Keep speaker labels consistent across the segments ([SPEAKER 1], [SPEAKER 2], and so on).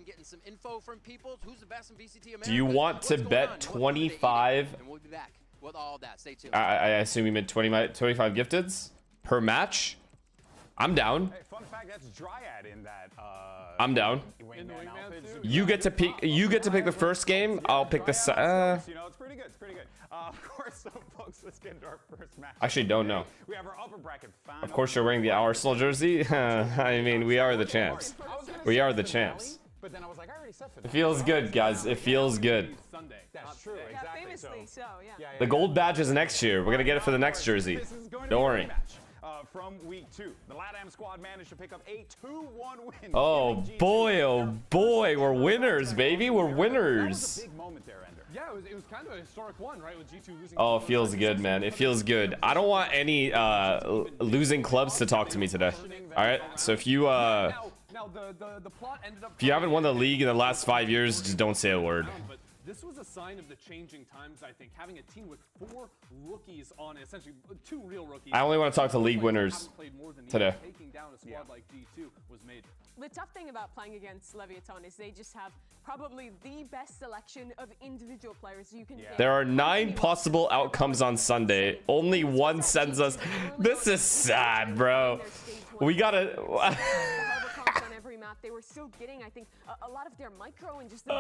[SPEAKER 1] getting some info from people. Who's the best in VCT Americas?
[SPEAKER 2] Do you want to bet 25?
[SPEAKER 1] And we'll be back with all that. Stay tuned.
[SPEAKER 2] I assume you meant 25 gifteds per match. I'm down.
[SPEAKER 3] Hey, fun fact, that's Dryad in that.
[SPEAKER 2] I'm down. You get to pick. You get to pick the first game. I'll pick the.
[SPEAKER 3] You know, it's pretty good. It's pretty good. Of course, so folks, let's get into our first match.
[SPEAKER 2] Actually, don't know.
[SPEAKER 3] We have our upper bracket.
[SPEAKER 2] Of course, you're wearing the Arsenal jersey. I mean, we are the champs. We are the champs.
[SPEAKER 3] But then I was like, I already said
[SPEAKER 2] It feels good, guys. It feels good.
[SPEAKER 3] That's true.
[SPEAKER 4] Yeah,
[SPEAKER 3] Exactly.
[SPEAKER 4] famously so, yeah.
[SPEAKER 2] The gold badge is next year. We're gonna get it for the next jersey. Don't worry.
[SPEAKER 3] From week 2, the LATAM squad managed to pick up a 2-1 win.
[SPEAKER 2] Oh boy, we're winners, baby. We're winners.
[SPEAKER 3] Big moment there, Ender.
[SPEAKER 5] Yeah, it was kind of a historic one, right? With G2 losing.
[SPEAKER 2] Oh, it feels good, man. It feels good. I don't want any losing clubs to talk to me today. All right. So if you
[SPEAKER 5] Now the plot ended up.
[SPEAKER 2] if you haven't won the league in the last 5 years, just don't say a word.
[SPEAKER 5] But this was a sign of the changing times, I think. Having a team with 4 rookies on, essentially 2 real rookies.
[SPEAKER 2] I only want to talk to league winners today.
[SPEAKER 5] Taking down a squad like G2 was major.
[SPEAKER 4] The tough thing about playing against Levitan is they just have probably the best selection of individual players you can get.
[SPEAKER 2] There are 9 possible outcomes on Sunday. Only one sends us. This is sad, bro. We gotta.
[SPEAKER 4] They were still getting, I think, a lot of their micro and just the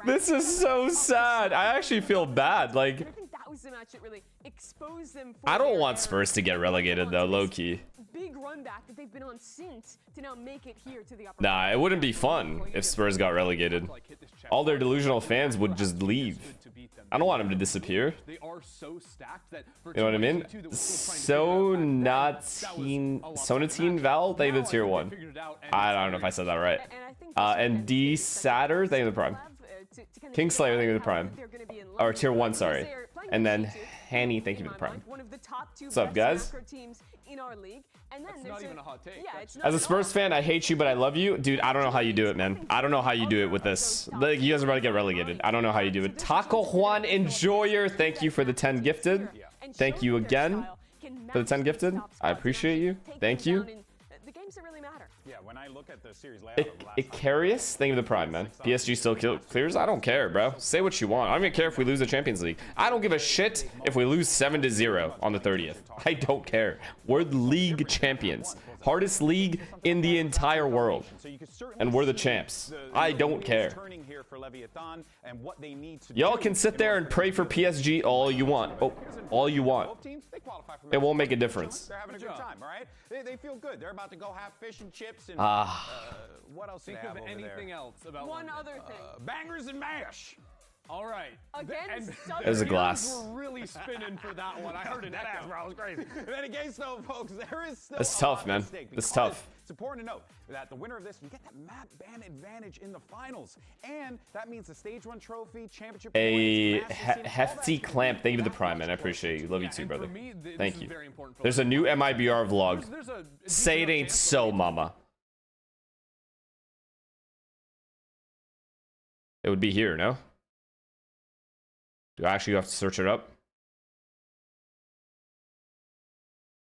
[SPEAKER 2] This is so sad. I actually feel bad. Like,
[SPEAKER 4] I think that was the match that really exposed them.
[SPEAKER 2] I don't want Spurs to get relegated though, low key.
[SPEAKER 4] Big run back that they've been on since to now make it here to the upper.
[SPEAKER 2] Nah, it wouldn't be fun if Spurs got relegated. All their delusional fans would just leave. I don't want them to disappear.
[SPEAKER 5] They are so stacked that
[SPEAKER 2] You know what I mean? Sonatine Val, thank you to tier 1. I don't know if I said that right. And D Satter, thank you to the prime. Kingslayer, thank you to the prime. Or tier 1, sorry. And then Hanny, thank you to the prime. What's up, guys?
[SPEAKER 5] That's not even a hot take.
[SPEAKER 2] As a Spurs fan, I hate you, but I love you. Dude, I don't know how you do it, man. I don't know how you do it with this. Like, you guys are about to get relegated. I don't know how you do it. Taco Juan Enjoyer, thank you for the 10 gifted. Thank you again for the 10 gifted. I appreciate you. Thank you.
[SPEAKER 3] Yeah, when I look at the series
[SPEAKER 2] Icarius, thank you for the prime, man. PSG still clears? I don't care, bro. Say what you want. I don't even care if we lose the Champions League. I don't give a shit if we lose 7-0 on the 30th. I don't care. We're the league champions. Hardest league in the entire world. And we're the champs. I don't care. Y'all can sit there and pray for PSG all you want. Oh, all you want. It won't make a difference.
[SPEAKER 3] They're having a good time, all right? They feel good. They're about to go have fish and chips and what else?
[SPEAKER 5] Think of anything else about
[SPEAKER 4] one other thing.
[SPEAKER 3] Bangers and mash.
[SPEAKER 5] All right.
[SPEAKER 4] Again,
[SPEAKER 2] there's a glass.
[SPEAKER 5] We're really spinning for that one. I heard it.
[SPEAKER 3] That ass, bro, was crazy. Then again, though, folks, there is still
[SPEAKER 2] It's tough, man. It's tough.
[SPEAKER 3] It's important to note that the winner of this can get that map ban advantage in the finals, and that means the stage 1 trophy, championship.
[SPEAKER 2] A hefty clamp. Thank you for the prime, man. I appreciate you. Love you too, brother. Thank you. There's a new MIBR vlog. Say it ain't so, mama. It would be here, no? Do I actually have to search it up?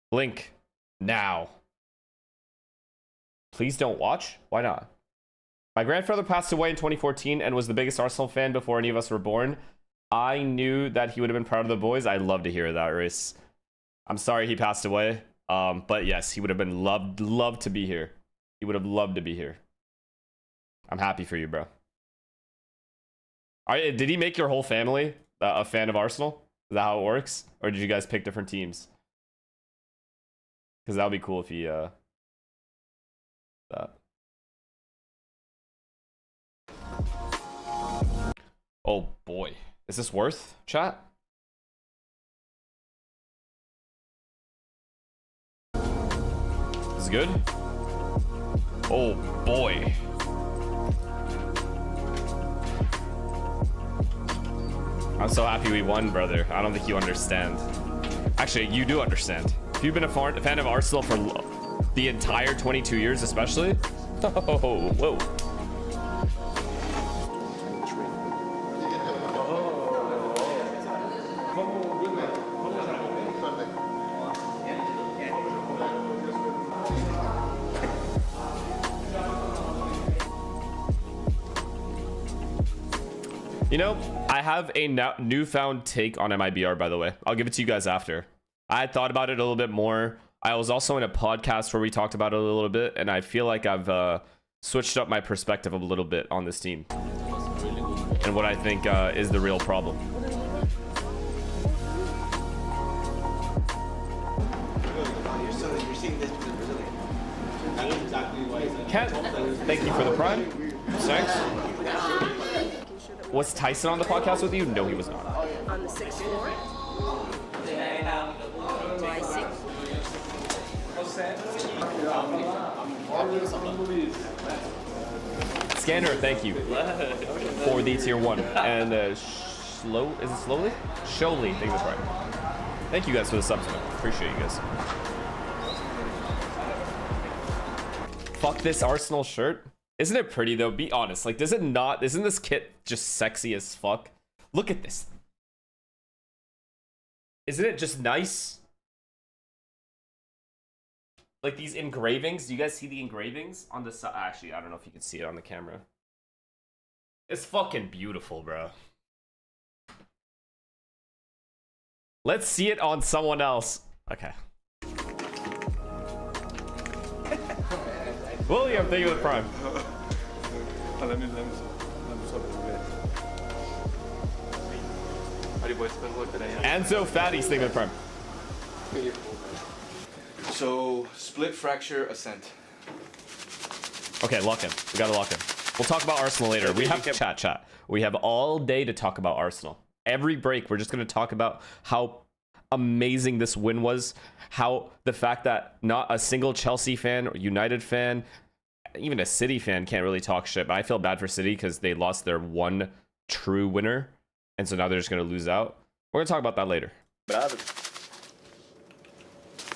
[SPEAKER 2] Blink now. Please don't watch. Why not? My grandfather passed away in 2014 and was the biggest Arsenal fan before any of us were born. I knew that he would have been proud of the boys. I'd love to hear that, Race. I'm sorry he passed away. But yes, he would have been loved to be here. He would have loved to be here. I'm happy for you, bro. All right, did he make your whole family a fan of Arsenal? Is that how it works? Or did you guys pick different teams? Because that would be cool if he, that. Oh boy. Is this worth, chat? This is good? Oh boy. I'm so happy we won, brother. I don't think you understand. Actually, you do understand. If you've been a fan of Arsenal for the entire 22 years, especially. Oh, whoa. You know, I have a newfound take on MIBR, by the way. I'll give it to you guys after. I had thought about it a little bit more. I was also in a podcast where we talked about it a little bit, and I feel like I've switched up my perspective a little bit on this team and what I think is the real problem. Ken, thank you for the prime. Thanks. Was Tyson on the podcast with you? No, he was not.
[SPEAKER 6] On the 6th floor. My 6th.
[SPEAKER 2] Scanner, thank you for the tier 1. And is it slowly? Showly, thank you for the prime. Thank you guys for the subs, man. Appreciate you guys. Fuck this Arsenal shirt. Isn't it pretty though? Be honest. Like, does it not? Isn't this kit just sexy as fuck? Look at this. Isn't it just nice? Like these engravings. Do you guys see the engravings on the side? Actually, I don't know if you can see it on the camera. It's fucking beautiful, bro. Let's see it on someone else. Okay. William, thank you for the prime. Anzo Fatties, thank you for the prime.
[SPEAKER 7] So, split fracture ascent.
[SPEAKER 2] Okay, lock in. We gotta lock in. We'll talk about Arsenal later. We have chat. We have all day to talk about Arsenal. Every break, we're just gonna talk about how amazing this win was. How the fact that not a single Chelsea fan or United fan, even a City fan can't really talk shit. But I feel bad for City because they lost their one true winner. And so now they're just gonna lose out. We're gonna talk about that later.
[SPEAKER 8] Bravo.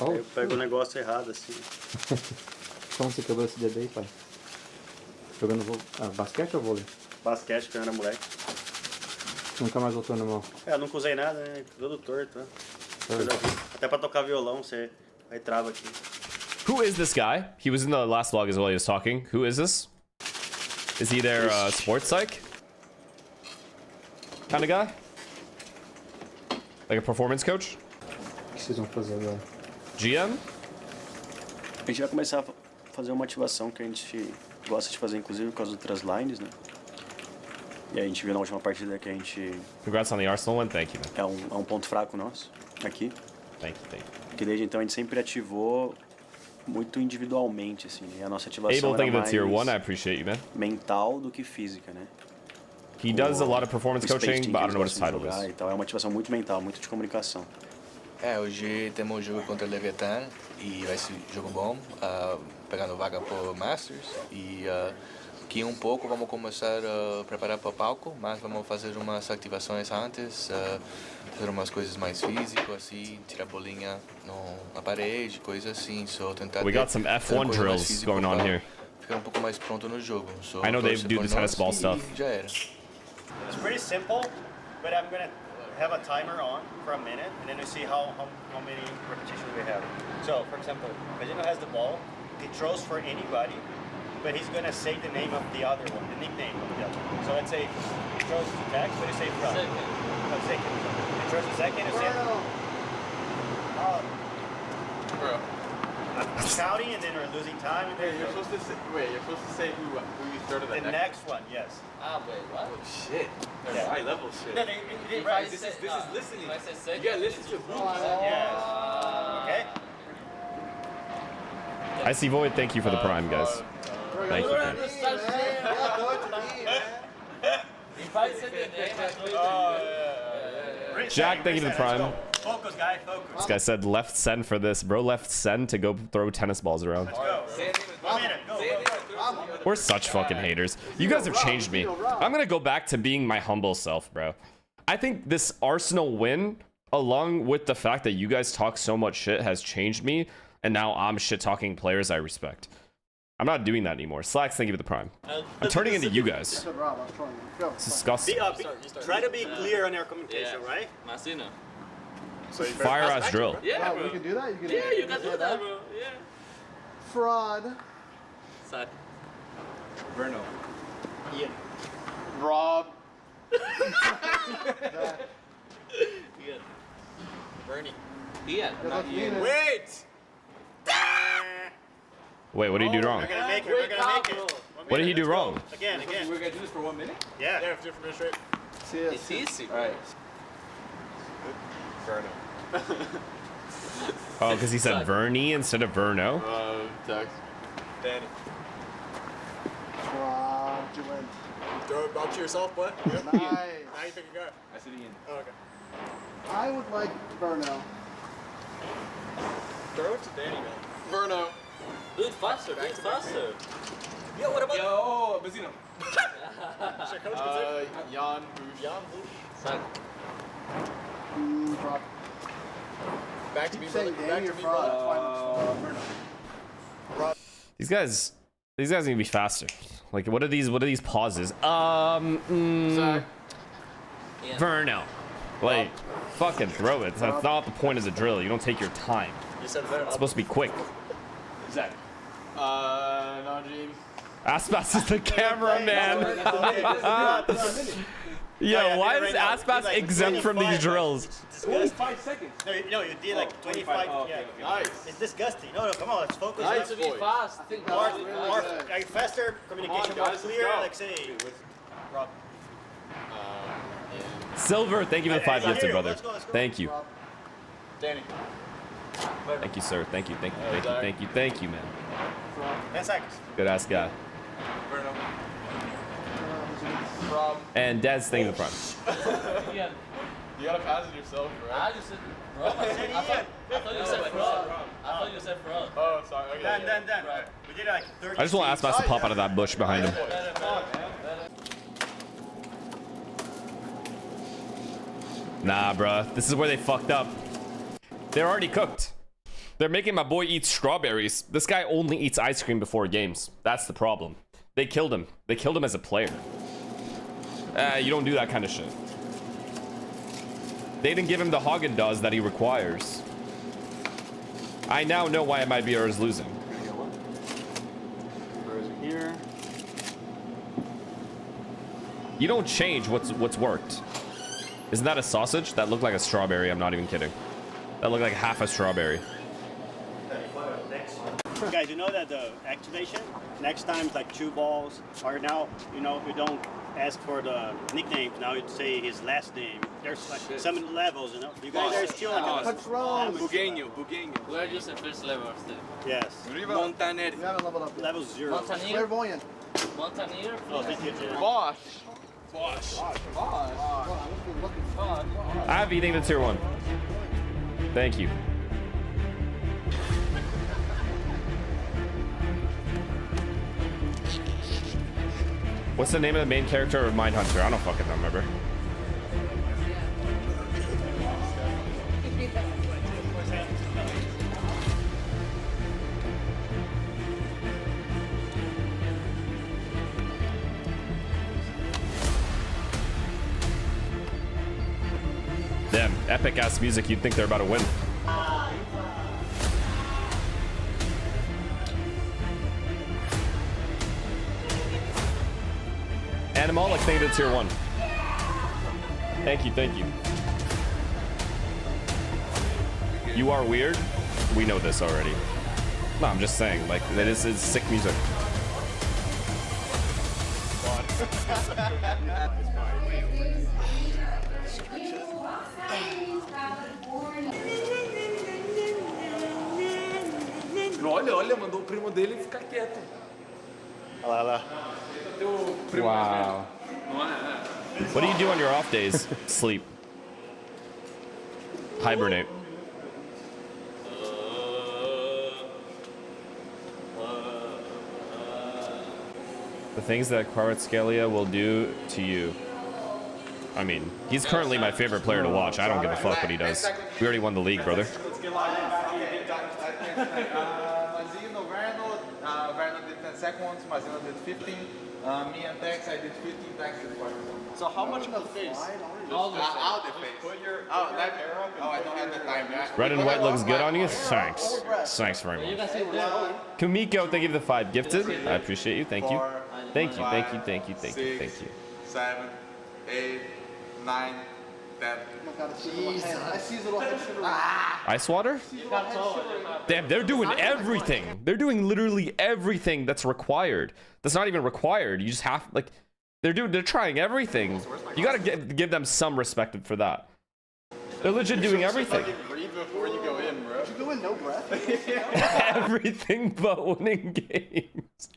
[SPEAKER 8] Eu pego o negócio errado assim.
[SPEAKER 9] Como você quebrou esse dedo aí, pai? Jogando basquete ou vôlei?
[SPEAKER 8] Basquete, quando era moleque.
[SPEAKER 9] Nunca mais voltou normal.
[SPEAKER 8] Eu nunca usei nada, né? Todo torto, né? Até pra tocar violão, você aí trava aqui.
[SPEAKER 2] Who is this guy? He was in the last vlog as well. He was talking. Who is this? Is he their sports psych kind of guy? Like a performance coach?
[SPEAKER 9] O que vocês vão fazer agora?
[SPEAKER 2] GM?
[SPEAKER 8] A gente vai começar a fazer uma ativação que a gente gosta de fazer, inclusive, com as outras lines, né? E a gente viu na última partida que a gente...
[SPEAKER 2] Congrats on the Arsenal one. Thank you, man.
[SPEAKER 8] É um ponto fraco nosso, aqui.
[SPEAKER 2] Thank you.
[SPEAKER 8] Porque desde então a gente sempre ativou muito individualmente, assim, né? E a nossa ativação
[SPEAKER 2] Abel, thank you
[SPEAKER 8] era
[SPEAKER 2] for the tier 1. I
[SPEAKER 8] mais
[SPEAKER 2] appreciate you, man.
[SPEAKER 8] mental do que física, né?
[SPEAKER 2] He does a lot of performance coaching, but I don't know what his title is.
[SPEAKER 8] Então é uma ativação muito mental, muito de comunicação.
[SPEAKER 7] Hoje temos jogo contra o Levitan e vai ser jogo bom, pegando vaga por Masters e aqui um pouco vamos começar a preparar para o palco, mas vamos fazer umas ativações antes, fazer umas coisas mais físicas, assim, tirar bolinha na parede, coisas assim, só tentar.
[SPEAKER 2] We got some F1 drills going on here.
[SPEAKER 7] Ficar pouco mais pronto no jogo.
[SPEAKER 2] I know they do the tennis ball stuff.
[SPEAKER 7] Já era.
[SPEAKER 8] It's pretty simple, but I'm gonna have a timer on for a minute, and then we see how many repetitions we have. So, for example, Vegino has the ball, he throws for anybody, but he's gonna say the name of the other one, the nickname of the other one. So let's say he throws to Jack, but he say from. Second. He throws to second, he say.
[SPEAKER 7] Bro.
[SPEAKER 8] I'm shouting, and then we're losing time. And then
[SPEAKER 10] You're supposed to say who you started
[SPEAKER 8] the next one, yes.
[SPEAKER 10] Wait, what? Oh shit.
[SPEAKER 8] Yeah.
[SPEAKER 10] High level shit.
[SPEAKER 8] No, right.
[SPEAKER 10] This is listening. You gotta listen to who.
[SPEAKER 8] Yes. Okay.
[SPEAKER 2] I see Void. Thank you for the prime, guys. Thank you. Jack, thank you for the prime.
[SPEAKER 8] Focus, guy, focus.
[SPEAKER 2] This guy said left send for this. Bro left send to go throw tennis balls around.
[SPEAKER 8] Let's go. 1 minute, go.
[SPEAKER 2] We're such fucking haters. You guys have changed me. I'm gonna go back to being my humble self, bro. I think this Arsenal win, along with the fact that you guys talk so much shit, has changed me. And now I'm shit talking players I respect. I'm not doing that anymore. Slacks, thank you for the prime. I'm turning into you guys. It's disgusting.
[SPEAKER 8] Try to be clear on your communication, right?
[SPEAKER 10] Masina.
[SPEAKER 2] Fire ass drill.
[SPEAKER 10] Yeah,
[SPEAKER 9] Wow,
[SPEAKER 10] bro.
[SPEAKER 9] you can do that? You can
[SPEAKER 10] Yeah, you can do that, bro. Yeah.
[SPEAKER 9] Fraud.
[SPEAKER 10] Sad.
[SPEAKER 7] Verno.
[SPEAKER 9] Rob.
[SPEAKER 10] Ian. Bernie. Ian.
[SPEAKER 8] Not Ian.
[SPEAKER 10] Wait!
[SPEAKER 2] Wait, what did he do wrong?
[SPEAKER 8] We're gonna make it. We're gonna make it.
[SPEAKER 2] What did he do wrong?
[SPEAKER 8] Again.
[SPEAKER 10] We're gonna do this for 1 minute?
[SPEAKER 8] Yeah.
[SPEAKER 10] Yeah, for different minutes, right? It's easy. Alright. Verno.
[SPEAKER 2] Oh, because he said Vernie instead of Verno?
[SPEAKER 10] Tux. Danny.
[SPEAKER 11] Wow, you went.
[SPEAKER 10] Throw it up to yourself, bud. Yep.
[SPEAKER 11] Nice.
[SPEAKER 10] Now you pick a guy. I said Ian. Oh, okay.
[SPEAKER 11] I would like Verno.
[SPEAKER 10] Throw it to Danny, man. Verno. Do it faster, do it faster. Yo, what about... Yo, Bazzino. Jan Bush. Jan Bush. Son.
[SPEAKER 11] Drop.
[SPEAKER 10] Back to me,
[SPEAKER 11] Saying
[SPEAKER 10] brother.
[SPEAKER 11] Danny
[SPEAKER 10] Back
[SPEAKER 11] or
[SPEAKER 10] to me, brother.
[SPEAKER 11] Fraud?
[SPEAKER 2] These guys need to be faster. Like, what are these pauses? Verno. Like, fucking throw it. That's not the point of the drill. You don't take your time.
[SPEAKER 10] You said Verno.
[SPEAKER 2] It's supposed to be quick.
[SPEAKER 10] Exactly. Najim.
[SPEAKER 2] Aspas is the cameraman. Yo, why is Aspas exempt from these drills?
[SPEAKER 8] Only 5 seconds. No, you did like 25. Yeah.
[SPEAKER 10] Nice.
[SPEAKER 8] It's disgusting. No, come on, let's focus.
[SPEAKER 10] Nice to be fast.
[SPEAKER 8] More, like faster communication, more clear. Like say, Rob.
[SPEAKER 2] Silver, thank you for the 5 gifted, brother.
[SPEAKER 8] Let's go.
[SPEAKER 2] Thank you.
[SPEAKER 10] Danny.
[SPEAKER 2] Thank you, sir. Thank you, man.
[SPEAKER 8] 10 seconds.
[SPEAKER 2] Good ass guy.
[SPEAKER 10] Verno.
[SPEAKER 2] And Dad's staying in the front.
[SPEAKER 10] Ian. You gotta pass it yourself, right? I just said Rob. I thought you said Rob. I thought you said Rob. Oh, sorry. Okay.
[SPEAKER 8] Then. We did like 30.
[SPEAKER 2] I just want Aspas to pop out of that bush behind him. Nah, bruh. This is where they fucked up. They're already cooked. They're making my boy eat strawberries. This guy only eats ice cream before games. That's the problem. They killed him. They killed him as a player. You don't do that kind of shit. They didn't give him the Haagen-Dazs that he requires. I now know why MIBR is losing.
[SPEAKER 11] Here.
[SPEAKER 2] You don't change what's worked. Isn't that a sausage? That looked like a strawberry. I'm not even kidding. That looked like half a strawberry.
[SPEAKER 8] Guys, you know that the activation next time is like 2 balls. Or now, you know, we don't ask for the nicknames. Now you say his last name. There's like some levels, you know. You guys are still like
[SPEAKER 11] What's wrong?
[SPEAKER 10] Bugueño.
[SPEAKER 12] We're just in first level still.
[SPEAKER 8] Yes.
[SPEAKER 10] Montaner.
[SPEAKER 11] We haven't leveled up yet.
[SPEAKER 8] Level 0.
[SPEAKER 12] Montaner.
[SPEAKER 11] Clairvoyant.
[SPEAKER 12] Montaner.
[SPEAKER 8] Oh, thank you.
[SPEAKER 10] Bosch.
[SPEAKER 2] I have eating the tier 1. Thank you. What's the name of the main character of Mindhunter? I don't fucking remember. Damn, epic ass music. You'd think they're about to win. Animalic, thank you to tier 1. Thank you. You are weird. We know this already. No, I'm just saying, like, this is sick music.
[SPEAKER 10] Olha, mandou o primo dele ficar quieto.
[SPEAKER 8] Olha lá.
[SPEAKER 2] Wow. What do you do on your off days? Sleep. Hibernate. The things that Kvaratskhelia will do to you. I mean, he's currently my favorite player to watch. I don't give a fuck what he does. We already won the league, brother.
[SPEAKER 10] Verno did 10 seconds, Mazino did 15. Me and Tex, I did 15. Tex did 40. So how much of the face? All the face. Put your left arrow. Oh, I don't have the time.
[SPEAKER 2] Red and white looks good on you? Thanks. Thanks very much. Kumiko, thank you for the 5 gifted. I appreciate you. Thank you. Thank you.
[SPEAKER 10] 7, 8, 9, That.
[SPEAKER 11] Oh my god, I see his little head. I see his little head shivering.
[SPEAKER 2] Ice water? Damn, they're doing everything. They're doing literally everything that's required. That's not even required. You just have, like, they're trying everything. You gotta give them some respect for that. They're legit doing everything.
[SPEAKER 10] Breathe before you go in, bro.
[SPEAKER 11] Did you go in no breath?
[SPEAKER 2] Everything but winning games.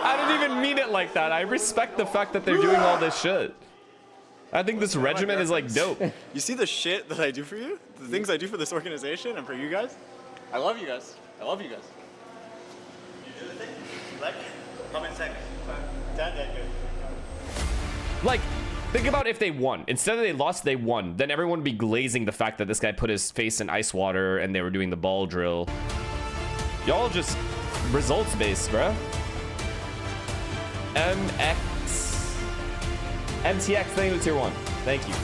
[SPEAKER 2] I didn't even mean it like that. I respect the fact that they're doing all this shit. I think this regiment is like dope.
[SPEAKER 13] You see the shit that I do for you? The things I do for this organization and for you guys? I love you guys. I love you guys.
[SPEAKER 8] You do the thing? Like, how many seconds? 10, then good.
[SPEAKER 2] Like, think about if they won. Instead of they lost, they won. Then everyone would be glazing the fact that this guy put his face in ice water and they were doing the ball drill. Y'all just results based, bruh. MTX, thank you to tier 1. Thank you.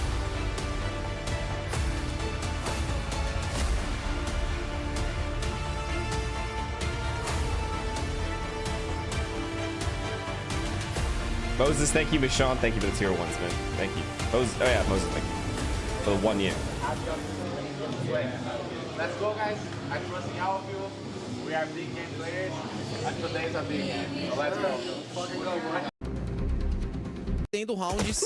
[SPEAKER 2] Moses, thank you. Michon, thank you for the tier 1s, man. Thank you. Moses, oh yeah, Moses, thank you. For the 1 year.
[SPEAKER 10] Let's go, guys. I trust in all of you. We are big game players. And today's a big game. So let's go.
[SPEAKER 14] Tendo rounds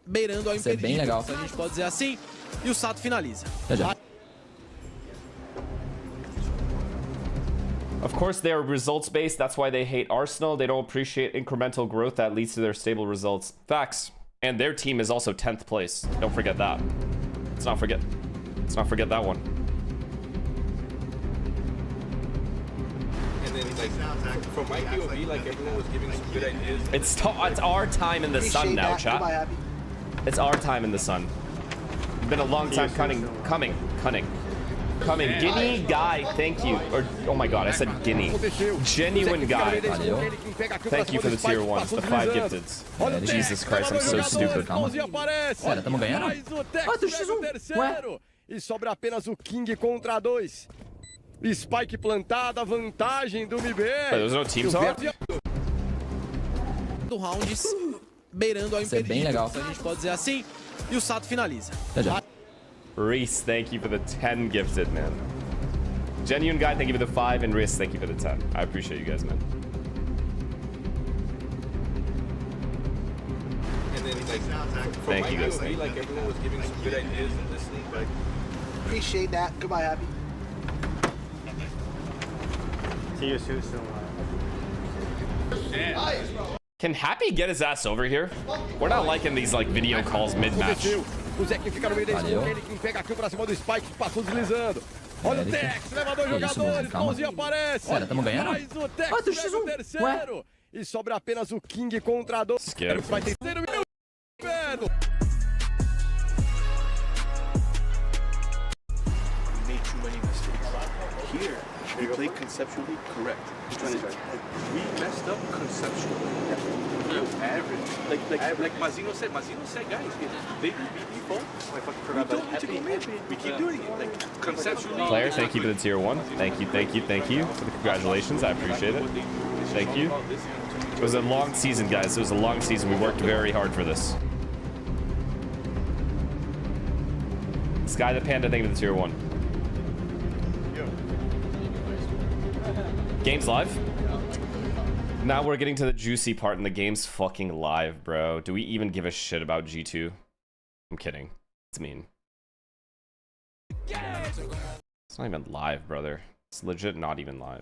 [SPEAKER 14] beirando ao impedimento. Bem legal. A gente pode dizer assim. E o Sato finaliza.
[SPEAKER 2] Of course, they are results-based. That's why they hate Arsenal. They don't appreciate incremental growth that leads to their stable results. Facts. And their team is also 10th place. Don't forget that. Let's not forget that one.
[SPEAKER 10] And then, like, from my POV, like, everyone was giving some good ideas.
[SPEAKER 2] It's our time in the sun now, chat. It's our time in the sun. It's been a long time coming. Guinea guy, thank you. Or, oh my god, I said Guinea. Genuine guy. Thank you for the tier 1s, the 5 gifteds. Jesus Christ, I'm so stupid.
[SPEAKER 14] Olha, tamo ganhando. Ah, tem X1. Ué?
[SPEAKER 15] E sobra apenas o King contra 2. Spike plantada, vantagem do MB.
[SPEAKER 2] There's no team talk?
[SPEAKER 14] Do rounds beirando ao impedimento. Bem legal. A gente pode dizer assim. E o Sato finaliza.
[SPEAKER 2] Reese, thank you for the 10 gifted, man. Genuine guy, thank you for the 5, and Reese, thank you for the 10. I appreciate you guys, man.
[SPEAKER 10] And then, like,
[SPEAKER 2] thank you guys.
[SPEAKER 10] POV, like, everyone was giving some good ideas in this league. Like,
[SPEAKER 11] Appreciate that. Goodbye, Happy.
[SPEAKER 8] See you soon.
[SPEAKER 2] Can Happy get his ass over here? We're not liking these like video calls mid-match.
[SPEAKER 15] O Zequinho fica no meio da esquerda, ele quem pega aqui pra cima do Spike, passou deslizando. Olha o Tex, leva 2 jogadores, mãozinho aparece.
[SPEAKER 14] Olha, tamo ganhando.
[SPEAKER 15] Mais o Tex, pega o terceiro. E sobra apenas o King contra 2. Vai ter terceiro minuto.
[SPEAKER 16] Made too many mistakes. Here, we played conceptually correct. We messed up conceptually. Average. Like Mazino said, guys, they be default. We don't need to go mid. We keep doing it. Like conceptually.
[SPEAKER 2] Player, thank you for the tier 1. Thank you for the congratulations. I appreciate it. Thank you. It was a long season, guys. It was a long season. We worked very hard for this. Sky the Panda, thank you for the tier 1. Game's live? Now we're getting to the juicy part and the game's fucking live, bro. Do we even give a shit about G2? I'm kidding. It's mean. It's not even live, brother. It's legit not even live.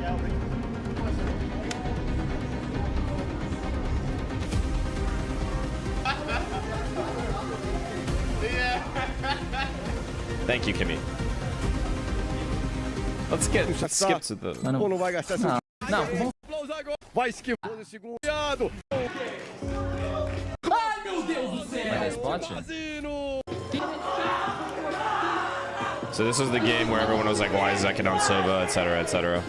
[SPEAKER 2] Thank you, Kimmy. Let's skip to the...
[SPEAKER 15] Ou não vai gastar seu...
[SPEAKER 14] Não.
[SPEAKER 15] Vai esquivando o segundo.
[SPEAKER 14] Ai, meu Deus do céu.
[SPEAKER 2] So this was the game where everyone was like, why is Zekin on Sova, etc., etc.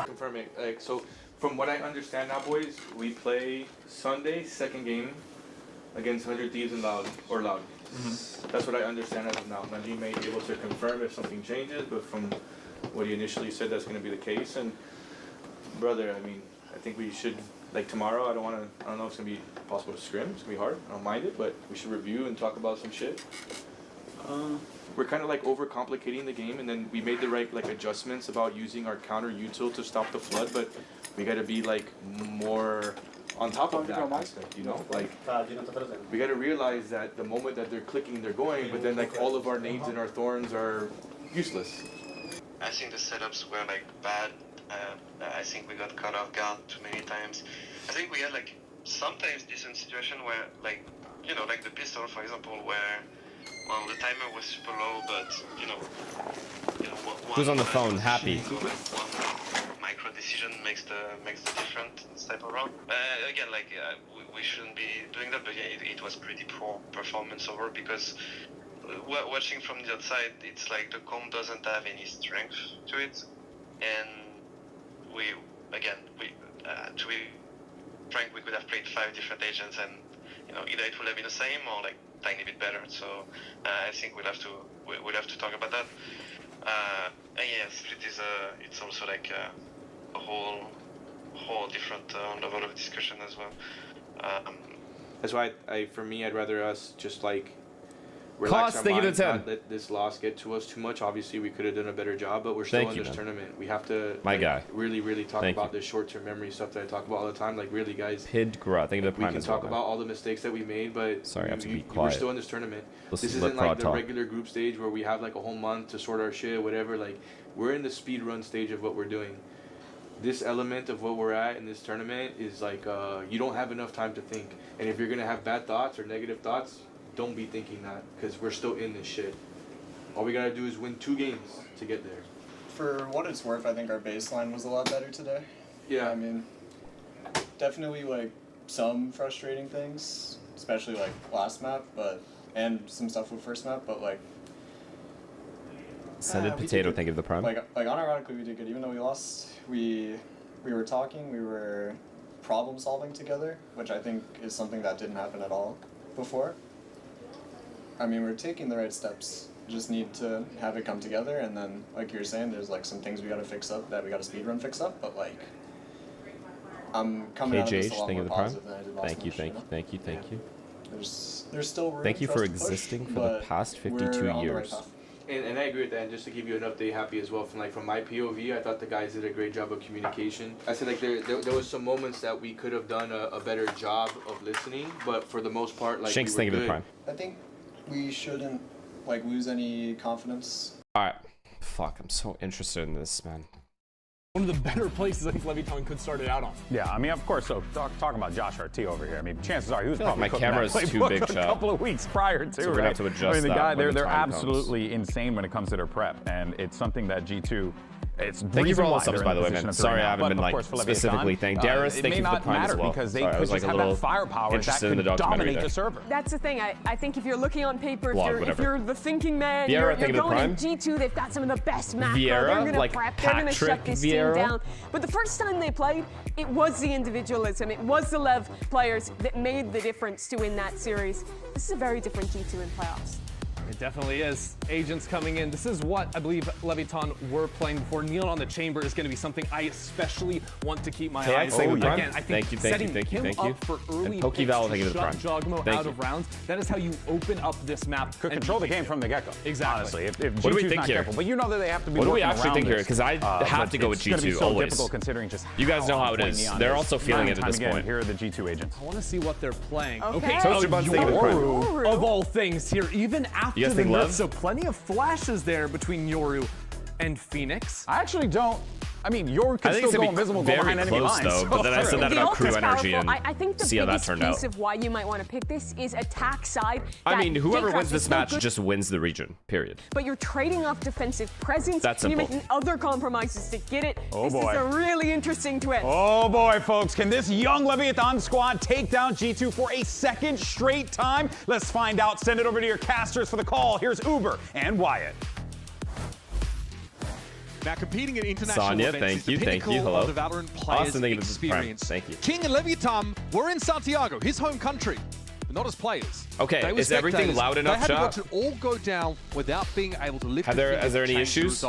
[SPEAKER 7] Confirming, like, so from what I understand now, boys, we play Sunday, second game, against 100 Thieves and Loud. That's what I understand as of now. Najee may be able to confirm if something changes, but from what he initially said, that's going to be the case. And brother, I mean, I think we should, like tomorrow, I don't know if it's gonna be possible to scrim, it's gonna be hard, I don't mind it, but we should review and talk about some shit. We're kind of like overcomplicating the game, and then we made the right like adjustments about using our counter util to stop the flood, but we gotta be like more on top of that aspect, you know? Like, we gotta realize that the moment that they're clicking, they're going, but then like all of our nades and our thorns are useless.
[SPEAKER 17] I think the setups were like bad. I think we got caught off guard too many times. I think we had like sometimes decent situation where like, you know, like the pistol, for example, where, well, the timer was super low, but you know
[SPEAKER 2] Who's on the phone? Happy.
[SPEAKER 17] One micro decision makes the difference type of round. Again, like we shouldn't be doing that, but yeah, it was pretty poor performance overall because watching from the outside, it's like the comp doesn't have any strength to it, and to be frank, we could have played 5 different agents, and you know, either it would have been the same or like tiny bit better. So I think we'll have to talk about that. And yeah, split is it's also like a whole different level of discussion as well.
[SPEAKER 7] That's why for me, I'd rather us just like relax our minds, not let this loss get to us too much. Obviously, we could have done a better job, but we're still in this tournament. We have to really talk about this short-term memory stuff that I talk about all the time. Like, really, guys, we can talk about all the mistakes that we made, but
[SPEAKER 2] sorry, I have to be quiet.
[SPEAKER 7] We're still in this tournament. This isn't like the regular group stage where we have like a whole month to sort our shit, whatever. Like, we're in the speed run stage of what we're doing. This element of what we're at in this tournament is like you don't have enough time to think, and if you're gonna have bad thoughts or negative thoughts, don't be thinking that, because we're still in this shit. All we gotta do is win 2 games to get there.
[SPEAKER 18] For what it's worth, I think our baseline was a lot better today. Yeah. I mean, definitely like some frustrating things, especially like last map, and some stuff with first map, but like.
[SPEAKER 2] Scented potato, thank you for the prime.
[SPEAKER 18] Like unironically we did good, even though we lost. We were talking, we were problem solving together, which I think is something that didn't happen at all before. I mean, we're taking the right steps. We just need to have it come together, and then, like you're saying, there's like some things we gotta fix up, that we gotta speedrun fix up, but like, I'm coming out of this a lot more positive than I did last match.
[SPEAKER 2] Thank you.
[SPEAKER 18] There's still room.
[SPEAKER 2] Thank you for existing for the past 52 years.
[SPEAKER 7] And I agree with that. And just to give you an update, Happy, as well, from my POV, I thought the guys did a great job of communication. I said like there was some moments that we could have done a better job of listening, but for the most part, like
[SPEAKER 2] Shanks,
[SPEAKER 7] we were
[SPEAKER 2] thank you for the prime.
[SPEAKER 18] I think we shouldn't like lose any confidence.
[SPEAKER 2] All right, fuck, I'm so interested in this, man.
[SPEAKER 5] One of the better places I think Levitan could start it out on.
[SPEAKER 3] Yeah, I mean, of course, so talking about Josh RT over here, I mean, chances are he was probably
[SPEAKER 2] my camera's too big,
[SPEAKER 3] a couple of weeks prior to,
[SPEAKER 2] so we're gonna have to adjust.
[SPEAKER 3] I mean, the guy,
[SPEAKER 2] they're
[SPEAKER 3] absolutely insane when it comes to their prep, and it's something that G2.
[SPEAKER 2] Thank you for all the subs, by the way, man. Sorry, I haven't been like specifically thanked. Darius, thank you for the prime as well.
[SPEAKER 3] Because they could just have that firepower that could dominate the server.
[SPEAKER 4] That's the thing. I think if you're looking on paper, if you're the thinking man, you're going to G2. They've got some of the best macro. They're going to prep. They're going to shut this team down. But the first time they played, it was the individualism. It was the Lev players that made the difference to win that series. This is a very different G2 in playoffs.
[SPEAKER 5] It definitely is. Agents coming in. This is what I believe Levitan were playing before. Neon on the chamber is going to be something I especially want to keep my eye on. Again, I think setting him up for early picks to shut Jogmo out of rounds, that is how you open up this map.
[SPEAKER 3] Could control the game from the get-go.
[SPEAKER 5] Exactly.
[SPEAKER 3] Honestly, if
[SPEAKER 2] what do we think here?
[SPEAKER 3] Careful, but you know that they have to be.
[SPEAKER 2] What do we actually think here? Because I have to go with G2
[SPEAKER 3] so
[SPEAKER 2] always.
[SPEAKER 3] Difficult considering just
[SPEAKER 2] you guys know how it is. They're also feeling it at this point.
[SPEAKER 3] Here are the G2 agents.
[SPEAKER 5] I want to see what they're playing.
[SPEAKER 4] Okay.
[SPEAKER 5] Yoru of all things here, even after the nerf, so plenty of flashes there between Yoru and Phoenix.
[SPEAKER 3] I actually don't. I mean, Yoru could still go invisible, go behind enemy lines.
[SPEAKER 2] Though, but then I said that about crew energy and
[SPEAKER 4] I think the biggest piece of why you might want to pick this is attack side.
[SPEAKER 2] I mean, whoever wins this match just wins the region, period.
[SPEAKER 4] But you're trading off defensive presence.
[SPEAKER 2] That's
[SPEAKER 4] and
[SPEAKER 2] simple.
[SPEAKER 4] you're making other compromises to get it.
[SPEAKER 3] Oh
[SPEAKER 4] this
[SPEAKER 3] boy.
[SPEAKER 4] is a really interesting twist.
[SPEAKER 3] Oh boy, folks. Can this young Leviathan squad take down G2 for a second straight time? Let's find out. Send it over to your casters for the call. Here's Uber and Wyatt.
[SPEAKER 19] Now, competing in international
[SPEAKER 2] Sonia,
[SPEAKER 19] events
[SPEAKER 2] thank you.
[SPEAKER 19] Hello. Of the Valorant players' experience.
[SPEAKER 2] Thank you.
[SPEAKER 19] King and Levitan were in Santiago, his home country, but not as players.
[SPEAKER 2] Okay, is everything loud enough,
[SPEAKER 19] They had to watch it all go down without being able to lift
[SPEAKER 2] Is there any issues?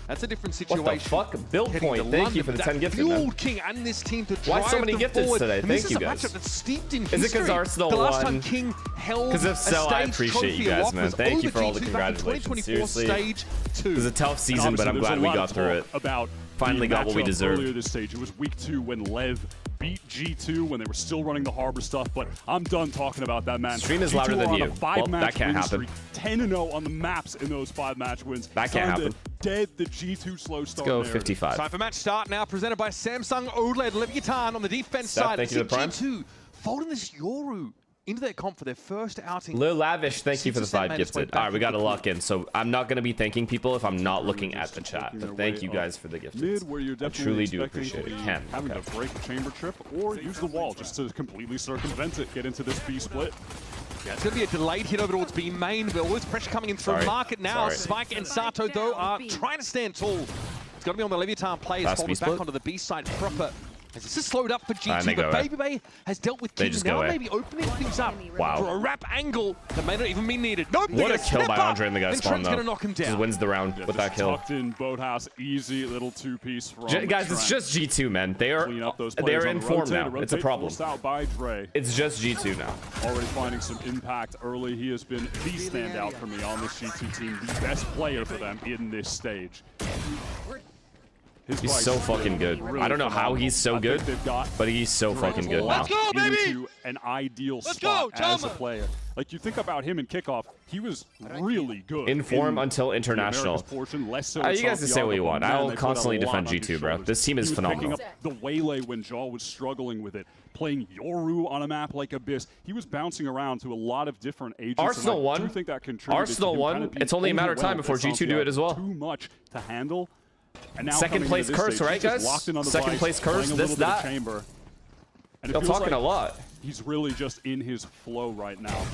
[SPEAKER 19] That's a different situation.
[SPEAKER 2] What the fuck? Build point. Thank you for the 10 gifted, man.
[SPEAKER 19] King and this team to
[SPEAKER 2] Why
[SPEAKER 19] drive
[SPEAKER 2] so many
[SPEAKER 19] them
[SPEAKER 2] gifted
[SPEAKER 19] forward.
[SPEAKER 2] today?
[SPEAKER 19] And
[SPEAKER 2] Thank
[SPEAKER 19] this
[SPEAKER 2] you
[SPEAKER 19] is a
[SPEAKER 2] guys.
[SPEAKER 19] matchup that's steeped in
[SPEAKER 2] Is it
[SPEAKER 19] history.
[SPEAKER 2] because Arsenal
[SPEAKER 19] the last
[SPEAKER 2] won?
[SPEAKER 19] time King held
[SPEAKER 2] Because if so, I appreciate you guys, man. Thank you for all the
[SPEAKER 19] G2
[SPEAKER 2] congratulations. Seriously,
[SPEAKER 19] stage 2.
[SPEAKER 2] it was a tough season, but I'm glad we got through it.
[SPEAKER 20] About
[SPEAKER 2] finally got what we deserved.
[SPEAKER 20] Earlier this stage, it was week 2 when Lev beat G2 when they were still running the Harbor stuff, but I'm done talking about that, man.
[SPEAKER 2] Stream is
[SPEAKER 20] G2
[SPEAKER 2] louder than
[SPEAKER 20] on
[SPEAKER 2] you.
[SPEAKER 20] A 5
[SPEAKER 2] Well, that can't happen.
[SPEAKER 20] 10-0 on the maps in those 5 match wins.
[SPEAKER 2] That can't happen.
[SPEAKER 20] Dead the G2 slow start.
[SPEAKER 2] Let's go 55.
[SPEAKER 19] Time for match start now, presented by Samsung OLED. Levitan on the defense side.
[SPEAKER 2] Thank you to the Prime.
[SPEAKER 19] G2 folding this Yoru into their comp for their first outing.
[SPEAKER 2] Lil Lavish, thank you for the 5 gifted. All right, we got to lock in. So I'm not going to be thanking people if I'm not looking at the chat. But thank you guys for the gifted. I truly do appreciate it. Ken,
[SPEAKER 20] having to break a chamber trip or use the wall just to completely circumvent it, get into this B split.
[SPEAKER 19] Yeah, it's going to be a delayed hit over towards B main, but all this pressure coming in through market now. Spike and Sato, though, are trying to stand tall. It's got to be on the Levitan players, holding back onto the B side proper. As this is slowed up for G2, but Baby Bay has dealt with King now, maybe opening things up for a wrap angle that may not even be needed. Nope,
[SPEAKER 2] what a kill by Andre in the guy's spawn, though.
[SPEAKER 19] Gonna knock him down.
[SPEAKER 2] Just wins the round with that kill.
[SPEAKER 20] Tucked in Boathouse, easy little 2-piece from
[SPEAKER 2] guys, it's just G2, man. They're in form now. It's a problem.
[SPEAKER 20] Out by Dre.
[SPEAKER 2] It's just G2 now.
[SPEAKER 20] Already finding some impact early. He has been the standout for me on this G2 team, the best player for them in this stage.
[SPEAKER 2] He's so fucking good. I don't know how he's so good, but he's so fucking good now.
[SPEAKER 20] Let's go, baby! Into an ideal spot as a player. Like, you think about him in kickoff, he was really good.
[SPEAKER 2] In form until international.
[SPEAKER 20] You guys
[SPEAKER 2] can say what you want. I'll constantly defend G2, bro. This team is phenomenal.
[SPEAKER 20] Picking up the waylay when Jaw was struggling with it. Playing Yoru on a map like Abyss. He was bouncing around to a lot of different agents.
[SPEAKER 2] Arsenal won. Arsenal won. It's only a matter of time before G2 do it as well.
[SPEAKER 20] Too much to handle. And now
[SPEAKER 2] second place curse, right, guys? Second place curse, this, that. Y'all talking a lot.
[SPEAKER 20] He's really just in his flow right now.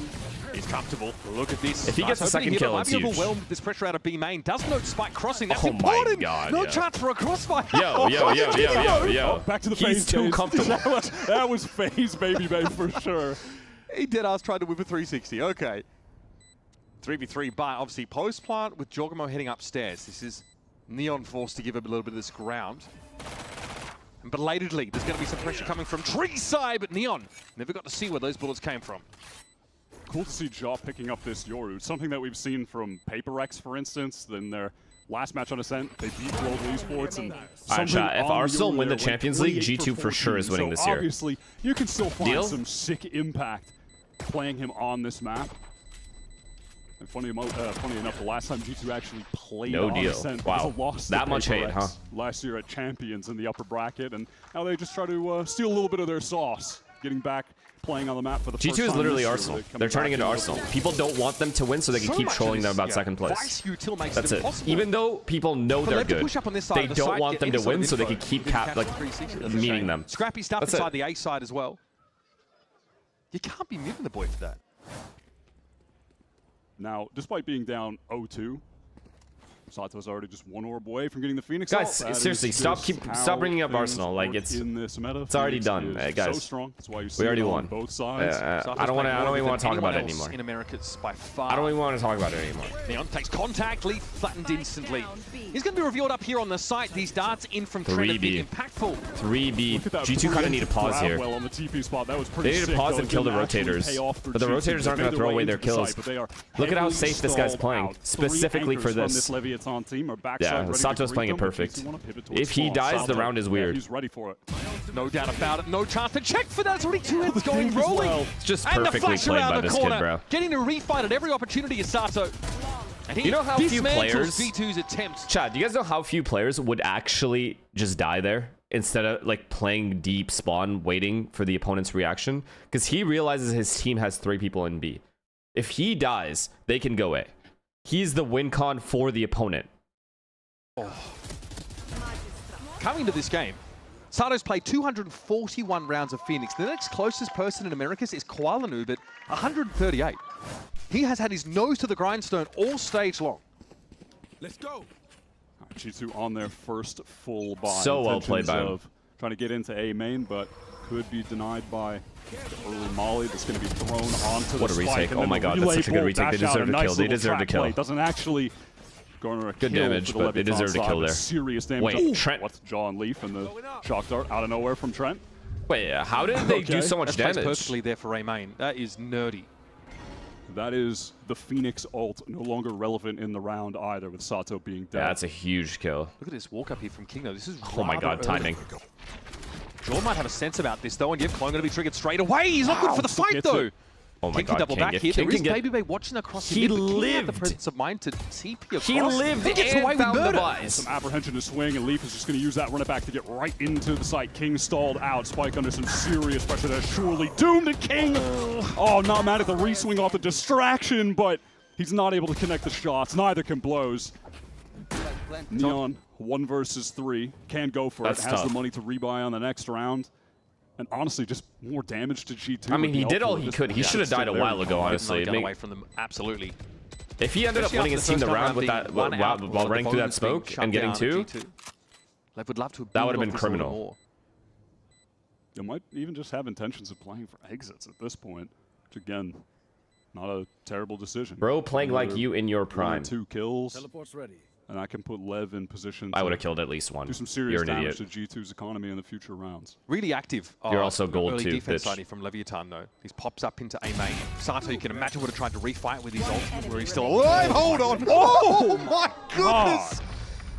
[SPEAKER 19] He's comfortable. Look at this.
[SPEAKER 2] If he gets a second kill, it's huge.
[SPEAKER 19] Overwhelmed with this pressure out of B main. Does note Spike crossing. That's
[SPEAKER 2] important. My God,
[SPEAKER 19] no chance for a crossfire.
[SPEAKER 20] Yo. Back to the phase.
[SPEAKER 2] He's too comfortable.
[SPEAKER 20] That was phase, baby, for sure.
[SPEAKER 19] He did us trying to whip a 360. Okay. 3v3, but obviously post plant with Jorgamo heading upstairs. This is Neon forced to give a little bit of this ground. And belatedly, there's going to be some pressure coming from tree side, but Neon never got to see where those bullets came from.
[SPEAKER 20] Cool to see Jaw picking up this Yoru. Something that we've seen from PaperX, for instance, in their last match on Ascent. They beat Global Esports. And
[SPEAKER 2] if Arsenal win the Champions League, G2 for sure is winning this year.
[SPEAKER 20] Obviously, you can still find some sick impact playing him on this map. And funny enough, the last time G2 actually played on Ascent,
[SPEAKER 2] wow,
[SPEAKER 20] lost
[SPEAKER 2] that much hate, huh?
[SPEAKER 20] Last year at Champions in the upper bracket, and now they just try to steal a little bit of their sauce, getting back playing on the map for the first time.
[SPEAKER 2] G2 is literally Arsenal. They're turning into Arsenal. People don't want them to win, so they can keep trolling them about second place. That's it. Even though people know they're good, they don't want them to win, so they can keep meeting them.
[SPEAKER 19] Scrappy stuff inside the A side as well. You can't be muting the boy for that.
[SPEAKER 20] Now, despite being down 0-2, Sato's already just one orb away from getting the Phoenix.
[SPEAKER 2] Guys, seriously, stop bringing up Arsenal. Like it's already done, guys.
[SPEAKER 20] So strong. That's why you see
[SPEAKER 2] we already won.
[SPEAKER 20] Both sides.
[SPEAKER 2] I don't even want to talk about it anymore.
[SPEAKER 19] In Americas by far.
[SPEAKER 2] I don't even want to talk about it anymore.
[SPEAKER 19] Neon takes contact, lead flattened instantly. He's going to be revealed up here on the site. These darts in from Trent have been impactful.
[SPEAKER 2] 3B. G2 kind of need a pause here.
[SPEAKER 20] Well on the TP spot. That was
[SPEAKER 2] they need to pause and kill the rotators. But the rotators aren't going to throw away their kills. Look at how safe this guy's playing, specifically for this. Yeah, Sato's playing it perfect. If he dies, the round is weird.
[SPEAKER 20] He's ready for it.
[SPEAKER 19] No doubt about it. No chance to check for that. It's already 2 hits going rolling.
[SPEAKER 2] It's just perfectly played by this kid, bro.
[SPEAKER 19] Getting to refight at every opportunity is Sato.
[SPEAKER 2] You know how few players
[SPEAKER 19] V2's attempts.
[SPEAKER 2] Chad, do you guys know how few players would actually just die there instead of like playing deep spawn waiting for the opponent's reaction? Because he realizes his team has 3 people in B. If he dies, they can go A. He's the win con for the opponent.
[SPEAKER 19] Oh. Coming to this game, Sato's played 241 rounds of Phoenix. The next closest person in Americas is Kuala Noob at 138. He has had his nose to the grindstone all stage long.
[SPEAKER 20] Let's go. G2 on their first full buy.
[SPEAKER 2] So well played by him.
[SPEAKER 20] Trying to get into A main, but could be denied by the early molly that's going to be thrown onto the
[SPEAKER 2] What a retake. Oh my god, that's such a good retake. They deserve to kill. They deserve to kill.
[SPEAKER 20] Doesn't actually garner a
[SPEAKER 2] good
[SPEAKER 20] kill
[SPEAKER 2] damage,
[SPEAKER 20] for the
[SPEAKER 2] but they deserve to kill there.
[SPEAKER 20] Serious damage.
[SPEAKER 2] Wait, Trent.
[SPEAKER 20] What's Jaw and Leaf and the shock dart out of nowhere from Trent?
[SPEAKER 2] Wait, how did they do so much damage?
[SPEAKER 19] That's perfectly there for A main. That is nerdy.
[SPEAKER 20] That is the Phoenix ult, no longer relevant in the round either, with Sato being dead.
[SPEAKER 2] Yeah, that's a huge kill.
[SPEAKER 19] Look at this walk up here from King, though. This is
[SPEAKER 2] oh my god, timing.
[SPEAKER 19] Jaw might have a sense about this, though, and Clone going to be triggered straight away. He's not good for the fight, though.
[SPEAKER 2] Oh my god,
[SPEAKER 19] double back here. There is Baby Bay watching across.
[SPEAKER 2] He lived.
[SPEAKER 19] The presence of mind to TP across.
[SPEAKER 2] He lived and found the buys.
[SPEAKER 20] Some apprehension to swing, and Leaf is just going to use that run it back to get right into the site. King stalled out. Spike under some serious pressure there. Surely doomed to King. Oh, not mad at the re-swing off the distraction, but he's not able to connect the shots. Neither can Blows. Neon, 1 versus 3. Can go for it. Has the money to rebuy on the next round. And honestly, just more damage to G2.
[SPEAKER 2] I mean, he did all he could. He should have died a while ago, honestly.
[SPEAKER 19] Away from them, absolutely.
[SPEAKER 2] If he ended up winning his team the round with that, while running through that smoke and getting 2,
[SPEAKER 19] Lev would love to.
[SPEAKER 2] That would have been criminal.
[SPEAKER 20] You might even just have intentions of playing for exits at this point, which again, not a terrible decision.
[SPEAKER 2] Bro, playing like you in your prime.
[SPEAKER 20] 2 kills. Teleport's ready. And I can put Lev in position.
[SPEAKER 2] I would have killed at least 1.
[SPEAKER 20] Do some serious damage to G2's economy in the future rounds.
[SPEAKER 19] Really active.
[SPEAKER 2] You're also gold
[SPEAKER 19] early
[SPEAKER 2] too,
[SPEAKER 19] defense
[SPEAKER 2] bitch.
[SPEAKER 19] side from Levitan, though. He pops up into A main. Sato, you can imagine, would have tried to refight with his ult, where he's still alive. Hold on. Oh my goodness.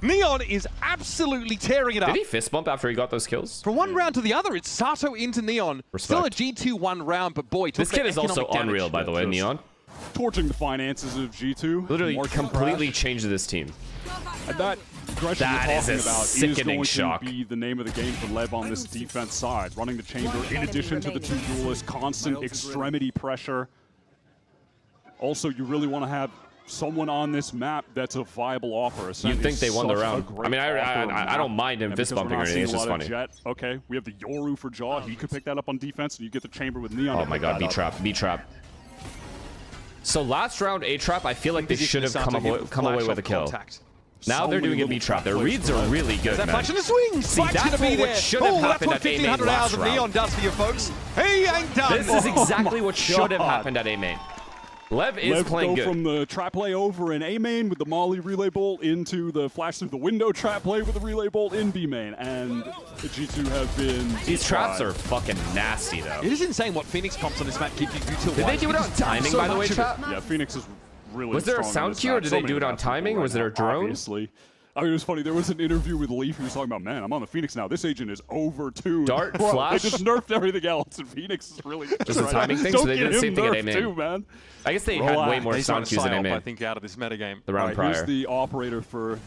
[SPEAKER 19] Neon is absolutely tearing it up.
[SPEAKER 2] Did he fist bump after he got those kills?
[SPEAKER 19] From one round to the other, it's Sato into Neon.
[SPEAKER 2] Respect.
[SPEAKER 19] Still a G2 1 round, but boy,
[SPEAKER 2] this kid is also unreal, by the way, Neon.
[SPEAKER 20] Torching the finances of G2.
[SPEAKER 2] Literally completely changed this team.
[SPEAKER 20] And that aggression
[SPEAKER 2] that
[SPEAKER 20] you're
[SPEAKER 2] is
[SPEAKER 20] talking
[SPEAKER 2] a
[SPEAKER 20] about
[SPEAKER 2] sickening
[SPEAKER 20] is going
[SPEAKER 2] shock.
[SPEAKER 20] to be the name of the game for Lev on this defense side. Running the chamber in addition to the 2 duelists, constant extremity pressure. Also, you really want to have someone on this map that's a viable offer.
[SPEAKER 2] You think they won the round? I mean, I don't mind him fist bumping or anything. It's just funny.
[SPEAKER 20] Okay, we have the Yoru for Jaw. He could pick that up on defense, and you get the chamber with Neon.
[SPEAKER 2] Oh my god, B-trap, B-trap. So last round A-trap, I feel like they should have come away with a kill. Now they're doing a B-trap. Their reads are really good, man.
[SPEAKER 19] Flash in the swing.
[SPEAKER 2] See, that's what should have happened at A-main last round.
[SPEAKER 19] Neon does for you folks. He ain't done.
[SPEAKER 2] This is exactly what should have happened at A-main. Lev is playing good.
[SPEAKER 20] From the trap play over in A main with the Molly relay bolt into the flash through the window trap play with the relay bolt in B main, and the G2 have been.
[SPEAKER 2] These traps are fucking nasty though.
[SPEAKER 19] It is insane what Phoenix comps on this map give you.
[SPEAKER 2] Did they do it on timing, by the way, Trap?
[SPEAKER 20] Yeah, Phoenix is really.
[SPEAKER 2] Was there a sound cue, or did they do it on timing, or was there a drone?
[SPEAKER 20] Obviously. I mean, it was funny. There was an interview with Leaf. He was talking about, man, I'm on the Phoenix now. This agent is overtuned.
[SPEAKER 2] Dart,
[SPEAKER 20] Bro,
[SPEAKER 2] flash.
[SPEAKER 20] They just nerfed everything else, and Phoenix is really
[SPEAKER 2] just a timing thing. So they did the same thing at A-main.
[SPEAKER 20] Too, man.
[SPEAKER 2] I guess they had way more sound cues than A-main.
[SPEAKER 19] I think out of this metagame.
[SPEAKER 2] The round prior.
[SPEAKER 20] Here's the operator for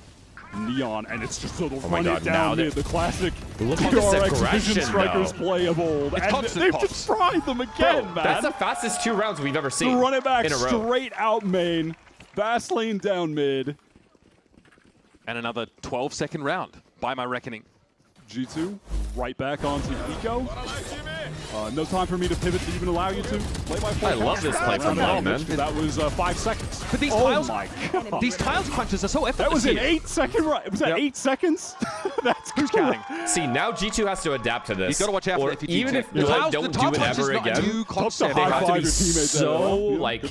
[SPEAKER 20] Neon, and it's just a little
[SPEAKER 2] my god, now
[SPEAKER 20] the classic
[SPEAKER 2] look at this aggression,
[SPEAKER 20] Strikers play of old. And they've just fried them again, man.
[SPEAKER 2] That's the fastest 2 rounds we've ever seen.
[SPEAKER 20] Run it back
[SPEAKER 2] in a row.
[SPEAKER 20] Straight out main, fast lane down mid.
[SPEAKER 19] And another 12-second round, by my reckoning.
[SPEAKER 20] G2 right back onto Eco. No time for me to pivot to even allow you to play by 4.
[SPEAKER 2] I love this play from Lev, man.
[SPEAKER 20] That was 5 seconds.
[SPEAKER 19] But these these tiles crunches are so effortless.
[SPEAKER 20] That was an 8-second run. Was that 8 seconds? That's
[SPEAKER 19] who's counting.
[SPEAKER 2] See, now G2 has to adapt to this.
[SPEAKER 19] He's got to watch out for
[SPEAKER 2] that. Even if Lev don't do it ever again, they have to be so like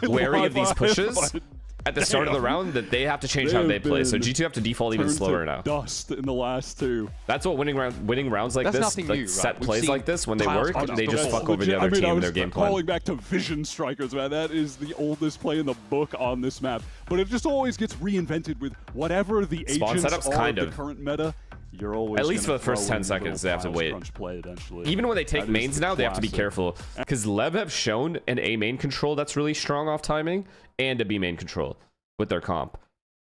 [SPEAKER 2] wary of these pushes at the start of the round that they have to change how they play. So G2 have to default even slower now.
[SPEAKER 20] Dust in the last 2.
[SPEAKER 2] That's what winning rounds like this, like set plays like this, when they work, they just fuck over the other team and their game plan.
[SPEAKER 20] Calling back to Vision Strikers, man. That is the oldest play in the book on this map. But it just always gets reinvented with whatever the agents are the current meta. You're always
[SPEAKER 2] at least for the first 10 seconds, they have to wait. Even when they take mains now, they have to be careful. Because Lev have shown an A main control that's really strong off timing, and a B main control with their comp.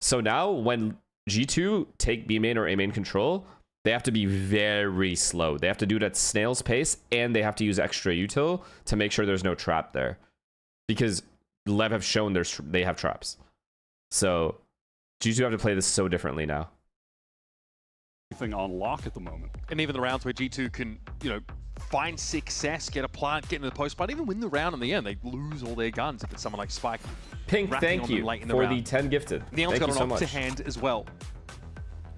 [SPEAKER 2] So now when G2 take B main or A main control, they have to be very slow. They have to do it at snail's pace, and they have to use extra util to make sure there's no trap there. Because Lev have shown they have traps. So G2 have to play this so differently now.
[SPEAKER 20] Thing on lock at the moment.
[SPEAKER 19] And even the rounds where G2 can, find success, get a plant, get into the post, but even win the round in the end, they lose all their guns if it's someone like Spike.
[SPEAKER 2] Pink, thank you for the 10 gifted.
[SPEAKER 19] Neon's got an op to hand as well.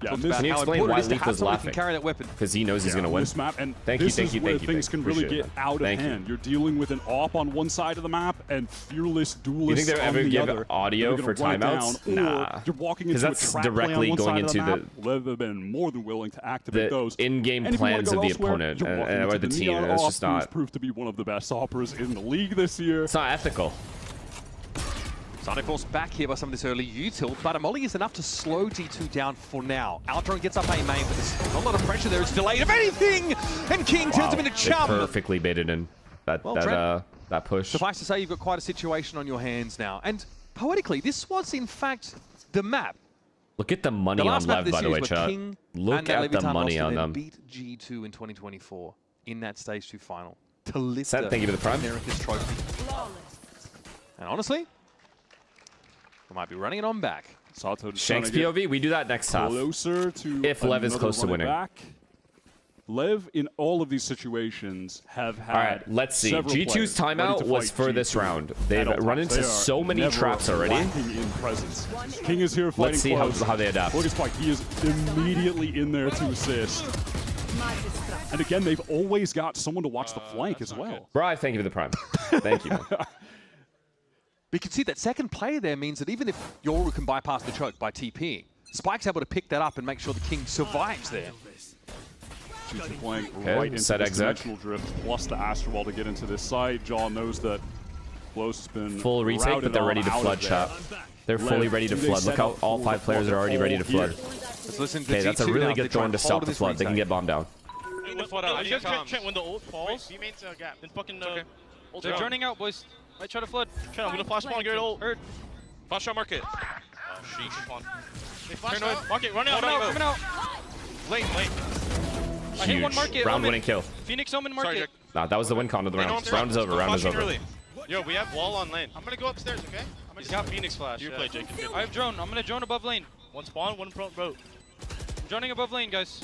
[SPEAKER 20] Yeah,
[SPEAKER 2] can you explain why Leaf was laughing?
[SPEAKER 19] Carry that weapon
[SPEAKER 2] because he knows he's going to win.
[SPEAKER 20] This map, and
[SPEAKER 2] thank you.
[SPEAKER 20] Things can really get out of hand. You're dealing with an AWP on one side of the map and fearless duelists
[SPEAKER 2] on the other. You think they'll ever give audio for timeouts? Nah.
[SPEAKER 20] You're walking into a trap directly going into the. Lev have been more than willing to activate those
[SPEAKER 2] in-game plans of the opponent or the team. It's just not.
[SPEAKER 20] Proved to be one of the best operas in the league this year.
[SPEAKER 2] It's not ethical.
[SPEAKER 19] Starting force back here by some of this early util, but a molly is enough to slow G2 down for now. Altron gets up A main, but there's not a lot of pressure there. It's delayed, if anything, and King turns him into chum.
[SPEAKER 2] They perfectly baited in that push.
[SPEAKER 19] Suffice to say, you've got quite a situation on your hands now. And poetically, this was in fact the map.
[SPEAKER 2] Look at the money on Lev, by the way, chat. Look at the money on them.
[SPEAKER 19] Beat G2 in 2024 in that Stage 2 final to lift
[SPEAKER 2] thank you for the prime.
[SPEAKER 19] America's trophy. And honestly, we might be running it on back.
[SPEAKER 2] Shanks POV, we do that next half.
[SPEAKER 20] Closer to
[SPEAKER 2] if Lev is close to winning.
[SPEAKER 20] Back. Lev, in all of these situations, have had.
[SPEAKER 2] All right, let's see. G2's timeout was for this round. They've run into so many traps already.
[SPEAKER 20] In presence. King is here fighting.
[SPEAKER 2] Let's see how they adapt.
[SPEAKER 20] Look at Spike. He is immediately in there to assist. And again, they've always got someone to watch the flank as well.
[SPEAKER 2] Bri, thank you for the prime. Thank you, man.
[SPEAKER 19] But you can see that second player there means that even if Yoru can bypass the choke by TPing, Spike's able to pick that up and make sure the King survives there.
[SPEAKER 20] G2 playing right into this dimensional drift, plus the Astral Wall to get into this site. John knows that Close has been
[SPEAKER 2] full retake, but they're ready to flood, chat. They're fully ready to flood. Look how all 5 players are already ready to flood.
[SPEAKER 19] Okay,
[SPEAKER 2] that's a really good thorn to stop the flood. They can get bombed down.
[SPEAKER 21] Trent, when the ult falls, you made a gap. Then fucking they're joining out, boys. Might try to flood. Trent, I'm gonna flash spawn, get ult. Hurt. Flash out market. Oh, sheesh. Spawn. They flash out. Market, run out. Coming out. Lane. I hit one market.
[SPEAKER 2] Round winning kill.
[SPEAKER 21] Phoenix Omen market.
[SPEAKER 2] Nah, that was the win con of the round. Round is over. Round is over.
[SPEAKER 21] Yo, we have wall on lane. I'm gonna go upstairs, okay? He's got Phoenix flash. You play, Jake. I have drone. I'm gonna drone above lane. One spawn, one front boat. I'm droning above lane, guys.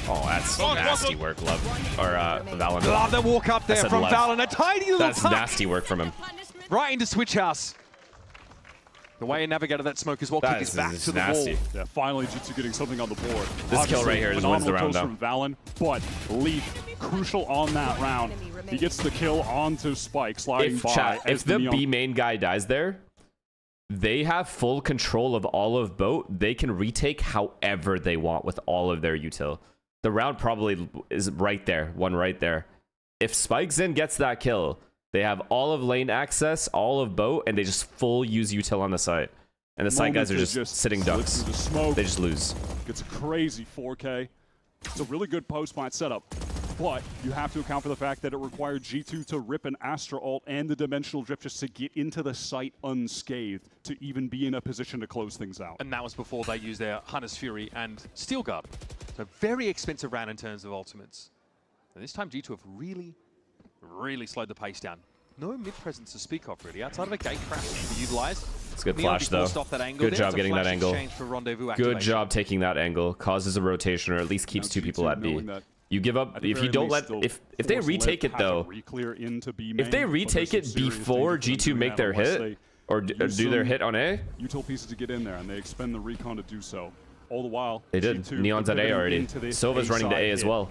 [SPEAKER 2] Oh, that's nasty work, Love. Or Valen.
[SPEAKER 19] Love the walk up there from Valen. A tiny little
[SPEAKER 2] That's nasty work from him.
[SPEAKER 19] Right into Switch House. The way he navigated that smoke as well, kick us back to the wall.
[SPEAKER 20] Yeah, finally G2 getting something on the board.
[SPEAKER 2] This kill right here wins the round, though.
[SPEAKER 20] From Valen, but Leaf, crucial on that round. He gets the kill onto Spike, sliding by.
[SPEAKER 2] If the B main guy dies there, they have full control of all of boat. They can retake however they want with all of their util. The round probably is right there, one right there. If Spike Zen gets that kill, they have all of lane access, all of boat, and they just full use util on the site. And the site guys are just sitting ducks. They just lose.
[SPEAKER 20] It's a crazy 4K. It's a really good post-plant setup. But you have to account for the fact that it required G2 to rip an Astra ult and the Dimensional Drift just to get into the site unscathed to even be in a position to close things out.
[SPEAKER 19] And that was before they used their Hunter's Fury and Steel Guard. So very expensive round in terms of ultimates. And this time G2 have really slowed the pace down. No mid-presence to speak of, really, outside of a gate crash to utilize.
[SPEAKER 2] It's a good flash, though. Good job getting that angle. Good job taking that angle. Causes a rotation, or at least keeps 2 people at B. You give up if you don't let if they retake it though. If they retake it before G2 make their hit or do their hit on A,
[SPEAKER 20] util pieces to get in there, and they expend the recon to do so. All the while,
[SPEAKER 2] they did. Neon's at A already. Silva's running to A as well.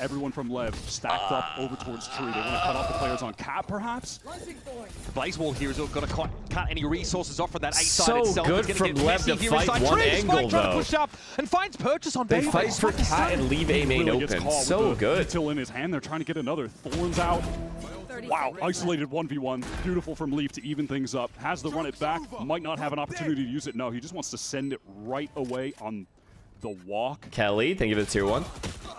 [SPEAKER 20] Everyone from Lev stacked up over towards Tree. They want to cut off the players on Cap, perhaps?
[SPEAKER 19] The Blaze Wall here is going to cut any resources off from that A side
[SPEAKER 2] so
[SPEAKER 19] itself.
[SPEAKER 2] Good from Lev to fight one angle, though.
[SPEAKER 19] Push up and finds purchase on
[SPEAKER 2] They fight for Cat and leave A main open. So good.
[SPEAKER 20] Util in his hand. They're trying to get another. Thorns out. Wow, isolated 1v1. Beautiful from Leaf to even things up. Has the run it back. Might not have an opportunity to use it. No, he just wants to send it right away on the walk.
[SPEAKER 2] Kelly, thank you for the tier 1.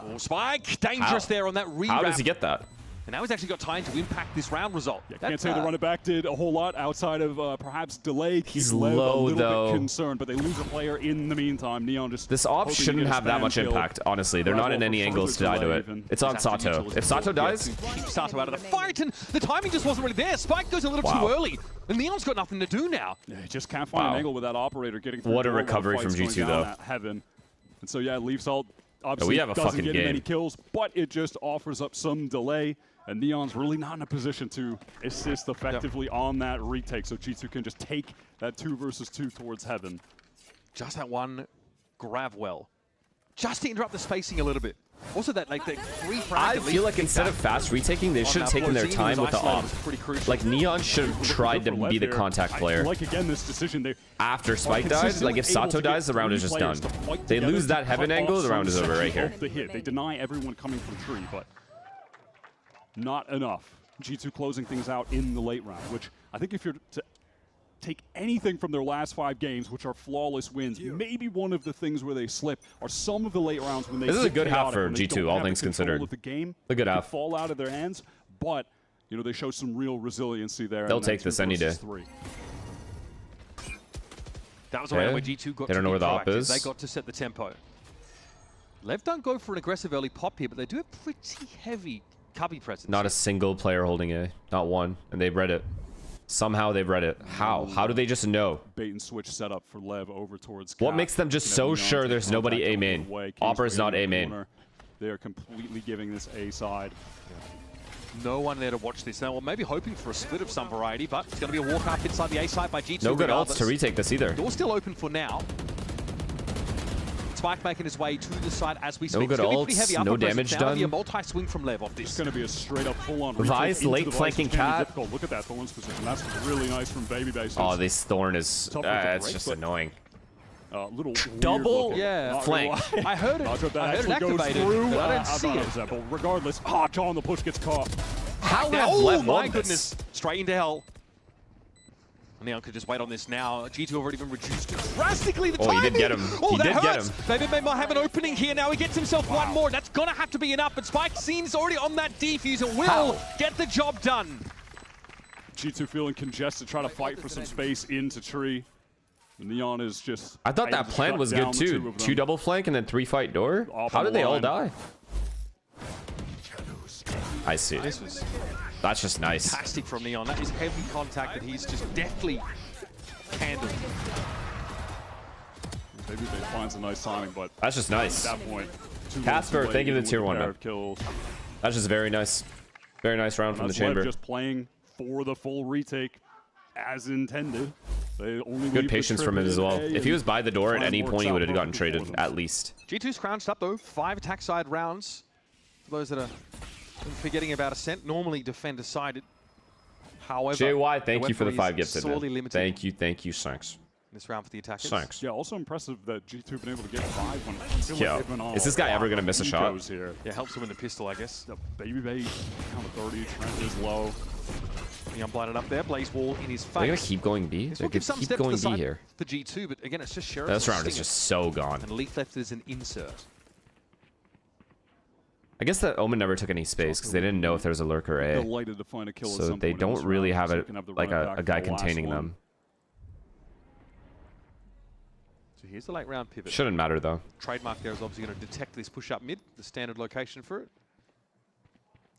[SPEAKER 19] Oh, Spike, dangerous there on that re-wrap.
[SPEAKER 2] How does he get that?
[SPEAKER 19] And now he's actually got time to impact this round result.
[SPEAKER 20] Yeah, can't say the run it back did a whole lot outside of perhaps delay.
[SPEAKER 2] He's low,
[SPEAKER 20] a
[SPEAKER 2] though.
[SPEAKER 20] Bit concerned, but they lose a player in the meantime. Neon just
[SPEAKER 2] this op shouldn't have that much impact, honestly. They're not in any angles to die to it. It's on Sato. If Sato dies,
[SPEAKER 19] keep Sato out of the fight, and the timing just wasn't really there. Spike goes a little too early, and Neon's got nothing to do now.
[SPEAKER 20] Yeah, he just can't find an angle with that operator getting through.
[SPEAKER 2] What a recovery from G2, though.
[SPEAKER 20] Heaven. And so, yeah, Leaf's ult obviously
[SPEAKER 2] we have a
[SPEAKER 20] doesn't
[SPEAKER 2] fucking
[SPEAKER 20] get
[SPEAKER 2] game.
[SPEAKER 20] Many kills, but it just offers up some delay, and Neon's really not in a position to assist effectively on that retake, so G2 can just take that 2 versus 2 towards Heaven.
[SPEAKER 19] Just that one grab well. Just to interrupt the spacing a little bit. Also, that like that free
[SPEAKER 2] I feel like instead of fast retaking, they should have taken their time with the off. Like Neon should have tried to be the contact player.
[SPEAKER 20] Like again, this decision they
[SPEAKER 2] after Spike dies, like if Sato dies, the round is just done. They lose that heaven angle, the round is over right here.
[SPEAKER 20] The hit. They deny everyone coming from tree, but not enough. G2 closing things out in the late round, which I think if you're to take anything from their last 5 games, which are flawless wins, maybe one of the things where they slip are some of the late rounds when they
[SPEAKER 2] this is a good half for G2, all things considered.
[SPEAKER 20] The game,
[SPEAKER 2] a good half.
[SPEAKER 20] Fall out of their hands, but you know they show some real resiliency there.
[SPEAKER 2] They'll take this any day.
[SPEAKER 19] That was the way where G2 got.
[SPEAKER 2] They don't know where the op is.
[SPEAKER 19] They got to set the tempo. Lev don't go for an aggressive early pop here, but they do have pretty heavy cubby presence.
[SPEAKER 2] Not a single player holding A, not one, and they've read it. Somehow they've read it. How? How do they just know?
[SPEAKER 20] Bait and switch setup for Lev over towards
[SPEAKER 2] What makes them just so sure there's nobody A main? Opera's not A main.
[SPEAKER 20] They are completely giving this A side.
[SPEAKER 19] No one there to watch this now. Well, maybe hoping for a split of some variety, but it's going to be a walk up inside the A side by G2.
[SPEAKER 2] No good ults to retake this either.
[SPEAKER 19] Door's still open for now. Spike making his way to the side as we speak.
[SPEAKER 2] No good ults, no damage done.
[SPEAKER 19] Be a multi-swing from Lev off this.
[SPEAKER 20] It's going to be a straight-up full-on
[SPEAKER 2] Vice late flanking cat.
[SPEAKER 20] Look at that Thorn's position. That's really nice from Baby Base.
[SPEAKER 2] Oh, this Thorn is it's just annoying.
[SPEAKER 20] Little
[SPEAKER 2] double
[SPEAKER 19] flank. I heard it. I heard it activated, but I didn't see it.
[SPEAKER 20] But regardless, John the push gets caught.
[SPEAKER 2] How
[SPEAKER 19] oh my goodness! Straight into hell. Neon could just wait on this now. G2 have already been reduced drastically. The timing.
[SPEAKER 2] He did get him.
[SPEAKER 19] Oh,
[SPEAKER 2] he did get him.
[SPEAKER 19] Baby might have an opening here now. He gets himself one more. That's gonna have to be enough. But Spike seems already on that defuse and will get the job done.
[SPEAKER 20] G2 feeling congested, trying to fight for some space into tree. Neon is just.
[SPEAKER 2] I thought that plan was good too. 2 double flank and then 3 fight door. How did they all die? I see. That's just nice.
[SPEAKER 19] Fantastic from Neon. That is heavy contact that he's just deftly handled.
[SPEAKER 20] Maybe they finds a nice timing, but
[SPEAKER 2] that's just nice.
[SPEAKER 20] At that point,
[SPEAKER 2] Casper, thank you for the tier 1 man. That's just very nice. Very nice round from the chamber.
[SPEAKER 20] Just playing for the full retake as intended. They only
[SPEAKER 2] good patience from him as well. If he was by the door at any point, he would have gotten traded at least.
[SPEAKER 19] G2's crouched up though. 5 attack side rounds. For those that are forgetting about Ascent, normally defender sided. However,
[SPEAKER 2] JY, thank you for the 5 gifted. Thank you, thanks.
[SPEAKER 19] This round for the attackers.
[SPEAKER 20] Thanks. Yeah, also impressive that G2 have been able to get 5 when
[SPEAKER 2] is this guy ever gonna miss a shot?
[SPEAKER 20] Here.
[SPEAKER 19] Yeah, helps him in the pistol, I guess.
[SPEAKER 20] The Baby Bay count of 30, Trent is low.
[SPEAKER 19] Neon blinded up there, Blaze Wall in his face.
[SPEAKER 2] They're gonna keep going B. They're gonna keep going B here.
[SPEAKER 19] For G2, but again, it's just Sheriff.
[SPEAKER 2] This round is just so gone.
[SPEAKER 19] And Leaf left as an insert.
[SPEAKER 2] I guess that Omen never took any space because they didn't know if there was a lurker A.
[SPEAKER 20] Delighted to find a kill
[SPEAKER 2] so they don't really have it like a guy containing them.
[SPEAKER 19] So here's the late round pivot.
[SPEAKER 2] Shouldn't matter though.
[SPEAKER 19] Trademark there is obviously going to detect this push up mid, the standard location for it.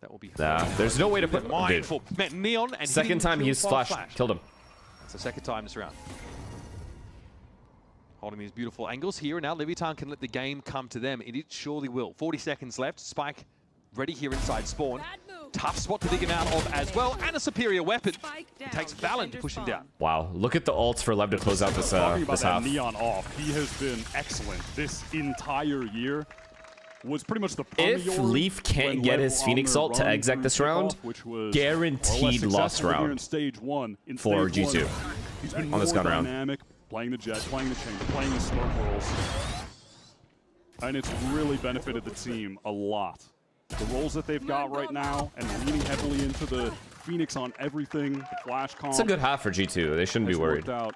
[SPEAKER 19] That will be.
[SPEAKER 2] Nah, there's no way to put.
[SPEAKER 19] Mindful. Neon and
[SPEAKER 2] second time he used flash, killed him.
[SPEAKER 19] That's the second time this round. Holding these beautiful angles here, and now Levitan can let the game come to them. It surely will. 40 seconds left. Spike ready here inside spawn. Tough spot to dig him out of as well, and a superior weapon. It takes Valen to push him down.
[SPEAKER 2] Wow, look at the ults for Lev to close out this half.
[SPEAKER 20] Neon off. He has been excellent this entire year. Was pretty much the
[SPEAKER 2] if Leaf can't get his Phoenix ult to exec this round, guaranteed lost round for G2 on this gun round.
[SPEAKER 20] Playing the jet, playing the chamber, playing the smoke rolls. And it's really benefited the team a lot. The roles that they've got right now and leaning heavily into the Phoenix on everything, the flash comp.
[SPEAKER 2] It's a good half for G2. They shouldn't be worried.
[SPEAKER 20] Out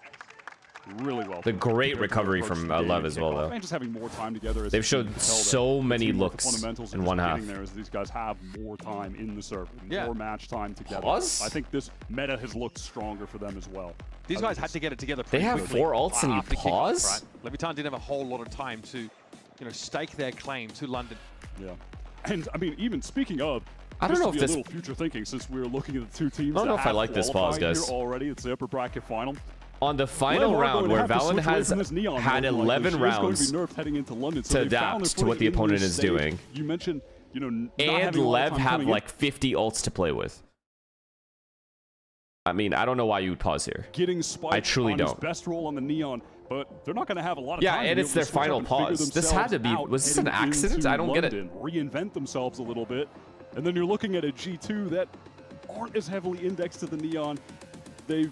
[SPEAKER 20] really well.
[SPEAKER 2] The great recovery from Lev as well, though.
[SPEAKER 20] And just having more time together.
[SPEAKER 2] They've showed so many looks in one half.
[SPEAKER 20] There is these guys have more time in the server, more match time together.
[SPEAKER 2] Plus?
[SPEAKER 20] I think this meta has looked stronger for them as well.
[SPEAKER 19] These guys had to get it together
[SPEAKER 2] pretty quickly. They have 4 ults and you pause?
[SPEAKER 19] Right? Levitan didn't have a whole lot of time to, stake their claim to London.
[SPEAKER 20] Yeah. And, I mean, even speaking of,
[SPEAKER 2] I don't know if
[SPEAKER 20] this a little future thinking since we're looking at the 2 teams.
[SPEAKER 2] I don't know if I like this pause, guys.
[SPEAKER 20] Already, it's the upper bracket final.
[SPEAKER 2] On the final round, where Valen has had 11 rounds to adapt to what the opponent is doing,
[SPEAKER 20] you mentioned,
[SPEAKER 2] and Lev have like 50 ults to play with. I mean, I don't know why you would pause here.
[SPEAKER 20] Getting Spike
[SPEAKER 2] I truly
[SPEAKER 20] on
[SPEAKER 2] don't.
[SPEAKER 20] His best roll on the Neon but they're not going to have a lot of
[SPEAKER 2] yeah,
[SPEAKER 20] time.
[SPEAKER 2] And it's their final pause. This had to be. Was this an accident? I don't get it.
[SPEAKER 20] Reinvent themselves a little bit, and then you're looking at a G2 that aren't as heavily indexed to the Neon. They've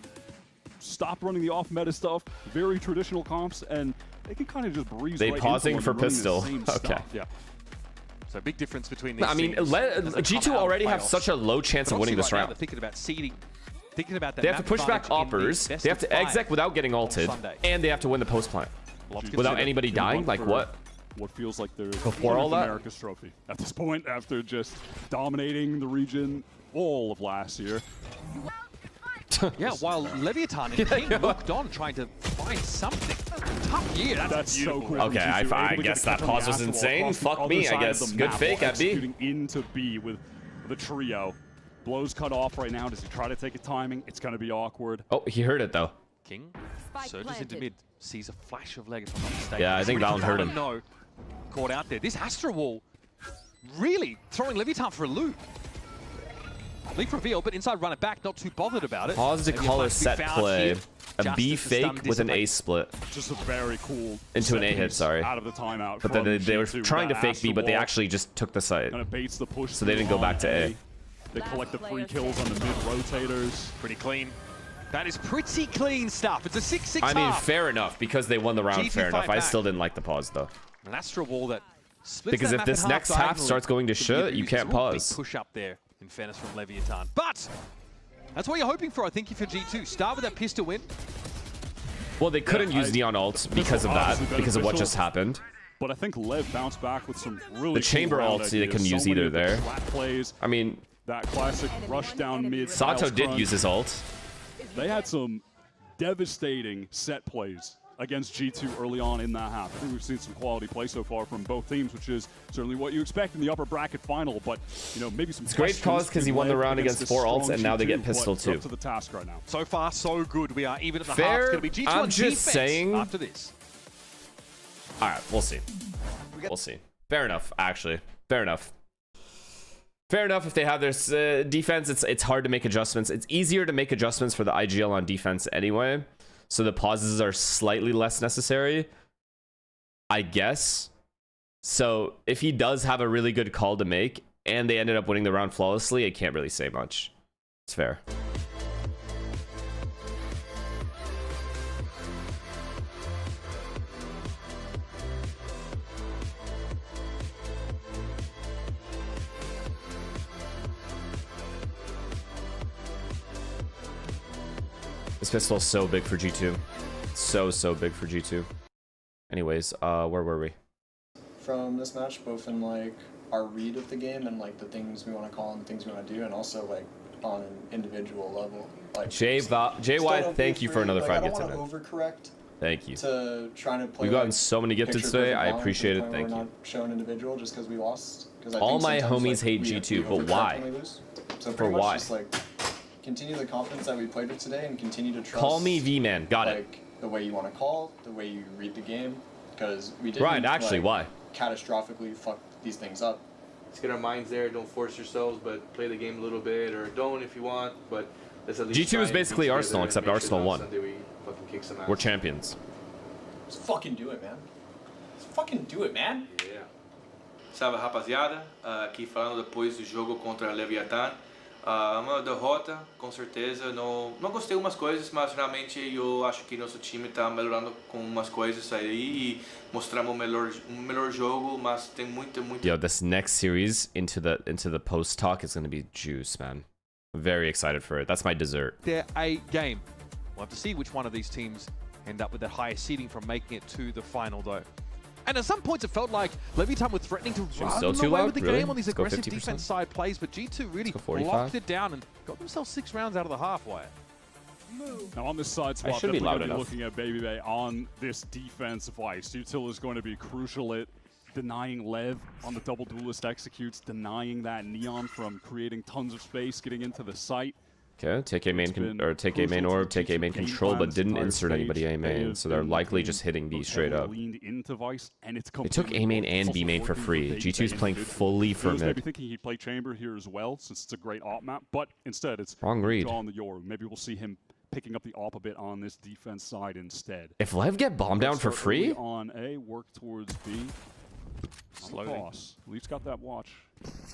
[SPEAKER 20] stopped running the off-meta stuff, very traditional comps, and they can kind of just breeze.
[SPEAKER 2] They
[SPEAKER 20] right
[SPEAKER 2] pausing
[SPEAKER 20] into
[SPEAKER 2] for pistol.
[SPEAKER 20] Okay.
[SPEAKER 19] Yeah. So big difference between these.
[SPEAKER 2] I mean, G2 already have such a low chance of winning this round.
[SPEAKER 19] They're thinking about seeding. Thinking about that.
[SPEAKER 2] They have to push back Oppers, they have to exec without getting ulted, and they have to win the post plant without anybody dying. Like what?
[SPEAKER 20] What feels like they're
[SPEAKER 2] before all that
[SPEAKER 20] America's trophy at this point, after just dominating the region all of last year.
[SPEAKER 19] Yeah, while Levitan and King looked on trying to find something. Tough year. That's
[SPEAKER 20] so cool.
[SPEAKER 2] Okay, I guess that pause was insane. Fuck me, I guess. Good fake at B.
[SPEAKER 20] Into B with the trio. Blows cut off right now. Does he try to take a timing? It's going to be awkward.
[SPEAKER 2] Oh, he heard it though.
[SPEAKER 19] King surges into mid, sees a flash of leg if I'm not mistaken.
[SPEAKER 2] Yeah, I think Valen heard him.
[SPEAKER 19] No, caught out there. This Astra wall really throwing Levitan for a loop. Leap reveal, but inside run it back, not too bothered about it.
[SPEAKER 2] Pause to call a set play. A B fake with an A split.
[SPEAKER 20] Just a very cool
[SPEAKER 2] into an A hit, sorry.
[SPEAKER 20] Out of the timeout.
[SPEAKER 2] But then they were trying to fake B, but they actually just took the site.
[SPEAKER 20] Kind of baits the push,
[SPEAKER 2] so they didn't go back to A.
[SPEAKER 20] They collect the free kills on the mid rotators.
[SPEAKER 19] Pretty clean. That is pretty clean stuff. It's a 6-6
[SPEAKER 2] I mean, fair enough, because they won the round, fair enough. I still didn't like the pause, though.
[SPEAKER 19] An Astra wall that splits
[SPEAKER 2] because
[SPEAKER 19] that
[SPEAKER 2] if this next half starts going to shit, you can't pause.
[SPEAKER 19] Push up there in fairness from Levitan. But that's what you're hoping for, I think, for G2. Start with that pistol win.
[SPEAKER 2] Well, they couldn't use Neon ult because of that, because of what just happened.
[SPEAKER 20] But I think Lev bounced back with some really
[SPEAKER 2] the chamber ult they couldn't use either there. I mean,
[SPEAKER 20] that classic rush down mid.
[SPEAKER 2] Sato did use his ult.
[SPEAKER 20] They had some devastating set plays against G2 early on in that half. I think we've seen some quality play so far from both teams, which is certainly what you expect in the upper bracket final. But you know, maybe some.
[SPEAKER 2] It's great cause because he won the round against 4 ults, and now they get pistol too.
[SPEAKER 20] Up to the task right now.
[SPEAKER 19] So far, so good. We are even at the
[SPEAKER 2] fair,
[SPEAKER 19] half. It's going to be G2
[SPEAKER 2] I'm just saying.
[SPEAKER 19] After this.
[SPEAKER 2] All right, we'll see. We'll see. Fair enough, actually. Fair enough. Fair enough if they have their defense. It's hard to make adjustments. It's easier to make adjustments for the IGL on defense anyway. So the pauses are slightly less necessary, I guess. So if he does have a really good call to make and they ended up winning the round flawlessly, I can't really say much. It's fair. This pistol is so big for G2. So big for G2. Anyways, where were we?
[SPEAKER 18] From this match, both in like our read of the game and like the things we want to call and the things we want to do, and also like on an individual level. Like
[SPEAKER 2] JY, thank you for another 5 gifts.
[SPEAKER 18] I don't want to overcorrect.
[SPEAKER 2] Thank you.
[SPEAKER 18] To trying to play.
[SPEAKER 2] We've gotten so many gifted today. I appreciate it. Thank you.
[SPEAKER 18] We're not showing individual just because we lost.
[SPEAKER 2] All my homies hate G2, but why?
[SPEAKER 18] So
[SPEAKER 2] for why?
[SPEAKER 18] Just, like, continue the confidence that we played with today and continue to trust.
[SPEAKER 2] Call me V-Man. Got it.
[SPEAKER 18] The way you want to call, the way you read the game, because we didn't.
[SPEAKER 2] Right, actually, why?
[SPEAKER 18] Catastrophically fuck these things up.
[SPEAKER 10] Let's get our minds there. Don't force yourselves, but play the game a little bit, or don't if you want. But let's at least.
[SPEAKER 2] G2 is basically Arsenal, except Arsenal won. We're champions.
[SPEAKER 18] Let's fucking do it, man. Let's fucking do it, man.
[SPEAKER 10] Yeah. Salve, rapaziada. Aqui falando depois do jogo contra a Levitan. Uma derrota, com certeza. Não gostei de algumas coisas, mas realmente eu acho que nosso time está melhorando com umas coisas aí e mostramos melhor jogo, mas tem muito.
[SPEAKER 2] Yo, this next series into the post talk is going to be juice, man. I'm very excited for it. That's my dessert.
[SPEAKER 19] They're a game. We'll have to see which one of these teams end up with that highest seeding from making it to the final, though. And at some points, it felt like Levitan were threatening to run away with the game on these aggressive defense side plays, but G2 really blocked it down and got themselves 6 rounds out of the halfway.
[SPEAKER 20] Now on this side swap, definitely going to be looking at Baby Bay on this defense vice. Util is going to be crucial at denying Lev on the double duelist executes, denying that Neon from creating tons of space, getting into the site.
[SPEAKER 2] Okay, take a main take a main orb, take a main control, but didn't insert anybody A main, so they're likely just hitting B straight up. They took A main and B main for free. G2's playing fully for mid.
[SPEAKER 20] Maybe thinking he'd play chamber here as well, since it's a great op map, but instead it's
[SPEAKER 2] wrong read.
[SPEAKER 20] on the Yoru. Maybe we'll see him picking up the op a bit on this defense side instead.
[SPEAKER 2] If Lev get bombed down for free?
[SPEAKER 20] On A, work towards B. Slowly. Leaf's got that watch.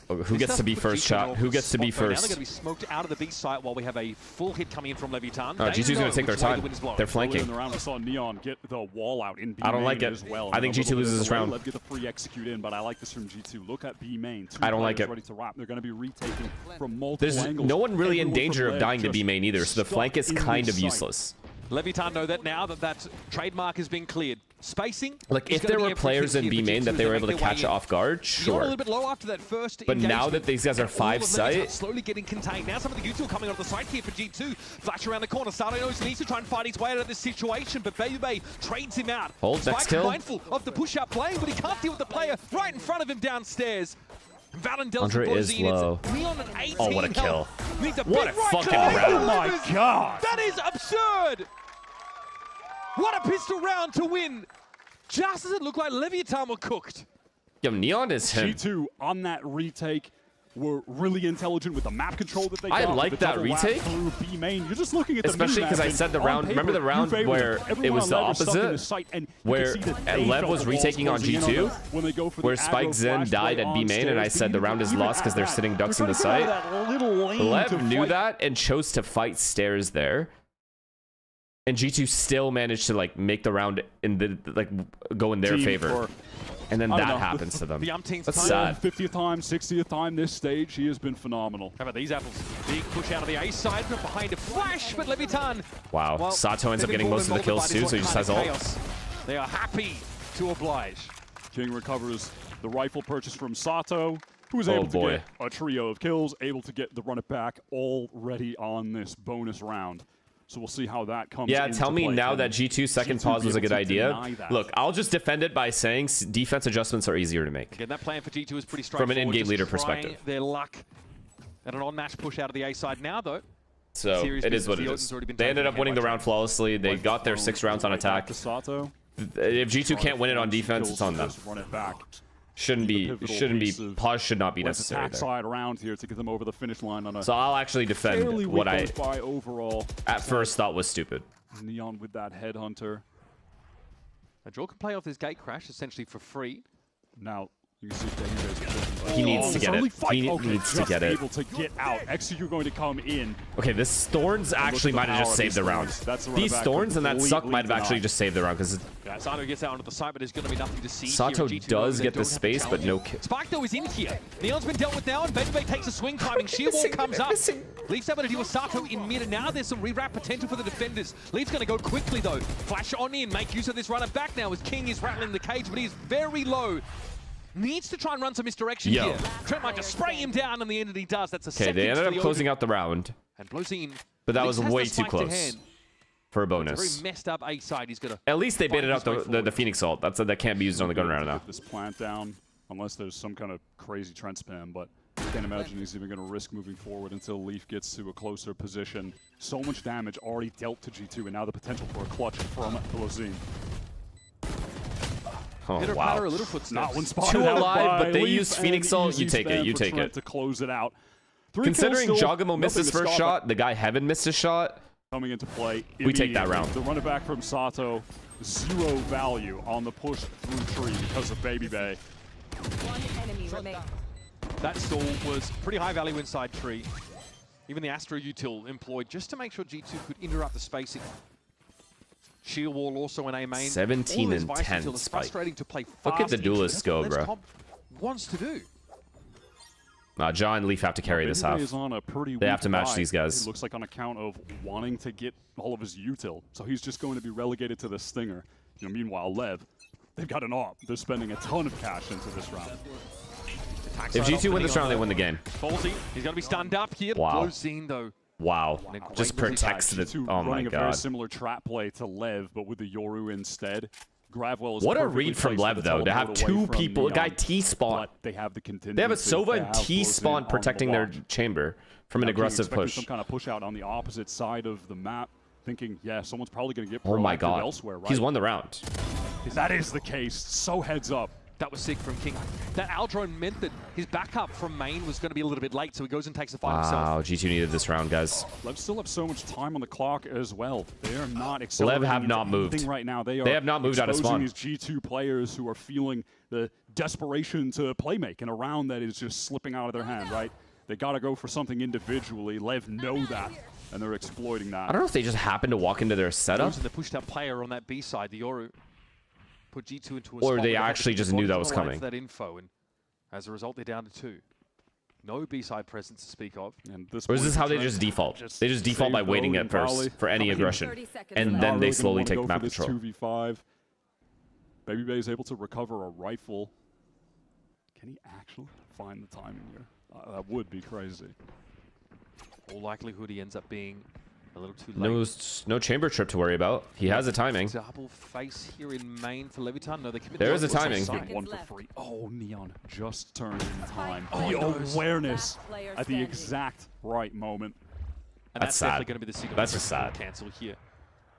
[SPEAKER 2] Oh, who gets to be first shot? Who gets to be first?
[SPEAKER 19] Now they're going to be smoked out of the B site while we have a full hit coming in from Levitan.
[SPEAKER 2] Oh, G2's going to take their time. They're flanking.
[SPEAKER 20] In the round, we saw Neon get the wall out in B
[SPEAKER 2] I don't like it.
[SPEAKER 20] As well.
[SPEAKER 2] I think G2 loses this round.
[SPEAKER 20] Lev get the free execute in, but I like this from G2. Look at B main.
[SPEAKER 2] I don't like it.
[SPEAKER 20] Ready to wrap. They're going to be retaking from multiple
[SPEAKER 2] There's
[SPEAKER 20] angles.
[SPEAKER 2] no one really in danger of dying to B main either, so the flank is kind of useless.
[SPEAKER 19] Levitan know that now that trademark has been cleared. Spacing.
[SPEAKER 2] Like if there were players in B main that they were able to catch off guard, sure.
[SPEAKER 19] A little bit low after that first
[SPEAKER 2] but now that these guys are 5 site,
[SPEAKER 19] slowly getting contained. Now some of the Util coming off the side here for G2. Flash around the corner. Sato knows he needs to try and fight his way out of this situation, but Baby trades him out.
[SPEAKER 2] Hold next kill.
[SPEAKER 19] Mindful of the push-up play, but he can't deal with the player right in front of him downstairs.
[SPEAKER 2] Andre is low. Oh, what a kill. What a fucking round.
[SPEAKER 20] Oh my god.
[SPEAKER 19] That is absurd. What a pistol round to win. Just as it looked like Levitan were cooked.
[SPEAKER 2] Yo, Neon is him.
[SPEAKER 20] G2 on that retake were really intelligent with the map control that they got.
[SPEAKER 2] I like that retake.
[SPEAKER 20] Through B main. You're just looking at the
[SPEAKER 2] especially because I said the round.
[SPEAKER 20] Paper,
[SPEAKER 2] remember the round where it was the opposite, where Lev was retaking on G2, where Spike Zen died at B main, and I said the round is lost because they're sitting ducks in the site. Lev knew that and chose to fight stairs there. And G2 still managed to like make the round in the go in their favor, and then that happens to them. That's sad.
[SPEAKER 20] 50th time, 60th time this stage, he has been phenomenal.
[SPEAKER 19] How about these apples? Big push out of the A side, but behind a flash, but Levitan.
[SPEAKER 2] Wow, well, Sato ends up getting most of the kills too, so he just has ult.
[SPEAKER 19] They are happy to oblige.
[SPEAKER 20] King recovers the rifle purchase from Sato, who was able to get a trio of kills, able to get the run it back already on this bonus round. So we'll see how that comes.
[SPEAKER 2] Yeah, tell me now that G2 second pause was a good idea. Look, I'll just defend it by saying defense adjustments are easier to make.
[SPEAKER 19] Again, that plan for G2 is pretty straightforward.
[SPEAKER 2] From an in-game leader perspective.
[SPEAKER 19] Their luck at an on-match push out of the A side now, though.
[SPEAKER 2] So it is what it is. They ended up winning the round flawlessly. They got their 6 rounds on attack. If G2 can't win it on defense, it's on them. Shouldn't be pause should not be necessary there.
[SPEAKER 20] Side around here to get them over the finish line on a
[SPEAKER 2] so I'll actually defend what I
[SPEAKER 20] overall
[SPEAKER 2] at first thought was stupid.
[SPEAKER 20] Neon with that headhunter.
[SPEAKER 19] A draw can play off this gate crash essentially for free.
[SPEAKER 20] Now you can see
[SPEAKER 2] he needs to get it. He needs to get it.
[SPEAKER 20] Able to get out. Execute going to come in.
[SPEAKER 2] Okay, this Thorns actually might have just saved the round. These Thorns and that suck might have actually just saved the round because
[SPEAKER 19] Sato gets out onto the side, but there's going to be nothing to see.
[SPEAKER 2] Sato does get the space, but no kill.
[SPEAKER 19] Spike though is in here. Neon's been dealt with now, and Bademperor takes a swing timing. Sheer wall comes up. Leaf's able to deal with Sato in mid, and now there's some rewrap potential for the defenders. Leaf's going to go quickly though. Flash on in, make use of this runner back now as King is rattling the cage, but he's very low. Needs to try and run some misdirection here. Trent might just spray him down, and the end that he does, that's a second.
[SPEAKER 2] Okay, they ended up closing out the round.
[SPEAKER 19] And Blozine,
[SPEAKER 2] but that was way too close for a bonus.
[SPEAKER 19] It's a very messed up A side. He's gonna.
[SPEAKER 2] At least they baited out the Phoenix ult. That can't be used on the gun round now.
[SPEAKER 20] This plant down, unless there's some kind of crazy Trent spam, but I can't imagine he's even going to risk moving forward until Leaf gets to a closer position. So much damage already dealt to G2, and now the potential for a clutch from Blozine.
[SPEAKER 2] Oh, wow.
[SPEAKER 20] Not one spot.
[SPEAKER 2] 2 alive, but they used Phoenix ult. You take it. You take it.
[SPEAKER 20] To close it out.
[SPEAKER 2] Considering Jogamo missed his first shot, the guy Heaven missed his shot.
[SPEAKER 20] Coming into play.
[SPEAKER 2] We take that round.
[SPEAKER 20] The run it back from Sato, 0 value on the push through tree because of Baby Bay.
[SPEAKER 6] One enemy remaining.
[SPEAKER 19] That stall was pretty high value inside tree. Even the Astro Util employed just to make sure G2 could interrupt the spacing. Shield wall also in A main.
[SPEAKER 2] 17 and 10 Spike.
[SPEAKER 19] Frustrating to play fast.
[SPEAKER 2] Look at the duelist go, bro.
[SPEAKER 19] Wants to do.
[SPEAKER 2] John and Leaf have to carry this half. They have to match these guys.
[SPEAKER 20] It looks like on account of wanting to get all of his util. So he's just going to be relegated to the Stinger. Meanwhile, Lev, they've got an AWP. They're spending a ton of cash into this round.
[SPEAKER 2] If G2 win this round, they win the game.
[SPEAKER 19] Ballsy, he's going to be stunned up here.
[SPEAKER 2] Wow.
[SPEAKER 19] Low scene, though.
[SPEAKER 2] Wow. Just protects the... Oh my
[SPEAKER 20] running a very
[SPEAKER 2] god.
[SPEAKER 20] similar trap play to Lev, but with the Yoru instead. Gravwell is
[SPEAKER 2] what a read from Lev, though, to have 2 people, a guy T-spawn.
[SPEAKER 20] They have the contingency.
[SPEAKER 2] They have a Sova and T-spawn protecting their chamber from an aggressive push.
[SPEAKER 20] Some kind of push out on the opposite side of the map, thinking, yeah, someone's probably going to get
[SPEAKER 2] oh my god.
[SPEAKER 20] elsewhere, right?
[SPEAKER 2] He's won the round.
[SPEAKER 20] That is the case. So heads up.
[SPEAKER 19] That was sick from King. That Al drone meant that his backup from main was going to be a little bit late, so he goes and takes the fight himself.
[SPEAKER 2] Wow, G2 needed this round, guys.
[SPEAKER 20] Lev still have so much time on the clock as well. They are not accelerating.
[SPEAKER 2] Lev have not moved
[SPEAKER 20] right now. They
[SPEAKER 2] have not moved out of spawn.
[SPEAKER 20] These G2 players who are feeling the desperation to play make in a round that is just slipping out of their hand, right? They got to go for something individually. Lev know that, and they're exploiting that.
[SPEAKER 2] I don't know if they just happened to walk into their setup.
[SPEAKER 19] The pushed out player on that B side, the Yoru, put G2 into a
[SPEAKER 2] or
[SPEAKER 19] spot
[SPEAKER 2] they actually just knew that was coming.
[SPEAKER 19] That info, and as a result, they're down to 2. No B-side presence to speak of.
[SPEAKER 20] And
[SPEAKER 2] or is this how they just default? They just default by waiting at first for any aggression, and then they slowly take map control.
[SPEAKER 20] 2v5. Baby Bay is able to recover a rifle. Can he actually find the timing here? That would be crazy.
[SPEAKER 19] All likelihood he ends up being a little too late.
[SPEAKER 2] No chamber trip to worry about. He has a timing.
[SPEAKER 19] Double face here in main for Levitan. No, they commit.
[SPEAKER 2] There is a timing.
[SPEAKER 20] 1 for free. Oh, Neon just turned in time. The awareness at the exact right moment.
[SPEAKER 19] And that's definitely going to be the signal.
[SPEAKER 2] That's just sad.
[SPEAKER 19] Cancel here.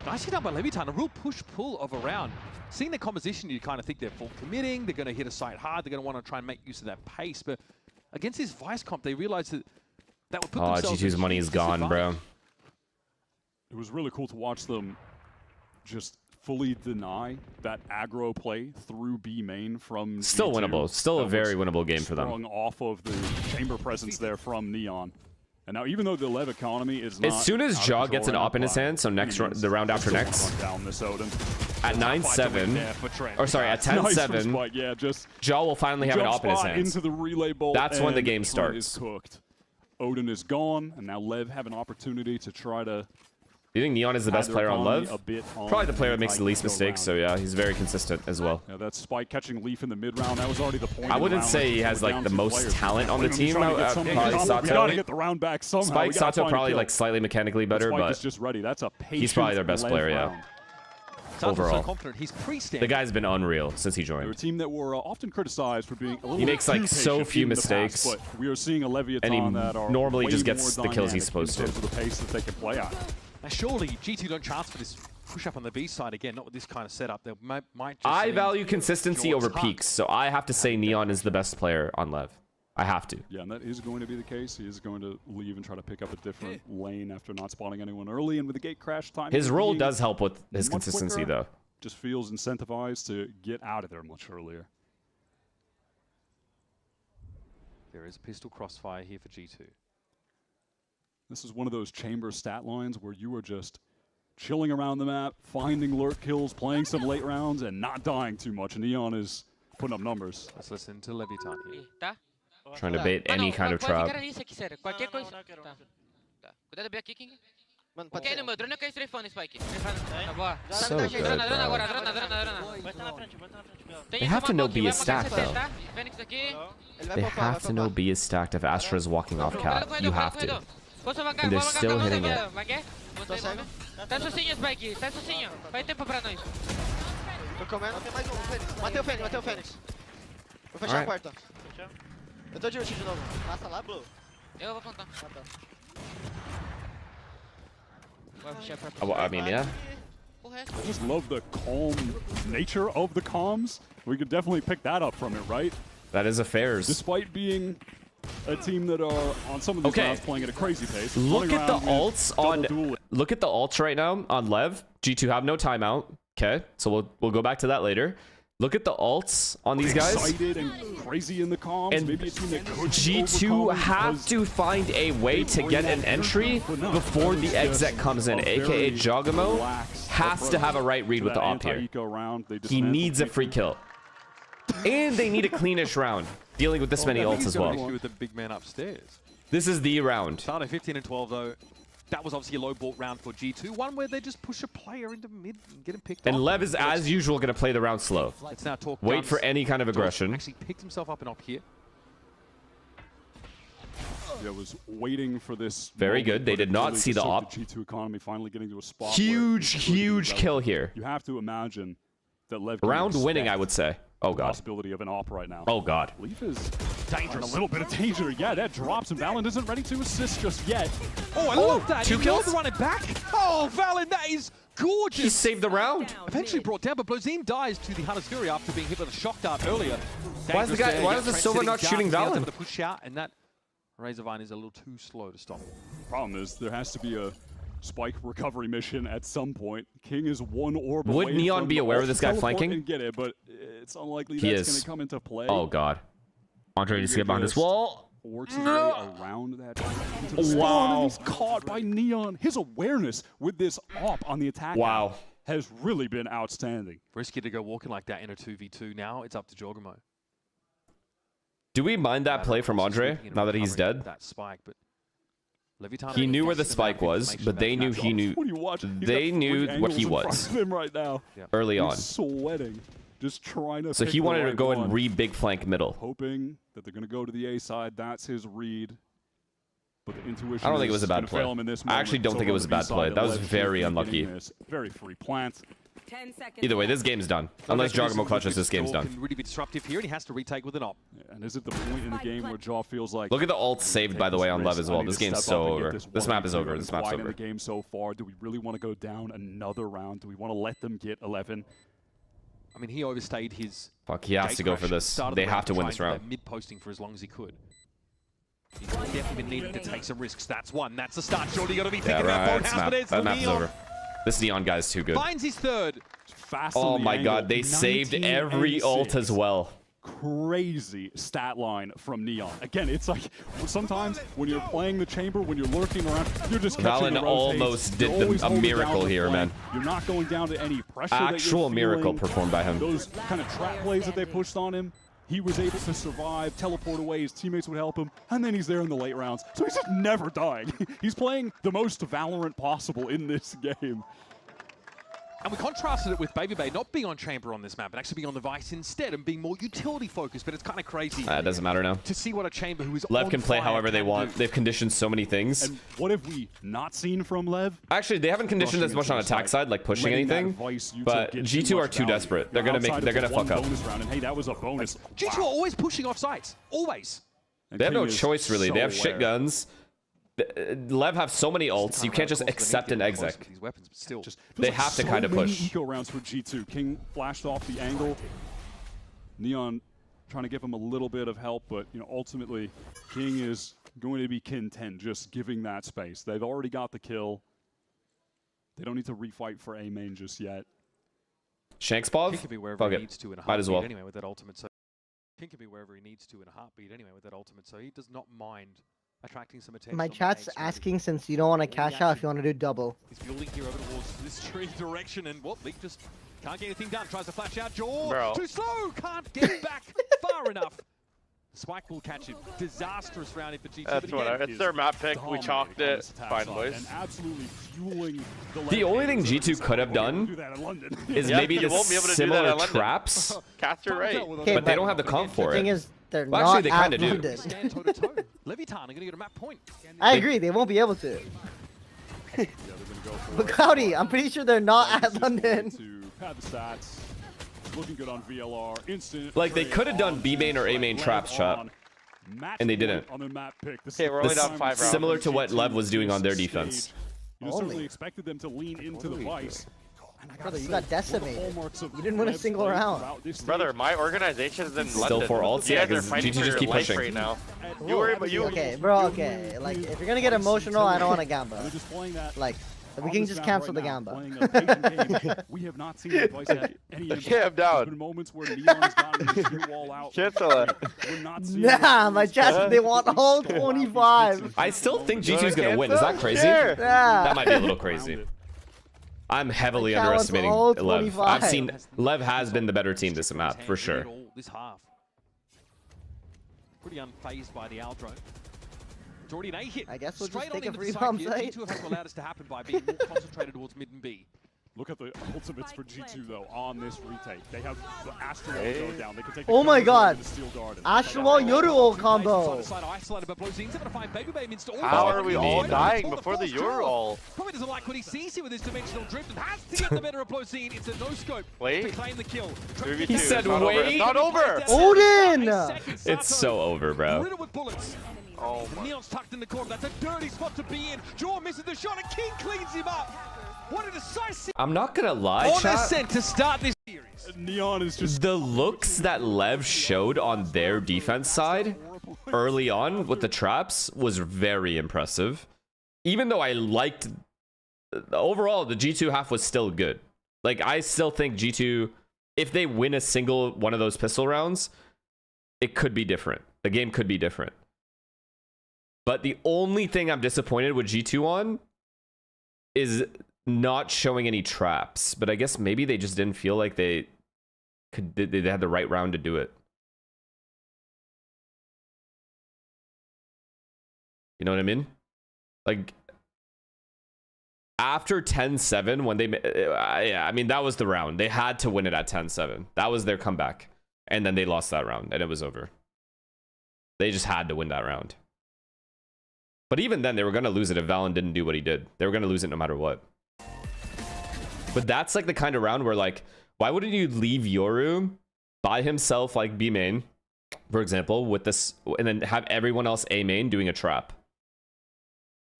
[SPEAKER 19] Nicely done by Levitan. A real push-pull of a round. Seeing the composition, you kind of think they're full committing. They're going to hit a site hard. They're going to want to try and make use of that pace. But against this Vice comp, they realized that would put themselves.
[SPEAKER 2] G2's money is gone, bro.
[SPEAKER 20] It was really cool to watch them just fully deny that aggro play through B main from
[SPEAKER 2] Still
[SPEAKER 20] G2.
[SPEAKER 2] winnable. Still a very winnable game for them.
[SPEAKER 20] Sprung off of the chamber presence there from Neon. And now, even though the Lev economy is not
[SPEAKER 2] as soon as Jaw gets an op in his hand, so next the round after next,
[SPEAKER 20] down this Odin.
[SPEAKER 2] at 9-7, or sorry, at 10-7,
[SPEAKER 20] yeah, just
[SPEAKER 2] Jaw will finally have an op in his hands.
[SPEAKER 20] Into the relay bolt.
[SPEAKER 2] That's when the game starts.
[SPEAKER 20] Is cooked. Odin is gone, and now Lev have an opportunity to try to.
[SPEAKER 2] Do you think Neon is the best player on Lev? Probably the player that makes the least mistakes, so yeah, he's very consistent as well.
[SPEAKER 20] Yeah, that Spike catching Leaf in the mid-round, that was already the point.
[SPEAKER 2] I wouldn't say he has like the most talent on the team. Probably Sato.
[SPEAKER 20] We gotta get the round back somehow.
[SPEAKER 2] Spike, Sato probably like slightly mechanically better, but
[SPEAKER 20] just ready. That's a
[SPEAKER 2] he's probably their best player, yeah. Overall,
[SPEAKER 19] so confident. He's
[SPEAKER 2] the guy's been unreal since he joined.
[SPEAKER 20] They're a team that were often criticized for being a little
[SPEAKER 2] he makes like so few mistakes,
[SPEAKER 20] past, but we are seeing a Leviathan
[SPEAKER 2] and he
[SPEAKER 20] that are
[SPEAKER 2] normally just gets the kills he's supposed to.
[SPEAKER 20] The pace that they can play at.
[SPEAKER 19] Now surely G2 don't chance for this push up on the B side again, not with this kind of setup. They might just
[SPEAKER 2] I value consistency over peaks, so I have to say Neon is the best player on Lev. I have to.
[SPEAKER 20] Yeah, and that is going to be the case. He is going to leave and try to pick up a different lane after not spotting anyone early, and with the gate crash time.
[SPEAKER 2] His role does help with his consistency, though.
[SPEAKER 20] Just feels incentivized to get out of there much earlier.
[SPEAKER 19] There is pistol crossfire here for G2.
[SPEAKER 20] This is one of those chamber stat lines where you are just chilling around the map, finding lurk kills, playing some late rounds, and not dying too much. Neon is putting up numbers.
[SPEAKER 19] Let's listen to Levitan here.
[SPEAKER 2] Trying to bait any kind of trap.
[SPEAKER 12] Ok, no meu drone eu quero strafando, Spike. Tá boa.
[SPEAKER 2] So good,
[SPEAKER 12] drona agora,
[SPEAKER 2] They have to know B is stacked, though. They have to know B is stacked if Astra is walking off cap. You have to. And they're still hitting it.
[SPEAKER 12] Tá sozinho, Spike. Tá sozinho. Vai tempo pra nós.
[SPEAKER 11] Tô comendo, tem mais um. Matei o Fênix. Vou fechar a porta. Eu tô de ult de novo. Passa lá, Blue.
[SPEAKER 12] Eu vou contar.
[SPEAKER 2] I mean, yeah.
[SPEAKER 20] I just love the calm nature of the comms. We could definitely pick that up from it, right?
[SPEAKER 2] That is affairs.
[SPEAKER 20] Despite being a team that are on some of these rounds playing at a crazy pace.
[SPEAKER 2] Look at the ults on. Look at the ults right now on Lev. G2 have no timeout. Okay, so we'll go back to that later. Look at the ults on these guys.
[SPEAKER 20] Excited and crazy in the comms.
[SPEAKER 2] And
[SPEAKER 20] maybe a team that could
[SPEAKER 2] G2 have to find a way to get an entry before the exec comes in, aka Jogamo has to have a right read with the op here. He needs a free kill. And they need a cleanish round, dealing with this many ults as well.
[SPEAKER 19] With the big man upstairs.
[SPEAKER 2] This is the round.
[SPEAKER 19] Started 15 and 12 though. That was obviously a low ball round for G2. One where they just push a player into mid and get him picked up.
[SPEAKER 2] And Lev is, as usual, going to play the round slow.
[SPEAKER 19] Let's now talk
[SPEAKER 2] Wait for any kind of aggression.
[SPEAKER 19] Actually picked himself up and up here.
[SPEAKER 20] Yeah, was waiting for this.
[SPEAKER 2] Very good. They did not see the op.
[SPEAKER 20] G2 economy finally getting to a spot.
[SPEAKER 2] Huge kill here.
[SPEAKER 20] You have to imagine that Lev.
[SPEAKER 2] Round winning, I would say. Oh god.
[SPEAKER 20] Possibility of an op right now.
[SPEAKER 2] Oh god.
[SPEAKER 20] Leaf is dangerous. A little bit of danger. Yeah, that drops, and Valen isn't ready to assist just yet.
[SPEAKER 19] Oh, I love that.
[SPEAKER 2] Two kills.
[SPEAKER 19] Running back. Oh, Valen, that is gorgeous.
[SPEAKER 2] He saved the round.
[SPEAKER 19] Eventually brought down, but Blozine dies to the Hunter's Fury after being hit with a shock dart earlier.
[SPEAKER 2] Why is the Silver not shooting Valen?
[SPEAKER 19] To push out, and that Razorvine is a little too slow to stop.
[SPEAKER 20] The problem is there has to be a spike recovery mission at some point. King is one orb away.
[SPEAKER 2] Would Neon be aware of this guy flanking?
[SPEAKER 20] And get it, but it's unlikely
[SPEAKER 2] he
[SPEAKER 20] that's
[SPEAKER 2] is
[SPEAKER 20] going to come into play.
[SPEAKER 2] Oh god. Andre needs to get behind this wall.
[SPEAKER 20] Works his way around that. Wow. He's caught by Neon. His awareness with this op on the attack has really been outstanding.
[SPEAKER 19] Risky to go walking like that in a 2v2 now. It's up to Jorgamo.
[SPEAKER 2] Do we mind that play from Andre now that he's dead?
[SPEAKER 19] That spike, but Levitan
[SPEAKER 2] he knew where the spike was, but they knew he knew. They knew what he was
[SPEAKER 20] right now.
[SPEAKER 2] Early on.
[SPEAKER 20] He's sweating. Just trying to.
[SPEAKER 2] So he wanted to go and re-big flank middle.
[SPEAKER 20] Hoping that they're going to go to the A side. That's his read. But the intuition.
[SPEAKER 2] I don't think it was a bad play. I actually don't think it was a bad play. That was very unlucky.
[SPEAKER 20] Very free plant.
[SPEAKER 6] 10 seconds.
[SPEAKER 2] Either way, this game's done. Unless Jorgamo clutches, this game's done.
[SPEAKER 19] Can really be disruptive here, and he has to retake with an op.
[SPEAKER 20] Yeah, and is it the point in the game where Jaw feels like?
[SPEAKER 2] Look at the ult saved, by the way, on Lev as well. This game's so over. This map is over. This map's over.
[SPEAKER 20] In the game so far, do we really want to go down another round? Do we want to let them get 11?
[SPEAKER 19] I mean, he overstayed his.
[SPEAKER 2] Fuck, he has to go for this. They have to win this round.
[SPEAKER 19] Mid-posting for as long as he could. He's definitely been needing to take some risks. That's one. That's the start. Surely got to be thinking about
[SPEAKER 2] that map is over. This Neon guy's too good.
[SPEAKER 19] Finds his third.
[SPEAKER 2] Oh my god, they saved every ult as well.
[SPEAKER 20] Crazy stat line from Neon. Again, it's like sometimes when you're playing the chamber, when you're lurking around, you're just catching the rotates.
[SPEAKER 2] Almost did a miracle here, man.
[SPEAKER 20] You're not going down to any pressure.
[SPEAKER 2] Actual miracle performed by him.
[SPEAKER 20] Those kind of trap plays that they pushed on him, he was able to survive, teleport away, his teammates would help him, and then he's there in the late rounds. So he's just never dying. He's playing the most Valorant possible in this game.
[SPEAKER 19] And we contrasted it with Baby Bay not being on Chamber on this map, but actually being on the Vice instead and being more utility focused, but it's kind of crazy.
[SPEAKER 2] It doesn't matter now.
[SPEAKER 19] To see what a Chamber who is
[SPEAKER 2] Lev can play however they want. They've conditioned so many things.
[SPEAKER 20] And what have we not seen from Lev?
[SPEAKER 2] Actually, they haven't conditioned as much on attack side, like pushing anything, but G2 are too desperate. They're gonna fuck up.
[SPEAKER 20] And hey, that was a bonus.
[SPEAKER 19] G2 are always pushing off sites. Always.
[SPEAKER 2] They have no choice, really. They have shit guns. Lev have so many ults, you can't just accept an exec.
[SPEAKER 19] These weapons, but still,
[SPEAKER 2] they have to kind of push.
[SPEAKER 20] Eco rounds for G2. King flashed off the angle. Neon trying to give him a little bit of help, but ultimately, King is going to be content just giving that space. They've already got the kill. They don't need to refight for A main just yet.
[SPEAKER 2] Shanks Bob?
[SPEAKER 19] King can be wherever he needs to in a
[SPEAKER 2] Might as well.
[SPEAKER 19] Anyway with that ultimate. So King can be wherever he needs to in a heartbeat anyway with that ultimate. So he does not mind attracting some attention.
[SPEAKER 1] My chat's asking since you don't want to cash out if you want to do double.
[SPEAKER 19] He's building here over towards this tree direction, and Leak just can't get anything done. Tries to flash out. Jaw too slow. Can't get back far enough. Spike will catch it. Disastrous round for G2.
[SPEAKER 21] That's whatever. It's their map pick. We chalked it. Fine, boys.
[SPEAKER 20] And absolutely fueling
[SPEAKER 2] the only thing G2 could have done is maybe the similar traps.
[SPEAKER 21] Caster right.
[SPEAKER 1] Okay,
[SPEAKER 2] but they don't have the comp for it.
[SPEAKER 1] The thing is, they're
[SPEAKER 2] well,
[SPEAKER 1] not
[SPEAKER 2] actually, they kind of do.
[SPEAKER 19] Stand toe to toe. Levitan are going to get a map point.
[SPEAKER 1] I agree. They won't be able to. But Cloudy, I'm pretty sure they're not at London.
[SPEAKER 20] To pad the stats. Looking good on VLR. Instant.
[SPEAKER 2] Like they could have done B main or A main traps, chat, and they didn't.
[SPEAKER 21] Okay, we're only down 5 rounds.
[SPEAKER 2] Similar to what Lev was doing on their defense.
[SPEAKER 20] You certainly expected them to lean into the Vice.
[SPEAKER 1] Brother, you got decimated. You didn't win a single round.
[SPEAKER 21] Brother, my organization is in London.
[SPEAKER 2] Still 4 ults? Yeah, because G2 just keep pushing.
[SPEAKER 21] Right now.
[SPEAKER 1] Okay, bro, okay. Like, if you're gonna get emotional, I don't want to gamba. Like, we can just cancel the gamba.
[SPEAKER 20] We have not seen the Vice have any
[SPEAKER 21] I'm down.
[SPEAKER 20] Moments where Neon's gotten the wall out.
[SPEAKER 21] Cancel it.
[SPEAKER 1] Nah, my chat, they want all 25.
[SPEAKER 2] I still think G2's gonna win. Is that crazy?
[SPEAKER 1] Yeah.
[SPEAKER 2] That might be a little crazy. I'm heavily underestimating Lev. I've seen Lev has been the better team this map for sure.
[SPEAKER 19] This half. Pretty unfazed by the Aldro. It's already an A hit.
[SPEAKER 1] I guess we'll
[SPEAKER 19] straight
[SPEAKER 1] just take a
[SPEAKER 19] free
[SPEAKER 1] bomb site.
[SPEAKER 19] G2 have allowed us to happen by being more concentrated towards mid and B.
[SPEAKER 20] Look at the ultimates for G2 though on this retake. They have the Astral go down. They can take
[SPEAKER 1] oh my god! Astral Yoru combo!
[SPEAKER 21] How are we all dying before the Yoru?
[SPEAKER 19] Probably doesn't like what he sees here with his dimensional drift and has to get the better of Blozine. It's a no-scope to claim the kill.
[SPEAKER 2] He said wait!
[SPEAKER 21] It's not over!
[SPEAKER 1] Odin!
[SPEAKER 2] It's so over, bro.
[SPEAKER 21] Oh my.
[SPEAKER 19] Neon's tucked in the corner. That's a dirty spot to be in. Jaw misses the shot and King cleans him up. What a decisive.
[SPEAKER 2] I'm not gonna lie, chat.
[SPEAKER 19] To start this series.
[SPEAKER 20] Neon is just
[SPEAKER 2] the looks that Lev showed on their defense side early on with the traps was very impressive. Even though I liked overall, the G2 half was still good. Like, I still think G2, if they win a single one of those pistol rounds, it could be different. The game could be different. But the only thing I'm disappointed with G2 on is not showing any traps. But I guess maybe they just didn't feel like they had the right round to do it. You know what I mean? Like, after 10-7, when they... yeah, I mean, that was the round. They had to win it at 10-7. That was their comeback. And then they lost that round, and it was over. They just had to win that round. But even then, they were going to lose it if Valen didn't do what he did. They were going to lose it no matter what. But that's like the kind of round where, like, why wouldn't you leave Yoru by himself, like B main, for example, with this, and then have everyone else A main doing a trap?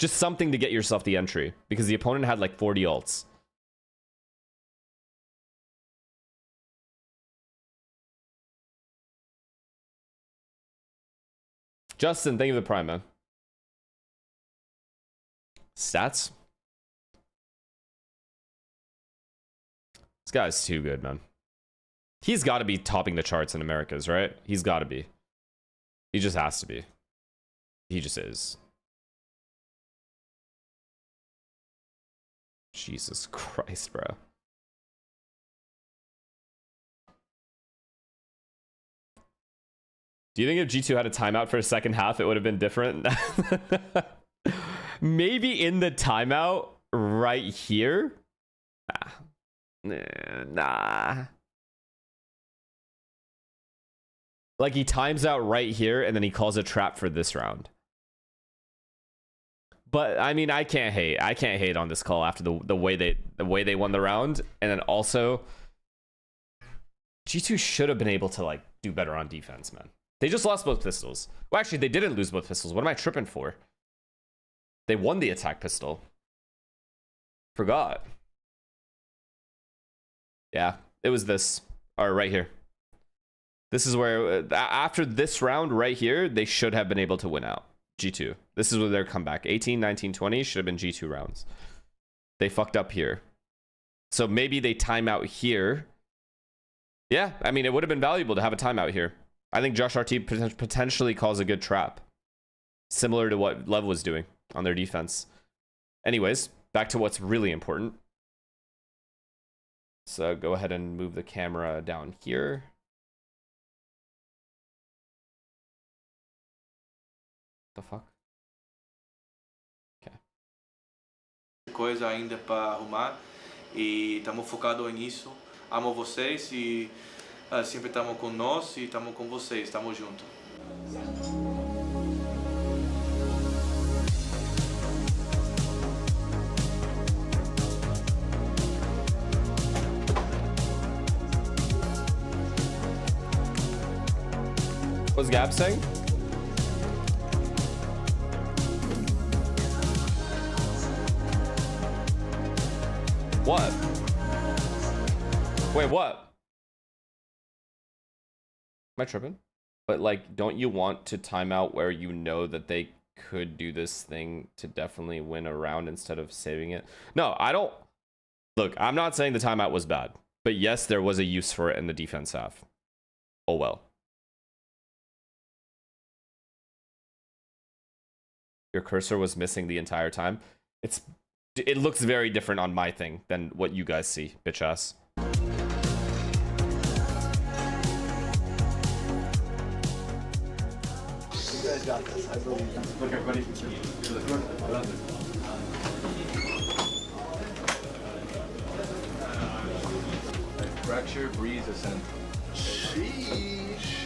[SPEAKER 2] Just something to get yourself the entry, because the opponent had like 40 ults. Justin, thank you for the prime, man. Stats? This guy's too good, man. He's got to be topping the charts in Americas, right? He's got to be. He just has to be. He just is. Jesus Christ, bro. Do you think if G2 had a timeout for a second half, it would have been different? Maybe in the timeout right here? Nah. Like, he times out right here, and then he calls a trap for this round. But I mean, I can't hate on this call after the way they won the round, and then also G2 should have been able to like do better on defense, man. They just lost both pistols. Well, actually, they didn't lose both pistols. What am I tripping for? They won the attack pistol. Forgot. Yeah, it was this. Or right here. This is where after this round right here, they should have been able to win out. G2. This is where their comeback. 18, 19, 20 should have been G2 rounds. They fucked up here. So maybe they time out here. Yeah, I mean, it would have been valuable to have a timeout here. I think Josh RT potentially calls a good trap. Similar to what Lev was doing on their defense. Anyways, back to what's really important. So go ahead and move the camera down here. The fuck? Okay.
[SPEAKER 10] Coisa ainda para arrumar e estamos focados nisso. Amo vocês e sempre estamos com nós e estamos com vocês, estamos juntos.
[SPEAKER 2] What's Gab saying? What? Wait, what? Am I tripping? But like, don't you want to time out where you know that they could do this thing to definitely win a round instead of saving it? No, I don't. Look, I'm not saying the timeout was bad, but yes, there was a use for it in the defense half. Oh well. Your cursor was missing the entire time. It looks very different on my thing than what you guys see, bitch ass.
[SPEAKER 18] You guys got this. I believe. Look, everybody.
[SPEAKER 10] Fracture, breeze, ascent.
[SPEAKER 18] Sheesh.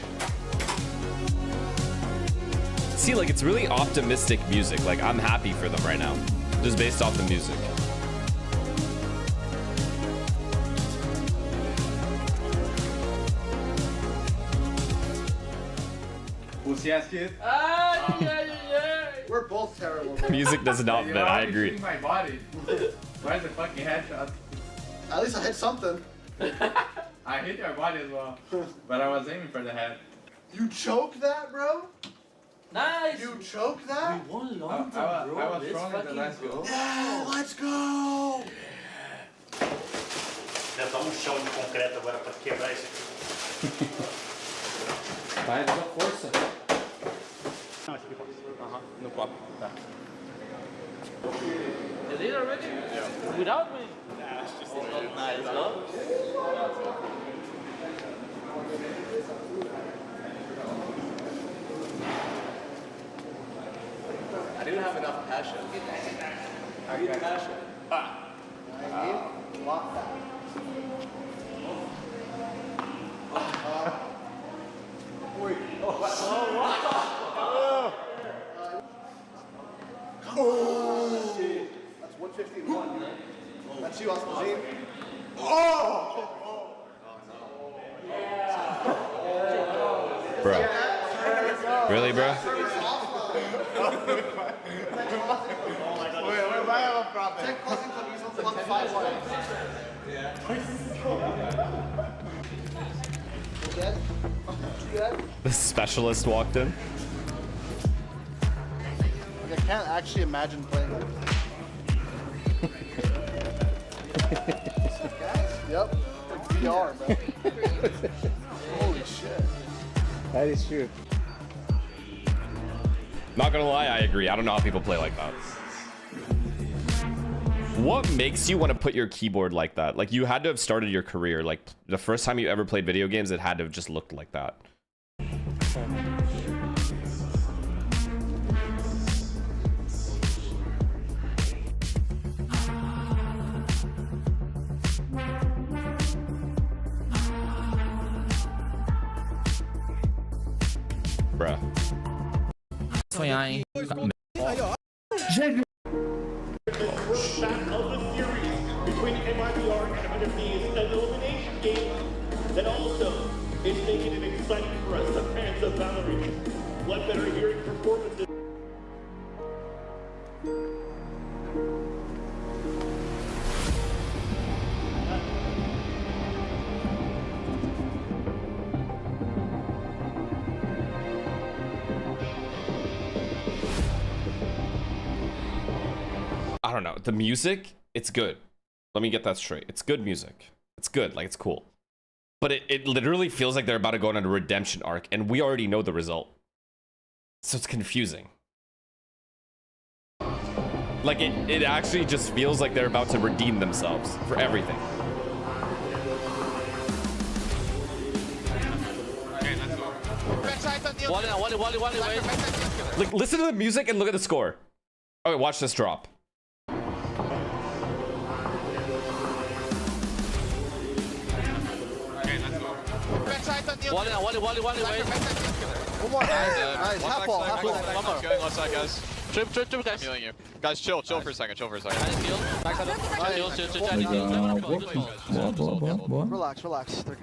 [SPEAKER 2] See, like, it's really optimistic music. Like, I'm happy for them right now. Just based off the music.
[SPEAKER 10] We'll see us, kid.
[SPEAKER 11] We're both terrible.
[SPEAKER 2] Music does not fit, I agree.
[SPEAKER 10] My body.
[SPEAKER 9] Where's the fucking headshot?
[SPEAKER 11] At least I hit something.
[SPEAKER 9] I hit your body as well, but I was aiming for the head.
[SPEAKER 11] You choked that, bro?
[SPEAKER 9] Nice!
[SPEAKER 11] You choked that?
[SPEAKER 9] We won long time, bro. I was strong in the last goal.
[SPEAKER 11] Yeah, let's go!
[SPEAKER 8] Deve dar chão de concreto agora pra quebrar isso aqui.
[SPEAKER 9] Vai, dá força.
[SPEAKER 8] Não, acho que pode. No copo. Tá.
[SPEAKER 9] Is it already? Yeah. Without me?
[SPEAKER 8] Nah, it's just
[SPEAKER 9] nice, huh?
[SPEAKER 11] I didn't have enough passion. I need passion. Lock that. Wait. Oh, shit. That's 151. That's you, Osmazine. Oh!
[SPEAKER 2] Bro. Really, bro?
[SPEAKER 11] Wait, I have a problem. Check closing for these ones like 5 lines. Yeah.
[SPEAKER 2] The specialist walked in.
[SPEAKER 11] Like, I can't actually imagine playing like Yep. Like VR, bro. Holy shit.
[SPEAKER 9] That is true.
[SPEAKER 2] Not gonna lie, I agree. I don't know how people play like that. What makes you want to put your keyboard like that? Like, you had to have started your career. Like, the first time you ever played video games, it had to have just looked like that. Bruh.
[SPEAKER 22] Sonhar, hein?
[SPEAKER 23] Of the series between MIBR and MFD is an elimination game that also is making it exciting for us, the fans of Valerie. What better hearing performances?
[SPEAKER 2] I don't know. The music, it's good. Let me get that straight. It's good music. It's good. Like, it's cool. But it literally feels like they're about to go on a redemption arc, and we already know the result. So it's confusing. Like, it actually just feels like they're about to redeem themselves for everything. Like, listen to the music and look at the score. Okay, watch this drop.
[SPEAKER 9] Wally,
[SPEAKER 11] Come on, nice. Half ball.
[SPEAKER 9] One more. Going outside, guys. Trip, guys. I'm healing you. Guys, chill for a second.
[SPEAKER 11] Relax.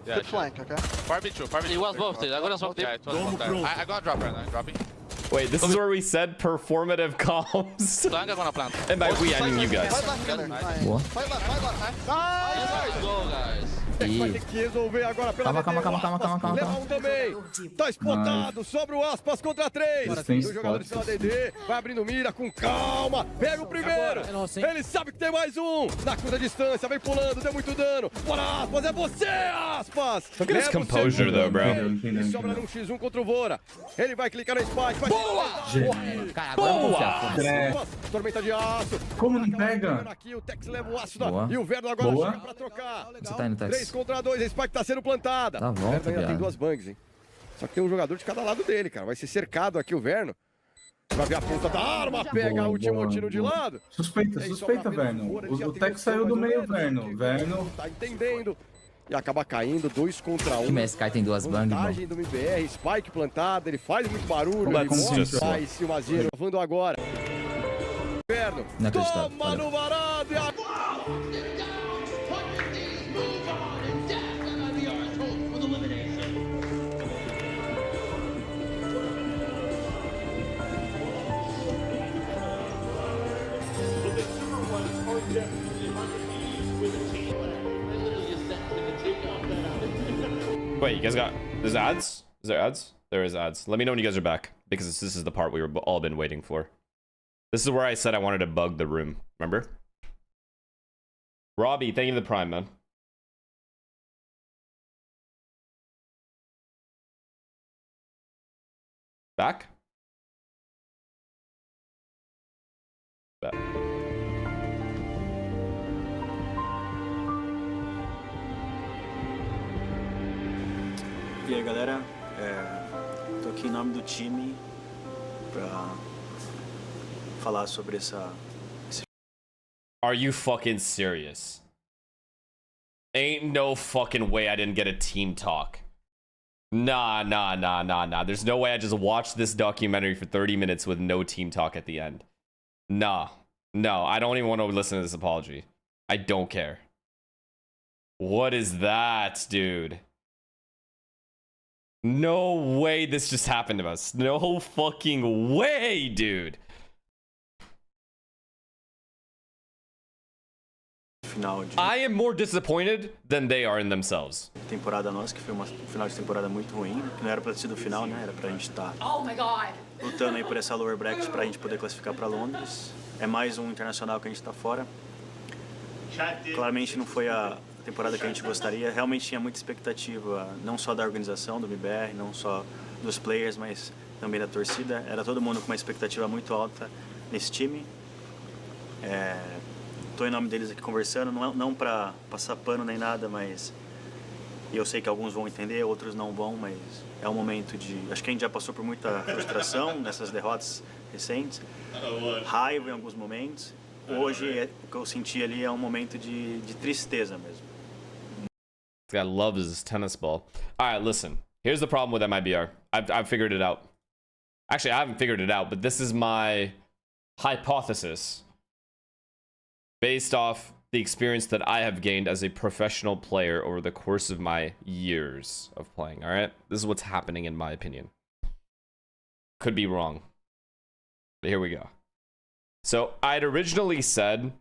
[SPEAKER 11] Good flank, okay?
[SPEAKER 9] Far B2. He was both. I got smoke. I got drop right now. Dropping.
[SPEAKER 2] Wait, this is where we said performative comms. And by we, I mean you guys.
[SPEAKER 11] What? Fight left.
[SPEAKER 9] Nice. Go, guys.
[SPEAKER 15] Vai ter que resolver agora pela
[SPEAKER 22] Calma.
[SPEAKER 15] Leva um também. Tá espotado. Sobra o Aspas contra 3. O jogador de CDD vai abrindo mira com calma. Pega o primeiro. Ele sabe que tem mais um. Na curta distância, vem pulando, deu muito dano. Bora, Aspas, é você, Aspas.
[SPEAKER 2] Look at his composure, though, bro.
[SPEAKER 15] E sobra num X1 contra o Vora. Ele vai clicar no spike.
[SPEAKER 22] Boa! Cara, agora eu vou confiar.
[SPEAKER 15] Tormenta de aço.
[SPEAKER 22] Como não pega?
[SPEAKER 15] Aqui o Tex leva o ácido. E o Verno agora chega pra trocar.
[SPEAKER 22] Você tá indo, Tex?
[SPEAKER 15] 3 contra 2, a Spike tá sendo plantada.
[SPEAKER 22] Tá bom,
[SPEAKER 15] ainda tem 2 bangs, hein? Só que tem um jogador de cada lado dele, cara. Vai ser cercado aqui o Verno. Vai ver a ponta da arma, pega o último tiro de lado.
[SPEAKER 22] Suspeita, Verno. O Tex saiu do meio, Verno.
[SPEAKER 15] Tá entendendo. E acaba caindo, 2 contra 1.
[SPEAKER 22] Que MSK tem 2 bangs, mano.
[SPEAKER 15] Vantagem do MBR, Spike plantada, ele faz muito barulho. Ele sai, se o Mazeiro lavando agora. Verno, toma no varado e agora...
[SPEAKER 2] Wait, you guys got... There's ads? Is there ads? There is ads. Let me know when you guys are back, because this is the part we were all been waiting for. This is where I said I wanted to bug the room. Remember? Robbie, thank you for the prime, man. Back? Back.
[SPEAKER 13] E aí, galera, tô aqui em nome do time pra falar sobre essa...
[SPEAKER 2] Are you fucking serious? Ain't no fucking way I didn't get a team talk. Nah. There's no way I just watched this documentary for 30 minutes with no team talk at the end. Nah. No, I don't even want to listen to this apology. I don't care. What is that, dude? No way this just happened to us. No fucking way, dude. I am more disappointed than they are in themselves.
[SPEAKER 13] Temporada nossa, que foi uma final de temporada muito ruim. Não era pra ter sido final, né? Era pra gente estar lutando aí por essa lower bracket pra gente poder classificar pra Londres. É mais um internacional que a gente tá fora. Claramente não foi a temporada que a gente gostaria. Realmente tinha muita expectativa, não só da organização do MBR, não só dos players, mas também da torcida. Era todo mundo com uma expectativa muito alta nesse time. Tô em nome deles aqui conversando, não para passar pano nem nada, mas eu sei que alguns vão entender, outros não vão, mas é um momento de... Acho que a gente já passou por muita frustração nessas derrotas recentes, raiva em alguns momentos. Hoje, o que eu senti ali é um momento de tristeza mesmo.
[SPEAKER 2] This guy loves his tennis ball. All right, listen. Here's the problem with MIBR. I've figured it out. Actually, I haven't figured it out, but this is my hypothesis based off the experience that I have gained as a professional player over the course of my years of playing, all right? This is what's happening in my opinion. Could be wrong, but here we go. So I'd originally said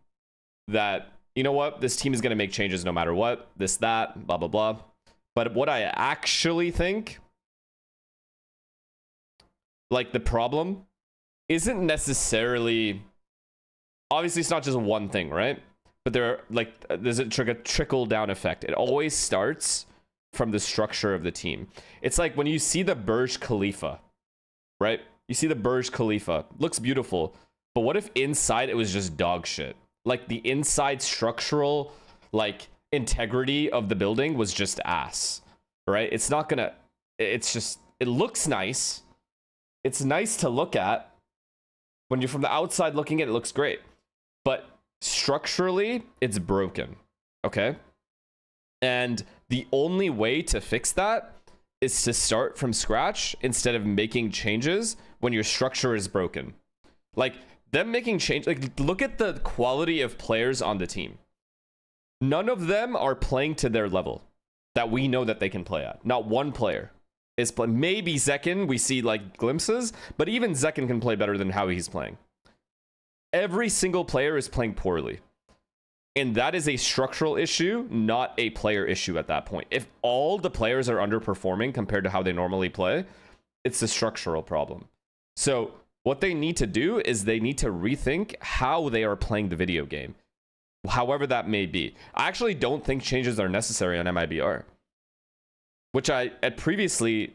[SPEAKER 2] that, you know what, this team is going to make changes no matter what, this, that, blah, blah, blah. But what I actually think, like, the problem isn't necessarily... Obviously, it's not just one thing, right? But there's a trickle-down effect. It always starts from the structure of the team. It's like when you see the Burj Khalifa, right? You see the Burj Khalifa. Looks beautiful. But what if inside it was just dog shit? Like, the inside structural, like, integrity of the building was just ass, right? It's not gonna... It's just... It looks nice. It's nice to look at. When you're from the outside looking at it, it looks great. But structurally, it's broken, okay? And the only way to fix that is to start from scratch instead of making changes when your structure is broken. Like, them making change, like, look at the quality of players on the team. None of them are playing to their level that we know that they can play at. Not one player is playing. Maybe Zekin, we see, like, glimpses, but even Zekin can play better than how he's playing. Every single player is playing poorly. And that is a structural issue, not a player issue at that point. If all the players are underperforming compared to how they normally play, it's a structural problem. So what they need to do is they need to rethink how they are playing the video game, however that may be. I actually don't think changes are necessary on MIBR, which I had previously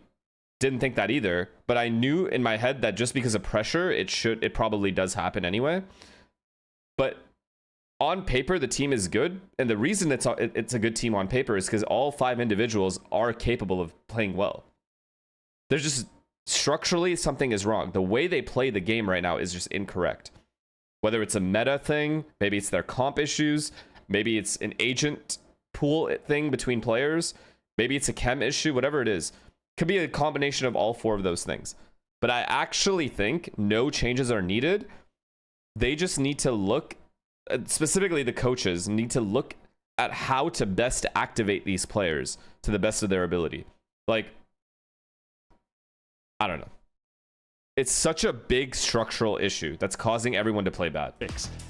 [SPEAKER 2] didn't think that either, but I knew in my head that just because of pressure, it probably does happen anyway. But on paper, the team is good, and the reason it's a good team on paper is because all 5 individuals are capable of playing well. There's just structurally something is wrong. The way they play the game right now is just incorrect. Whether it's a meta thing, maybe it's their comp issues, maybe it's an agent pool thing between players, maybe it's a chem issue, whatever it is. Could be a combination of all 4 of those things. But I actually think no changes are needed. They just need to look, specifically the coaches, need to look at how to best activate these players to the best of their ability. Like, I don't know. It's such a big structural issue that's causing everyone to play bad.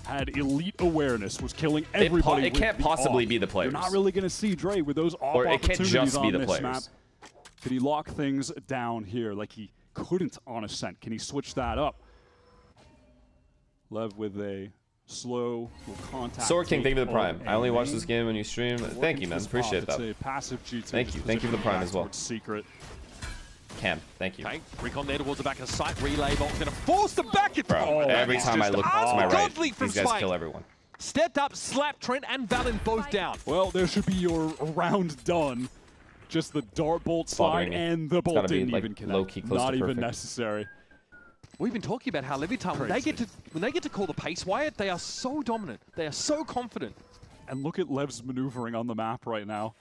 [SPEAKER 20] Had elite awareness, was killing everybody.
[SPEAKER 2] It can't possibly be the players.
[SPEAKER 20] You're not really going to see Dre with those off
[SPEAKER 2] or it can't
[SPEAKER 20] opportunities
[SPEAKER 2] just be
[SPEAKER 20] on
[SPEAKER 2] the
[SPEAKER 20] this
[SPEAKER 2] players.
[SPEAKER 20] map. Can he lock things down here like he couldn't on Ascent? Can he switch that up? Lev with a slow contact.
[SPEAKER 2] Sword King, thank you for the prime. I only watch this game when you stream. Thank you, man. Appreciate that.
[SPEAKER 20] It's a passive G2.
[SPEAKER 2] Thank you. Thank you for the prime as well.
[SPEAKER 20] Secret.
[SPEAKER 2] Cam, thank you.
[SPEAKER 19] Okay, recon there towards the back of the site. Relay bot going to force the back.
[SPEAKER 2] Bro, every time I look to my right, these guys kill everyone.
[SPEAKER 19] Stepped up, slapped Trent and Valen both down.
[SPEAKER 20] Well, there should be your round done. Just the dart bolt slide and the bolt didn't even connect. Not even necessary.
[SPEAKER 19] We've been talking about how Levitan, when they get to call the pace, Wyatt, they are so dominant. They are so confident.
[SPEAKER 20] And look at Lev's maneuvering on the map right now.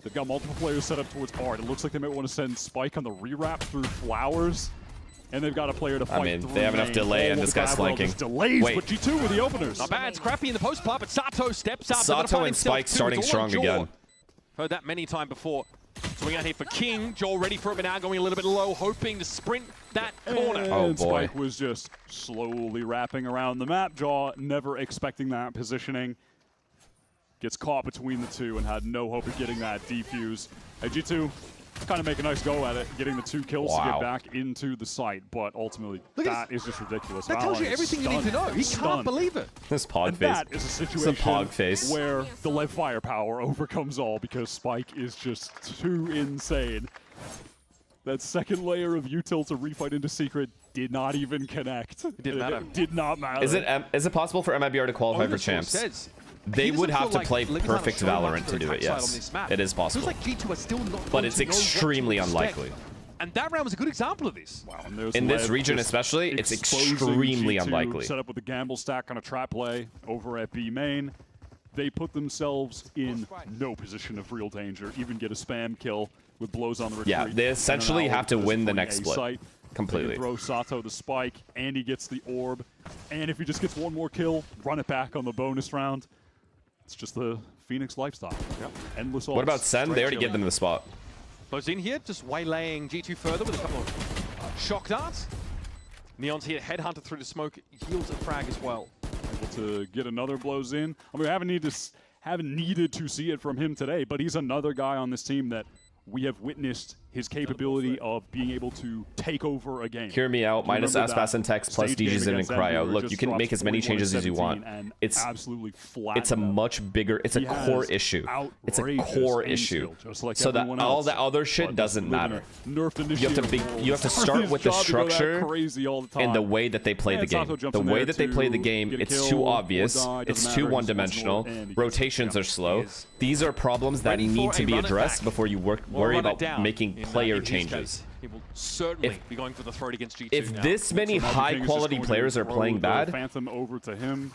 [SPEAKER 20] They've got multiple players set up towards Bard. It looks like they might want to send Spike on the rewrap through Flowers. And they've got a player to fight through.
[SPEAKER 2] They have enough delay and this guy's flanking.
[SPEAKER 20] Delays, but G2 with the openers.
[SPEAKER 19] Not bad. Scrappy in the post pop, but Sato steps up.
[SPEAKER 2] Sato and Spike starting strong again.
[SPEAKER 19] Heard that many times before. Swing out here for King. Joel ready for it, but now going a little bit low, hoping to sprint that corner.
[SPEAKER 20] And Spike was just slowly wrapping around the map. Jaw never expecting that positioning. Gets caught between the two and had no hope of getting that defuse. G2 kind of make a nice go at it, getting the 2 kills to get back into the site, but ultimately that is just ridiculous.
[SPEAKER 19] That tells you everything you need to know. He can't believe it.
[SPEAKER 2] This pog face.
[SPEAKER 20] That is a situation where the Lev firepower overcomes all because Spike is just too insane. That second layer of util to refight into Secret did not even connect. It
[SPEAKER 19] didn't matter.
[SPEAKER 20] It did not matter.
[SPEAKER 2] Is it possible for MIBR to qualify for champs? They would have to play perfect Valorant to do it, yes. It is possible.
[SPEAKER 19] Like G2 are still not
[SPEAKER 2] but it's extremely unlikely.
[SPEAKER 19] And that round was a good example of this.
[SPEAKER 20] Wow,
[SPEAKER 2] in this region especially, it's extremely unlikely.
[SPEAKER 20] Set up with a gamble stack on a trap play over at B main. They put themselves in no position of real danger, even get a spam kill with blows on the retreat.
[SPEAKER 2] Yeah, they essentially have to win the next split. Completely.
[SPEAKER 20] They throw Sato the spike, and he gets the orb. And if he just gets one more kill, run it back on the bonus round. It's just the Phoenix lifestyle. Yep. Endless ults.
[SPEAKER 2] What about Sen? They already get them in the spot.
[SPEAKER 19] Blows in here, just waylaying G2 further with a couple of shock darts. Neon's here, headhunter through the smoke, yields a frag as well.
[SPEAKER 20] Able to get another blows in. I mean, we haven't needed to see it from him today, but he's another guy on this team that we have witnessed his capability of being able to take over a game.
[SPEAKER 2] Hear me out, minus Aspas and Tex plus DGs in and Cryo. Look, you can make as many changes as you want. It's absolutely flat. It's a much bigger, it's a core issue. It's a core issue. So that all the other shit doesn't matter. You have to start with the structure and the way that they play the game. The way that they play the game, it's too obvious. It's too one-dimensional. Rotations are slow. These are problems that need to be addressed before you worry about making player changes.
[SPEAKER 19] He will certainly be going for the throat against G2
[SPEAKER 2] if this many high-quality players are playing bad,
[SPEAKER 20] Phantom over to him.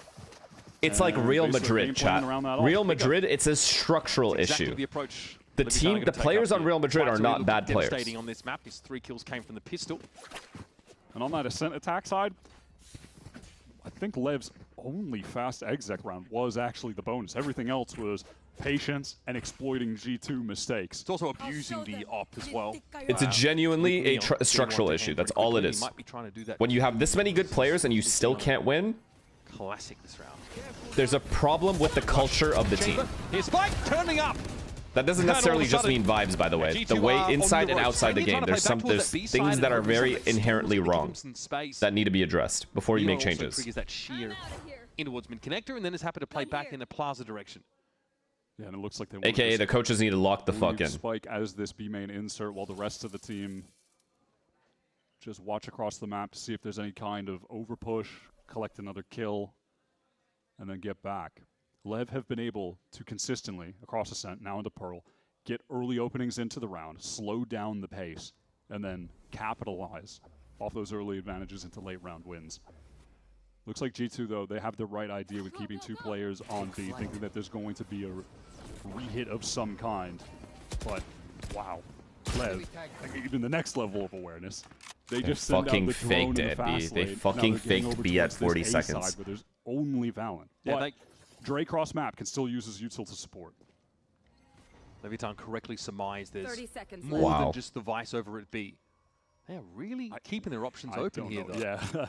[SPEAKER 2] It's like Real Madrid, chat. Real Madrid, it's a structural issue. The players on Real Madrid are not bad players.
[SPEAKER 19] On this map, his 3 kills came from the pistol.
[SPEAKER 20] And on that Ascent attack side, I think Lev's only fast exec round was actually the bonus. Everything else was patience and exploiting G2 mistakes.
[SPEAKER 19] It's also abusing the op as well.
[SPEAKER 2] It's a genuinely a structural issue. That's all it is. When you have this many good players and you still can't win,
[SPEAKER 19] classic this round.
[SPEAKER 2] There's a problem with the culture of the team.
[SPEAKER 19] Here's Spike turning up.
[SPEAKER 2] That doesn't necessarily just mean vibes, by the way. The way inside and outside the game, there's things that are very inherently wrong that need to be addressed before you make changes.
[SPEAKER 19] Triggers that sheer in towards mid connector, and then is happy to play back in the plaza direction.
[SPEAKER 20] Yeah, and it looks like they
[SPEAKER 2] AKA the coaches need to lock the fuck in.
[SPEAKER 20] Spike as this B main insert while the rest of the team just watch across the map to see if there's any kind of overpush, collect another kill, and then get back. Lev have been able to consistently, across Ascent, now into Pearl, get early openings into the round, slow down the pace, and then capitalize off those early advantages into late round wins. Looks like G2, though, they have the right idea with keeping 2 players on B, thinking that there's going to be a re-hit of some kind. But, wow. Lev, even the next level of awareness. They just
[SPEAKER 2] fucking faked it, B. They fucking faked B at 40 seconds.
[SPEAKER 20] Where there's only Valen.
[SPEAKER 19] Yeah,
[SPEAKER 20] but Dre cross map can still use his util to support.
[SPEAKER 19] Levitan correctly surmised there's more than just the Vice over at B. They are really keeping their options open here, though.
[SPEAKER 20] Yeah.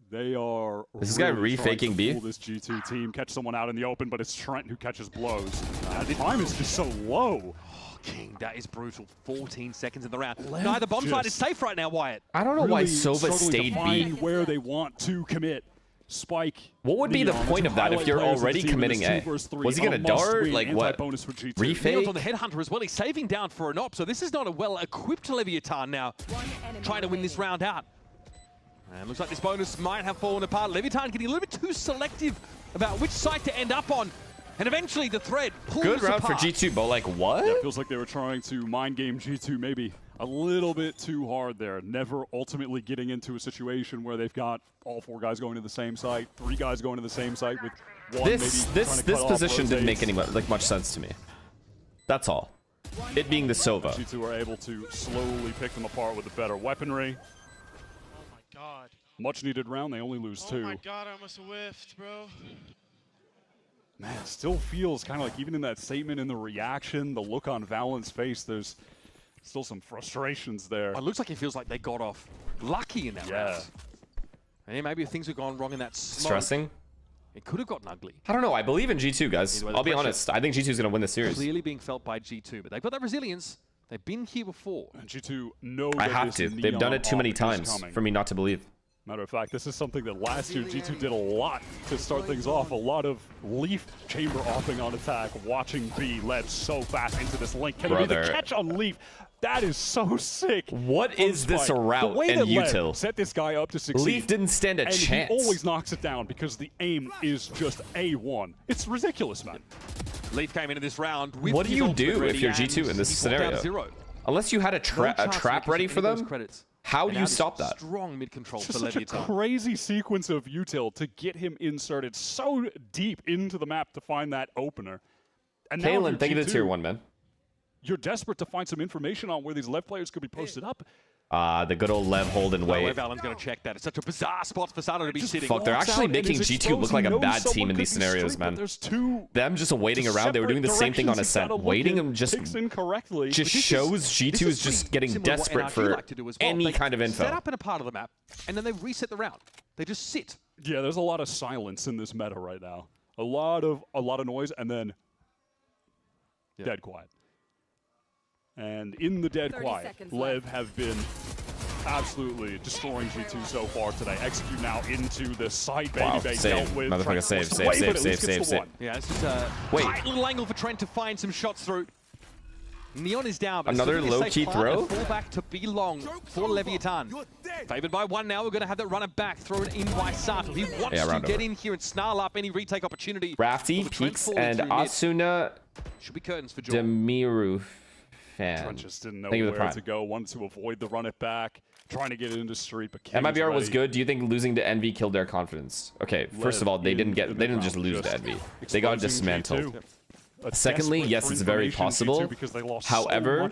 [SPEAKER 20] They are.
[SPEAKER 2] Is this guy re-faking B?
[SPEAKER 20] This G2 team catch someone out in the open, but it's Trent who catches blows. The time is just so low.
[SPEAKER 19] King, that is brutal. 14 seconds in the round. Neither bomb side is safe right now, Wyatt.
[SPEAKER 2] I don't know why Sova stayed B.
[SPEAKER 20] Where they want to commit. Spike.
[SPEAKER 2] What would be the point of that if you're already committing A? Was he gonna dart? Like what? Refake?
[SPEAKER 19] On the headhunter as well. He's saving down for an op, so this is not a well-equipped Levitan now. Trying to win this round out. And looks like this bonus might have fallen apart. Levitan getting a little bit too selective about which side to end up on. And eventually the thread pulls
[SPEAKER 2] Good round
[SPEAKER 19] apart.
[SPEAKER 2] for G2, but like what?
[SPEAKER 20] Yeah, it feels like they were trying to mind game G2 maybe a little bit too hard there. Never ultimately getting into a situation where they've got all 4 guys going to the same site, 3 guys going to the same site with one
[SPEAKER 2] this position didn't make any much sense to me. That's all. It being the Sova.
[SPEAKER 20] G2 are able to slowly pick them apart with the better weaponry.
[SPEAKER 21] Oh my god.
[SPEAKER 20] Much needed round, they only lose 2.
[SPEAKER 21] Oh my god, I almost whiffed, bro.
[SPEAKER 20] Man, it still feels kind of like even in that statement, in the reaction, the look on Valent's face, there's still some frustrations there.
[SPEAKER 19] It looks like it feels like they got off lucky in that round. And maybe if things had gone wrong in that smoke,
[SPEAKER 2] stressing,
[SPEAKER 19] it could have gotten ugly.
[SPEAKER 2] I don't know. I believe in G2, guys. I'll be honest. I think G2 is going to win the series.
[SPEAKER 19] Clearly being felt by G2, but they've got that resilience. They've been here before.
[SPEAKER 20] And G2 know
[SPEAKER 2] I have to. They've done it too many times for me not to believe.
[SPEAKER 20] Matter of fact, this is something that last year G2 did a lot to start things off. A lot of Leaf chamber offing on attack, watching B led so fast into this link. Can it be the catch on Leaf? That is so sick.
[SPEAKER 2] What is this route
[SPEAKER 20] the way
[SPEAKER 2] and
[SPEAKER 20] that
[SPEAKER 2] util?
[SPEAKER 20] Set this guy up to succeed.
[SPEAKER 2] Leaf didn't stand a
[SPEAKER 20] and
[SPEAKER 2] chance.
[SPEAKER 20] He always knocks it down because the aim is just A1. It's ridiculous, man.
[SPEAKER 19] Leaf came into this round with
[SPEAKER 2] what do you do if you're G2 in this scenario? Unless you had a trap ready for them, how do you stop that?
[SPEAKER 19] Strong mid control
[SPEAKER 20] for
[SPEAKER 19] Levitan.
[SPEAKER 20] Such a crazy sequence of util to get him inserted so deep into the map to find that opener. And
[SPEAKER 2] Kalen, thank you to the tier 1, man.
[SPEAKER 20] You're desperate to find some information on where these left players could be posted up.
[SPEAKER 2] The good old Lev hold and wait.
[SPEAKER 19] Valen's going to check that. It's such a bizarre spot for Sato to be sitting.
[SPEAKER 2] Fuck, they're actually making G2 look like a bad team in these scenarios, man. Them just waiting around. They were doing the same thing on Ascent. Waiting and just shows G2 is just getting desperate for any kind of info.
[SPEAKER 19] Set up in a part of the map, and then they reset the round. They just sit.
[SPEAKER 20] Yeah, there's a lot of silence in this meta right now. A lot of noise, and then dead quiet. And in the dead quiet, Lev have been absolutely destroying G2 so far today. Execute now into the side baby base.
[SPEAKER 2] Save. Motherfucker, save.
[SPEAKER 19] Yeah, this is a tight little angle for Trent to find some shots through. Neon is down. But
[SPEAKER 2] another low-key throw?
[SPEAKER 19] Fall back to be long for Levitan. Favored by 1 now. We're going to have that runner back, thrown in by Sato. He wants to get in here and snarl up any retake opportunity.
[SPEAKER 2] Rafty, Peaks, and Asuna
[SPEAKER 19] should be curtains for
[SPEAKER 2] Demiru.
[SPEAKER 20] Trent just didn't know where to go. Wanted to avoid the run it back. Trying to get it into street, but
[SPEAKER 2] MIBR was good. Do you think losing to Envy killed their confidence? Okay, first of all, they didn't just lose to Envy. They got dismantled. Secondly, yes, it's very possible. However,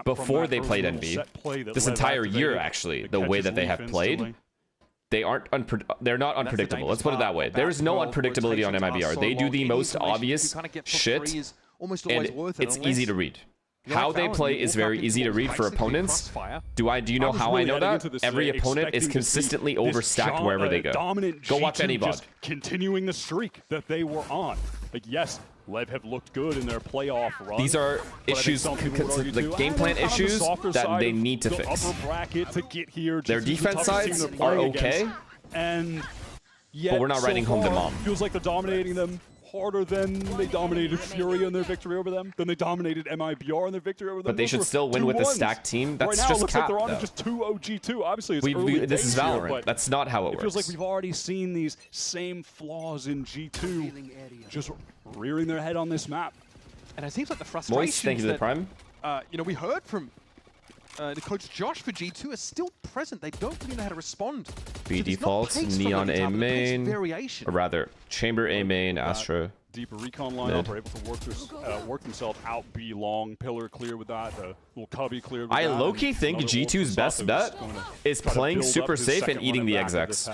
[SPEAKER 2] before they played Envy, this entire year actually, the way that they have played, they're not unpredictable. Let's put it that way. There is no unpredictability on MIBR. They do the most obvious shit, and it's easy to read. How they play is very easy to read for opponents. Do you know how I know that? Every opponent is consistently overstacked wherever they go. Go watch any VOD.
[SPEAKER 20] Continuing the streak that they were on. Like, yes, Lev have looked good in their playoff run.
[SPEAKER 2] These are issues, like game plan issues that they need to fix. Their defense sides are okay, but we're not writing home to mom.
[SPEAKER 20] Feels like they're dominating them harder than they dominated Furia in their victory over them, than they dominated MIBR in their victory over them.
[SPEAKER 2] But they should still win with a stacked team. That's just cap,
[SPEAKER 20] like they're on just 2-0 G2. Obviously, it's early
[SPEAKER 2] this is Valorant.
[SPEAKER 20] Here,
[SPEAKER 2] that's not how it works.
[SPEAKER 20] It feels like we've already seen these same flaws in G2 just rearing their head on this map.
[SPEAKER 19] And it seems like the frustration.
[SPEAKER 2] Moist, thank you to the Prime.
[SPEAKER 19] We heard from the coach Josh for G2 are still present. They don't really know how to respond.
[SPEAKER 2] B defaults, Neon A main, or rather, Chamber A main, Astra.
[SPEAKER 20] Deeper recon lineup are able to work themselves out B long, pillar clear with that, little cubby clear with
[SPEAKER 2] I
[SPEAKER 20] that.
[SPEAKER 2] low-key think G2's best bet is playing super safe and eating the execs.
[SPEAKER 19] So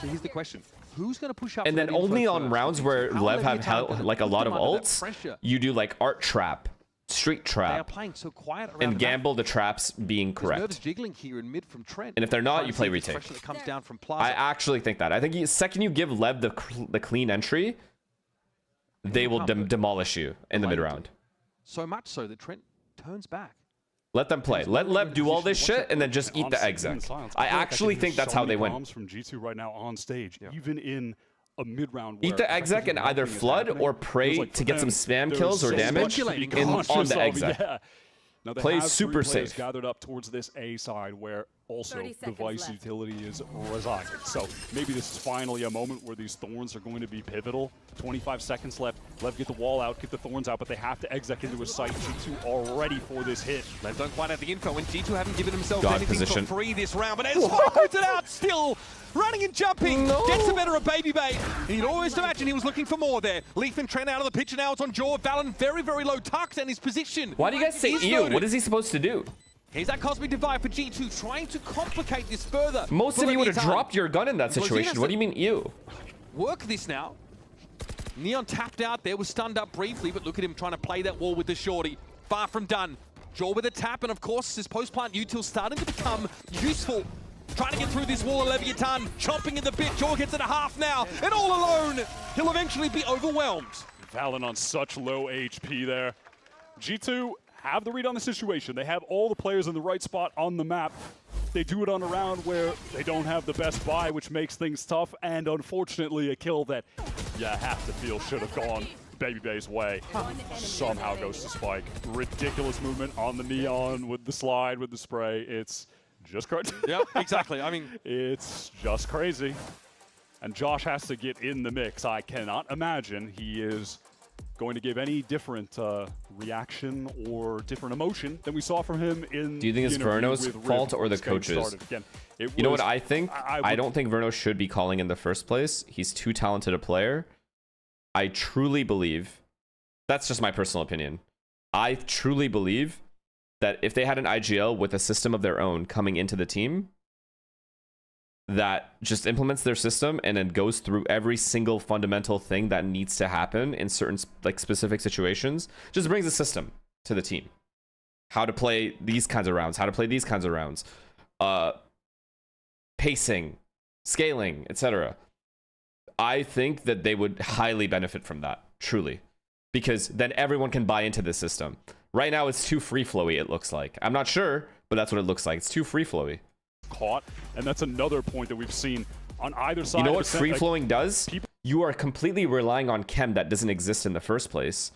[SPEAKER 19] here's the question. Who's going to push up?
[SPEAKER 2] And then only on rounds where Lev have like a lot of ults, you do like art trap, street trap, and gamble the traps being correct.
[SPEAKER 19] Jiggling here in mid from Trent.
[SPEAKER 2] And if they're not, you play retake.
[SPEAKER 19] That comes down from Plaza.
[SPEAKER 2] I actually think that. I think the second you give Lev the clean entry, they will demolish you in the mid round.
[SPEAKER 19] So much so that Trent turns back.
[SPEAKER 2] Let them play. Let Lev do all this shit and then just eat the exec. I actually think that's how they win.
[SPEAKER 20] From G2 right now on stage, even in a mid-round.
[SPEAKER 2] Eat the exec and either flood or pray to get some spam kills or damage on the exec.
[SPEAKER 20] Yeah. Now they
[SPEAKER 2] Play
[SPEAKER 20] have
[SPEAKER 2] super
[SPEAKER 20] 3 players
[SPEAKER 2] safe.
[SPEAKER 20] gathered up towards this A side where also the Vice utility is residing. So maybe this is finally a moment where these Thorns are going to be pivotal. 25 seconds left. Lev get the wall out, get the Thorns out, but they have to exec into a site. G2 are ready for this hit.
[SPEAKER 19] Lev don't quite have the info, and G2 haven't given themselves
[SPEAKER 2] God
[SPEAKER 19] anything
[SPEAKER 2] position.
[SPEAKER 19] for free this round. But as puts it out still, running and jumping, gets the better of Baby Bay. You'd always imagine he was looking for more there. Leaf and Trent out of the pitch, and now it's on Jaw. Valen very, very low tucked and his position.
[SPEAKER 2] Why do you guys say ew? What is he supposed to do?
[SPEAKER 19] Here's that Cosmic Divide for G2, trying to complicate this further.
[SPEAKER 2] Most of you would have dropped your gun in that situation. What do you mean ew?
[SPEAKER 19] Work this now. Neon tapped out there, was stunned up briefly, but look at him trying to play that wall with the shorty. Far from done. Jaw with a tap, and of course, his post-plant util starting to become useful. Trying to get through this wall of Levitan, chomping in the bit. Jaw gets it a half now, and all alone, he'll eventually be overwhelmed.
[SPEAKER 20] Valen on such low HP there. G2 have the read on the situation. They have all the players in the right spot on the map. They do it on a round where they don't have the best buy, which makes things tough, and unfortunately a kill that you have to feel should have gone Baby Bay's way. Somehow goes to Spike. Ridiculous movement on the Neon with the slide, with the spray. It's just crazy.
[SPEAKER 19] Yeah, exactly. I mean,
[SPEAKER 20] it's just crazy. And Josh has to get in the mix. I cannot imagine he is going to give any different reaction or different emotion than we saw from him in.
[SPEAKER 2] Do you think it's Verno's fault or the coaches?
[SPEAKER 20] Again,
[SPEAKER 2] you know what I think? I don't think Verno should be calling in the first place. He's too talented a player. I truly believe, that's just my personal opinion. I truly believe that if they had an IGL with a system of their own coming into the team, that just implements their system and then goes through every single fundamental thing that needs to happen in certain like specific situations, just brings a system to the team. How to play these kinds of rounds, how to play these kinds of rounds, pacing, scaling, etc. I think that they would highly benefit from that, truly, because then everyone can buy into the system. Right now it's too free-flowy, it looks like. I'm not sure, but that's what it looks like. It's too free-flowy.
[SPEAKER 20] Caught, and that's another point that we've seen on either side.
[SPEAKER 2] You know what free-flowing does? You are completely relying on chem that doesn't exist in the first place,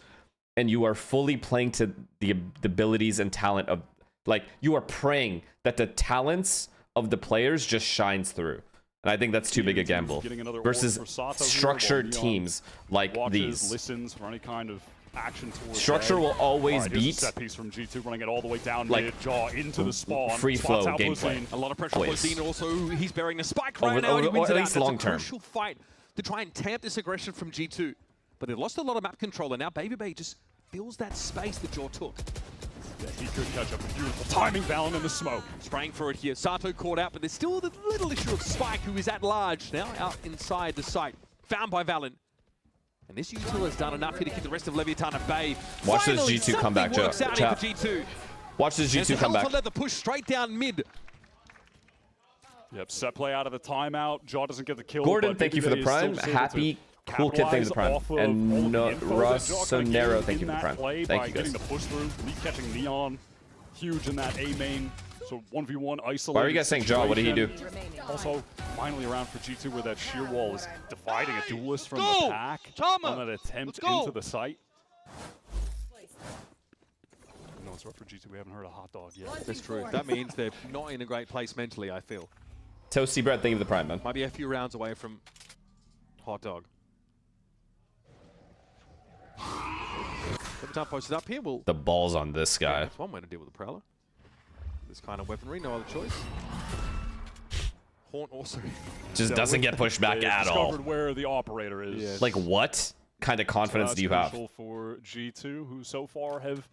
[SPEAKER 2] and you are fully playing to the abilities and talent of, like, you are praying that the talents of the players just shines through. And I think that's too big a gamble versus structured teams like these.
[SPEAKER 20] Listens for any kind of action towards
[SPEAKER 2] structure will always beat.
[SPEAKER 20] Set piece from G2 running it all the way down mid, Jaw into the spawn.
[SPEAKER 2] Free flow gameplay.
[SPEAKER 19] A lot of pressure on Levitan. Also, he's bearing the spike right now.
[SPEAKER 2] Or at least long term.
[SPEAKER 19] It's a crucial fight to try and tamp this aggression from G2, but they've lost a lot of map control, and now Baby Bay just fills that space that Jaw took.
[SPEAKER 20] Yeah, he could catch up. Beautiful timing, Valen in the smoke.
[SPEAKER 19] Spraying for it here. Sato caught out, but there's still the little issue of Spike, who is at large now out inside the site. Found by Valen. And this util has done enough here to keep the rest of Levitan at bay.
[SPEAKER 2] Watch this G2 come back, Joe. Watch this G2 come back.
[SPEAKER 19] Let the push straight down mid.
[SPEAKER 20] Yep, set play out of the timeout. Jaw doesn't get the kill.
[SPEAKER 2] Gordon, thank you for the prime. Happy Cool Kid, thank you for the prime. And Rossonero, thank you for the prime. Thank you, guys.
[SPEAKER 20] Getting the push through, catching Neon, huge in that A main. So 1v1 isolated.
[SPEAKER 2] Why are you guys saying Jaw? What did he do?
[SPEAKER 20] Also, finally around for G2 where that sheer wall is dividing a duelist from the pack on an attempt into the site. No, it's rough for G2. We haven't heard a hot dog yet.
[SPEAKER 19] That's true. That means they're not in a great place mentally, I feel.
[SPEAKER 2] Toasty Bread, thank you for the prime, man.
[SPEAKER 19] Might be a few rounds away from hot dog. Levitan posted up here.
[SPEAKER 2] The balls on this guy.
[SPEAKER 19] Yeah, that's one way to deal with the Prowler. This kind of weaponry, no other choice. Haunt also
[SPEAKER 2] just doesn't get pushed back at all.
[SPEAKER 20] Discovered where the operator is.
[SPEAKER 2] Yes. Like what kind of confidence do you have?
[SPEAKER 20] For G2, who so far have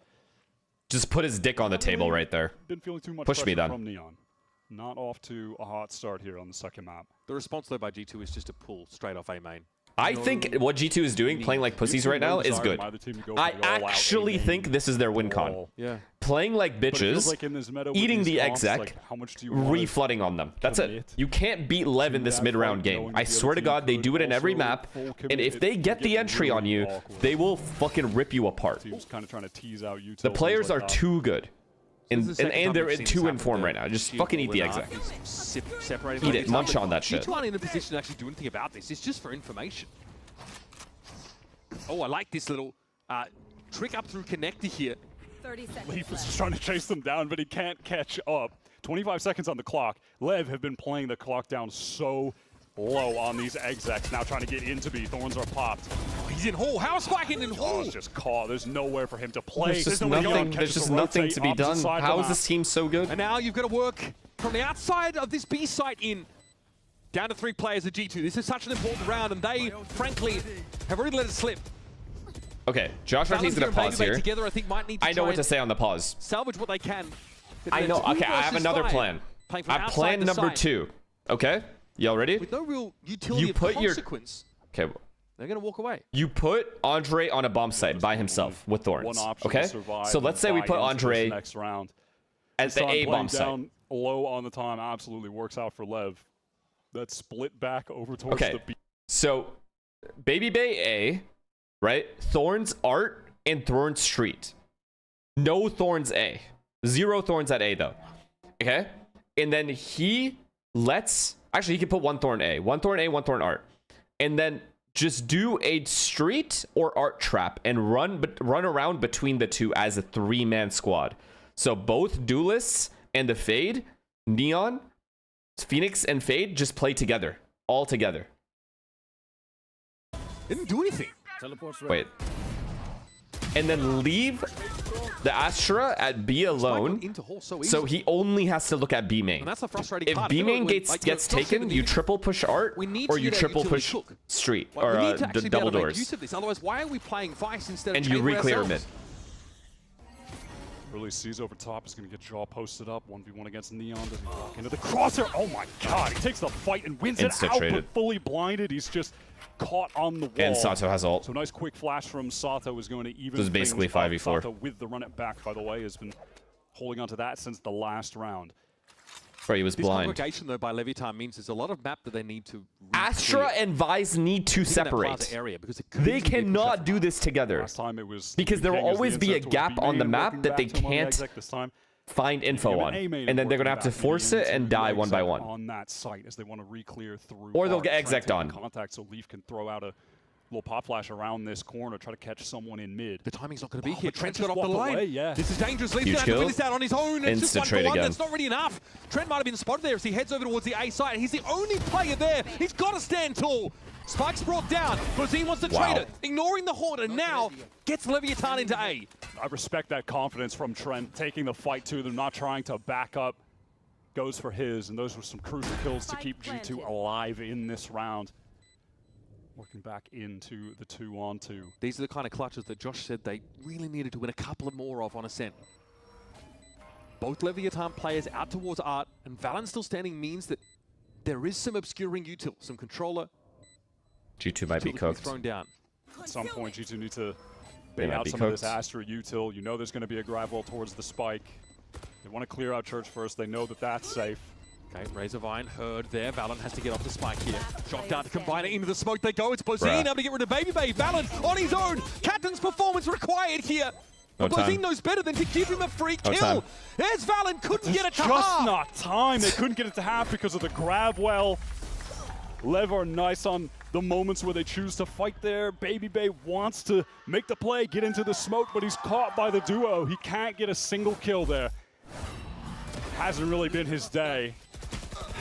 [SPEAKER 2] just put his dick on the table right there.
[SPEAKER 20] Been feeling too much
[SPEAKER 2] push me then.
[SPEAKER 20] From Neon. Not off to a hot start here on the second map.
[SPEAKER 19] The response though by G2 is just to pull straight off A main.
[SPEAKER 2] I think what G2 is doing, playing like pussies right now, is good. I actually think this is their win con.
[SPEAKER 19] Yeah.
[SPEAKER 2] Playing like bitches, eating the exec, reflooding on them. That's it. You can't beat Lev in this mid-round game. I swear to God, they do it in every map, and if they get the entry on you, they will fucking rip you apart. The players are too good. And they're too in form right now. Just fucking eat the exec. Eat it. Munch on that shit.
[SPEAKER 19] G2 aren't in a position to actually do anything about this. It's just for information. Oh, I like this little trick up through connector here.
[SPEAKER 6] 30 seconds.
[SPEAKER 20] Leaf is just trying to chase them down, but he can't catch up. 25 seconds on the clock. Lev have been playing the clock down so low on these execs. Now trying to get into B. Thorns are popped.
[SPEAKER 19] Oh, he's in Hall. How is Spike in Hall?
[SPEAKER 20] Oh, it's just caught. There's nowhere for him to play.
[SPEAKER 2] There's just nothing to be done. How is this team so good?
[SPEAKER 19] And now you've got to work from the outside of this B site in. Down to 3 players at G2. This is such an important round, and they, frankly, have already let it slip.
[SPEAKER 2] Okay, Josh Martin's gonna pause here.
[SPEAKER 19] Together, I think, might need to
[SPEAKER 2] I know what to say on the pause.
[SPEAKER 19] Salvage what they can.
[SPEAKER 2] I know. Okay, I have another plan. I have plan number 2. Okay, y'all ready?
[SPEAKER 19] With no real utility of consequence.
[SPEAKER 2] Okay.
[SPEAKER 19] They're gonna walk away.
[SPEAKER 2] You put Andre on a bomb site by himself with Thorns. Okay, so let's say we put Andre
[SPEAKER 20] next round
[SPEAKER 2] at the A bomb site.
[SPEAKER 20] Down low on the time absolutely works out for Lev. That split back over towards the B.
[SPEAKER 2] So Baby Bay A, right? Thorns Art and Thorns Street. No Thorns A. 0 Thorns at A though. Okay, and then he lets. Actually, he can put 1 Thorn A, 1 Thorn A, 1 Thorn Art, and then just do a street or art trap and run around between the two as a 3-man squad. So both Duelists and the Fade, Neon, Phoenix and Fade just play together, all together.
[SPEAKER 19] Didn't do anything.
[SPEAKER 2] Wait. And then leave the Astra at B alone, so he only has to look at B main.
[SPEAKER 19] And that's the frustrating
[SPEAKER 2] if
[SPEAKER 19] part.
[SPEAKER 2] B main gets taken, you triple push Art, or you triple push Street, or double doors.
[SPEAKER 19] Otherwise, why are we playing Vice instead of
[SPEAKER 2] and you re-clear mid.
[SPEAKER 20] Really sees over top, is going to get Jaw posted up. 1v1 against Neon. Does he walk into the crosshair? Oh my God, he takes the fight and wins it out, but fully blinded. He's just caught on the wall.
[SPEAKER 2] And Sato has ult.
[SPEAKER 20] So nice quick flash from Sato is going to even.
[SPEAKER 2] This is basically 5v4.
[SPEAKER 20] Sato with the run it back, by the way, has been holding on to that since the last round.
[SPEAKER 2] Right, he was blind.
[SPEAKER 19] This congregation, though, by Levitan means there's a lot of map that they need to
[SPEAKER 2] Astra and Vise need to separate. They cannot do this together. Because there will always be a gap on the map that they can't find info on. And then they're going to have to force it and die 1 by 1.
[SPEAKER 20] On that site as they want to re-clear through.
[SPEAKER 2] Or they'll get exec'd on.
[SPEAKER 20] Contact so Leaf can throw out a little pop flash around this corner, try to catch someone in mid.
[SPEAKER 19] The timing's not going to be here. Trent's got off the line. This is dangerous. Leaf's going to have to win this out on his own. It's just 1 for 1. That's not really enough. Trent might have been spotted there as he heads over towards the A side. He's the only player there. He's got to stand tall. Spike's brought down. Brazine wants to trade it, ignoring the Horde, and now gets Levitan into A.
[SPEAKER 20] I respect that confidence from Trent, taking the fight to them, not trying to back up. Goes for his, and those were some crucial kills to keep G2 alive in this round. Working back into the 2-on-2.
[SPEAKER 19] These are the kind of clutches that Josh said they really needed to win a couple of more of on Ascent. Both Levitan players out towards Art, and Valen still standing means that there is some obscuring util, some controller.
[SPEAKER 2] G2 might be cooked.
[SPEAKER 19] Thrown down.
[SPEAKER 20] At some point, G2 need to bait out some of this Astra util. You know there's going to be a grab wall towards the spike. They want to clear out Church first. They know that that's safe.
[SPEAKER 19] Okay, Razorvine heard there. Valen has to get off the spike here. Shot down to combine it into the smoke. They go. It's Bozine able to get rid of Baby Bay. Valen on his own. Captain's performance required here. But Bozine knows better than to give him a free kill. There's Valen. Couldn't get it to half.
[SPEAKER 20] Just not time. They couldn't get it to half because of the grab well. Lev are nice on the moments where they choose to fight there. Baby Bay wants to make the play, get into the smoke, but he's caught by the duo. He can't get a single kill there. Hasn't really been his day.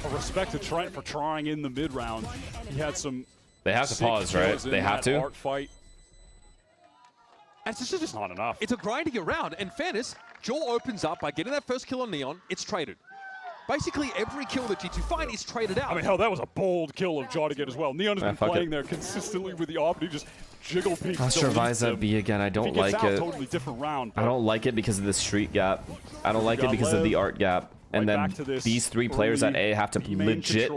[SPEAKER 20] A respect to Trent for trying in the mid round. He had some.
[SPEAKER 2] They have to pause, right? They have to.
[SPEAKER 20] Art fight.
[SPEAKER 19] And it's just
[SPEAKER 20] not enough.
[SPEAKER 19] It's a grinding around. In fairness, Joel opens up by getting that first kill on Neon. It's traded. Basically, every kill that G2 find is traded out.
[SPEAKER 20] I mean, hell, that was a bold kill of Jaw to get as well. Neon has been playing there consistently with the AWP, he just jiggle peeks.
[SPEAKER 2] Astra Visa B again. I don't like it.
[SPEAKER 20] Totally different round.
[SPEAKER 2] I don't like it because of the street gap. I don't like it because of the art gap.
[SPEAKER 20] right
[SPEAKER 2] then
[SPEAKER 20] back to this
[SPEAKER 2] these 3 players at A have to legit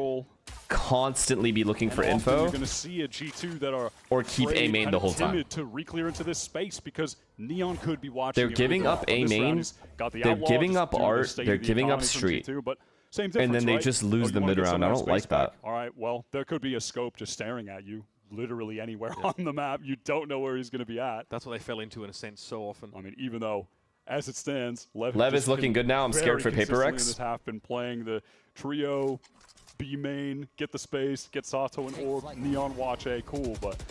[SPEAKER 2] constantly be looking for info.
[SPEAKER 20] You're going to see a G2 that are
[SPEAKER 2] or keep A main the whole time.
[SPEAKER 20] To re-clear into this space because Neon could be watching.
[SPEAKER 2] They're giving up A main. They're giving up art. They're giving up street.
[SPEAKER 20] But same
[SPEAKER 2] and then they just lose the mid round. I don't like that.
[SPEAKER 20] All right, well, there could be a scope just staring at you literally anywhere on the map. You don't know where he's going to be at.
[SPEAKER 19] That's what they fell into in a sense so often.
[SPEAKER 20] I mean, even though, as it stands,
[SPEAKER 2] Lev is looking good now. I'm scared for Paper X.
[SPEAKER 20] This half been playing the trio, B main, get the space, get Sato and Orb, Neon watch A, cool, but...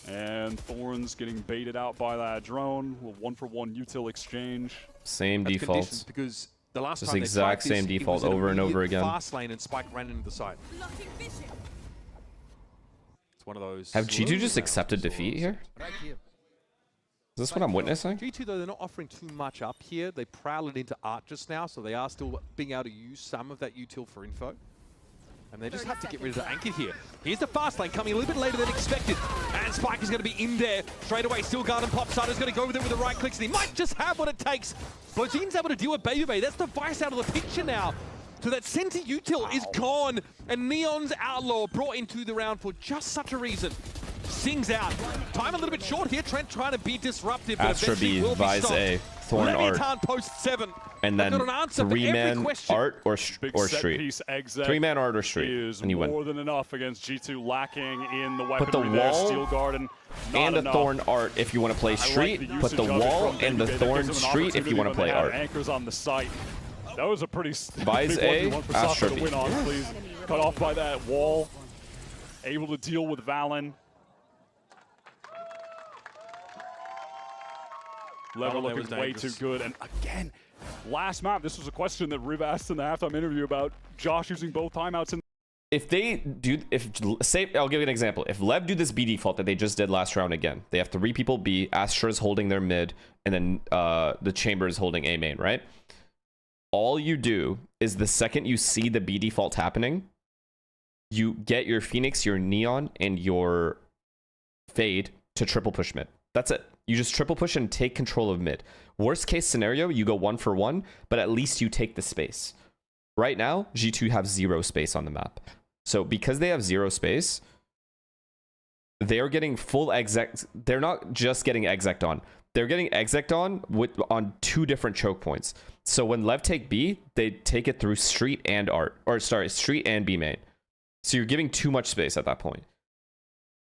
[SPEAKER 20] And Thorns getting baited out by that drone. A 1-for-1 util exchange.
[SPEAKER 2] Same defaults.
[SPEAKER 19] Because the last
[SPEAKER 2] just
[SPEAKER 19] time
[SPEAKER 2] exact
[SPEAKER 19] they
[SPEAKER 2] same default over and over again.
[SPEAKER 19] Fast lane and Spike ran into the side. It's one of those.
[SPEAKER 2] Have G2 just accepted defeat here? Is this what I'm witnessing?
[SPEAKER 19] G2 though, they're not offering too much up here. They prowled into art just now, so they are still being able to use some of that util for info. And they just have to get rid of the anchor here. Here's the fast lane coming a little bit later than expected. And Spike is going to be in there straight away. Still garden pop. Sato's going to go with it with the right clicks. And he might just have what it takes. Blozin's able to deal with Baby Bay. That's the Vice out of the picture now. So that center util is gone. And Neon's Outlaw brought into the round for just such a reason. Sings out. Time a little bit short here. Trent trying to be disruptive.
[SPEAKER 2] Astra B, Vice A, Thorn Art.
[SPEAKER 19] Levitan post 7.
[SPEAKER 2] And then 3-man art or street. 3-man art or street, and you win.
[SPEAKER 20] More than enough against G2 lacking in the weaponry.
[SPEAKER 2] Put the wall
[SPEAKER 20] Steel Garden,
[SPEAKER 2] and the Thorn art if you want to play street. Put the wall and the Thorn street if you want to play art.
[SPEAKER 20] Anchors on the site. That was a pretty
[SPEAKER 2] Vice A, Astra B.
[SPEAKER 20] Win on, please. Cut off by that wall. Able to deal with Valen. Lever looking way too good, and again, last map, this was a question that Riv asked in the halftime interview about Josh using both timeouts.
[SPEAKER 2] If they do, say, I'll give you an example. If Lev do this B default that they just did last round again, they have 3 people B, Astra's holding their mid, and then the Chamber is holding A main, right? All you do is the second you see the B default happening, you get your Phoenix, your Neon, and your Fade to triple push mid. That's it. You just triple push and take control of mid. Worst case scenario, you go 1-for-1, but at least you take the space. Right now, G2 have 0 space on the map. So because they have 0 space, they're getting full exec. They're not just getting exec on. They're getting exec on on 2 different choke points. So when Lev take B, they take it through street and art. Or sorry, street and B main. So you're giving too much space at that point.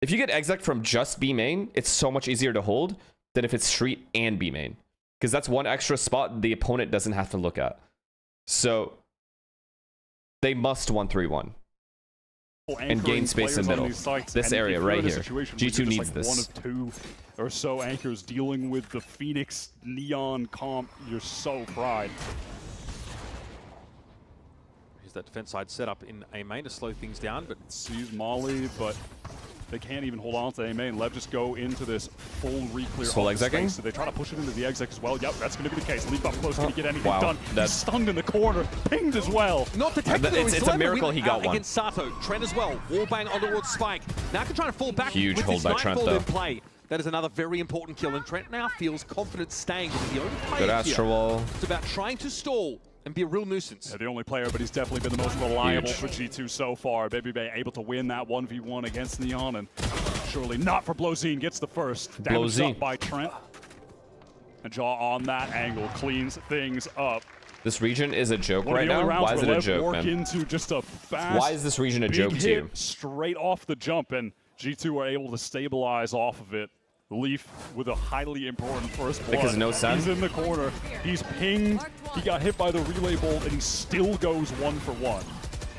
[SPEAKER 2] If you get exec from just B main, it's so much easier to hold than if it's street and B main. Because that's one extra spot the opponent doesn't have to look at. So they must 1-3-1 and gain space in middle. This area right here. G2 needs this.
[SPEAKER 20] 1 of 2 or so anchors dealing with the Phoenix Neon comp. You're so fried.
[SPEAKER 19] Here's that defense side set up in A main to slow things down, but
[SPEAKER 20] sees Molly, but they can't even hold on to A main. Lev just go into this full re-clear.
[SPEAKER 2] Full execing?
[SPEAKER 20] So they try to push it into the exec as well. Yep, that's going to be the case. Leap up close. Can he get anything done? He's stunned in the corner. Pinged as well.
[SPEAKER 19] Not detected.
[SPEAKER 2] It's a miracle he got one.
[SPEAKER 19] Against Sato. Trent as well. Wallbang on towards Spike. Now can try to fall back.
[SPEAKER 2] Huge hold by Trent though.
[SPEAKER 19] Play. That is another very important kill, and Trent now feels confident staying with the only player.
[SPEAKER 2] Good Astro wall.
[SPEAKER 19] It's about trying to stall and be a real nuisance.
[SPEAKER 20] Yeah, the only player, but he's definitely been the most reliable for G2 so far. Baby Bay able to win that 1v1 against Neon, and surely not for Blozine. Gets the first. Damage up by Trent. And Jaw on that angle cleans things up.
[SPEAKER 2] This region is a joke right now. Why is it a joke, man?
[SPEAKER 20] Into just a fast,
[SPEAKER 2] why is this region a joke to you?
[SPEAKER 20] Straight off the jump, and G2 are able to stabilize off of it. Leaf with a highly important first blood.
[SPEAKER 2] Because no sense.
[SPEAKER 20] He's in the corner. He's pinged. He got hit by the relay bolt, and he still goes 1-for-1.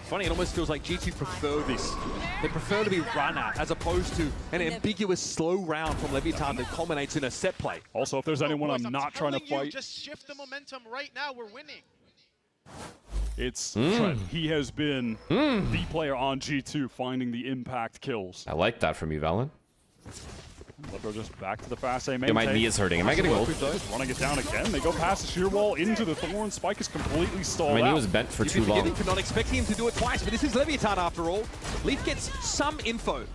[SPEAKER 19] It's funny, it almost feels like G2 prefer this. They prefer to be run at as opposed to an ambiguous slow round from Levitan that culminates in a set play.
[SPEAKER 20] Also, if there's anyone I'm not trying to fight,
[SPEAKER 14] just shift the momentum right now. We're winning.
[SPEAKER 20] It's Trent. He has been the player on G2 finding the impact kills.
[SPEAKER 2] I like that from you, Valen.
[SPEAKER 20] Lever just back to the fast A main.
[SPEAKER 2] Yeah, my knee is hurting. Am I getting old?
[SPEAKER 20] Running it down again. They go past the shear wall into the Thorn. Spike is completely stalled out.
[SPEAKER 2] My knee was bent for too long.
[SPEAKER 19] For not expecting him to do it twice, but this is Levitan after all. Leaf gets some info.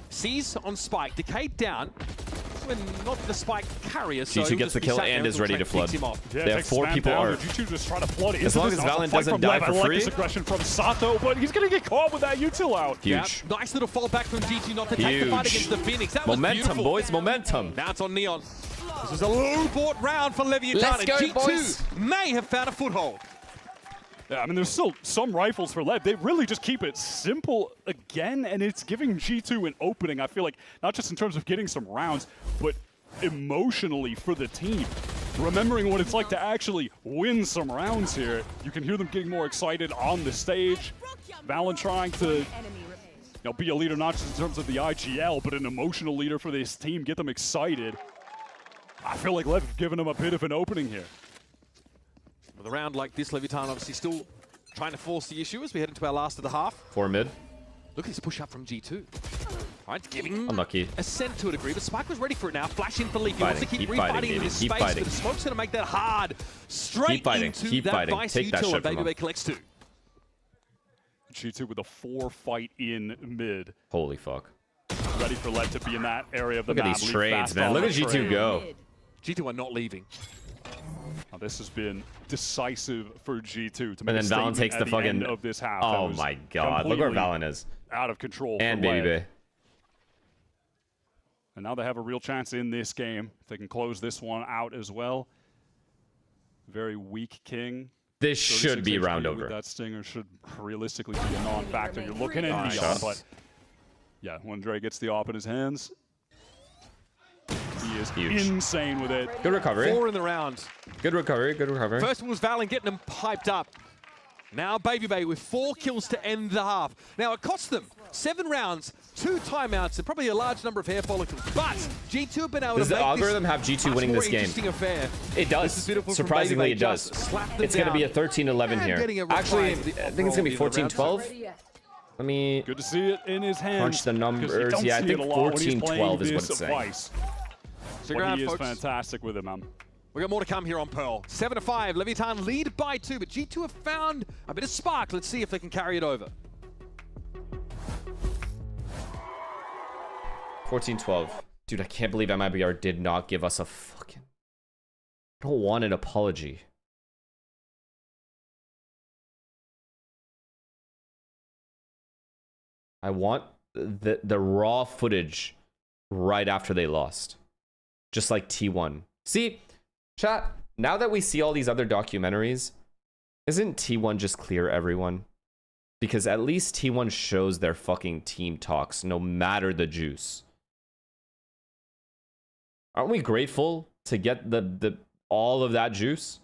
[SPEAKER 19] Sees on Spike. Decayed down. when not the spike carrier. So
[SPEAKER 2] G2 gets the kill and is ready to flood. They have 4 people arc.
[SPEAKER 20] G2 just try to flood it.
[SPEAKER 2] As long as Valen doesn't die for free.
[SPEAKER 20] Aggression from Sato, but he's gonna get caught with that util out.
[SPEAKER 2] Huge.
[SPEAKER 19] Yeah, nice little fall back from G2 not to take the fight against the Phoenix. That was
[SPEAKER 2] momentum,
[SPEAKER 19] beautiful.
[SPEAKER 2] boys, momentum.
[SPEAKER 19] Now it's on Neon. This is a low-bought round for Levitan.
[SPEAKER 2] Let's go,
[SPEAKER 19] G2
[SPEAKER 2] boys.
[SPEAKER 19] may have found a foothold.
[SPEAKER 20] Yeah, I mean, there's still some rifles for Lev. They really just keep it simple again, and it's giving G2 an opening, I feel like, not just in terms of getting some rounds, but emotionally for the team. Remembering what it's like to actually win some rounds here. You can hear them getting more excited on the stage. Valen trying to be a leader not just in terms of the IGL, but an emotional leader for this team, get them excited. I feel like Lev have given them a bit of an opening here.
[SPEAKER 19] With a round like this, Levitan obviously still trying to force the issue as we head into our last of the half.
[SPEAKER 2] 4 mid.
[SPEAKER 19] Look at this push up from G2. Right, giving
[SPEAKER 2] unlucky
[SPEAKER 19] ascent to a degree, but Spike was ready for it now. Flash in for Leaf. He wants to keep refighting in this space, but the smoke's going to make that hard. Straight into that Vice util, and Baby collects 2.
[SPEAKER 20] G2 with a 4 fight in mid.
[SPEAKER 2] Holy fuck.
[SPEAKER 20] Ready for Lev to be in that area of the map.
[SPEAKER 2] Look at these trades, man. Look at G2 go.
[SPEAKER 19] G2 are not leaving.
[SPEAKER 20] Now, this has been decisive for G2 to make
[SPEAKER 2] and then Valen takes the fucking
[SPEAKER 20] end of this half.
[SPEAKER 2] Oh my god, look where Valen is.
[SPEAKER 20] Out of control.
[SPEAKER 2] And Baby Bay.
[SPEAKER 20] And now they have a real chance in this game. If they can close this one out as well. Very weak King.
[SPEAKER 2] This should be round over.
[SPEAKER 20] That Stinger should realistically be a non-factor. You're looking at Neon, but yeah, when Dre gets the op in his hands, he is
[SPEAKER 2] huge.
[SPEAKER 20] Insane with it.
[SPEAKER 2] Good recovery.
[SPEAKER 19] 4 in the round.
[SPEAKER 2] Good recovery, good recovery.
[SPEAKER 19] First one was Valen getting them piped up. Now Baby Bay with 4 kills to end the half. Now it cost them 7 rounds, 2 timeouts, and probably a large number of hair follicles. But G2 have been able to make
[SPEAKER 2] the algorithm have G2 winning this game?
[SPEAKER 19] Affair.
[SPEAKER 2] It does. Surprisingly, it does. It's going to be a 13-11 here. Actually, I think it's going to be 14-12. Let me
[SPEAKER 20] good to see it in his hands.
[SPEAKER 2] Crunch the numbers. Yeah, I think 14-12 is what it's saying.
[SPEAKER 20] But he is fantastic with it, man.
[SPEAKER 19] We got more to come here on Pearl. 7-5, Levitan lead by 2, but G2 have found a bit of spark. Let's see if they can carry it over.
[SPEAKER 2] 14-12. Dude, I can't believe MIBR did not give us a fucking... I don't want an apology. I want the raw footage right after they lost. Just like T1. See, chat, now that we see all these other documentaries, isn't T1 just clear everyone? Because at least T1 shows their fucking team talks, no matter the juice. Aren't we grateful to get the all of that juice?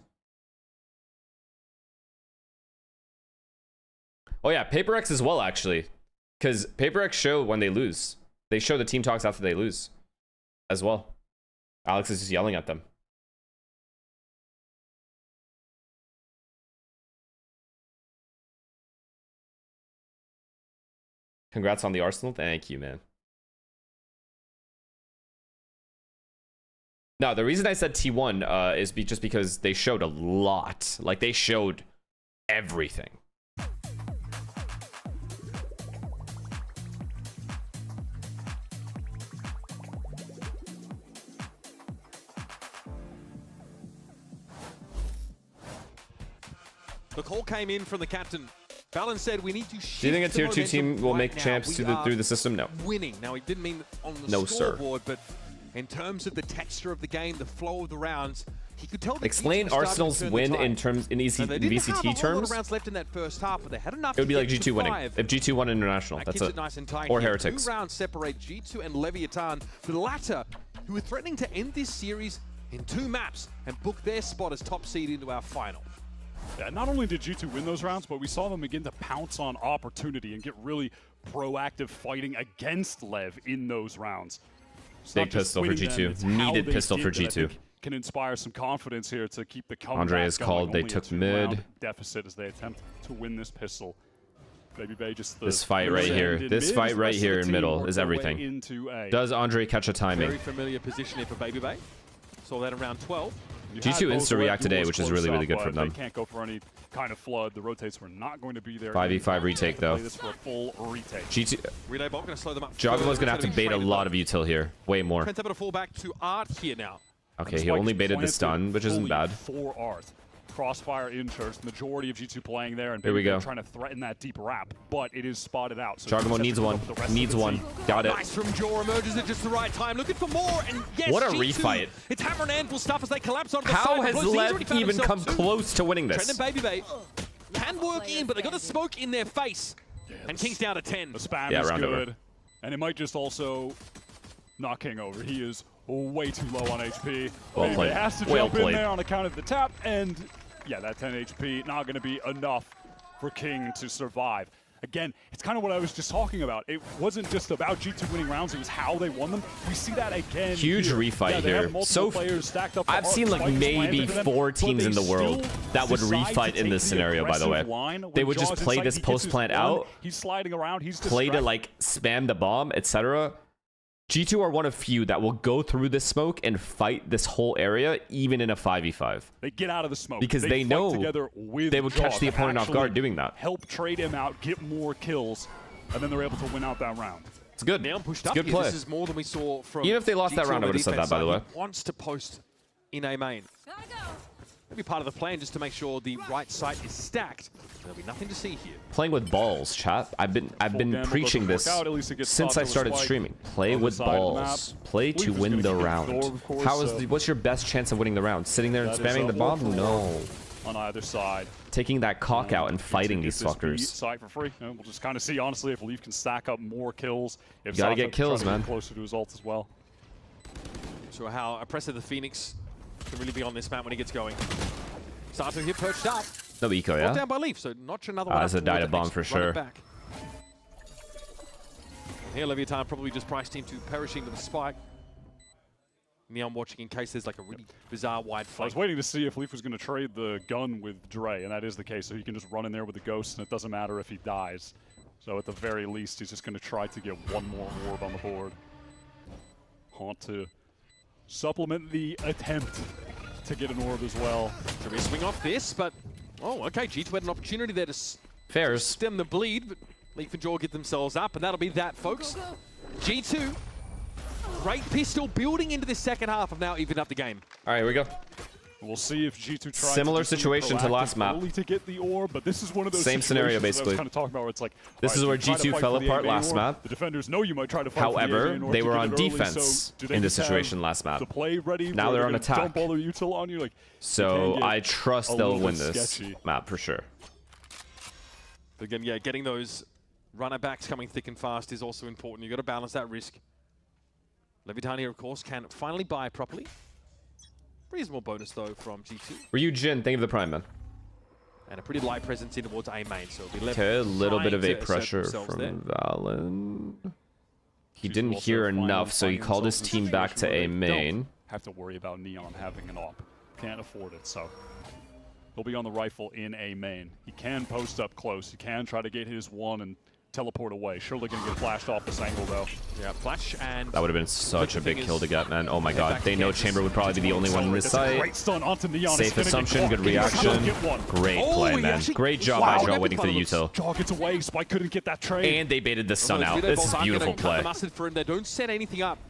[SPEAKER 2] Oh yeah, Paper X as well, actually. Because Paper X show when they lose. They show the team talks after they lose as well. Alex is just yelling at them. Congrats on the Arsenal. Thank you, man. No, the reason I said T1 is just because they showed a lot. Like, they showed everything.
[SPEAKER 19] The call came in from the captain. Valen said we need to shift.
[SPEAKER 2] Do you think a tier 2 team will make champs through the system? No.
[SPEAKER 19] Winning. Now, he didn't mean on the scoreboard, but in terms of the texture of the game, the flow of the rounds, he could tell.
[SPEAKER 2] Explain Arsenal's win in terms in VCT terms.
[SPEAKER 19] They didn't have a whole lot of rounds left in that first half, but they had enough.
[SPEAKER 2] It would be like G2 winning. If G2 won international, that's it.
[SPEAKER 19] Nice and tight
[SPEAKER 2] or
[SPEAKER 19] here.
[SPEAKER 2] Heretics.
[SPEAKER 19] 2 rounds separate G2 and Levitan, the latter who are threatening to end this series in 2 maps and book their spot as top seed into our final.
[SPEAKER 20] Yeah, not only did G2 win those rounds, but we saw them begin to pounce on opportunity and get really proactive fighting against Lev in those rounds.
[SPEAKER 2] Big pistol for G2. Needed pistol for G2.
[SPEAKER 20] Can inspire some confidence here to keep the comeback
[SPEAKER 2] Andre is called. They took mid.
[SPEAKER 20] Deficit as they attempt to win this pistol. Baby Bay just
[SPEAKER 2] this fight right here. This fight right here in middle is everything. Does Andre catch a timing?
[SPEAKER 19] Very familiar position here for Baby Bay. Saw that in round 12.
[SPEAKER 2] G2 insta-react today, which is really, really good for them.
[SPEAKER 20] They can't go for any kind of flood. The rotates were not going to be there.
[SPEAKER 2] 5v5 retake, though.
[SPEAKER 20] This for a full retake.
[SPEAKER 2] G2...
[SPEAKER 19] Relay bomb going to slow them up.
[SPEAKER 2] Jagumo's going to have to bait a lot of util here. Way more.
[SPEAKER 19] Prince able to fall back to Art here now.
[SPEAKER 2] Okay, he only baited the stun, which isn't bad.
[SPEAKER 20] For Art. Crossfire in church, majority of G2 playing there, and
[SPEAKER 2] there we go.
[SPEAKER 20] Trying to threaten that deep wrap, but it is spotted out. So
[SPEAKER 2] Jagumo needs one. Needs one. Got it.
[SPEAKER 19] Nice from Jaw, emerges at just the right time, looking for more, and yes,
[SPEAKER 2] what a
[SPEAKER 19] G2,
[SPEAKER 2] refight.
[SPEAKER 19] It's hammer and anvil stuff as they collapse onto the side.
[SPEAKER 2] How has Lev even come close to winning this?
[SPEAKER 19] Trend and Baby can work in, but they got the smoke in their face. And King's down to 10.
[SPEAKER 20] The spam is good, and it might just also knock King over. He is way too low on HP.
[SPEAKER 2] Well played.
[SPEAKER 20] He has to jump in there on account of the tap, and yeah, that 10 HP not going to be enough for King to survive. Again, it's kind of what I was just talking about. It wasn't just about G2 winning rounds, it was how they won them. We see that again.
[SPEAKER 2] Huge refight here. So I've seen like maybe 4 teams in the world that would refight in this scenario, by the way. They would just play this post plant out,
[SPEAKER 20] he's sliding around,
[SPEAKER 2] play to like spam the bomb, etc. G2 are one of few that will go through this smoke and fight this whole area, even in a 5v5.
[SPEAKER 20] They get out of the smoke.
[SPEAKER 2] Because they know they would catch the opponent off guard doing that.
[SPEAKER 20] Help trade him out, get more kills, and then they're able to win out that round.
[SPEAKER 2] It's good.
[SPEAKER 19] Now pushed
[SPEAKER 2] it's
[SPEAKER 19] up
[SPEAKER 2] good play.
[SPEAKER 19] This is more than we saw from
[SPEAKER 2] even if they lost
[SPEAKER 19] G2
[SPEAKER 2] that round, I would have said that, by the way.
[SPEAKER 19] He wants to post in A main. Maybe part of the plan just to make sure the right side is stacked. There'll be nothing to see here.
[SPEAKER 2] Playing with balls, chat. I've been preaching this since I started streaming. Play with balls. Play to win the round. What's your best chance of winning the round? Sitting there and spamming the bomb? No.
[SPEAKER 20] On either side.
[SPEAKER 2] Taking that cock out and fighting these fuckers.
[SPEAKER 20] Side for free. We'll just kind of see, honestly, if Leaf can stack up more kills. If
[SPEAKER 2] you gotta get kills, man.
[SPEAKER 20] Closer to his ult as well.
[SPEAKER 19] So how oppressive the Phoenix can really be on this map when he gets going. Sato here perched up.
[SPEAKER 2] No eco, yeah?
[SPEAKER 19] Down by Leaf, so notch another one.
[SPEAKER 2] That's a Dida bomb for sure.
[SPEAKER 19] Here, Levitan probably just priced into perishing with a spike. Neon watching in case there's like a really bizarre wide flank.
[SPEAKER 20] I was waiting to see if Leaf was going to trade the gun with Dre, and that is the case. So he can just run in there with the ghost, and it doesn't matter if he dies. So at the very least, he's just going to try to get one more orb on the board. Haunt to supplement the attempt to get an orb as well.
[SPEAKER 19] Should we swing off this? But, oh, okay, G2 had an opportunity there to stem the bleed, but Leaf and Jaw get themselves up, and that'll be that, folks. G2, great pistol building into the second half of now even up the game.
[SPEAKER 2] All right, here we go.
[SPEAKER 20] We'll see if G2 tries
[SPEAKER 2] similar situation to last map.
[SPEAKER 20] To get the orb, but this is one of those
[SPEAKER 2] same scenario basically.
[SPEAKER 20] Kind of talking about where it's like,
[SPEAKER 2] this is where G2 fell apart last map.
[SPEAKER 20] The defenders know you might try to fight.
[SPEAKER 2] However, they were on defense in this situation last map. Now they're on attack. So I trust they'll win this map for sure.
[SPEAKER 19] But again, yeah, getting those runner backs coming thick and fast is also important. You've got to balance that risk. Levitan here, of course, can finally buy properly. Reasonable bonus, though, from G2.
[SPEAKER 2] Ryu Jin, thank you for the prime, man.
[SPEAKER 19] And a pretty light presence in towards A main, so it'll be left.
[SPEAKER 2] Okay, a little bit of a pressure from Valen. He didn't hear enough, so he called his team back to A main.
[SPEAKER 20] Have to worry about Neon having an op. Can't afford it, so he'll be on the rifle in A main. He can post up close. He can try to get his one and teleport away. Surely gonna get flashed off this angle though.
[SPEAKER 19] Yeah, flash and
[SPEAKER 2] that would have been such a big kill to get, man. Oh my god, they know Chamber would probably be the only one in this site.
[SPEAKER 20] Great stun onto Neon.
[SPEAKER 2] Safe assumption, good reaction. Great play, man. Great job by Jaw waiting for the util.
[SPEAKER 20] Jaw gets away, Spike couldn't get that trade.
[SPEAKER 2] And they baited the stun out. This is beautiful play.
[SPEAKER 19] They don't set anything up.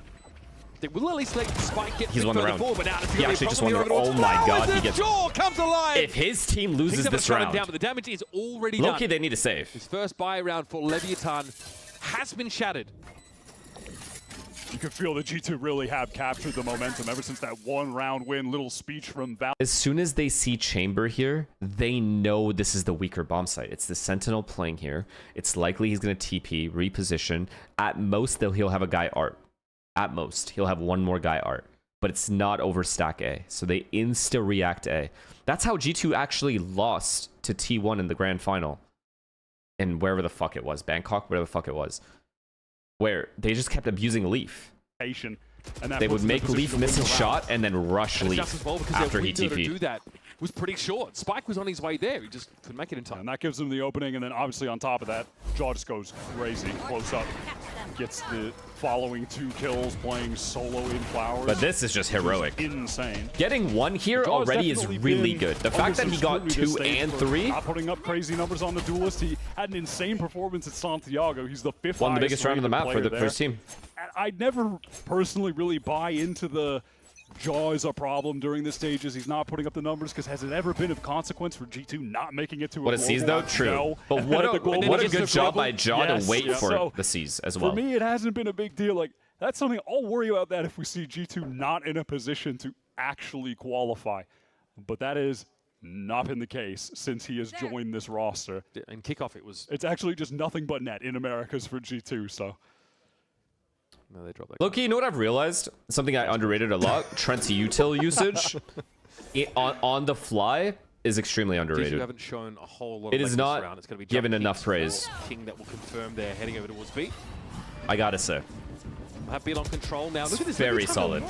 [SPEAKER 19] They will at least let Spike get
[SPEAKER 2] he's won the round.
[SPEAKER 19] Forward,
[SPEAKER 2] he actually just won the round. Oh my god, he gets.
[SPEAKER 19] Jaw comes alive.
[SPEAKER 2] If his team loses this round,
[SPEAKER 19] down, but the damage is already
[SPEAKER 2] done.
[SPEAKER 19] Low-key,
[SPEAKER 2] they need to save.
[SPEAKER 19] His first buy round for Levitan has been shattered.
[SPEAKER 20] You can feel that G2 really have captured the momentum ever since that one round win. Little speech from Val.
[SPEAKER 2] As soon as they see Chamber here, they know this is the weaker bomb site. It's the Sentinel playing here. It's likely he's going to TP, reposition. At most, he'll have a guy art. At most, he'll have one more guy art, but it's not over stack A, so they insta-react A. That's how G2 actually lost to T1 in the grand final. And wherever the fuck it was, Bangkok, wherever the fuck it was. Where they just kept abusing Leaf.
[SPEAKER 20] And
[SPEAKER 2] they would make Leaf miss his shot and then rush Leaf after he TP'd.
[SPEAKER 19] To do that was pretty short. Spike was on his way there, he just couldn't make it in time.
[SPEAKER 20] And that gives them the opening, and then obviously on top of that, Jaw just goes crazy, close up. gets the following 2 kills playing solo in Flowers.
[SPEAKER 2] But this is just heroic.
[SPEAKER 20] Insane.
[SPEAKER 2] Getting 1 here already is really good. The fact that he got 2 and 3.
[SPEAKER 20] Not putting up crazy numbers on the Duelist. He had an insane performance at Santiago. He's the 5th
[SPEAKER 2] Won the biggest round on the map for his team.
[SPEAKER 20] And I'd never personally really buy into the Jaw is a problem during the stages. He's not putting up the numbers because has it ever been of consequence for G2 not making it to
[SPEAKER 2] what
[SPEAKER 20] a
[SPEAKER 2] C's though? True.
[SPEAKER 20] No.
[SPEAKER 2] But what a good job by Jaw to wait for the C's as well.
[SPEAKER 20] For me, it hasn't been a big deal. Like, that's something I'll worry about that if we see G2 not in a position to actually qualify. But that is not been the case since he has joined this roster.
[SPEAKER 19] In kickoff,
[SPEAKER 20] it's actually just nothing but net in Americas for G2, so.
[SPEAKER 19] No, they dropped that.
[SPEAKER 2] Loki, you know what I've realized? Something I underrated a lot. Trent's util usage on the fly is extremely underrated.
[SPEAKER 19] You haven't shown a whole lot.
[SPEAKER 2] It is not
[SPEAKER 19] round. It's going to be
[SPEAKER 2] given enough praise.
[SPEAKER 19] King that will confirm they're heading over towards B.
[SPEAKER 2] I gotta say.
[SPEAKER 19] Have been on control now. Look at this.
[SPEAKER 2] Very solid.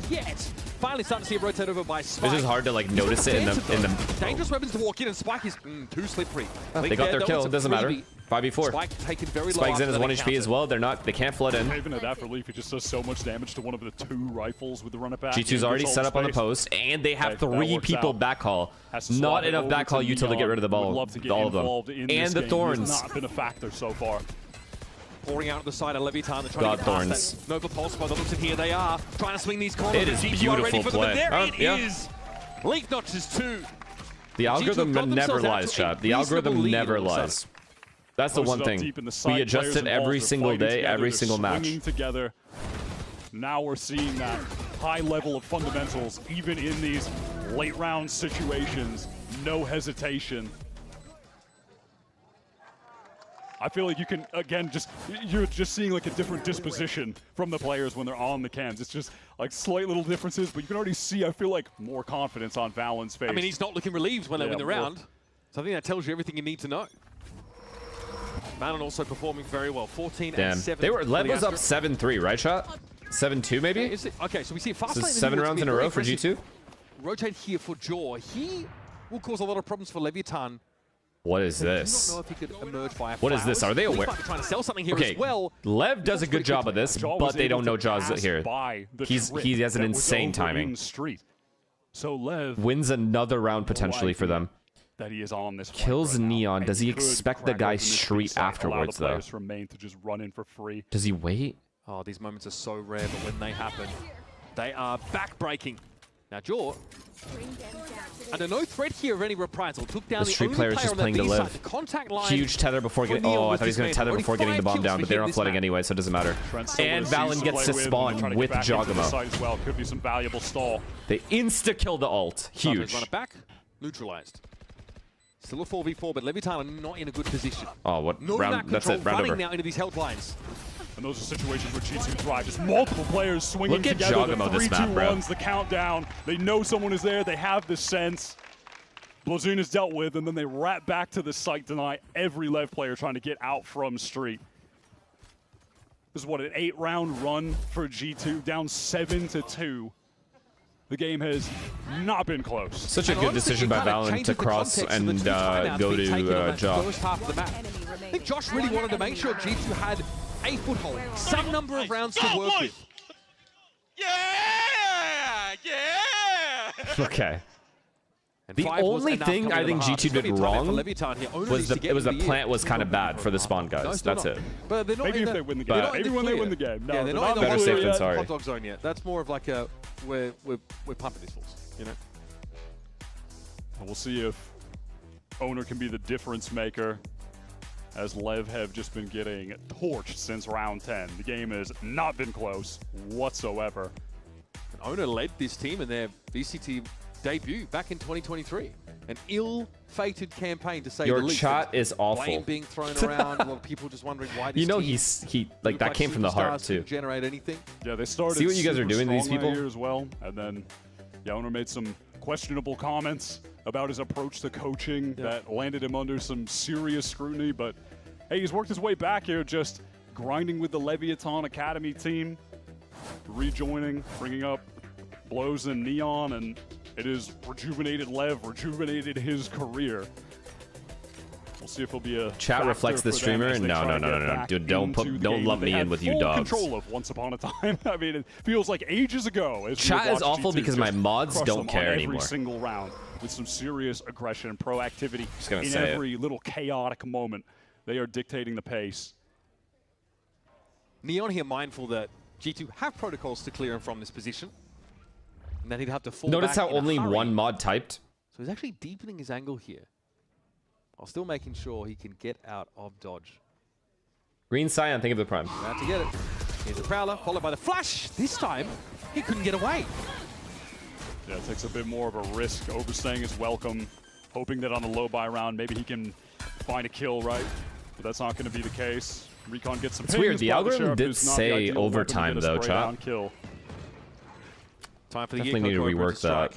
[SPEAKER 19] Yet. Finally starting to see it rotate over by Spike.
[SPEAKER 2] It's just hard to like notice it in the
[SPEAKER 19] dangerous weapons to walk in, and Spike is too slippery.
[SPEAKER 2] They got their kill. It doesn't matter. 5v4.
[SPEAKER 19] Spike taken very low.
[SPEAKER 2] Spike's in as 1 HP as well. They can't flood in.
[SPEAKER 20] Even at that for Leaf, he just does so much damage to one of the 2 rifles with the run it back.
[SPEAKER 2] G2's already set up on the post, and they have 3 people backhaul. Not enough backhaul util to get rid of the ball. All of them. And the thorns.
[SPEAKER 20] Not been a factor so far.
[SPEAKER 19] Pouring out of the side of Levitan. They're trying
[SPEAKER 2] God,
[SPEAKER 19] to get
[SPEAKER 2] thorns.
[SPEAKER 19] past that Nova Pulse by the looks of here. They are trying to swing these corners.
[SPEAKER 2] It is beautiful play.
[SPEAKER 19] There it is. Leaf notches 2.
[SPEAKER 2] The algorithm never lies, chat. The algorithm never lies. That's the one thing. We adjust it every single day, every single match.
[SPEAKER 20] Together. Now we're seeing that high level of fundamentals, even in these late round situations. No hesitation. I feel like you can, again, you're just seeing like a different disposition from the players when they're on the cams. It's just like slight little differences, but you can already see, I feel like, more confidence on Valen's face.
[SPEAKER 19] I mean, he's not looking relieved when they win the round. So I think that tells you everything you need to know. Valen also performing very well. 14 and 7.
[SPEAKER 2] Lev was up 7-3, right, shot? 7-2 maybe?
[SPEAKER 19] Is it? Okay, so we see a fast
[SPEAKER 2] lane. 7 rounds in a row for G2.
[SPEAKER 19] Rotate here for Jaw. He will cause a lot of problems for Levitan.
[SPEAKER 2] What is this?
[SPEAKER 19] I don't know if he could emerge via
[SPEAKER 2] what is this? Are they aware?
[SPEAKER 19] Trying to sell something here
[SPEAKER 2] okay,
[SPEAKER 19] as well.
[SPEAKER 2] Lev does a good job of this, but they don't know Jaw's here. He has an insane timing.
[SPEAKER 20] So Lev
[SPEAKER 2] wins another round potentially for them.
[SPEAKER 20] That he is on this
[SPEAKER 2] kills Neon. Does he expect the guy street afterwards though?
[SPEAKER 20] Remain to just run in for free.
[SPEAKER 2] Does he wait?
[SPEAKER 19] Oh, these moments are so rare, but when they happen, they are back-breaking. Now Jaw, under no threat here of any reprisal, took down the
[SPEAKER 2] street player is just playing to live.
[SPEAKER 19] The contact line.
[SPEAKER 2] Huge tether before getting. Oh, I thought he was going to tether before getting the bomb down, but they're not flooding anyway, so it doesn't matter. And Valen gets to spawn with Jogamo.
[SPEAKER 20] Well. Could be some valuable stall.
[SPEAKER 2] They insta kill the ult. Huge.
[SPEAKER 19] Run it back. Neutralized. Still a 4v4, but Levitan are not in a good position.
[SPEAKER 2] Oh, what round? That's it. Round over.
[SPEAKER 19] Now into these help lines.
[SPEAKER 20] And those are situations where G2 thrive. Just multiple players swinging together. The 3, 2, 1's the countdown. They know someone is there. They have the sense. Blazun is dealt with, and then they wrap back to the site, deny every Lev player trying to get out from street. This is what, an 8-round run for G2, down 7-2. The game has not been close.
[SPEAKER 2] Such a good decision by Valen to cross and go to Jaw.
[SPEAKER 19] I think Josh really wanted to make sure G2 had a foothold, some number of rounds to work with.
[SPEAKER 2] Yeah! Okay. The only thing I think G2 did wrong was the plant was kind of bad for the spawn guys. That's it.
[SPEAKER 19] But they're not
[SPEAKER 20] maybe if they win the game. Maybe when they win the game. No,
[SPEAKER 19] they're not in the
[SPEAKER 2] better safe than sorry.
[SPEAKER 19] hot dog zone yet. That's more of like a we're pumping these fools, you know.
[SPEAKER 20] And we'll see if Owner can be the difference maker, as Lev have just been getting torched since round 10. The game has not been close whatsoever.
[SPEAKER 19] And Owner led this team in their VCT debut back in 2023. An ill-fated campaign, to say the least.
[SPEAKER 2] Your chat is awful.
[SPEAKER 19] Blame being thrown around. A lot of people just wondering why this
[SPEAKER 2] You know
[SPEAKER 19] team
[SPEAKER 2] like that came from the heart too.
[SPEAKER 19] Generate anything.
[SPEAKER 20] Yeah, they started.
[SPEAKER 2] See what you guys are doing to these people
[SPEAKER 20] here as well, and then Owner made some questionable comments about his approach to coaching that landed him under some serious scrutiny. But hey, he's worked his way back here, just grinding with the Levitan Academy team, rejoining, bringing up Blows and Neon, and it is rejuvenated Lev, rejuvenated his career. We'll see if it'll be a
[SPEAKER 2] chat reflects the streamer. No, dude, don't lump me in with you dogs.
[SPEAKER 20] Control of Once Upon a Time. I mean, it feels like ages ago.
[SPEAKER 2] Chat is awful because my mods don't care anymore.
[SPEAKER 20] Every single round with some serious aggression and proactivity in
[SPEAKER 2] say
[SPEAKER 20] every little chaotic moment. They are dictating the pace.
[SPEAKER 19] Neon here mindful that G2 have protocols to clear him from this position. And then he'd have to fall
[SPEAKER 2] Notice
[SPEAKER 19] back
[SPEAKER 2] how
[SPEAKER 19] in a
[SPEAKER 2] only
[SPEAKER 19] hurry.
[SPEAKER 2] one mod typed.
[SPEAKER 19] So he's actually deepening his angle here, while still making sure he can get out of dodge.
[SPEAKER 2] Green Scion, think of the prime.
[SPEAKER 19] About to get it. Here's the Prowler, followed by the Flash. This time, he couldn't get away.
[SPEAKER 20] Yeah, it takes a bit more of a risk. Overstaying is welcome, hoping that on a low buy round, maybe he can find a kill, right? But that's not going to be the case. Recon gets some
[SPEAKER 2] It's weird, the algorithm did say overtime though, chat.
[SPEAKER 19] Time for the
[SPEAKER 2] Definitely need to rework that.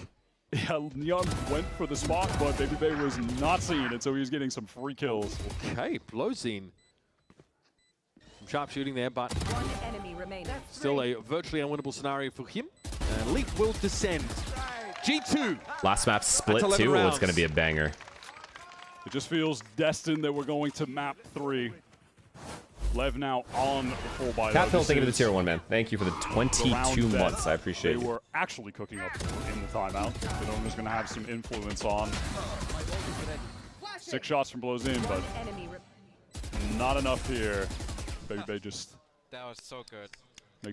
[SPEAKER 20] Yeah, Neon went for the spot, but Baby Bay was not seeing it, so he was getting some free kills.
[SPEAKER 19] Okay, Blowzine. Some sharp shooting there, but
[SPEAKER 6] One enemy remaining.
[SPEAKER 19] still a virtually unwinnable scenario for him. And Leap will descend. G2.
[SPEAKER 2] Last map split too. Oh, it's going to be a banger.
[SPEAKER 20] It just feels destined that we're going to map 3. Lev now on the full buy.
[SPEAKER 2] Cathill, thank you for the tier 1, man. Thank you for the 22 months. I appreciate it.
[SPEAKER 20] They were actually cooking up in the timeout. The owner's going to have some influence on. 6 shots from Blowzine, but not enough here. Baby Bay just...
[SPEAKER 12] That was so good.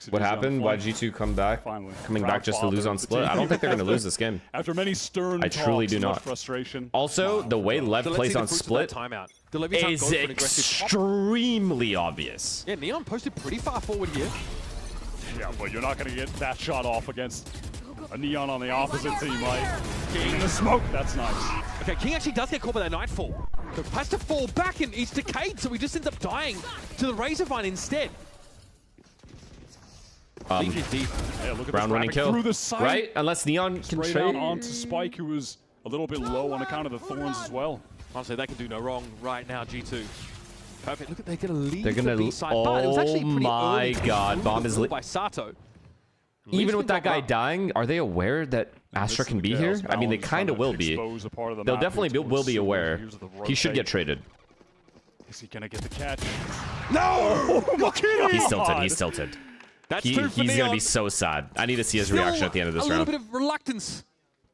[SPEAKER 2] What happened? Why did G2 come back?
[SPEAKER 20] Finally.
[SPEAKER 2] Coming back just to lose on split? I don't think they're going to lose this game.
[SPEAKER 20] After many stern
[SPEAKER 2] I truly do not.
[SPEAKER 20] Frustration.
[SPEAKER 2] Also, the way Lev plays on split is extremely obvious.
[SPEAKER 19] Yeah, Neon posted pretty far forward here.
[SPEAKER 20] Yeah, but you're not going to get that shot off against a Neon on the opposite team, right? King in the smoke, that's nice.
[SPEAKER 19] Okay, King actually does get caught by that Nightfall. So has to fall back and he's decayed, so he just ends up dying to the Razorvine instead.
[SPEAKER 20] Deep. Yeah, look at
[SPEAKER 2] round winning kill,
[SPEAKER 20] through the sight.
[SPEAKER 2] Right? Unless Neon can
[SPEAKER 20] trade
[SPEAKER 2] trade
[SPEAKER 20] onto Spike, who was a little bit low on account of the thorns as well.
[SPEAKER 19] Honestly, they can do no wrong right now, G2. Perfect. Look at they're gonna leave
[SPEAKER 2] They're gonna
[SPEAKER 19] the B-side,
[SPEAKER 2] oh
[SPEAKER 19] but it was actually pretty
[SPEAKER 2] my
[SPEAKER 19] early
[SPEAKER 2] god, bomb is lit
[SPEAKER 19] by Sato.
[SPEAKER 2] Even with that guy dying, are they aware that Astra can be here? I mean, they kind of will be. They'll definitely will be aware. He should get traded.
[SPEAKER 20] Is he gonna get the catch?
[SPEAKER 19] No!
[SPEAKER 2] He's tilted. He's tilted.
[SPEAKER 19] That's
[SPEAKER 2] he's gonna be so sad. I need to see his reaction at the end of this round.
[SPEAKER 19] A little bit of reluctance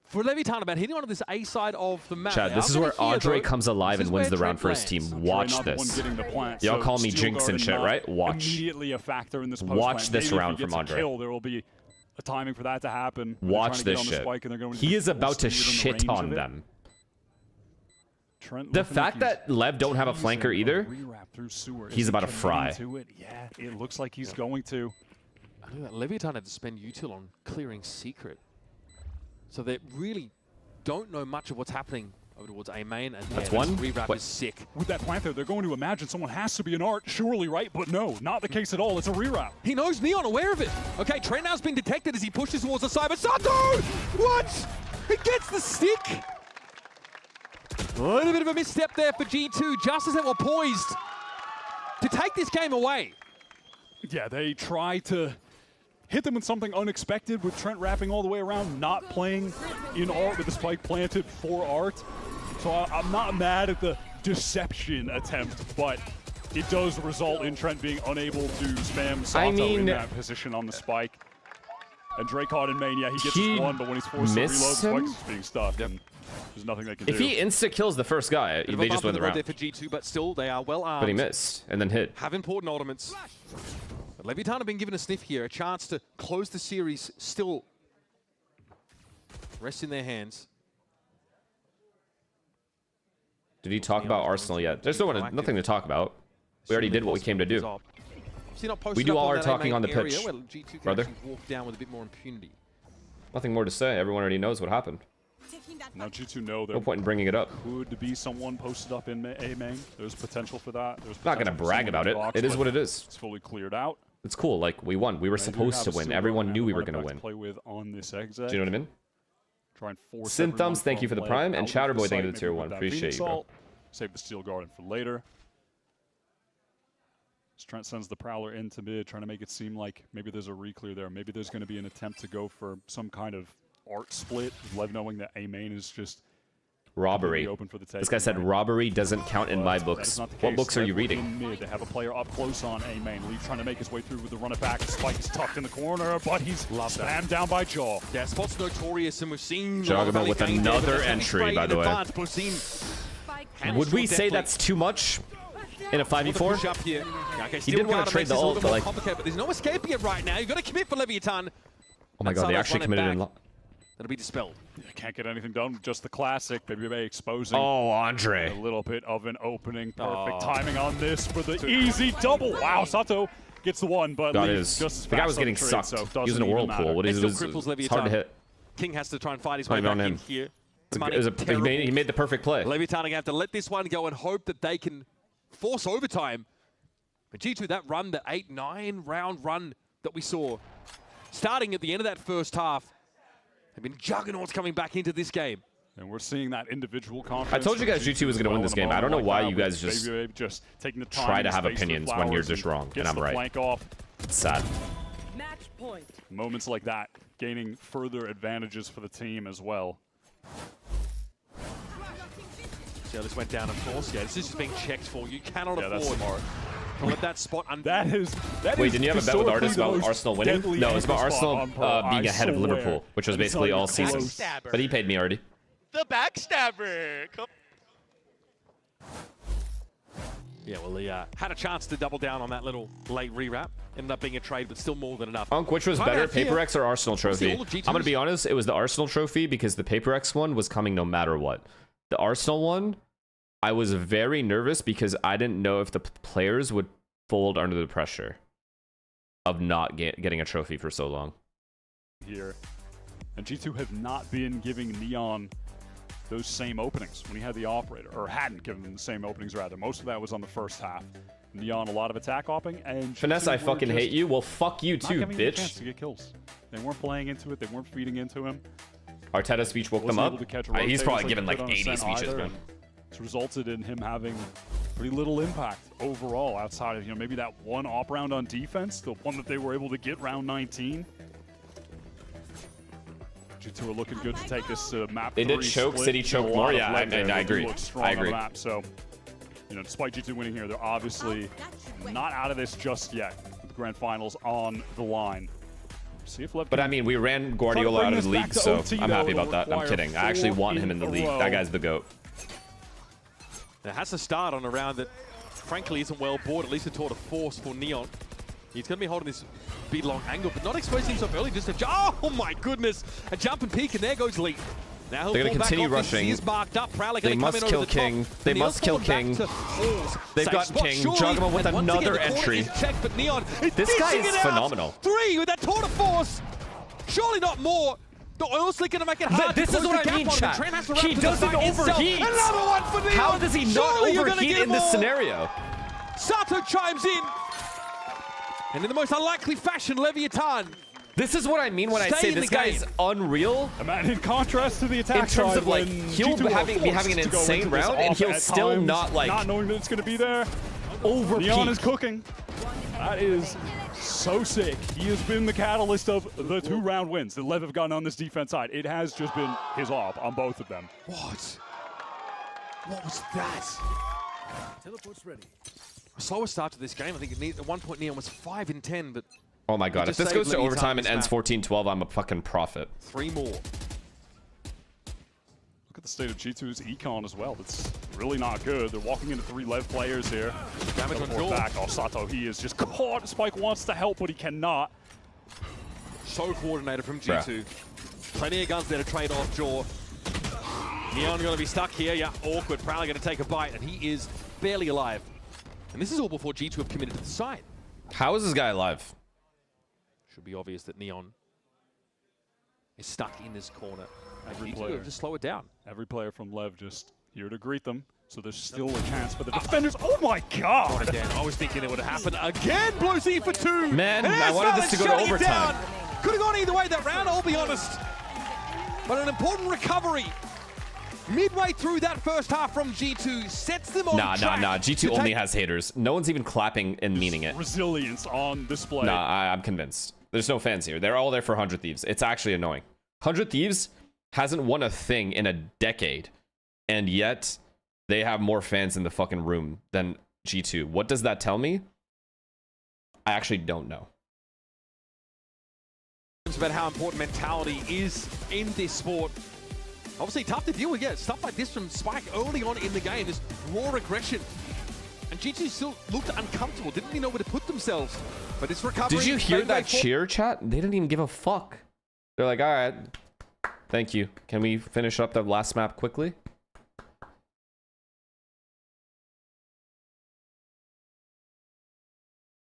[SPEAKER 19] for Levitan about hitting onto this A side of the map.
[SPEAKER 2] Chad, this is where Andre comes alive and wins the round for his team. Watch this. Y'all call me Jinx and shit, right? Watch.
[SPEAKER 20] Immediately a factor in this
[SPEAKER 2] watch this round from Andre.
[SPEAKER 20] There will be a timing for that to happen.
[SPEAKER 2] Watch this shit. He is about to shit on them. The fact that Lev don't have a flanker either, he's about to fry.
[SPEAKER 20] Yeah, it looks like he's going to.
[SPEAKER 19] I know that Levitan had to spend util on clearing secret. So they really don't know much of what's happening over towards A main. And
[SPEAKER 2] that's one.
[SPEAKER 19] Rewrap is sick.
[SPEAKER 20] With that Panther, they're going to imagine someone has to be an art, surely, right? But no, not the case at all. It's a rewrap.
[SPEAKER 19] He knows Neon, aware of it. Okay, Trent now's been detected as he pushes towards the side, but Sato! What? He gets the stick! A little bit of a misstep there for G2, just as they were poised to take this game away.
[SPEAKER 20] Yeah, they try to hit them with something unexpected, with Trent wrapping all the way around, not playing in art with the spike planted for art. So I'm not mad at the deception attempt, but it does result in Trent being unable to spam Sato in that position on the spike. And Dracon in main, yeah, he gets his one, but when he's forced to reload, Spike's just being stuck. And there's nothing they can do.
[SPEAKER 2] If he insta-kills the first guy, they just win the round.
[SPEAKER 19] There for G2, but still, they are well armed.
[SPEAKER 2] But he missed, and then hit.
[SPEAKER 19] Have important ultimates. But Levitan have been given a sniff here, a chance to close the series, still rest in their hands.
[SPEAKER 2] Did he talk about Arsenal yet? There's nothing to talk about. We already did what we came to do. We do all our talking on the pitch, brother.
[SPEAKER 19] Walk down with a bit more impunity.
[SPEAKER 2] Nothing more to say. Everyone already knows what happened.
[SPEAKER 20] Now G2 know there
[SPEAKER 2] no point in bringing it up.
[SPEAKER 20] Could be someone posted up in A main. There's potential for that. There's
[SPEAKER 2] not gonna brag about it. It is what it is.
[SPEAKER 20] It's fully cleared out.
[SPEAKER 2] It's cool. Like, we won. We were supposed to win. Everyone knew we were gonna win.
[SPEAKER 20] Play with on this exit.
[SPEAKER 2] Do you know what I mean?
[SPEAKER 20] Try and force
[SPEAKER 2] Sin Thumbs, thank you for the prime, and Chowderboy, thank you for the tier 1. Appreciate you, bro.
[SPEAKER 20] Save the Steel Garden for later. Trent sends the Prowler into mid, trying to make it seem like maybe there's a re-clear there. Maybe there's going to be an attempt to go for some kind of art split. Lev knowing that A main is just
[SPEAKER 2] Robbery. This guy said robbery doesn't count in my books. What books are you reading?
[SPEAKER 20] Mid, they have a player up close on A main. Leaf trying to make his way through with the run it back. Spike is tucked in the corner, but he's spammed down by Jaw.
[SPEAKER 19] Yeah, Spot's notorious, and we've seen
[SPEAKER 2] Joggerman with another entry, by the way. Would we say that's too much in a 5v4? He did want to trade the ult, but like...
[SPEAKER 19] But there's no escaping it right now. You've got to commit for Levitan.
[SPEAKER 2] Oh my god, they actually committed in...
[SPEAKER 19] That'll be dispelled.
[SPEAKER 20] Yeah, can't get anything done. Just the classic. Baby Bay exposing.
[SPEAKER 2] Oh, Andre.
[SPEAKER 20] A little bit of an opening. Perfect timing on this for the easy double. Wow, Sato gets the one, but just
[SPEAKER 2] the guy was getting sucked using a whirlpool. What is it? It's hard to hit.
[SPEAKER 19] King has to try and fight his way back in here.
[SPEAKER 2] He made the perfect play.
[SPEAKER 19] Levitan have to let this one go and hope that they can force overtime. But G2, that run, the 8-9 round run that we saw, starting at the end of that first half, have been juggernauts coming back into this game.
[SPEAKER 20] And we're seeing that individual confidence.
[SPEAKER 2] I told you guys G2 was going to win this game. I don't know why you guys just
[SPEAKER 20] taking the
[SPEAKER 2] try to have opinions when you're just wrong, and I'm right. It's sad.
[SPEAKER 6] Match point.
[SPEAKER 20] Moments like that, gaining further advantages for the team as well.
[SPEAKER 19] See how this went down, of course. Yeah, this is just being checked for. You cannot afford to let that spot
[SPEAKER 20] That is
[SPEAKER 2] Wait, didn't you have a bet with Artis about Arsenal winning? No, it's about Arsenal being ahead of Liverpool, which was basically all season. But he paid me already.
[SPEAKER 21] The backstabber.
[SPEAKER 19] Yeah, well, he had a chance to double down on that little late rewrap. Ended up being a trade, but still more than enough.
[SPEAKER 2] Which was better, Paper X or Arsenal Trophy? I'm going to be honest, it was the Arsenal Trophy because the Paper X one was coming no matter what. The Arsenal one, I was very nervous because I didn't know if the players would fold under the pressure of not getting a trophy for so long.
[SPEAKER 20] Here, and G2 have not been giving Neon those same openings when he had the operator, or hadn't given them the same openings rather. Most of that was on the first half. Neon a lot of attack hopping, and
[SPEAKER 2] Finesse, I fucking hate you. Well, fuck you too, bitch.
[SPEAKER 20] A chance to get kills. They weren't playing into it. They weren't feeding into him.
[SPEAKER 2] Arteta's speech woke them up. He's probably given like 80 speeches, man.
[SPEAKER 20] It's resulted in him having pretty little impact overall outside of, maybe that one op round on defense, the one that they were able to get round 19. G2 are looking good to take this map.
[SPEAKER 2] They did choke, City choke more. Yeah, I agree. I agree.
[SPEAKER 20] Map, so, despite G2 winning here, they're obviously not out of this just yet. With the grand finals on the line. See if
[SPEAKER 2] but I mean, we ran Guardiola out of the league, so I'm happy about that. I'm kidding. I actually want him in the league. That guy's the GOAT.
[SPEAKER 19] It has to start on a round that, frankly, isn't well bored, at least a tour de force for Neon. He's going to be holding this big long angle, but not exposing himself early. Just oh my goodness, a jump and peek, and there goes Lee. Now
[SPEAKER 2] they're going to continue rushing.
[SPEAKER 19] He is marked up.
[SPEAKER 2] They must kill King. They must kill King. They've got King. Juggernaut with another entry. This guy is phenomenal.
[SPEAKER 19] 3 with that tour de force. Surely not more. The oil slick going to make it hard.
[SPEAKER 2] This is what I mean, chat. He doesn't overheat.
[SPEAKER 19] Another one for Neon.
[SPEAKER 2] How does he not overheat in this scenario?
[SPEAKER 19] Sato chimes in. And in the most unlikely fashion, Levitan.
[SPEAKER 2] This is what I mean when I say this guy is unreal.
[SPEAKER 20] In contrast to the attack
[SPEAKER 2] in terms of like, he'll be having an insane round, and he'll still not
[SPEAKER 20] knowing that it's going to be there.
[SPEAKER 2] Overpeak.
[SPEAKER 20] Neon is cooking. That is so sick. He has been the catalyst of the 2-round wins that Lev have gotten on this defense side. It has just been his op on both of them.
[SPEAKER 19] What was that?
[SPEAKER 15] Teleport's ready.
[SPEAKER 19] A slower start to this game. I think at one point Neon was 5 in 10, but
[SPEAKER 2] oh my god, if this goes to overtime and ends 14-12, I'm a fucking prophet.
[SPEAKER 19] 3 more.
[SPEAKER 20] Look at the state of G2's econ as well. It's really not good. They're walking into 3 Lev players here.
[SPEAKER 19] Damage on Jaw.
[SPEAKER 20] Back. Oh, Sato, he is just caught. Spike wants to help, but he cannot.
[SPEAKER 19] So coordinated from G2. Plenty of guns there to trade off Jaw. Neon going to be stuck here. Yeah, awkward. Probably going to take a bite, and he is barely alive. And this is all before G2 have committed to the side.
[SPEAKER 2] How is this guy alive?
[SPEAKER 19] Should be obvious that Neon is stuck in this corner.
[SPEAKER 20] Every player
[SPEAKER 19] just slow it down.
[SPEAKER 20] Every player from Lev just here to greet them. So there's still a chance for the defenders. Oh my god!
[SPEAKER 19] Again, I was thinking it would happen again. Blue C for 2.
[SPEAKER 2] Man, I wanted this to go to overtime.
[SPEAKER 19] Could have gone either way that round, I'll be honest. But an important recovery. Midway through that first half from G2 sets them on track.
[SPEAKER 2] Nah. G2 only has haters. No one's even clapping and meaning it.
[SPEAKER 20] Resilience on display.
[SPEAKER 2] Nah, I'm convinced. There's no fans here. They're all there for 100 Thieves. It's actually annoying. 100 Thieves hasn't won a thing in a decade. and yet they have more fans in the fucking room than G2. What does that tell me? I actually don't know.
[SPEAKER 19] About how important mentality is in this sport. Obviously tough to deal with. Yeah, stuff like this from Spike early on in the game, this raw aggression. And G2 still looked uncomfortable, didn't even know where to put themselves. But this recovery...
[SPEAKER 2] Did you hear that cheer, chat? They didn't even give a fuck. They're like, all right, thank you. Can we finish up the last map quickly?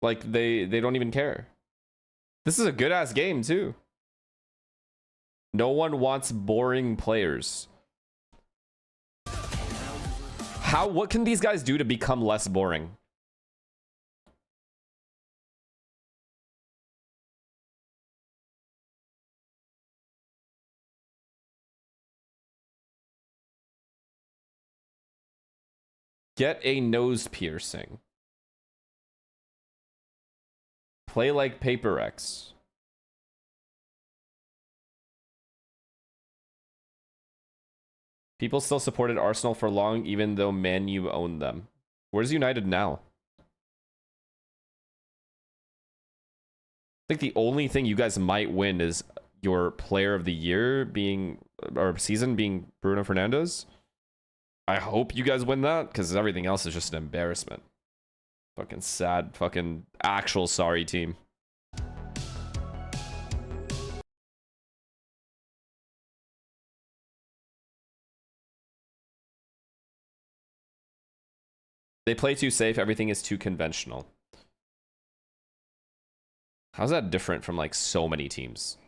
[SPEAKER 2] Like, they don't even care. This is a good-ass game, too. No one wants boring players. What can these guys do to become less boring? Get a nose piercing. Play like Paper X. People still supported Arsenal for long, even though Man U owned them. Where's United now? I think the only thing you guys might win is your player of the year being, or season being Bruno Fernandes. I hope you guys win that, because everything else is just an embarrassment. Fucking sad, fucking actual sorry team. They play too safe. Everything is too conventional. How's that different from like so many teams?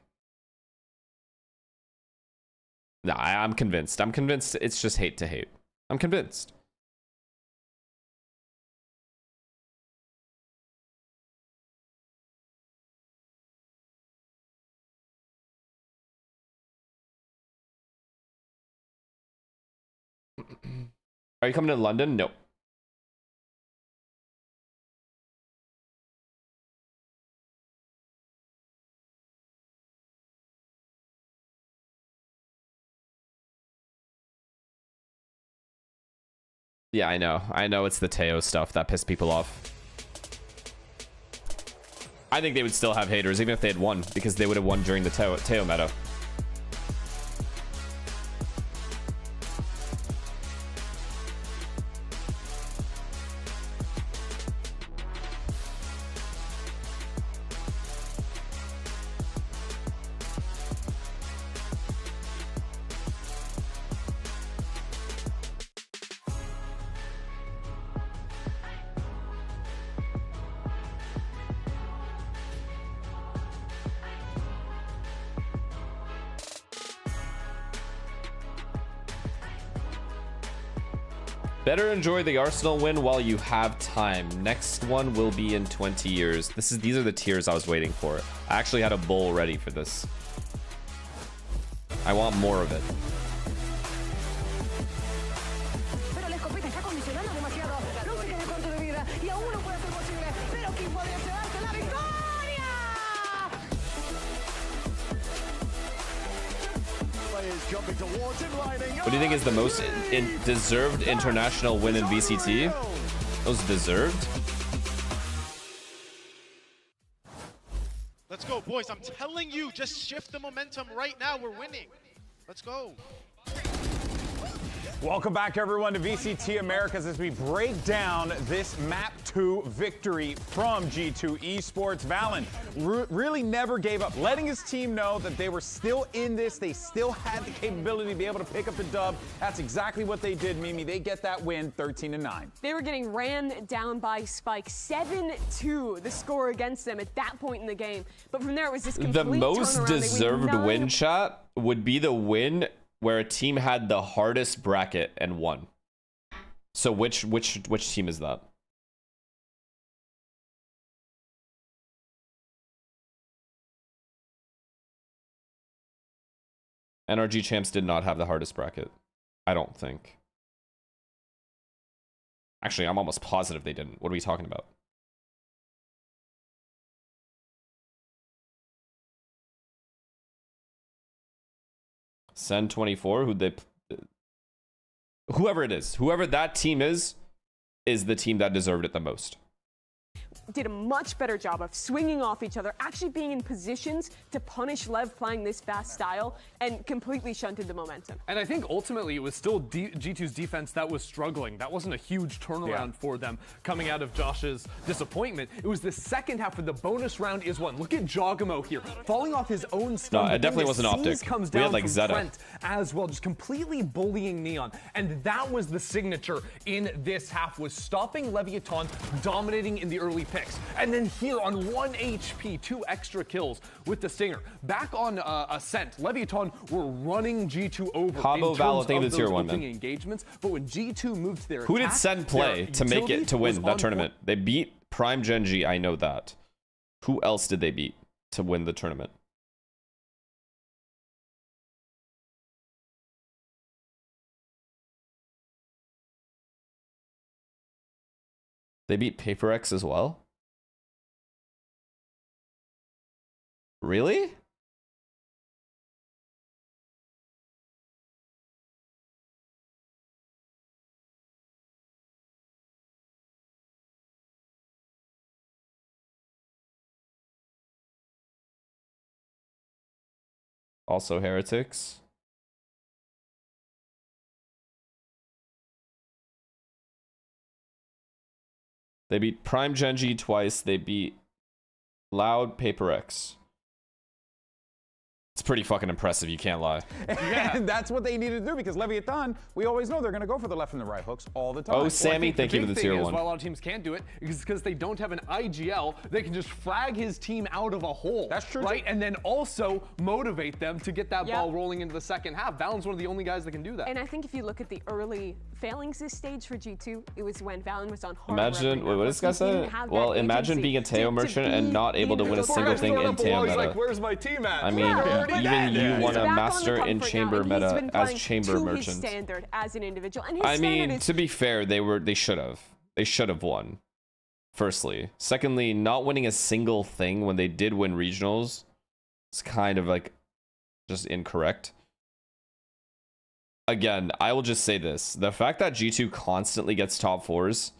[SPEAKER 2] Nah, I'm convinced. I'm convinced it's just hate to hate. I'm convinced. Are you coming to London? No. Yeah, I know. I know it's the Teo stuff that pissed people off. I think they would still have haters even if they had won, because they would have won during the Teo meta. Better enjoy the Arsenal win while you have time. Next one will be in 20 years. These are the tiers I was waiting for. I actually had a bowl ready for this. I want more of it. What do you think is the most deserved international win in VCT? Those deserved?
[SPEAKER 14] Let's go, boys. I'm telling you, just shift the momentum right now. We're winning. Let's go.
[SPEAKER 3] Welcome back, everyone, to VCT Americas as we break down this Map 2 victory from G2 Esports. Valen really never gave up, letting his team know that they were still in this. They still had the capability to be able to pick up the dub. That's exactly what they did, Mimi. They get that win, 13-9.
[SPEAKER 4] They were getting ran down by Spike. 7-2, the score against them at that point in the game. But from there, it was this complete turnaround.
[SPEAKER 2] The most deserved win shot would be the win where a team had the hardest bracket and won. So which team is that? NRG champs did not have the hardest bracket. I don't think. Actually, I'm almost positive they didn't. What are we talking about? Sen 24, who'd they whoever it is, whoever that team is the team that deserved it the most.
[SPEAKER 4] Did a much better job of swinging off each other, actually being in positions to punish Lev playing this fast style, and completely shunted the momentum.
[SPEAKER 5] And I think ultimately it was still G2's defense that was struggling. That wasn't a huge turnaround for them coming out of Josh's disappointment. It was the second half of the bonus round is won. Look at Jogamo here, falling off his own stun.
[SPEAKER 2] No, it definitely wasn't optic.
[SPEAKER 5] Comes
[SPEAKER 2] We
[SPEAKER 5] down
[SPEAKER 2] had like
[SPEAKER 5] from
[SPEAKER 2] Zeta
[SPEAKER 5] Trent as well, just completely bullying Neon. And that was the signature in this half, was stopping Levitan dominating in the early picks. And then here on 1 HP, 2 extra kills with the Stinger. Back on Ascent, Levitan were running G2 over
[SPEAKER 2] Cabo
[SPEAKER 5] in
[SPEAKER 2] Val, I
[SPEAKER 5] terms
[SPEAKER 2] think
[SPEAKER 5] of
[SPEAKER 2] it's
[SPEAKER 5] those
[SPEAKER 2] tier 1,
[SPEAKER 5] opening
[SPEAKER 2] man.
[SPEAKER 5] engagements. But when G2 moved to their
[SPEAKER 2] Who did
[SPEAKER 5] attack,
[SPEAKER 2] Sen play
[SPEAKER 5] their
[SPEAKER 2] to make it to win
[SPEAKER 5] utility
[SPEAKER 2] that
[SPEAKER 5] was
[SPEAKER 2] tournament? They beat Prime Genji, I know that. Who else did they beat to win the tournament? They beat PaperX as well? Really? Also Heretics. They beat Prime Genji twice. They beat Loud PaperX. It's pretty fucking impressive, you can't lie.
[SPEAKER 3] And that's what they needed to do, because Levitan, we always know they're going to go for the left and the right hooks all the time.
[SPEAKER 2] Oh, Sammy, thank you for the tier 1.
[SPEAKER 5] Why a lot of teams can't do it is because they don't have an IGL. They can just frag his team out of a hole. That's true. Right? And then also motivate them to get that ball rolling into the second half. Valen's one of the only guys that can do that.
[SPEAKER 4] And I think if you look at the early failings this stage for G2, it was when Valen was on hard.
[SPEAKER 2] Imagine, wait, what does this guy say? Well, imagine being a Teo merchant and not able to win a single thing in Teo meta.
[SPEAKER 3] Like, where's my team at?
[SPEAKER 2] I mean, even you want to master in chamber meta as chamber merchant.
[SPEAKER 4] Standard as an individual. And his
[SPEAKER 2] I mean, to be fair, they should have won. Firstly, secondly, not winning a single thing when they did win regionals is kind of like just incorrect. Again, I will just say this. The fact that G2 constantly gets top 4s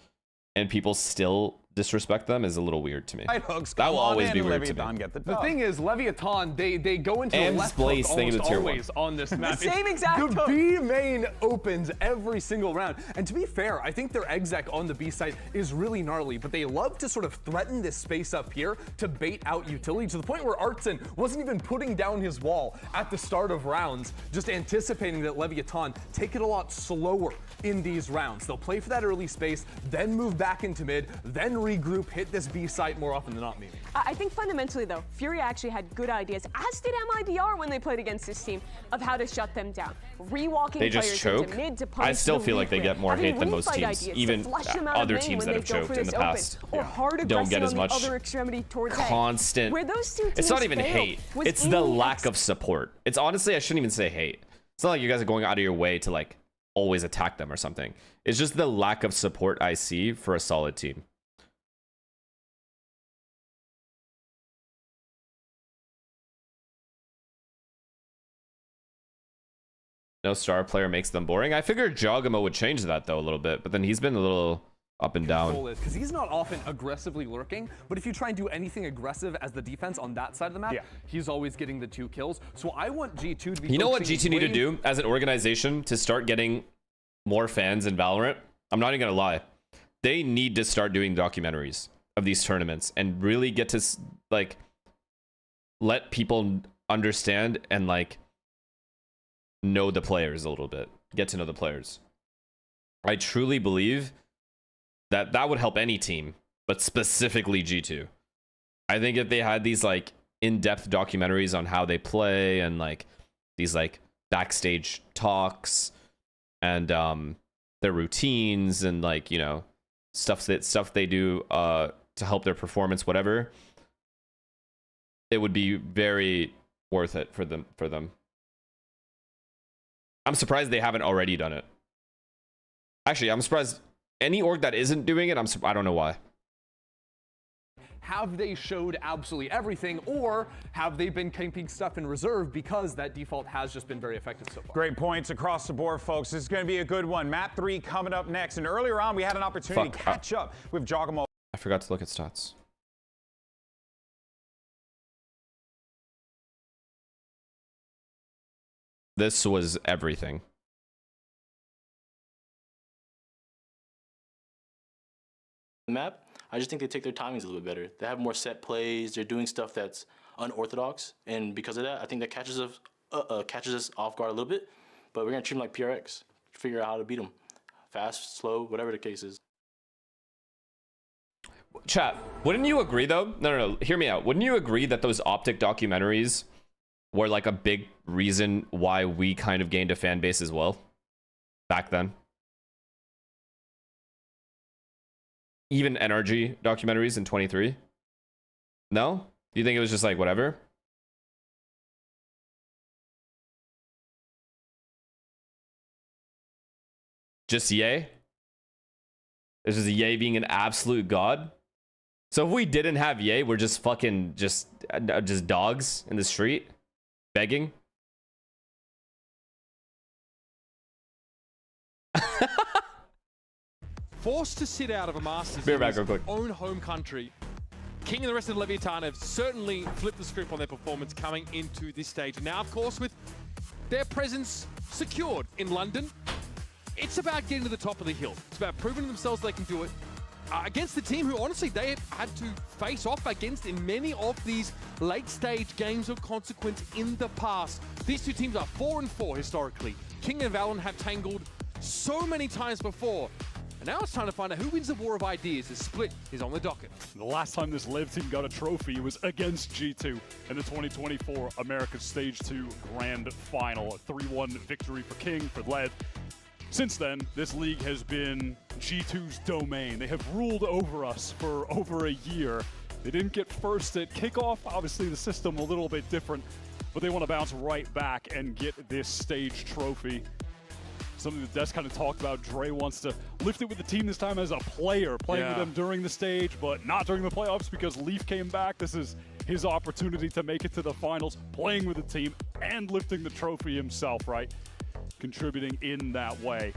[SPEAKER 2] and people still disrespect them is a little weird to me. That will always be weird to me.
[SPEAKER 5] The thing is, Levitan, they go into the left
[SPEAKER 2] hook
[SPEAKER 5] almost always on this map.
[SPEAKER 4] The same exact hook.
[SPEAKER 5] The B main opens every single round. And to be fair, I think their exec on the B side is really gnarly, but they love to sort of threaten this space up here to bait out utility, to the point where Artson wasn't even putting down his wall at the start of rounds, just anticipating that Levitan take it a lot slower in these rounds. They'll play for that early space, then move back into mid, then regroup, hit this B site more often than not, maybe.
[SPEAKER 4] I think fundamentally, though, Fury actually had good ideas, as did MIDR when they played against this team, of how to shut them down. Rewalking
[SPEAKER 2] they just
[SPEAKER 4] players
[SPEAKER 2] choke.
[SPEAKER 4] into mid to punish
[SPEAKER 2] I still feel
[SPEAKER 4] the
[SPEAKER 2] like they get more hate than most teams. Even other teams that have choked in the past don't get as much constant.
[SPEAKER 4] Where those two teams
[SPEAKER 2] it's not even hate. It's the lack of support. It's honestly, I shouldn't even say hate. It's not like you guys are going out of your way to like always attack them or something. It's just the lack of support I see for a solid team. No star player makes them boring. I figured Jogamo would change that though a little bit, but then he's been a little up and down.
[SPEAKER 5] Because he's not often aggressively lurking, but if you try and do anything aggressive as the defense on that side of the map, he's always getting the 2 kills. So I want G2 to be.
[SPEAKER 2] You know what G2 need to do as an organization to start getting more fans in Valorant? I'm not even gonna lie. They need to start doing documentaries of these tournaments and really get to like let people understand and like know the players a little bit, get to know the players. I truly believe that that would help any team, but specifically G2. I think if they had these like in-depth documentaries on how they play and like these like backstage talks and their routines and like, you know, stuff they do to help their performance, whatever, it would be very worth it for them. I'm surprised they haven't already done it. Actually, I'm surprised any org that isn't doing it, I don't know why.
[SPEAKER 5] have they showed absolutely everything, or have they been keeping stuff in reserve because that default has just been very effective so far?
[SPEAKER 3] Great points across the board, folks. This is going to be a good one. Map 3 coming up next. And earlier on, we had an opportunity to catch up with Giacomo.
[SPEAKER 2] I forgot to look at stats. This was everything.
[SPEAKER 7] The map, I just think they take their timings a little bit better. They have more set plays. They're doing stuff that's unorthodox, and because of that, I think that catches us off guard a little bit. But we're gonna treat them like PRX, figure out how to beat them, fast, slow, whatever the case is.
[SPEAKER 2] Chat, wouldn't you agree though? No, hear me out. Wouldn't you agree that those Optic documentaries were like a big reason why we kind of gained a fan base as well back then? Even NRG documentaries in 23? No? Do you think it was just like whatever? Just Ye? This is Ye being an absolute god? So if we didn't have Ye, we're just fucking just dogs in the street begging?
[SPEAKER 19] Forced to sit out of a Masters
[SPEAKER 2] Be
[SPEAKER 19] in
[SPEAKER 2] right back,
[SPEAKER 19] his
[SPEAKER 2] real quick.
[SPEAKER 19] own home country. King and the rest of Levitan have certainly flipped the script on their performance coming into this stage. And now, of course, with their presence secured in London, it's about getting to the top of the hill. It's about proving to themselves they can do it against the team who, honestly, they have had to face off against in many of these late-stage games of consequence in the past. These two teams are 4-4 historically. King and Valen have tangled so many times before. And now it's time to find out who wins the war of ideas. The split is on the docket.
[SPEAKER 20] The last time this Lev team got a trophy was against G2 in the 2024 Americas Stage 2 Grand Final. A 3-1 victory for King, for Lev. Since then, this league has been G2's domain. They have ruled over us for over a year. They didn't get first at kickoff. Obviously, the system a little bit different, but they want to bounce right back and get this stage trophy. Something that Des kind of talked about. Dre wants to lift it with the team this time as a player, playing with them during the stage, but not during the playoffs because Leaf came back. This is his opportunity to make it to the finals, playing with the team and lifting the trophy himself, right? Contributing in that way.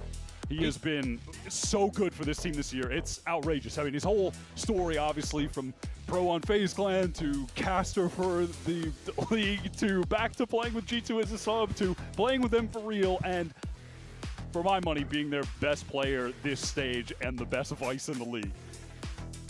[SPEAKER 20] He has been so good for this team this year. It's outrageous. I mean, his whole story, obviously, from pro on FaZe Clan to caster for the league to back to playing with G2 as a sub to playing with them for real, and for my money, being their best player this stage and the best vice in the league.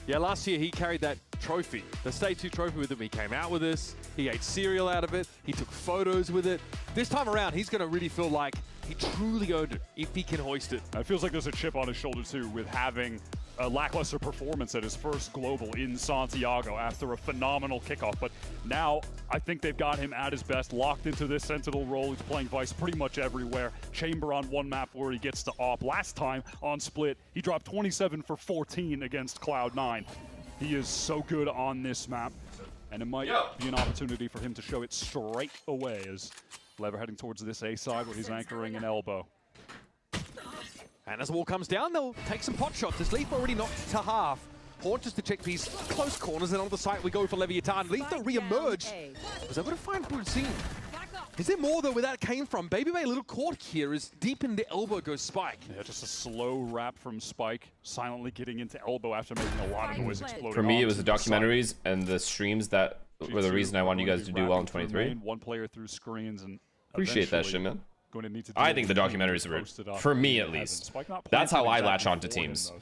[SPEAKER 19] Yeah, last year he carried that trophy, the Stage 2 trophy with him. He came out with us, he ate cereal out of it, he took photos with it. This time around, he's going to really feel like he truly owned it if he can hoist it.
[SPEAKER 20] It feels like there's a chip on his shoulder too with having a lackluster performance at his first global in Santiago after a phenomenal kickoff. But now I think they've got him at his best, locked into this sentinel role. He's playing Vice pretty much everywhere. Chamber on one map where he gets to op. Last time on Split, he dropped 27 for 14 against Cloud9. He is so good on this map, and it might be an opportunity for him to show it straight away as Lever heading towards this A side where he's anchoring an elbow.
[SPEAKER 19] And as the wall comes down, they'll take some pot shots. As Leaf already knocked to half. Haunt just to check these close corners, and on the site we go for Levitan. Leaf to re-emerge. Was able to find Brucine. Is there more though where that came from? Baby Bay a little caught here as deep in the elbow goes Spike.
[SPEAKER 20] Yeah, just a slow wrap from Spike, silently getting into elbow after making a lot of noise exploding.
[SPEAKER 2] For me, it was the documentaries and the streams that were the reason I wanted you guys to do well in 23.
[SPEAKER 20] One player through screens and
[SPEAKER 2] appreciate that shit, man.
[SPEAKER 20] Going to need to
[SPEAKER 2] I think the documentaries were, for me at least. That's how I latch onto teams.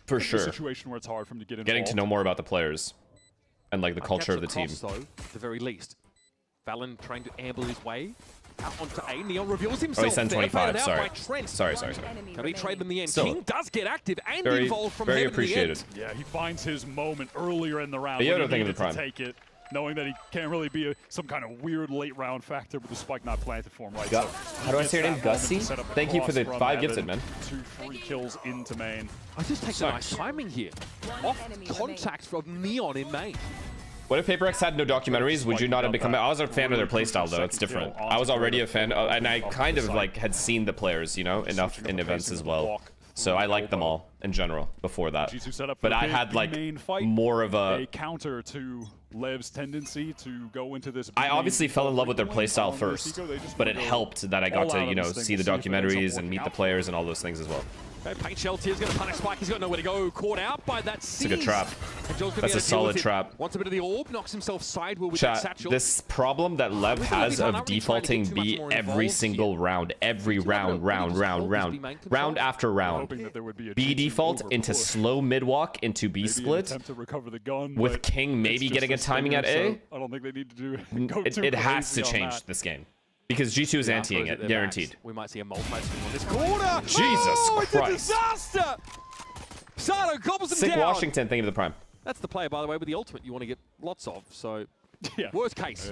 [SPEAKER 2] For sure.
[SPEAKER 20] Situation where it's hard for him to get
[SPEAKER 2] getting to know more about the players and like the culture of the team.
[SPEAKER 19] Though, at the very least. Valen trying to amble his way out onto A. Neon reveals himself.
[SPEAKER 2] Oh, he sent 25. Sorry.
[SPEAKER 19] Can he trade in the end?
[SPEAKER 2] Still,
[SPEAKER 19] King does get active and
[SPEAKER 2] very,
[SPEAKER 19] involved from
[SPEAKER 2] very
[SPEAKER 19] heaven
[SPEAKER 2] appreciated.
[SPEAKER 19] In the end.
[SPEAKER 20] Yeah, he finds his moment earlier in the round.
[SPEAKER 2] But you don't
[SPEAKER 20] he
[SPEAKER 2] think of the prime.
[SPEAKER 20] To take it, knowing that he can't really be some kind of weird late round factor with the spike not planted for him, right? So
[SPEAKER 2] how do I say your name? Gussie? Thank you for the 5 gifted, man.
[SPEAKER 20] 2 free kills into main.
[SPEAKER 19] I just take the nice timing here. Off contact from Neon in main.
[SPEAKER 2] What if Paper X had no documentaries? Would you not have become? I was a fan of their playstyle though. It's different. I was already a fan, and I kind of like had seen the players, you know, enough in events as well. So I like them all in general before that.
[SPEAKER 20] G2 set up for
[SPEAKER 2] but I had like more of a
[SPEAKER 20] counter to Lev's tendency to go into this.
[SPEAKER 2] I obviously fell in love with their playstyle first, but it helped that I got to, you know, see the documentaries and meet the players and all those things as well.
[SPEAKER 19] Okay, Paint Shell Tear's going to punish Spike. He's got nowhere to go. Caught out by that
[SPEAKER 2] It's a good trap. That's a solid trap.
[SPEAKER 19] Wants a bit of the orb, knocks himself sideward with that satchel.
[SPEAKER 2] This problem that Lev has of defaulting B every single round, round after round. B default into slow mid walk into B split. With King maybe getting a timing at A.
[SPEAKER 20] I don't think they need to do
[SPEAKER 2] it has to change this game. Because G2 is anti-ing it, guaranteed.
[SPEAKER 19] We might see a multi swing on this corner.
[SPEAKER 2] Jesus Christ.
[SPEAKER 19] It's a disaster. Sato gobbles him down.
[SPEAKER 2] Sick Washington, thank you for the prime.
[SPEAKER 19] That's the player, by the way, with the ultimate you want to get lots of. So, worst case.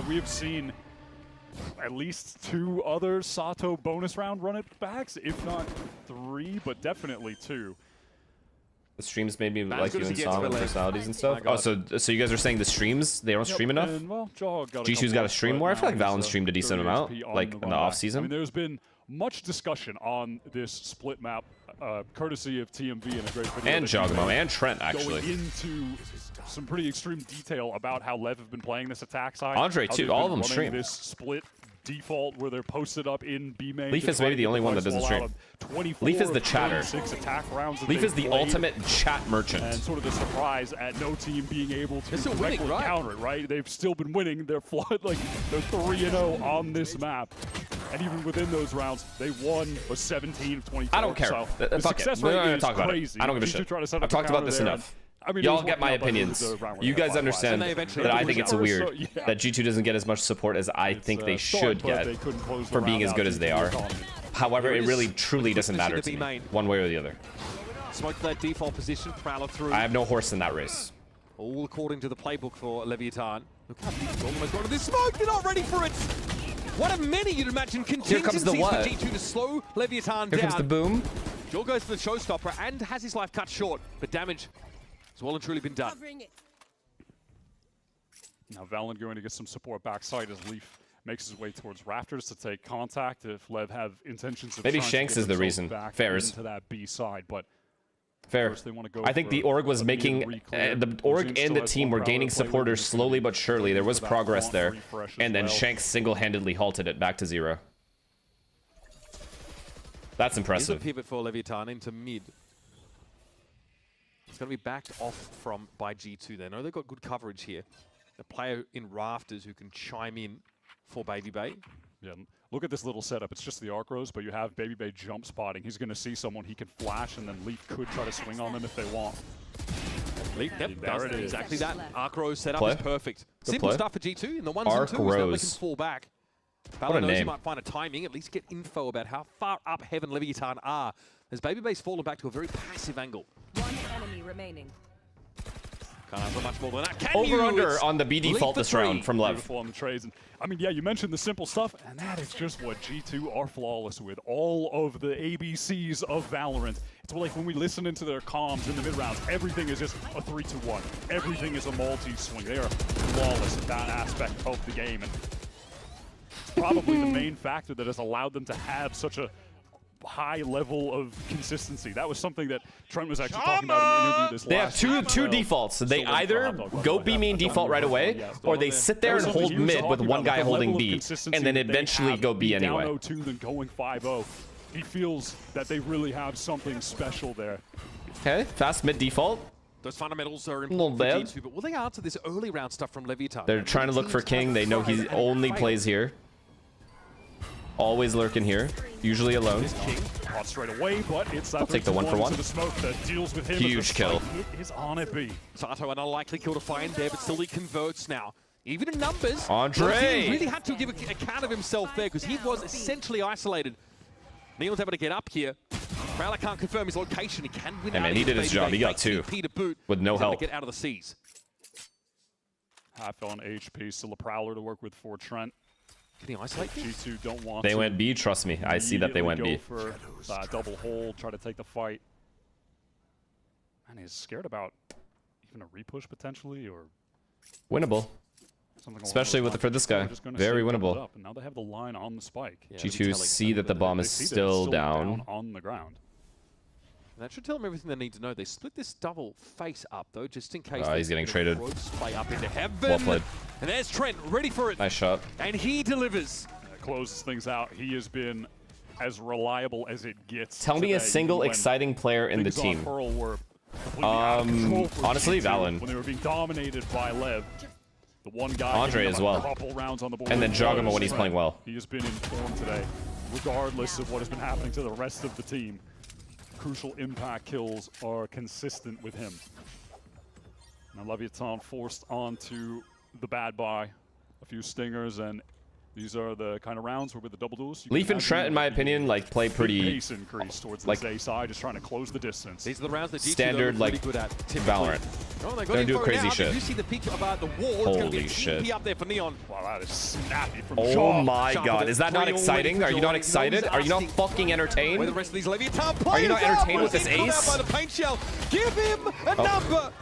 [SPEAKER 20] We have seen at least 2 other Sato bonus round run it backs, if not 3, but definitely 2.
[SPEAKER 2] The streams made me like you in song and personalities and stuff. Oh, so you guys are saying the streams, they don't stream enough?
[SPEAKER 20] Well,
[SPEAKER 2] G2's got to stream more? I feel like Valen streamed a decent amount, like in the off-season.
[SPEAKER 20] I mean, there's been much discussion on this split map, courtesy of TMV and a great video.
[SPEAKER 2] And Jogamo, and Trent, actually.
[SPEAKER 20] Going into some pretty extreme detail about how Lev have been playing this attack side.
[SPEAKER 2] Andre, too, all of them stream.
[SPEAKER 20] This split default where they're posted up in B main.
[SPEAKER 2] Leaf is maybe the only one that doesn't stream. Leaf is the chatter. Leaf is the ultimate chat merchant.
[SPEAKER 20] And sort of the surprise at no team being able to directly counter it, right? They've still been winning. They're 3-0 on this map. And even within those rounds, they won was 17 of 24.
[SPEAKER 2] I don't care.
[SPEAKER 20] So
[SPEAKER 2] the success rate is talk about
[SPEAKER 20] crazy.
[SPEAKER 2] It. I don't give a shit. I've talked about this enough. I mean, y'all get my opinions. You guys understand that I think it's weird that G2 doesn't get as much support as I think they should get for being as good as they are. However, it really truly doesn't matter to me, one way or the other.
[SPEAKER 19] Smoke that default position, Prowler through.
[SPEAKER 2] I have no horse in that race.
[SPEAKER 19] All according to the playbook for Levitan. Look how deep almost got this smoke. They're not ready for it. One of many, you'd imagine, contingencies for G2 to slow Levitan down.
[SPEAKER 2] Here comes the boom.
[SPEAKER 19] Joel goes for the showstopper and has his life cut short, but damage has well and truly been done.
[SPEAKER 20] Now Valen going to get some support backside as Leaf makes his way towards Rafters to take contact. If Lev have intentions of
[SPEAKER 2] maybe Shanks is the reason. Fairs
[SPEAKER 20] into that B side, but
[SPEAKER 2] fair. I think the org was making the org and the team were gaining supporters slowly but surely. There was progress there, and then Shanks single-handedly halted it back to 0. That's impressive.
[SPEAKER 19] Here's a pivot for Levitan into mid. It's going to be backed off from by G2. They know they've got good coverage here. A player in Rafters who can chime in for Baby Bay.
[SPEAKER 20] Yeah, look at this little setup. It's just the arc rows, but you have Baby Bay jump spotting. He's going to see someone he can flash, and then Leaf could try to swing on them if they want.
[SPEAKER 19] Leaf, does exactly that. Arc row setup is perfect. Simple stuff for G2 in the 1s and 2s that they can fall back.
[SPEAKER 2] What a name.
[SPEAKER 19] He might find a timing, at least get info about how far up Heaven Levitan are, as Baby Bay's fallen back to a very passive angle.
[SPEAKER 6] One enemy remaining.
[SPEAKER 19] Can't ask for much more than that.
[SPEAKER 2] Over/under on the B default this round from Lev.
[SPEAKER 20] Beautiful on the trades. And, I mean, yeah, you mentioned the simple stuff, and that is just what G2 are flawless with. All of the ABCs of Valorant. It's like when we listen into their comms in the mid-rounds, everything is just a 3-2-1. Everything is a multi-swing. They are flawless at that aspect of the game. And it's probably the main factor that has allowed them to have such a high level of consistency. That was something that Trent was actually talking about in the interview this
[SPEAKER 2] They have two defaults. They either go B main default right away, or they sit there and hold mid with one guy holding B, and then eventually go B anyway.
[SPEAKER 20] Down 0-2, then going 5-0. He feels that they really have something special there.
[SPEAKER 2] Okay, fast mid default.
[SPEAKER 19] Those fundamentals are important for G2, but will they answer this early round stuff from Levitan?
[SPEAKER 2] They're trying to look for King. They know he only plays here. Always lurking here, usually alone.
[SPEAKER 20] Caught straight away, but it's that
[SPEAKER 2] I'll take the 1-for-1.
[SPEAKER 20] The smoke that deals with him.
[SPEAKER 2] Huge kill.
[SPEAKER 20] It is on it B.
[SPEAKER 19] Sato an unlikely kill to find there, but still he converts now. Even in numbers,
[SPEAKER 2] Andre
[SPEAKER 19] he really had to give account of himself there because he was essentially isolated. Neil's able to get up here. Prowler can't confirm his location. He can win.
[SPEAKER 2] Hey man, he did his job. He got 2 with no help.
[SPEAKER 19] Get out of the seas.
[SPEAKER 20] Half on HP, still a Prowler to work with for Trent.
[SPEAKER 19] Can he isolate?
[SPEAKER 20] G2 don't want
[SPEAKER 2] They went B, trust me. I see that they went B.
[SPEAKER 20] For double hold, try to take the fight. And he's scared about even a repush potentially, or
[SPEAKER 2] winnable. Especially for this guy. Very winnable.
[SPEAKER 20] And now they have the line on the spike.
[SPEAKER 2] G2 see that the bomb is still down.
[SPEAKER 20] On the ground.
[SPEAKER 19] That should tell them everything they need to know. They split this double face up, though, just in case.
[SPEAKER 2] He's getting traded.
[SPEAKER 19] Play up into heaven.
[SPEAKER 2] Well played.
[SPEAKER 19] And there's Trent, ready for it.
[SPEAKER 2] Nice shot.
[SPEAKER 19] And he delivers.
[SPEAKER 20] That closes things out. He has been as reliable as it gets.
[SPEAKER 2] Tell me a single exciting player in the team. Honestly, Valen.
[SPEAKER 20] When they were being dominated by Lev. The one guy
[SPEAKER 2] Andre as well.
[SPEAKER 20] Couple rounds on the board.
[SPEAKER 2] And then Jogama when he's playing well.
[SPEAKER 20] He has been in form today, regardless of what has been happening to the rest of the team. Crucial impact kills are consistent with him. Now Levitan forced onto the bad buy. A few stingers, and these are the kind of rounds where with the double duels.
[SPEAKER 2] Leaf and Trent, in my opinion, like play pretty
[SPEAKER 20] pace increase towards like the side, just trying to close the distance.
[SPEAKER 19] These are the rounds that
[SPEAKER 2] standard like
[SPEAKER 19] good at,
[SPEAKER 2] Valorant.
[SPEAKER 19] Oh, they
[SPEAKER 2] don't do crazy shit.
[SPEAKER 19] You see the peak about the wall.
[SPEAKER 2] Holy shit!
[SPEAKER 19] Up there for Neon.
[SPEAKER 20] Wow, that is snappy from
[SPEAKER 2] Oh
[SPEAKER 20] Shaw.
[SPEAKER 2] my god, is that not exciting? Are you not excited? Are you not fucking entertained?
[SPEAKER 19] Where the rest of these Levitan players
[SPEAKER 2] are you not entertained with this ace?
[SPEAKER 19] By the paint shell. Give him a number.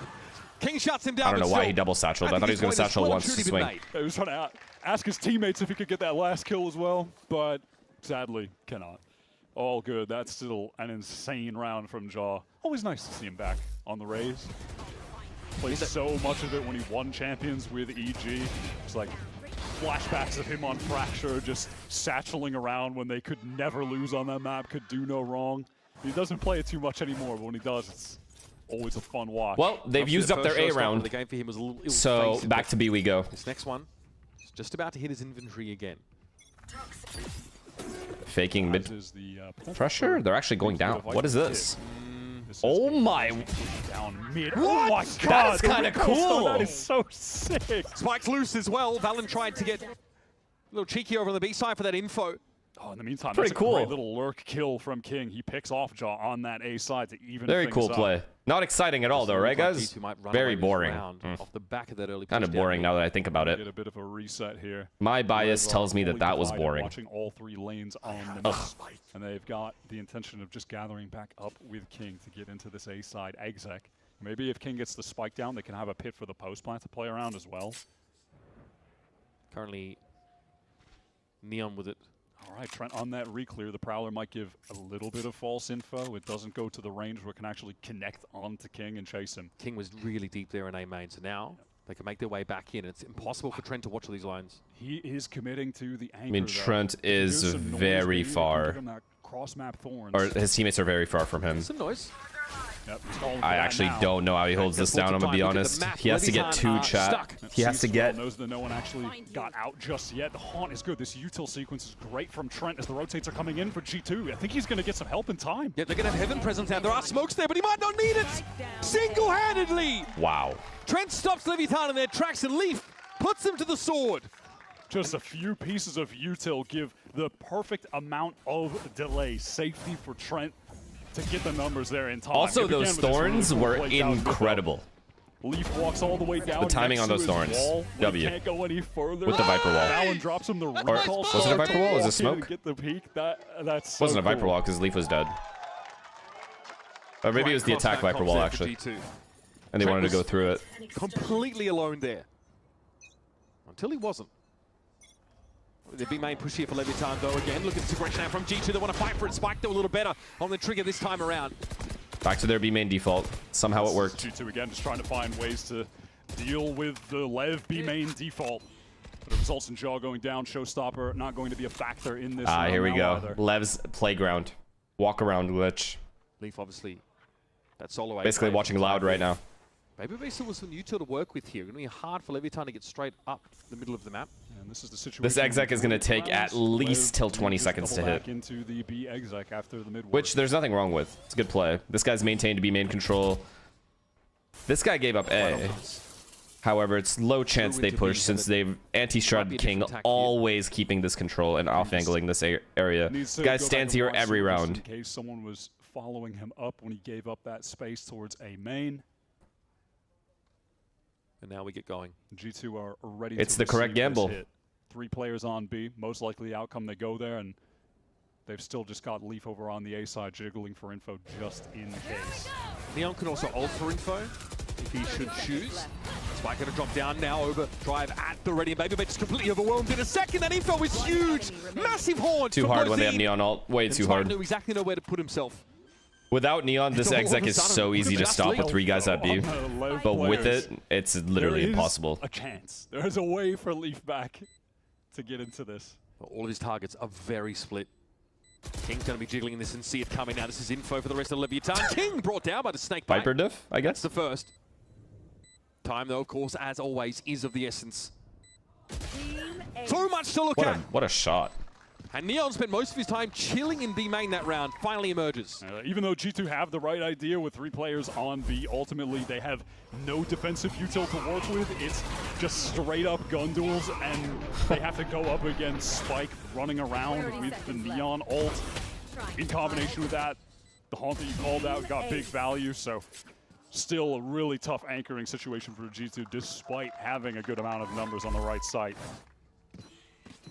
[SPEAKER 19] King shuts him down.
[SPEAKER 2] I don't know why he double satcheled. I thought he was going to satchel once to swing.
[SPEAKER 20] He was trying to ask his teammates if he could get that last kill as well, but sadly cannot. All good. That's still an insane round from Jaw. Always nice to see him back on the Rays. Played so much of it when he won champions with EG. It's like flashbacks of him on Fracture, just satcheling around when they could never lose on that map, could do no wrong. He doesn't play it too much anymore, but when he does, it's always a fun watch.
[SPEAKER 2] Well, they've used up their A round,
[SPEAKER 19] the game for him was a little
[SPEAKER 2] so back to B we go.
[SPEAKER 19] This next one is just about to hit his inventory again.
[SPEAKER 2] Faking mid pressure? They're actually going down. What is this? Oh my!
[SPEAKER 20] Down mid.
[SPEAKER 2] What?
[SPEAKER 20] Oh my god!
[SPEAKER 2] That is kind of cool!
[SPEAKER 20] That is so sick!
[SPEAKER 19] Spike's loose as well. Valen tried to get a little cheeky over on the B side for that info.
[SPEAKER 20] Oh, in the meantime,
[SPEAKER 2] pretty
[SPEAKER 20] that's
[SPEAKER 2] cool.
[SPEAKER 20] A great little lurk kill from King. He picks off Jaw on that A side to even
[SPEAKER 2] Very
[SPEAKER 20] things
[SPEAKER 2] cool
[SPEAKER 20] up.
[SPEAKER 2] play. Not exciting at all, though, right, guys? Very boring.
[SPEAKER 19] Off the back of that early
[SPEAKER 2] kind of boring now that I think about it.
[SPEAKER 20] Get a bit of a reset here.
[SPEAKER 2] My bias tells me that that was boring.
[SPEAKER 20] Watching all three lanes on the map, and they've got the intention of just gathering back up with King to get into this A side exec. Maybe if King gets the spike down, they can have a pit for the post plant to play around as well.
[SPEAKER 19] Currently, Neon with it.
[SPEAKER 20] All right, Trent on that reclear. The Prowler might give a little bit of false info. It doesn't go to the range where it can actually connect onto King and chase him.
[SPEAKER 19] King was really deep there in A main, so now they can make their way back in. It's impossible for Trent to watch all these lines.
[SPEAKER 20] He is committing to the anchor.
[SPEAKER 2] I mean, Trent is very far. Or his teammates are very far from him.
[SPEAKER 19] Some noise.
[SPEAKER 20] Yep,
[SPEAKER 2] I actually don't know how he holds this down, I'm going to be honest. He has to get two chat. He has to get...
[SPEAKER 20] knows that no one actually got out just yet. The haunt is good. This util sequence is great from Trent as the rotates are coming in for G2. I think he's going to get some help in time.
[SPEAKER 19] Yeah, they're going to have Heaven present down. There are smokes there, but he might not need it. Single-handedly.
[SPEAKER 2] Wow.
[SPEAKER 19] Trent stops Levitan in their tracks, and Leaf puts him to the sword.
[SPEAKER 20] Just a few pieces of util give the perfect amount of delay. Safety for Trent to get the numbers there in time.
[SPEAKER 2] Also, those thorns were incredible.
[SPEAKER 20] Leaf walks all the way down.
[SPEAKER 2] The timing on those thorns. W.
[SPEAKER 20] Can't go any further.
[SPEAKER 2] With the Viper Wall.
[SPEAKER 20] Valen drops him the recall.
[SPEAKER 2] Was it a Viper Wall? Was it smoke?
[SPEAKER 20] Get the peak. That's
[SPEAKER 2] wasn't a Viper Wall because Leaf was dead. Or maybe it was the attack Viper Wall, actually. And they wanted to go through it.
[SPEAKER 19] Completely alone there. Until he wasn't. The B main push here for Levitan, though. Again, look at this aggression out from G2. They want to fight for it. Spike, though, a little better on the trigger this time around.
[SPEAKER 2] Back to their B main default. Somehow it worked.
[SPEAKER 20] G2 again, just trying to find ways to deal with the Lev B main default. But it results in Jaw going down. Showstopper not going to be a factor in this.
[SPEAKER 2] Here we go.
[SPEAKER 20] Either.
[SPEAKER 2] Lev's playground. Walk around glitch.
[SPEAKER 19] Leaf, obviously, that solo.
[SPEAKER 2] Basically watching Loud right now.
[SPEAKER 19] Maybe still was some util to work with here. Going to be hard for Levitan to get straight up the middle of the map.
[SPEAKER 20] And this is the situation.
[SPEAKER 2] This exec is going to take at least till 20 seconds to hit.
[SPEAKER 20] Into the B exec after the mid
[SPEAKER 2] which there's nothing wrong with. It's a good play. This guy's maintained to be main control. This guy gave up A. However, it's low chance they push since they've anti-shrouded King, always keeping this control and off-angling this area. Guy stands here every round.
[SPEAKER 20] In case someone was following him up when he gave up that space towards A main.
[SPEAKER 19] And now we get going.
[SPEAKER 20] G2 are ready.
[SPEAKER 2] It's the correct gamble.
[SPEAKER 20] Hit. 3 players on B. Most likely the outcome they go there, and they've still just got Leaf over on the A side, jiggling for info just in case.
[SPEAKER 19] Neon can also ult for info if he should choose. Spike going to drop down now over drive at the ready. Baby just completely overwhelmed in a second. That info is huge. Massive horn.
[SPEAKER 2] Too hard when they have Neon ult. Way too hard.
[SPEAKER 19] Knew exactly know where to put himself.
[SPEAKER 2] Without Neon, this exec is so easy to stop with 3 guys at B. But with it, it's literally impossible.
[SPEAKER 20] A chance. There is a way for Leafback to get into this.
[SPEAKER 19] All of his targets are very split. King's going to be jiggling this and see it coming now. This is info for the rest of Levitan. King brought down by the snake bite.
[SPEAKER 2] Viper diff, I guess.
[SPEAKER 19] That's the first. Time, though, of course, as always, is of the essence. So much to look at.
[SPEAKER 2] What a shot.
[SPEAKER 19] And Neon spent most of his time chilling in B main that round, finally emerges.
[SPEAKER 20] Even though G2 have the right idea with 3 players on B, ultimately they have no defensive util to work with. It's just straight up gun duels, and they have to go up against Spike running around with the Neon ult. In combination with that, the Haunt that you called out got big value, so still a really tough anchoring situation for G2 despite having a good amount of numbers on the right side.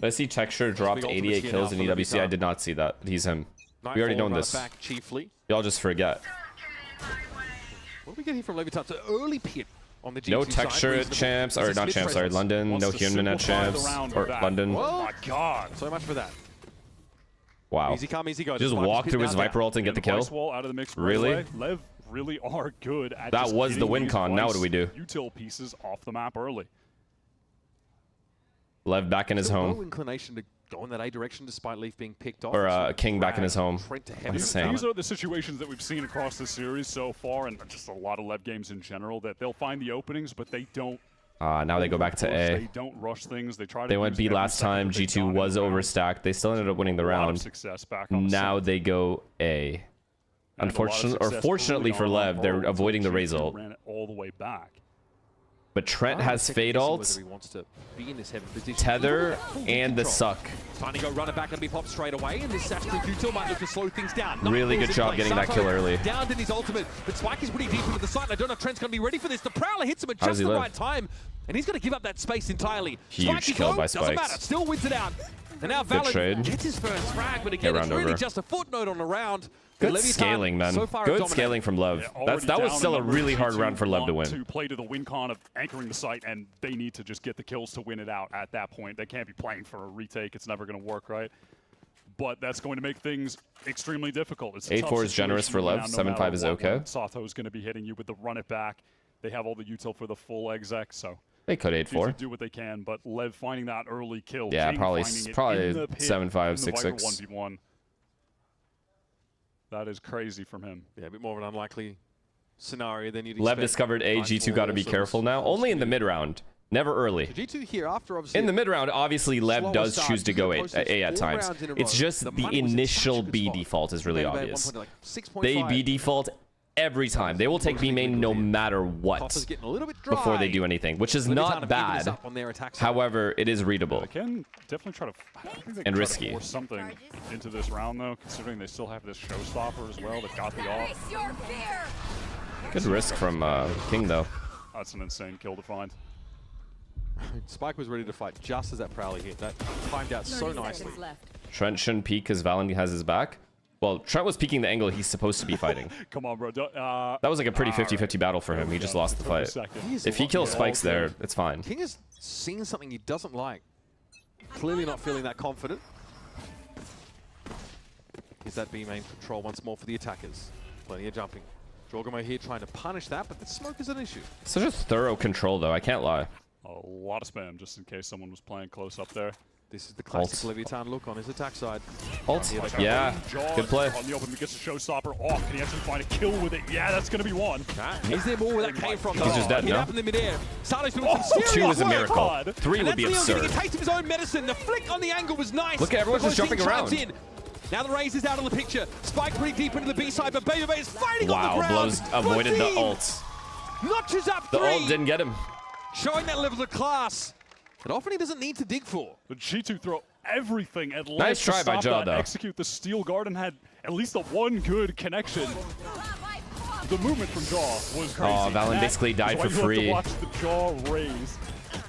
[SPEAKER 2] I see Texture dropped 88 kills in EWC. I did not see that. He's him. We already know this. Y'all just forget.
[SPEAKER 19] What do we get here from Levitan? So early pit on the G2
[SPEAKER 2] no Texture at champs, or not champs, sorry, London. No human at champs, or London.
[SPEAKER 19] Oh my god. So much for that.
[SPEAKER 2] Wow.
[SPEAKER 19] Easy come, easy go.
[SPEAKER 2] Just walk through his Viper ult and get the kill?
[SPEAKER 20] Out of the mix
[SPEAKER 2] really?
[SPEAKER 20] Lev really are good at
[SPEAKER 2] that was the win con. Now what do we do?
[SPEAKER 20] Util pieces off the map early.
[SPEAKER 2] Lev back in his home.
[SPEAKER 19] No inclination to go in that A direction despite Leaf being picked off.
[SPEAKER 2] Or King back in his home.
[SPEAKER 20] These are the situations that we've seen across the series so far, and just a lot of Lev games in general, that they'll find the openings, but they don't.
[SPEAKER 2] Now they go back to A.
[SPEAKER 20] They don't rush things. They try to.
[SPEAKER 2] They went B last time. G2 was overstacked. They still ended up winning the round. Now they go A. Unfortunately, or fortunately for Lev, they're avoiding the Raze ult.
[SPEAKER 20] Ran it all the way back.
[SPEAKER 2] But Trent has Fade ult, Tether, and the Suck.
[SPEAKER 19] Trying to go run it back and be popped straight away, and this Astral Util might look to slow things down.
[SPEAKER 2] Really good job getting that kill early.
[SPEAKER 19] Down in his ultimate, but Spike is pretty deep into the site, and I don't know if Trent's going to be ready for this. The Prowler hits him at just the right time, and he's going to give up that space entirely.
[SPEAKER 2] Huge kill by Spike.
[SPEAKER 19] Doesn't matter, still wins it out. And now Valent gets his first frag, but again, it's really just a footnote on the round.
[SPEAKER 2] Good scaling, man. Good scaling from Lev. That was still a really hard round for Lev to win.
[SPEAKER 20] To play to the win con of anchoring the site, and they need to just get the kills to win it out at that point. They can't be playing for a retake. It's never going to work, right? But that's going to make things extremely difficult.
[SPEAKER 2] 8-4 is generous for Lev. 7-5 is okay.
[SPEAKER 20] Sato is going to be hitting you with the run it back. They have all the util for the full exec, so
[SPEAKER 2] they could 8-4.
[SPEAKER 20] Do what they can, but Lev finding that early kill.
[SPEAKER 2] Yeah, probably 7-5, 6-6.
[SPEAKER 20] 1v1. That is crazy from him.
[SPEAKER 19] Yeah, a bit more of an unlikely scenario than you'd expect.
[SPEAKER 2] Lev discovered A. G2 got to be careful now. Only in the mid round. Never early.
[SPEAKER 19] So G2 here after obviously
[SPEAKER 2] in the mid round, obviously Lev does choose to go A at times. It's just the initial B default is really obvious. They B default every time. They will take B main no matter what before they do anything, which is not bad. However, it is readable.
[SPEAKER 20] They can definitely try to
[SPEAKER 2] and risky.
[SPEAKER 20] Force something into this round though, considering they still have this showstopper as well. They've got the off.
[SPEAKER 2] Good risk from King though.
[SPEAKER 20] That's an insane kill to find.
[SPEAKER 19] Spike was ready to fight just as that Prowler hit. That timed out so nicely.
[SPEAKER 2] Trent shouldn't peek because Valen has his back. Well, Trent was peeking the angle he's supposed to be fighting.
[SPEAKER 20] Come on, bro.
[SPEAKER 2] That was like a pretty 50-50 battle for him. He just lost the fight. If he kills Spikes there, it's fine.
[SPEAKER 19] King has seen something he doesn't like. Clearly not feeling that confident. Is that B main control once more for the attackers? Plenty of jumping. Jorgamo here trying to punish that, but the smoke is an issue.
[SPEAKER 2] Such a thorough control, though. I can't lie.
[SPEAKER 20] A lot of spam, just in case someone was playing close up there.
[SPEAKER 19] This is the classic Levitan look on his attack side.
[SPEAKER 2] Ult. Yeah, good play.
[SPEAKER 20] On the open, he gets a showstopper off. Can he actually find a kill with it? Yeah, that's going to be one.
[SPEAKER 19] Is there more where that came from?
[SPEAKER 2] He's just dead, no?
[SPEAKER 19] Up in the midair. Sato's doing some serious
[SPEAKER 2] 2 is a miracle.
[SPEAKER 19] God.
[SPEAKER 2] 3 would be absurd.
[SPEAKER 19] Getting a taste of his own medicine. The flick on the angle was nice.
[SPEAKER 2] Look at everyone's just jumping around.
[SPEAKER 19] Now the Raze is out of the picture. Spike pretty deep into the B side, but Bademperor is fighting on the ground.
[SPEAKER 2] Wow, Blows avoided the ult.
[SPEAKER 19] Notches up 3.
[SPEAKER 2] The ult didn't get him.
[SPEAKER 19] Showing that level of class that often he doesn't need to dig for.
[SPEAKER 20] The G2 throw everything at
[SPEAKER 2] nice try by Jaw, though.
[SPEAKER 20] Execute the Steel Guard and had at least the one good connection. The movement from Jaw was crazy.
[SPEAKER 2] Oh, Valen basically died for free.
[SPEAKER 20] You have to watch the Jaw raise.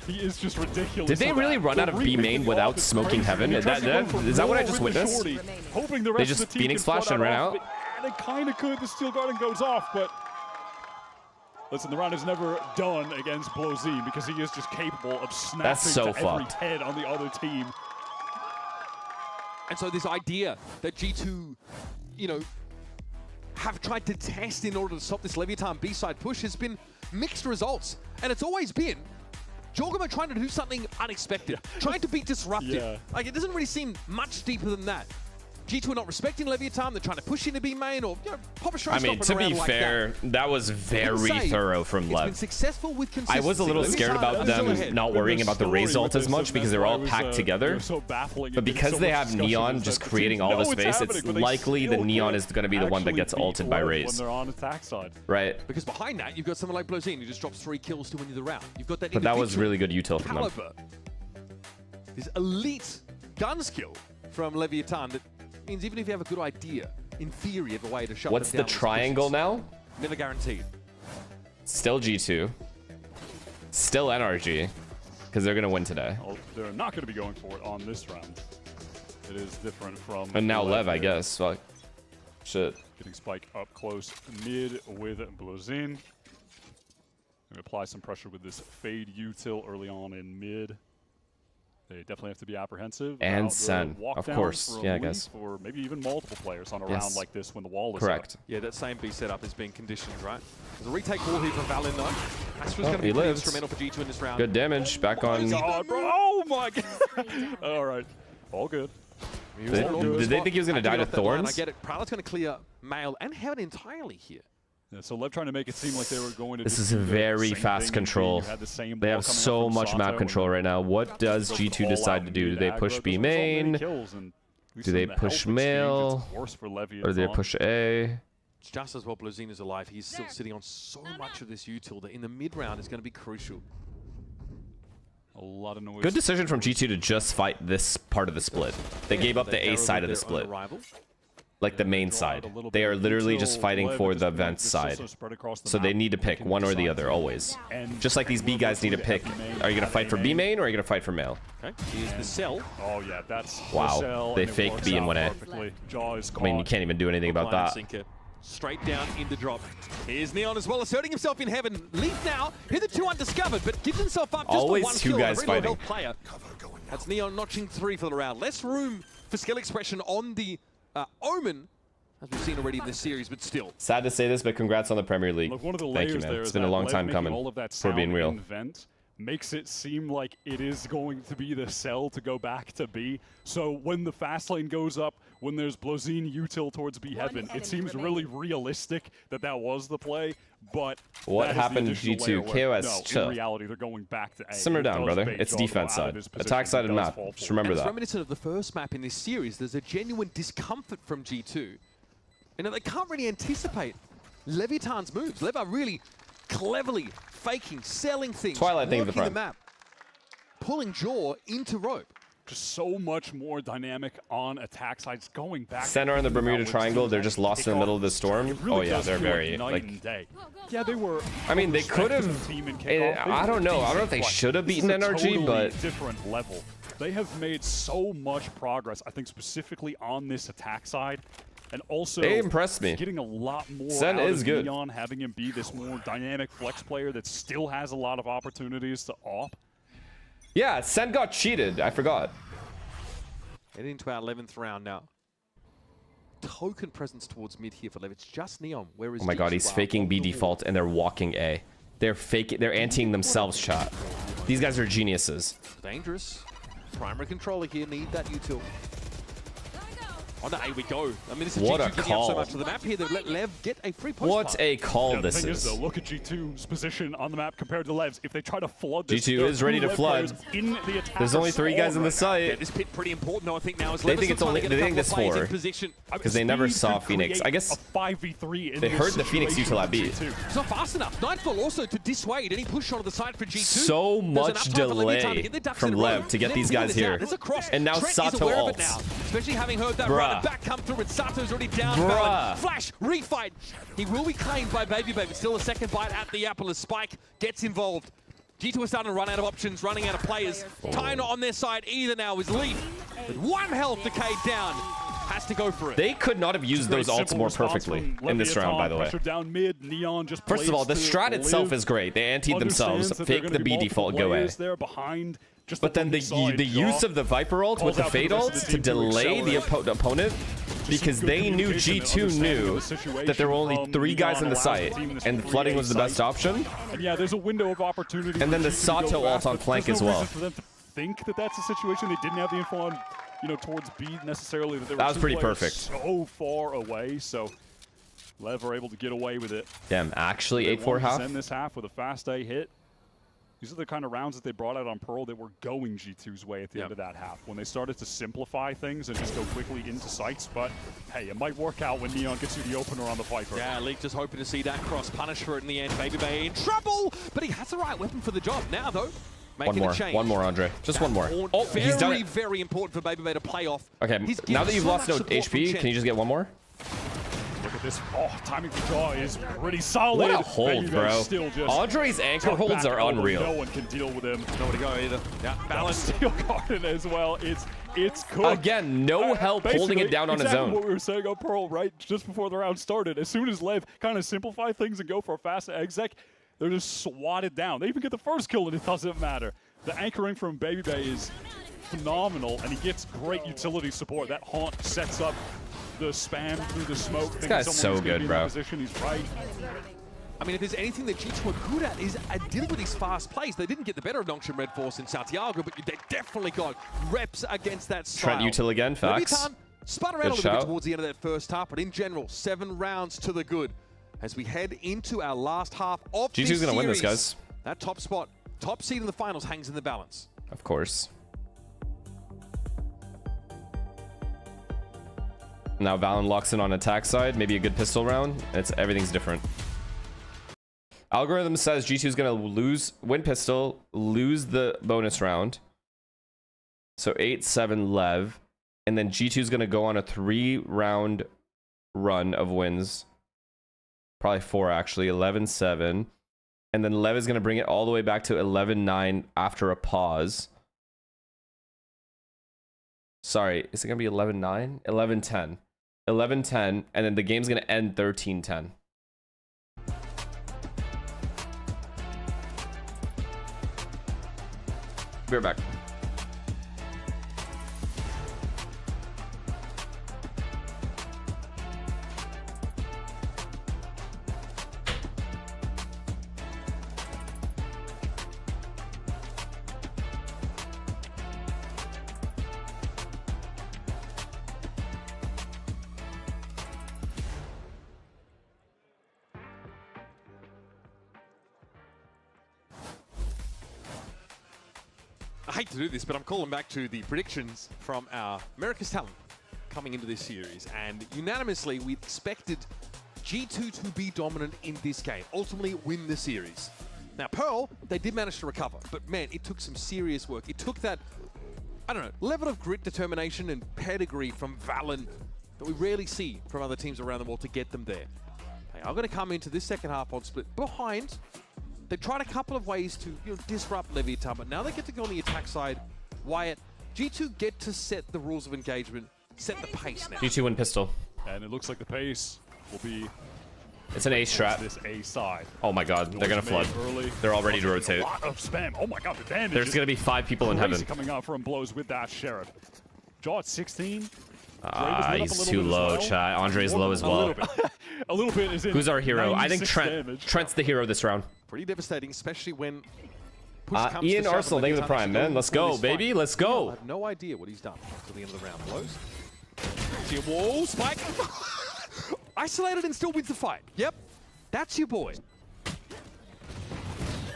[SPEAKER 20] He is just ridiculous.
[SPEAKER 2] Did they really run out of B main without smoking heaven? Is that what I just witnessed? They just Phoenix flashed and ran out?
[SPEAKER 20] And it kind of could. The Steel Guard goes off, but listen, the round is never done against Blozine because he is just capable of snapping to every head on the other team.
[SPEAKER 19] And so this idea that G2, you know, have tried to test in order to stop this Levitan B-side push has been mixed results. And it's always been Jorgamo trying to do something unexpected, trying to be disruptive. Like, it doesn't really seem much deeper than that. G2 are not respecting Levitan, they're trying to push into B main or, you know, pop a straight stop.
[SPEAKER 2] I mean, to be fair, that was very thorough from Lev.
[SPEAKER 19] Been successful with consistency.
[SPEAKER 2] I was a little scared about them not worrying about the Raze ult as much because they're all packed together. But because they have Neon just creating all the space, it's likely the Neon is going to be the one that gets ulted by Raze. Right.
[SPEAKER 19] Because behind that, you've got someone like Blozine who just drops 3 kills to win you the round. You've got that.
[SPEAKER 2] But that was really good util from them.
[SPEAKER 19] This elite gun skill from Levitan that means even if you have a good idea, in theory, of a way to shut
[SPEAKER 2] What's the triangle now?
[SPEAKER 19] Never guaranteed.
[SPEAKER 2] Still G2. Still NRG. Because they're going to win today.
[SPEAKER 20] Well, they're not going to be going for it on this round. It is different from...
[SPEAKER 2] And now Lev, I guess. Fuck. Shit.
[SPEAKER 20] Getting Spike up close mid with Blozine. Going to apply some pressure with this fade util early on in mid. They definitely have to be apprehensive.
[SPEAKER 2] And Sen, of course. Yeah, I guess.
[SPEAKER 20] Or maybe even multiple players on a round like this when the wall is
[SPEAKER 2] correct.
[SPEAKER 20] Up.
[SPEAKER 19] Yeah, that same B setup is being conditioned, right? There's a retake call here from Valen, though. Astra's going to be really instrumental for G2 in this round.
[SPEAKER 2] Good damage. Back on.
[SPEAKER 20] God, bro. Oh my god. All right. All good.
[SPEAKER 2] Did they think he was going to die to Thorns?
[SPEAKER 19] I get it. Prowler's going to clear Male and Heaven entirely here.
[SPEAKER 20] Yeah, so Lev trying to make it seem like they were going to.
[SPEAKER 2] This is a very fast control. They have so much map control right now. What does G2 decide to do? Do they push B main? Do they push male? Or do they push A?
[SPEAKER 19] It's just as well Blozine is alive. He's still sitting on so much of this util that in the mid round is going to be crucial.
[SPEAKER 20] A lot of noise.
[SPEAKER 2] Good decision from G2 to just fight this part of the split. They gave up the A side of the split. Like the main side. They are literally just fighting for the vent side. So they need to pick one or the other, always. Just like these B guys need to pick. Are you going to fight for B main or are you going to fight for male?
[SPEAKER 19] Okay, here's the cell.
[SPEAKER 20] Oh yeah, that's
[SPEAKER 2] wow, they faked B and went A. I mean, you can't even do anything about that.
[SPEAKER 19] Straight down in the drop. Here's Neon as well, asserting himself in heaven. Leaf now, hitherto undiscovered, but gives himself up just
[SPEAKER 2] always
[SPEAKER 19] for one
[SPEAKER 2] two
[SPEAKER 19] kill.
[SPEAKER 2] Guys fighting.
[SPEAKER 19] Player. That's Neon notching 3 for the round. Less room for skill expression on the Omen, as we've seen already in this series, but still.
[SPEAKER 2] Sad to say this, but congrats on the Premier League.
[SPEAKER 20] Look, one of the
[SPEAKER 2] Thank you, man. It's been a long time coming. For being real.
[SPEAKER 20] Makes it seem like it is going to be the sell to go back to B. So when the fast lane goes up, when there's Blozine util towards B heaven, it seems really realistic that that was the play. But
[SPEAKER 2] what happened to G2? KOS, chill.
[SPEAKER 20] In reality, they're going back to A.
[SPEAKER 2] Simmer down, brother. It's defense side. Attack side of the map. Just remember that.
[SPEAKER 19] It's reminiscent of the first map in this series. There's a genuine discomfort from G2. You know, they can't really anticipate Levitan's moves. Lev are really cleverly faking, selling things,
[SPEAKER 2] Twilight thing
[SPEAKER 19] working the map, pulling Jaw into rope.
[SPEAKER 20] Just so much more dynamic on attack sides going back.
[SPEAKER 2] Center in the Bermuda Triangle, they're just lost in the middle of the storm. Oh yeah, they're very like.
[SPEAKER 20] Yeah, they were.
[SPEAKER 2] I mean, they could have. I don't know. I don't know if they should have beaten NRG, but
[SPEAKER 20] different level. They have made so much progress. I think specifically on this attack side. And also,
[SPEAKER 2] they impressed me.
[SPEAKER 20] Getting a lot more
[SPEAKER 2] Sen
[SPEAKER 20] out
[SPEAKER 2] is
[SPEAKER 20] of
[SPEAKER 2] good.
[SPEAKER 20] Neon, having him be this more dynamic flex player that still has a lot of opportunities to op.
[SPEAKER 2] Yeah, Sen got cheated. I forgot.
[SPEAKER 19] Heading into our 11th round now. Token presence towards mid here for Lev. It's just Neon. Where is
[SPEAKER 2] oh my god, he's faking B default and they're walking A. They're faking. They're anteing themselves shot. These guys are geniuses.
[SPEAKER 19] Dangerous. Primary controller here. Need that util. On the A we go. I mean, this is
[SPEAKER 2] what
[SPEAKER 19] G2
[SPEAKER 2] a call.
[SPEAKER 19] So much to the map here. They've let Lev get a free push.
[SPEAKER 2] What a call this
[SPEAKER 20] is.
[SPEAKER 2] The thing is,
[SPEAKER 20] though, look at G2's position on the map compared to Lev's. If they try to flood this,
[SPEAKER 2] G2 is ready to flood.
[SPEAKER 20] In the
[SPEAKER 2] There's only 3 guys in the site.
[SPEAKER 19] Yeah, this pit pretty important though, I think now.
[SPEAKER 2] They think it's only. They think it's 4. Because they never saw Phoenix. I guess
[SPEAKER 20] 5v3
[SPEAKER 2] they heard the Phoenix util at B.
[SPEAKER 19] It's not fast enough. Nightfall also to dissuade any push onto the side for G2.
[SPEAKER 2] So much delay from Lev to get these guys here. And now Sato ults.
[SPEAKER 19] Especially having heard that runner back come through. Sato's already down. Flash, refight. He will be claimed by Baby Baby. Still a second bite at the apple as Spike gets involved. G2 is starting to run out of options, running out of players. Tyna on their side either now is Leaf. With 1 health decayed down. Has to go for it.
[SPEAKER 2] They could not have used those ults more perfectly in this round, by the way.
[SPEAKER 20] Down mid, Neon just
[SPEAKER 2] First of all, the strat itself is great. They anteed themselves, fake the B default, go A. But then the use of the Viper ult with the Fade ult to delay the opponent because they knew G2 knew that there were only 3 guys on the site, and flooding was the best option.
[SPEAKER 20] And yeah, there's a window of opportunity.
[SPEAKER 2] And then the Sato ult on flank as well.
[SPEAKER 20] For them to think that that's a situation they didn't have the info on, you know, towards B necessarily.
[SPEAKER 2] That was pretty perfect.
[SPEAKER 20] So far away, so Lev are able to get away with it.
[SPEAKER 2] Damn, actually 8-4 half.
[SPEAKER 20] End this half with a fast A hit. These are the kind of rounds that they brought out on Pearl that were going G2's way at the end of that half, when they started to simplify things and just go quickly into sites. But hey, it might work out when Neon gets you the opener on the Viper.
[SPEAKER 19] Yeah, Leak just hoping to see that cross punish for it in the end. Babybay in trouble, but he has the right weapon for the job now, though.
[SPEAKER 2] One more, Andre. Just one more. Oh, he's done it.
[SPEAKER 19] Very important for Babybay to play off.
[SPEAKER 2] Okay, now that you've lost no HP, can you just get one more?
[SPEAKER 20] Look at this. Oh, timing for draw is pretty solid.
[SPEAKER 2] What a hold, bro. Andre's anchor holds are unreal.
[SPEAKER 20] No one can deal with him.
[SPEAKER 19] Nowhere to go either. Yeah, balance.
[SPEAKER 20] Steel Garden as well. It's cooked.
[SPEAKER 2] Again, no help holding it down on his own.
[SPEAKER 20] What we were saying on Pearl, right, just before the round started. As soon as Lev kind of simplify things and go for a fast exec, they're just swatted down. They even get the first kill, and it doesn't matter. The anchoring from Babybay is phenomenal, and he gets great utility support. That haunt sets up the spam through the smoke.
[SPEAKER 2] This guy's so good, bro.
[SPEAKER 20] He's right.
[SPEAKER 19] I mean, if there's anything that G2 are good at is dealing with these fast plays. They didn't get the better of Nongshan Red Force in Santiago, but they definitely got reps against that style.
[SPEAKER 2] Trent util again, facts.
[SPEAKER 19] Levitan spun around a little bit towards the end of that first half, but in general, 7 rounds to the good. As we head into our last half of
[SPEAKER 2] G2's gonna win this, guys.
[SPEAKER 19] That top spot, top seed in the finals hangs in the balance.
[SPEAKER 2] Of course. Now Valen locks in on attack side, maybe a good pistol round. Everything's different. Algorithm says G2's gonna win pistol, lose the bonus round. So 8-7 Lev, and then G2's gonna go on a 3-round run of wins. Probably 4 actually, 11-7. And then Lev is gonna bring it all the way back to 11-9 after a pause. Sorry, is it gonna be 11-9? 11-10. 11-10, and then the game's gonna end 13-10. Be right back.
[SPEAKER 19] I hate to do this, but I'm calling back to the predictions from our America's Talent coming into this series. And unanimously, we expected G2 to be dominant in this game, ultimately win the series. Now, Pearl, they did manage to recover, but man, it took some serious work. It took that, I don't know, level of grit, determination, and pedigree from Valen that we rarely see from other teams around the world to get them there. They are going to come into this second half on split behind. They tried a couple of ways to disrupt Levitan, but now they get to go on the attack side. Wyatt, G2 get to set the rules of engagement, set the pace now.
[SPEAKER 2] G2 win pistol.
[SPEAKER 20] And it looks like the pace will be...
[SPEAKER 2] It's an A strat.
[SPEAKER 20] This A side.
[SPEAKER 2] Oh my god, they're gonna flood. They're all ready to rotate.
[SPEAKER 20] A lot of spam. Oh my god, the damage.
[SPEAKER 2] There's gonna be 5 people in heaven.
[SPEAKER 20] Coming out from blows with that Sheriff. Jaw at 16.
[SPEAKER 2] He's too low, chat. Andre's low as well.
[SPEAKER 20] A little bit is in.
[SPEAKER 2] Who's our hero? I think Trent's the hero this round.
[SPEAKER 19] Pretty devastating, especially when
[SPEAKER 2] Ian Arsenal, thank you for the prime, man. Let's go, baby. Let's go.
[SPEAKER 19] I have no idea what he's done until the end of the round. Blows. See a wall, spike. Isolated and still wins the fight. Yep, that's your boy.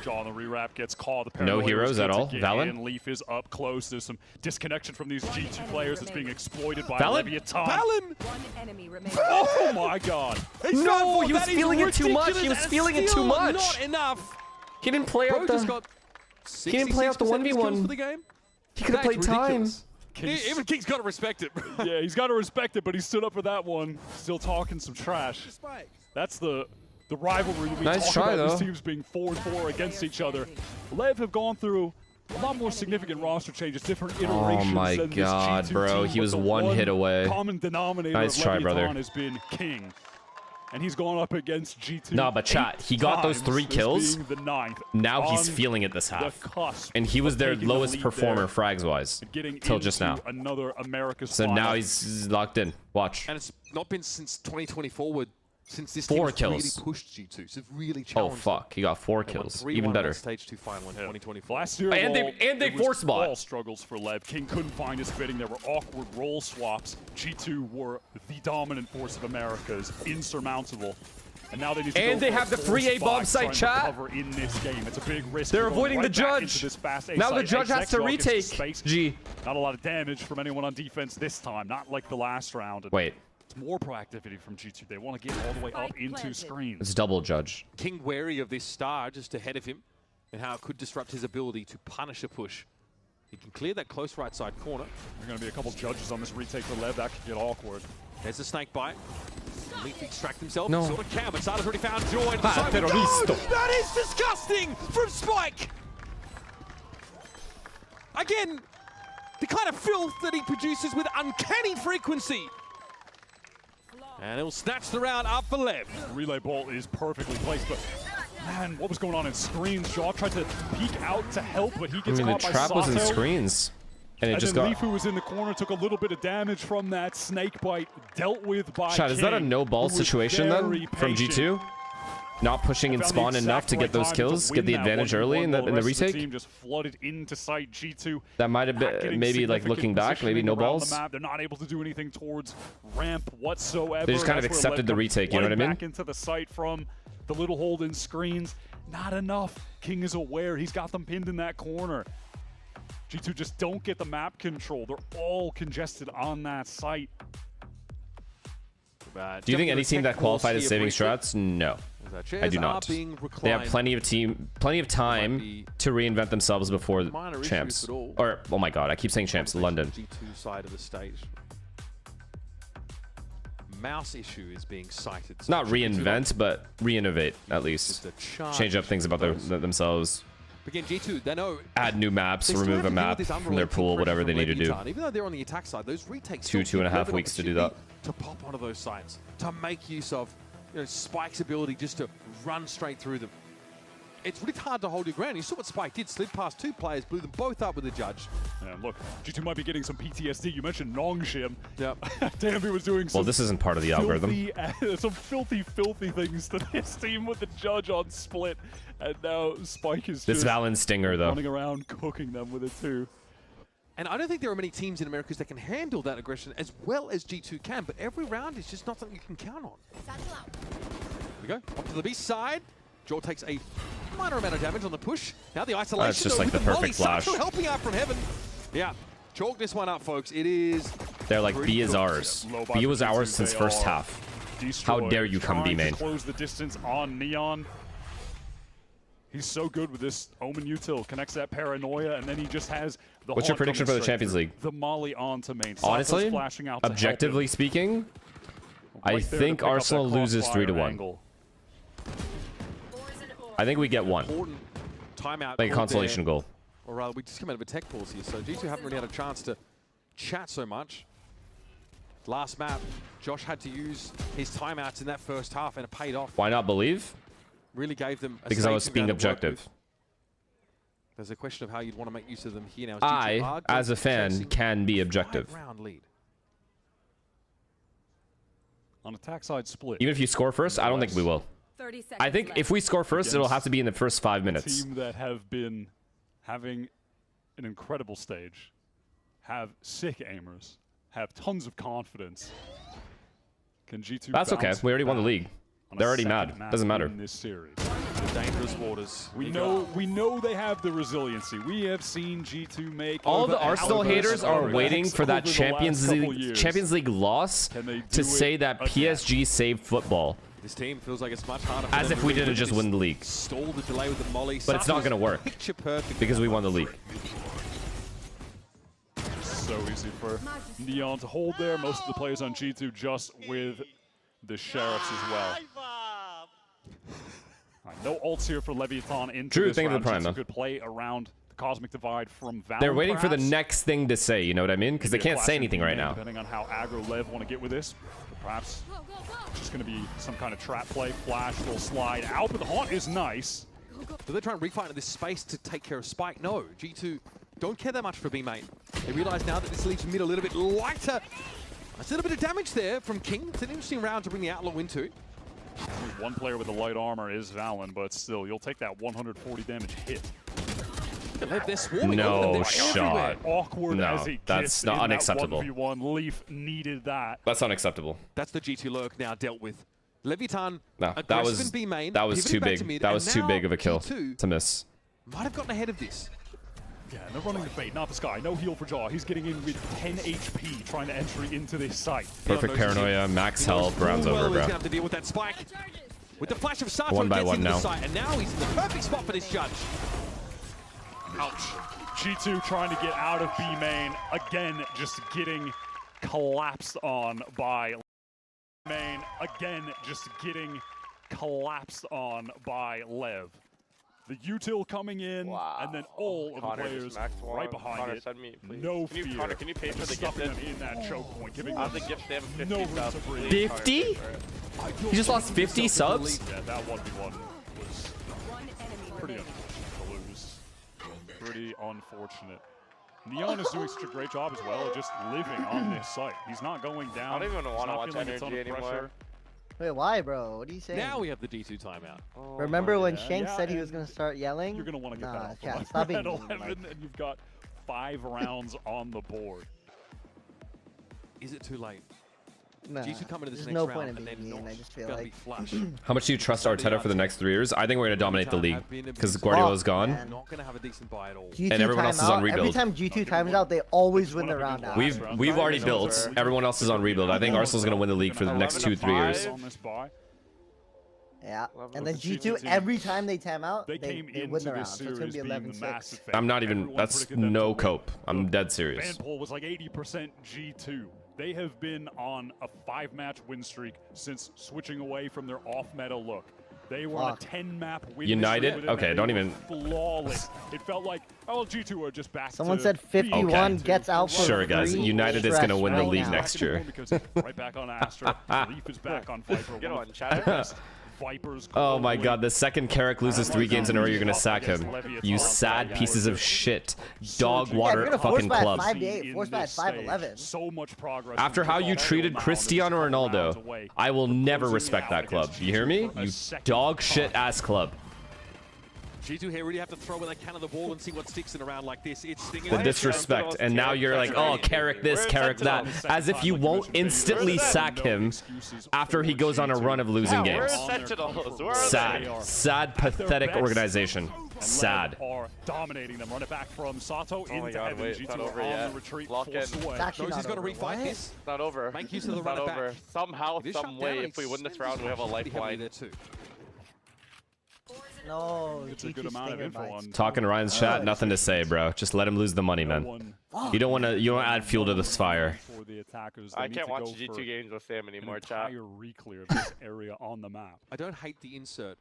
[SPEAKER 20] Jaw on the rewrap gets caught.
[SPEAKER 2] No heroes at all. Valen?
[SPEAKER 20] Leaf is up close. There's some disconnection from these G2 players that's being exploited by
[SPEAKER 2] Valen?
[SPEAKER 20] Levitan.
[SPEAKER 19] Valen!
[SPEAKER 6] One enemy remains.
[SPEAKER 20] Oh my god.
[SPEAKER 2] No, he was feeling it too much. He was feeling it too much.
[SPEAKER 19] Not enough.
[SPEAKER 2] He didn't play out the... He didn't play out the 1v1.
[SPEAKER 19] For the game.
[SPEAKER 2] He could have played time.
[SPEAKER 19] Even King's got to respect it.
[SPEAKER 20] Yeah, he's got to respect it, but he stood up for that one. Still talking some trash. That's the rivalry that we talk about, these teams being 4-4 against each other. Lev have gone through a lot more significant roster changes, different iterations.
[SPEAKER 2] Oh my god, bro. He was one hit away.
[SPEAKER 20] Common denominator
[SPEAKER 2] nice
[SPEAKER 20] of
[SPEAKER 2] try,
[SPEAKER 20] Levitan
[SPEAKER 2] brother.
[SPEAKER 20] has been King. and he's gone up against G2.
[SPEAKER 2] No, but chat, he got those 3 kills.
[SPEAKER 20] The 9th
[SPEAKER 2] now he's feeling it this half. And he was their lowest performer frags-wise till just now.
[SPEAKER 20] Another America's
[SPEAKER 2] so now he's locked in. Watch.
[SPEAKER 19] And it's not been since 2024 since this
[SPEAKER 2] 4
[SPEAKER 19] team
[SPEAKER 2] kills.
[SPEAKER 19] really pushed G2. So really challenged.
[SPEAKER 2] Oh fuck, he got 4 kills. Even better.
[SPEAKER 19] Stage 2 final in 2024.
[SPEAKER 20] Last year,
[SPEAKER 2] and they forced bot.
[SPEAKER 20] All struggles for Lev. King couldn't find his fitting. There were awkward role swaps. G2 were the dominant force of Americas, insurmountable. And now they need to
[SPEAKER 2] and they have the free A bomb site, chat.
[SPEAKER 20] In this game. It's a big risk.
[SPEAKER 2] They're avoiding the judge. Now the judge has to retake. G.
[SPEAKER 20] Not a lot of damage from anyone on defense this time. Not like the last round.
[SPEAKER 2] Wait.
[SPEAKER 20] It's more proactivity from G2. They want to get all the way up into screens.
[SPEAKER 2] It's double judge.
[SPEAKER 19] King wary of this star just ahead of him and how it could disrupt his ability to punish a push. He can clear that close right side corner.
[SPEAKER 20] There are going to be a couple judges on this retake for Lev. That could get awkward.
[SPEAKER 19] There's a snake bite. Leaf extract himself.
[SPEAKER 2] No.
[SPEAKER 19] Sort of can, but Sada's already found joy. No,
[SPEAKER 2] Bademperor.
[SPEAKER 19] that is disgusting from Spike. Again, the kind of filth that he produces with uncanny frequency. And he'll snatch the round up for Lev.
[SPEAKER 20] Relay ball is perfectly placed, but man, what was going on in screens? Jaw tried to peek out to help, but he gets caught by
[SPEAKER 2] the trap was in screens. And it just got...
[SPEAKER 20] Leaf, who was in the corner, took a little bit of damage from that snake bite, dealt with by
[SPEAKER 2] Chat, is that a no-ball situation then from G2? Not pushing in spawn enough to get those kills, get the advantage early in the retake?
[SPEAKER 20] The team just flooded into sight. G2
[SPEAKER 2] that might have been, maybe like looking back, maybe no balls.
[SPEAKER 20] They're not able to do anything towards ramp whatsoever.
[SPEAKER 2] They just kind of accepted the retake, you know what I mean?
[SPEAKER 20] Back into the site from the little hold in screens. Not enough. King is aware. He's got them pinned in that corner. G2 just don't get the map control. They're all congested on that site.
[SPEAKER 2] Do you think any team that qualified as saving strats? No, I do not. They have plenty of time to reinvent themselves before champs. Or, oh my god, I keep saying champs, London.
[SPEAKER 19] G2 side of the stage. Mouse issue is being cited.
[SPEAKER 2] So not reinvent, but re-innovate at least. Change up things about themselves.
[SPEAKER 19] Again, G2, they know.
[SPEAKER 2] Add new maps, remove a map from their pool, whatever they need to do.
[SPEAKER 19] Even though they're on the attack side, those retakes
[SPEAKER 2] 2.5 weeks to do that.
[SPEAKER 19] To pop onto those sites, to make use of Spike's ability just to run straight through them. It's really hard to hold your ground. You saw what Spike did, slid past 2 players, blew them both up with the judge.
[SPEAKER 20] Yeah, look, G2 might be getting some PTSD. You mentioned Nongshim. Yep. Damn, he was doing some...
[SPEAKER 2] Well, this isn't part of the algorithm.
[SPEAKER 20] Some filthy things to this team with the judge on split. And now Spike is
[SPEAKER 2] this
[SPEAKER 20] just
[SPEAKER 2] Valen Stinger, though.
[SPEAKER 20] Running around, cooking them with it, too.
[SPEAKER 19] And I don't think there are many teams in Americas that can handle that aggression as well as G2 can, but every round is just not something you can count on. Here we go, up to the B side. Jaw takes a minor amount of damage on the push. Now the isolation.
[SPEAKER 2] It's just like the perfect flash.
[SPEAKER 19] Sato helping out from heaven. Yeah, chalk this one up, folks. It is.
[SPEAKER 2] They're like, B is ours. B was ours since first half. How dare you come B main?
[SPEAKER 20] Close the distance on Neon. He's so good with this Omen util, connects that paranoia, and then he just has the.
[SPEAKER 2] What's your prediction for the Champions League?
[SPEAKER 20] The Molly onto main.
[SPEAKER 2] Honestly, objectively speaking, I think Arsenal loses 3-1. I think we get one.
[SPEAKER 19] Timeout.
[SPEAKER 2] Like a consolation goal.
[SPEAKER 19] Or rather, we just come out of a tech pause here, so G2 haven't really had a chance to chat so much. Last map, Josh had to use his timeouts in that first half, and it paid off.
[SPEAKER 2] Why not believe?
[SPEAKER 19] Really gave them a
[SPEAKER 2] because I was being objective.
[SPEAKER 19] There's a question of how you'd want to make use of them here now.
[SPEAKER 2] I, as a fan, can be objective.
[SPEAKER 19] Lead.
[SPEAKER 20] On attack side split.
[SPEAKER 2] Even if you score first, I don't think we will. I think if we score first, it'll have to be in the first 5 minutes.
[SPEAKER 20] Team that have been having an incredible stage, have sick aimers, have tons of confidence. Can G2?
[SPEAKER 2] That's okay. We already won the league. They're already mad. Doesn't matter.
[SPEAKER 20] In this series.
[SPEAKER 19] The dangerous waters.
[SPEAKER 20] We know they have the resiliency. We have seen G2 make.
[SPEAKER 2] All the Arsenal haters are waiting for that Champions League loss to say that PSG saved football.
[SPEAKER 19] This team feels like it's much harder.
[SPEAKER 2] As if we didn't just win the league.
[SPEAKER 19] Stall the delay with the molly.
[SPEAKER 2] But it's not going to work because we won the league.
[SPEAKER 20] So easy for Neon to hold there. Most of the players on G2 just with the Sheriffs as well. No ults here for Levitan into
[SPEAKER 2] True,
[SPEAKER 20] this
[SPEAKER 2] think
[SPEAKER 20] round.
[SPEAKER 2] of the prime,
[SPEAKER 20] It's a good play around the Cosmic Divide from Valon.
[SPEAKER 2] They're waiting for the
[SPEAKER 20] perhaps.
[SPEAKER 2] next thing to say, you know what I mean? Because they can't say anything right now.
[SPEAKER 20] Depending on how aggro Lev want to get with this. Perhaps it's just going to be some kind of trap play, flash, little slide out, but the haunt is nice.
[SPEAKER 19] So they're trying to refight in this space to take care of Spike. No, G2 don't care that much for B main. They realize now that this leaves mid a little bit lighter. That's a little bit of damage there from King. It's an interesting round to bring the Outlaw into.
[SPEAKER 20] Only one player with the light armor is Valon, but still, you'll take that 140 damage hit.
[SPEAKER 19] They're swarming
[SPEAKER 2] no shot.
[SPEAKER 20] Awkward
[SPEAKER 2] no,
[SPEAKER 20] as it
[SPEAKER 2] that's not unacceptable.
[SPEAKER 20] 1v1. Leaf needed that.
[SPEAKER 2] That's unacceptable.
[SPEAKER 19] That's the G2 lurk now dealt with. Levitan,
[SPEAKER 2] no, that was
[SPEAKER 19] B main,
[SPEAKER 2] that was too big.
[SPEAKER 19] Mid,
[SPEAKER 2] that was too big of a kill
[SPEAKER 19] G2
[SPEAKER 2] to miss.
[SPEAKER 19] Might have gotten ahead of this.
[SPEAKER 20] Yeah, and they're running the bait, not the sky. No heal for Jaw. He's getting in with 10 HP, trying to entry into this site.
[SPEAKER 2] Perfect paranoia, max health, rounds over, bro.
[SPEAKER 19] He's gonna have to deal with that Spike. With the flash of Sato,
[SPEAKER 2] one by
[SPEAKER 19] gets
[SPEAKER 2] one
[SPEAKER 19] into
[SPEAKER 2] now.
[SPEAKER 19] the site, and now he's in the perfect spot for this judge.
[SPEAKER 20] Ouch. G2 trying to get out of B main. Again, just getting collapsed on by main. Again, just getting collapsed on by Lev. The util coming in, and then all of the players right behind it.
[SPEAKER 9] Send me, please.
[SPEAKER 20] No fear.
[SPEAKER 9] Connor, can you pay for the
[SPEAKER 20] Stuffing
[SPEAKER 9] gift?
[SPEAKER 20] them in that choke point, giving
[SPEAKER 9] How's
[SPEAKER 20] them
[SPEAKER 9] the gift? They have 50
[SPEAKER 20] no room
[SPEAKER 9] subs.
[SPEAKER 20] to breathe.
[SPEAKER 2] 50? He just lost 50 subs?
[SPEAKER 20] Yeah, that 1v1 was pretty unfortunate to lose. Pretty unfortunate. Neon is doing such a great job as well of just living on this site. He's not going down.
[SPEAKER 9] I don't even want to watch NRG anymore.
[SPEAKER 20] Pressure.
[SPEAKER 11] Wait, why, bro? What are you saying?
[SPEAKER 19] Now we have the D2 timeout.
[SPEAKER 11] Oh, remember when Shanks said he was going to start yelling?
[SPEAKER 20] You're going to want to get that off
[SPEAKER 11] chat,
[SPEAKER 20] the
[SPEAKER 11] stop being
[SPEAKER 20] at
[SPEAKER 11] mean,
[SPEAKER 20] 11, and you've got 5 rounds on the board.
[SPEAKER 19] Is it too late?
[SPEAKER 11] Nah,
[SPEAKER 19] G2 coming to this
[SPEAKER 11] there's
[SPEAKER 19] next
[SPEAKER 11] no
[SPEAKER 19] round,
[SPEAKER 11] point in
[SPEAKER 19] and
[SPEAKER 11] being
[SPEAKER 19] then
[SPEAKER 11] mean. I just feel
[SPEAKER 19] gonna
[SPEAKER 11] like...
[SPEAKER 19] be flash.
[SPEAKER 2] How much do you trust Arteta for the next 3 years? I think we're going to dominate the league because Guardiola's gone.
[SPEAKER 19] Not going to have a decent buy at all.
[SPEAKER 11] G2
[SPEAKER 2] and everyone else is on rebuild.
[SPEAKER 11] Every time G2 times out, they always win the round out.
[SPEAKER 2] We've already built. Everyone else is on rebuild. I think Arsenal's going to win the league for the next 2-3 years.
[SPEAKER 11] Yeah, and then G2, every time they time out, they win the round. So it's going to be 11-6.
[SPEAKER 2] I'm not even, that's no cope. I'm dead serious.
[SPEAKER 20] Bademperor was like 80% G2. They have been on a 5-match win streak since switching away from their off-meta look. They were on a 10-map win
[SPEAKER 2] United? Okay, don't even...
[SPEAKER 20] Flawless. It felt like, oh, G2 are just back
[SPEAKER 11] Someone said 51 gets out for
[SPEAKER 2] sure, guys. United is going to win the league next year.
[SPEAKER 20] Right back on Astra. Leaf is back on Viper.
[SPEAKER 9] Get on, chat.
[SPEAKER 20] Vipers.
[SPEAKER 2] Oh my god, the second Carrick loses 3 games in a row, you're gonna sack him. You sad pieces of shit. Dog water fucking club.
[SPEAKER 11] 5-8, force back 5-11.
[SPEAKER 20] So much progress.
[SPEAKER 2] After how you treated Cristiano Ronaldo, I will never respect that club. You hear me? You dog shit ass club.
[SPEAKER 19] G2 here really have to throw where they can of the ball and see what sticks in a round like this. It's stinging.
[SPEAKER 2] The disrespect, and now you're like, oh, Carrick this, Carrick that, as if you won't instantly sack him after he goes on a run of losing games. Sad, pathetic organization. Sad.
[SPEAKER 20] Are dominating them. Run it back from Sato into heaven. G2
[SPEAKER 9] not over
[SPEAKER 20] on
[SPEAKER 9] yet.
[SPEAKER 20] the retreat.
[SPEAKER 9] Lock in.
[SPEAKER 19] He's going to refight this.
[SPEAKER 9] It's not over.
[SPEAKER 19] Make use of the
[SPEAKER 9] run
[SPEAKER 19] back.
[SPEAKER 9] Somehow, some way, if we win this round, we have a lifeline.
[SPEAKER 19] There too.
[SPEAKER 11] No,
[SPEAKER 20] it's a good amount of info on.
[SPEAKER 2] Talking to Ryan's chat, nothing to say, bro. Just let him lose the money, man. You don't want to. You don't add fuel to this fire.
[SPEAKER 9] I can't watch G2 games with Sam anymore, chat.
[SPEAKER 20] Re-clear of this area on the map.
[SPEAKER 19] I don't hate the insert.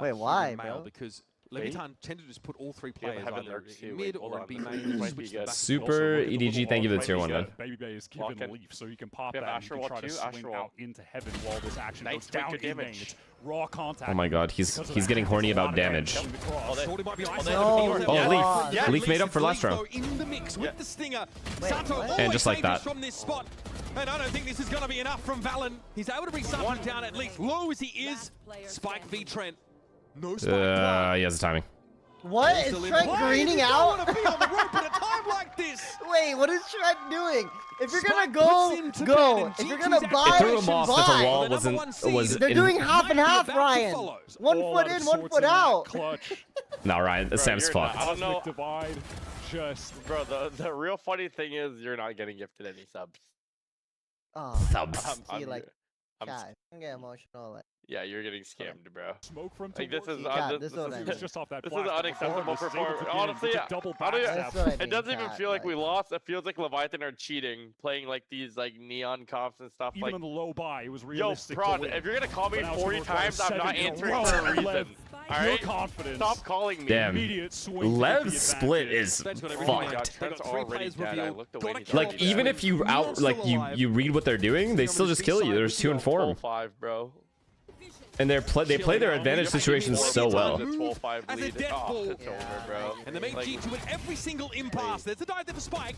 [SPEAKER 11] Wait, why, bro?
[SPEAKER 19] Because Levitan tended to just put all 3 players either in mid or in B main.
[SPEAKER 2] Super EDG, thank you for the tier 1, man.
[SPEAKER 20] Baby Bay is given Leaf, so you can pop that and you can try to swing out into heaven while this action goes down in main. It's raw contact.
[SPEAKER 2] Oh my god, he's getting horny about damage.
[SPEAKER 19] Oh,
[SPEAKER 2] Leaf. Leaf made up for last round.
[SPEAKER 19] In the mix with the stinger.
[SPEAKER 2] And just like that.
[SPEAKER 19] From this spot. And I don't think this is going to be enough from Valon. He's able to bring something down at least. Low as he is. Spike v Trent. No spike.
[SPEAKER 2] He has the timing.
[SPEAKER 11] What? Is Trent greening out?
[SPEAKER 19] Be on the rope at a time like this.
[SPEAKER 11] Wait, what is Trent doing? If you're gonna go, go. If you're gonna buy,
[SPEAKER 2] it threw him off that the wall was
[SPEAKER 11] They're doing half and half, Ryan. 1 foot in, 1 foot out.
[SPEAKER 2] No, Ryan, Sam's fucked.
[SPEAKER 9] I don't know.
[SPEAKER 20] Divide, just
[SPEAKER 9] bro, the real funny thing is you're not getting gifted any subs.
[SPEAKER 11] Oh,
[SPEAKER 2] subs.
[SPEAKER 11] See, like, I'm getting emotional. Like,
[SPEAKER 9] Yeah, you're getting scammed, bro.
[SPEAKER 20] Smoke from
[SPEAKER 9] like this is
[SPEAKER 20] just off that.
[SPEAKER 9] This is unacceptable performance. Honestly, it doesn't even feel like we lost. It feels like Levitan are cheating, playing like these like neon comps and stuff.
[SPEAKER 20] Even
[SPEAKER 9] like,
[SPEAKER 20] on the low buy, it was realistic.
[SPEAKER 9] Yo, Prod, if you're gonna call me 40 times, I'm not answering for a reason. All right, stop calling me.
[SPEAKER 2] Damn. Lev's split is fucked. Like even if you you read what they're doing, they still just kill you. There's 2 and 4.
[SPEAKER 9] 12-5, bro.
[SPEAKER 2] And they play their advantage situations so well.
[SPEAKER 19] As a deadfall.
[SPEAKER 9] Bro.
[SPEAKER 19] And they make G2 in every single impasse. There's a dive there for Spike.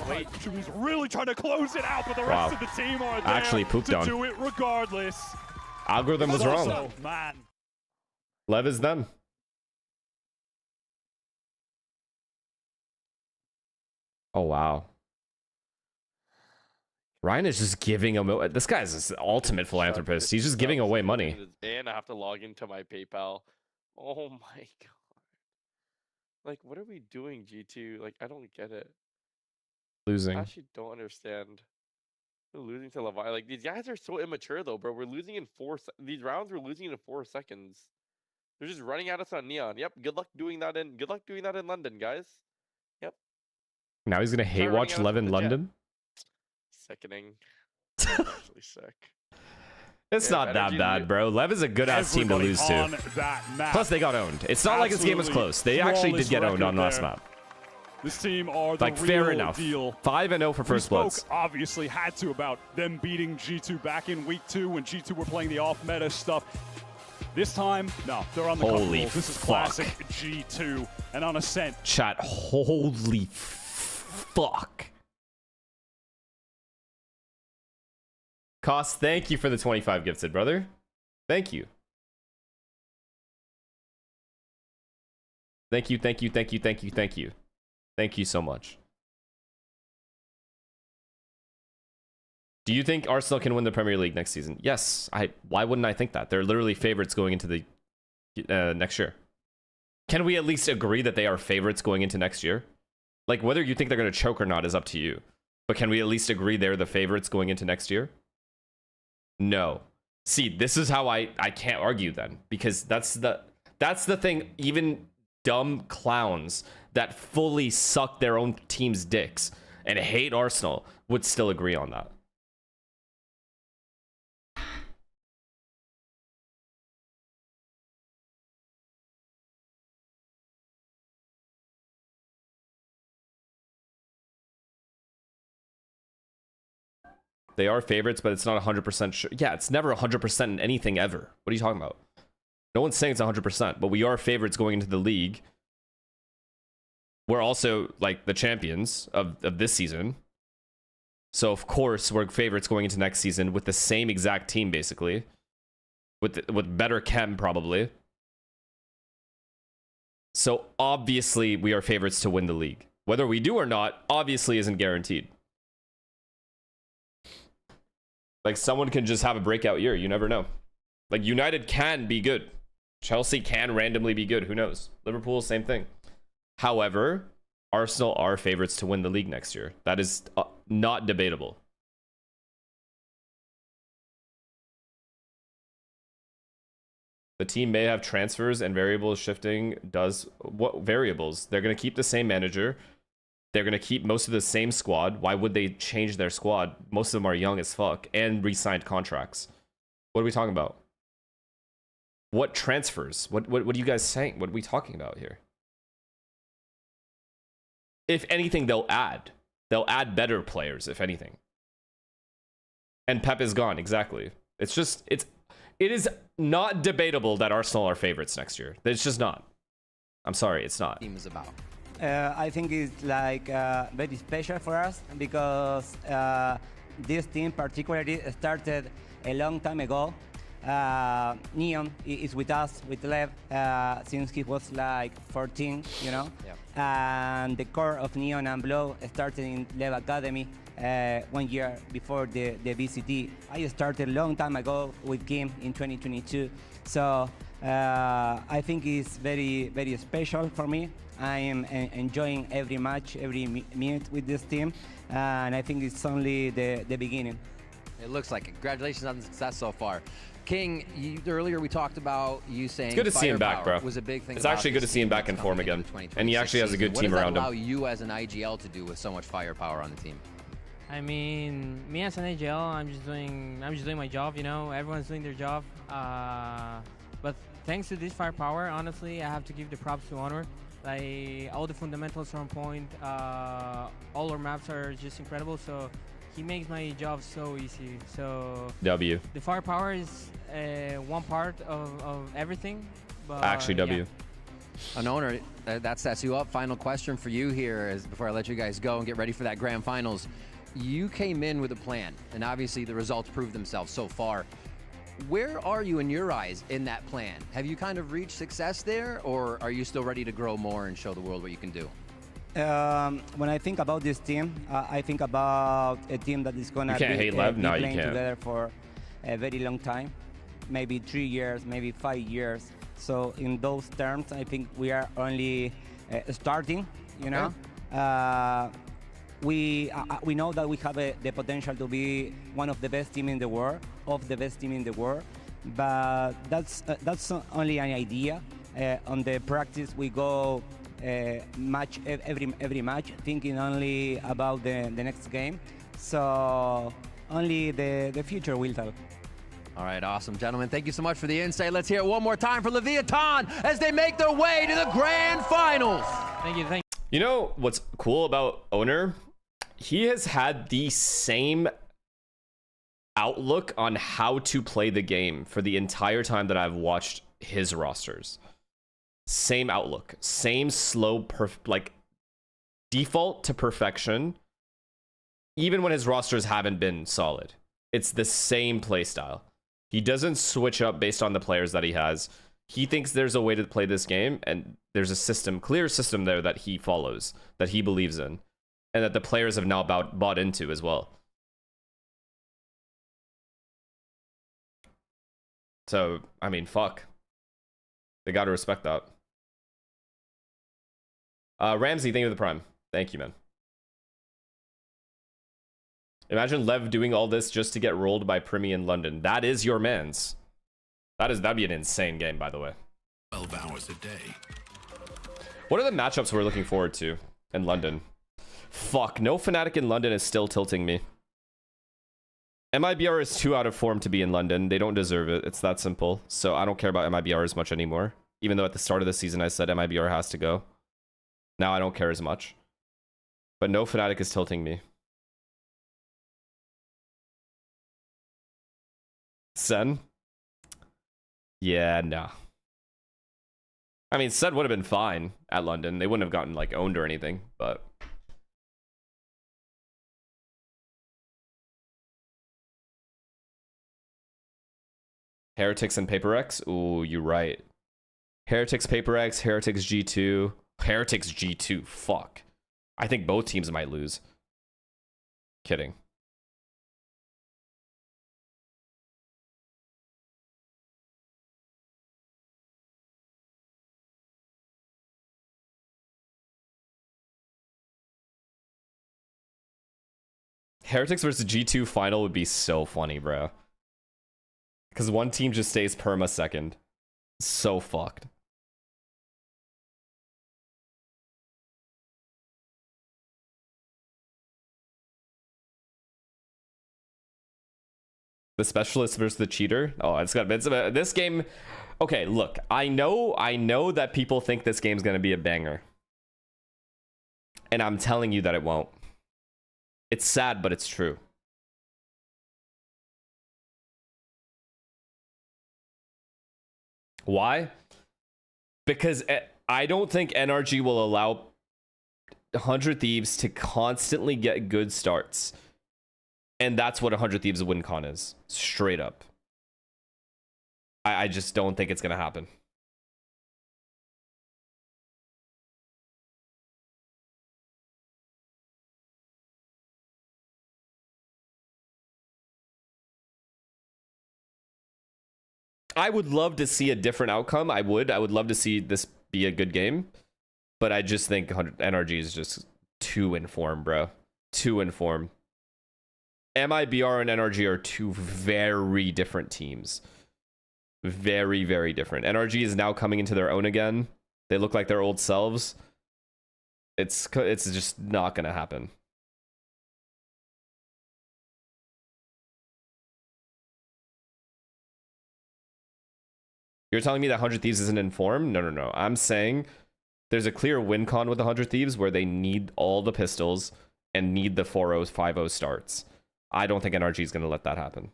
[SPEAKER 20] Wait, she was really trying to close it out, but the rest of the team are there
[SPEAKER 2] actually pooped
[SPEAKER 20] to
[SPEAKER 2] on.
[SPEAKER 20] do it regardless.
[SPEAKER 2] Algorithm was wrong.
[SPEAKER 20] Oh, man.
[SPEAKER 2] Lev is them. Oh, wow. Ryan is just giving him. This guy's an ultimate philanthropist. He's just giving away money.
[SPEAKER 9] And I have to log into my PayPal. Oh my god. Like, what are we doing, G2? Like, I don't get it.
[SPEAKER 2] Losing.
[SPEAKER 9] I actually don't understand. We're losing to Levi. Like, these guys are so immature, though, bro. We're losing in 4 These rounds, we're losing in 4 seconds. They're just running at us on Neon. Yep. Good luck doing that in London, guys. Yep.
[SPEAKER 2] Now he's gonna hate watch Lev in London.
[SPEAKER 9] Sickening. Actually sick.
[SPEAKER 2] It's not that bad, bro. Lev is a good ass teteam to lose to. Plus, they got owned. It's not like this game was close. They actually did get owned on last map.
[SPEAKER 20] This team are the
[SPEAKER 2] fair enough.
[SPEAKER 20] Deal.
[SPEAKER 2] 5-0 for first bloods.
[SPEAKER 20] Obviously had to about them beating G2 back in week 2 when G2 were playing the off meta stuff. This time, no, they're on the
[SPEAKER 2] holy
[SPEAKER 20] fuck. This is classic G2 and on Ascent.
[SPEAKER 2] Chat, holy fuck. Cost, thank you for the 25 gifted, brother. Thank you. Thank you, thank you, thank you, thank you, thank you. Thank you so much. Do you think Arsenal can win the Premier League next season? Yes. Why wouldn't I think that? They're literally favorites going into the next year. Can we at least agree that they are favorites going into next year? Like, whether you think they're going to choke or not is up to you. But can we at least agree they're the favorites going into next year? No. See, this is how I can't argue then, because that's the thing. Even dumb clowns that fully suck their own team's dicks and hate Arsenal would still agree on that. They are favorites, but it's not 100% sure. Yeah, it's never 100% in anything ever. What are you talking about? No one's saying it's 100%, but we are favorites going into the league. We're also like the champions of this season. So of course we're favorites going into next season with the same exact team, basically. With better chem, probably. So obviously we are favorites to win the league. Whether we do or not, obviously isn't guaranteed. Like, someone can just have a breakout year. You never know. Like, United can be good. Chelsea can randomly be good. Who knows? Liverpool, same thing. However, Arsenal are favorites to win the league next year. That is not debatable. The team may have transfers and variables shifting. What variables? They're going to keep the same manager. They're going to keep most of the same squad. Why would they change their squad? Most of them are young as fuck and re-signed contracts. What are we talking about? What transfers? What are you guys saying? What are we talking about here? If anything, they'll add. They'll add better players, if anything. And Pep is gone, exactly. It is not debatable that Arsenal are favorites next year. It's just not. I'm sorry, it's not.
[SPEAKER 1] Team is about. I think it's like very special for us because this team particularly started a long time ago. Neon is with us, with Lev, since he was like 14, you know? Yeah. And the core of Neon and Blow started in Lev Academy 1 year before the VCT. I started a long time ago with Kim in 2022. So I think it's very, very special for me. I am enjoying every match, every minute with this team, and I think it's only the beginning. It looks like it. Congratulations on the success so far.
[SPEAKER 16] King, earlier we talked about you saying
[SPEAKER 2] it's good to see him back, bro.
[SPEAKER 16] Was a big thing.
[SPEAKER 2] It's actually good to see him back in form again, and he actually has a good team around him.
[SPEAKER 16] What does that allow you as an IGL to do with so much firepower on the team?
[SPEAKER 17] I mean, me as an IGL, I'm just doing my job. You know, everyone's doing their job. But thanks to this firepower, honestly, I have to give the props to Honor. Like all the fundamentals are on point. All our maps are just incredible. So he makes my job so easy. So
[SPEAKER 2] W.
[SPEAKER 17] The firepower is one part of everything. But
[SPEAKER 2] actually, W.
[SPEAKER 16] An Owner, that sets you up. Final question for you here is before I let you guys go and get ready for that grand finals. You came in with a plan, and obviously the results prove themselves so far. Where are you in your eyes in that plan? Have you kind of reached success there, or are you still ready to grow more and show the world what you can do?
[SPEAKER 1] When I think about this team, I think about a team that is going to be playing together for a very long time, maybe 3 years, maybe 5 years. So in those terms, I think we are only starting, you know. We know that we have the potential to be one of the best team in the world, but that's only an idea. On the practice, we go match every match, thinking only about the next game. So only the future will tell.
[SPEAKER 16] All right, awesome, gentlemen. Thank you so much for the insight. Let's hear it one more time for Levitan as they make their way to the grand finals.
[SPEAKER 17] Thank you.
[SPEAKER 2] You know what's cool about Owner? He has had the same outlook on how to play the game for the entire time that I've watched his rosters. Same outlook, same slow, like default to perfection. Even when his rosters haven't been solid, it's the same play style. He doesn't switch up based on the players that he has. He thinks there's a way to play this game, and there's a system, clear system there that he follows, that he believes in, and that the players have now bought into as well. So, I mean, fuck. They gotta respect that. Ramsey, thank you for the prime. Thank you, man. Imagine Lev doing all this just to get rolled by Primi in London. That is your man's. That'd be an insane game, by the way.
[SPEAKER 18] 12 hours a day.
[SPEAKER 2] What are the matchups we're looking forward to in London? Fuck, no Fnatic in London is still tilting me. MIBR is too out of form to be in London. They don't deserve it. It's that simple. So I don't care about MIBR as much anymore. Even though at the start of the season I said MIBR has to go. Now I don't care as much. But no Fnatic is tilting me. Sen? Yeah, no. I mean, Sen would have been fine at London. They wouldn't have gotten, like, owned or anything, but... Heretics and Paper X? Ooh, you're right. Heretics, Paper X, Heretics G2. Heretics G2, fuck. I think both teams might lose. Kidding. Heretics versus G2 final would be so funny, bro. Because one team just stays perma second. So fucked. The specialist versus the cheater. Oh, it's got this game. Okay, look, I know that people think this game's gonna be a banger, and I'm telling you that it won't. It's sad, but it's true. Why? Because I don't think NRG will allow 100 Thieves to constantly get good starts. And that's what 100 Thieves win con is. Straight up. I just don't think it's going to happen. I would love to see a different outcome. I would love to see this be a good game. But I just think NRG is just too informed, bro. Too informed. MIBR and NRG are two very different teams. Very, very different. NRG is now coming into their own again. They look like their old selves. It's just not gonna happen. You're telling me that 100 Thieves isn't informed? No, no, no. I'm saying there's a clear win con with 100 Thieves where they need all the pistols and need the 4-0, 5-0 starts. I don't think NRG is going to let that happen.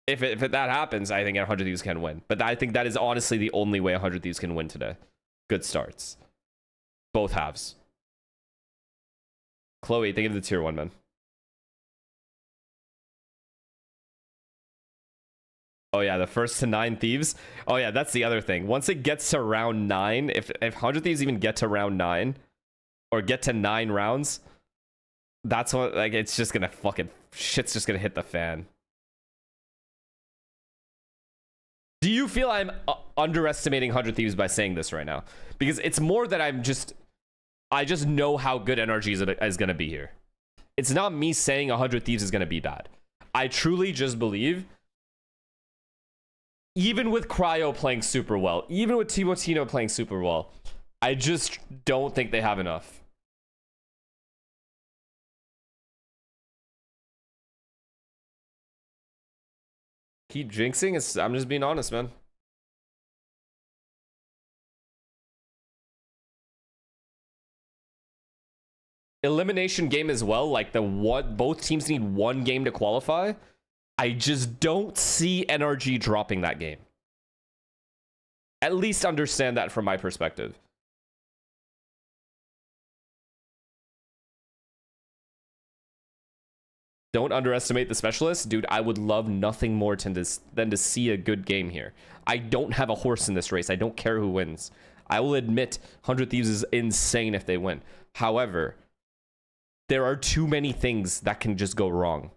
[SPEAKER 2] If that happens, I think 100 Thieves can win. But I think that is honestly the only way 100 Thieves can win today. Good starts. Both halves. Chloe, think of the tier 1, man. Oh yeah, the first to 9 Thieves. Oh yeah, that's the other thing. Once it gets to round 9, if 100 Thieves even get to round 9, or get to 9 rounds, that's what, like, it's just gonna fucking, shit's just gonna hit the fan. Do you feel I'm underestimating 100 Thieves by saying this right now? Because it's more that I just know how good NRG is gonna be here. It's not me saying 100 Thieves is gonna be bad. I truly just believe, even with Cryo playing super well, even with Timotino playing super well, I just don't think they have enough. Keep jinxing? I'm just being honest, man. Elimination game as well, like both teams need 1 game to qualify. I just don't see NRG dropping that game. At least understand that from my perspective. Don't underestimate the specialists. Dude, I would love nothing more than to see a good game here. I don't have a horse in this race. I don't care who wins. I will admit 100 Thieves is insane if they win. However, there are too many things that can just go wrong.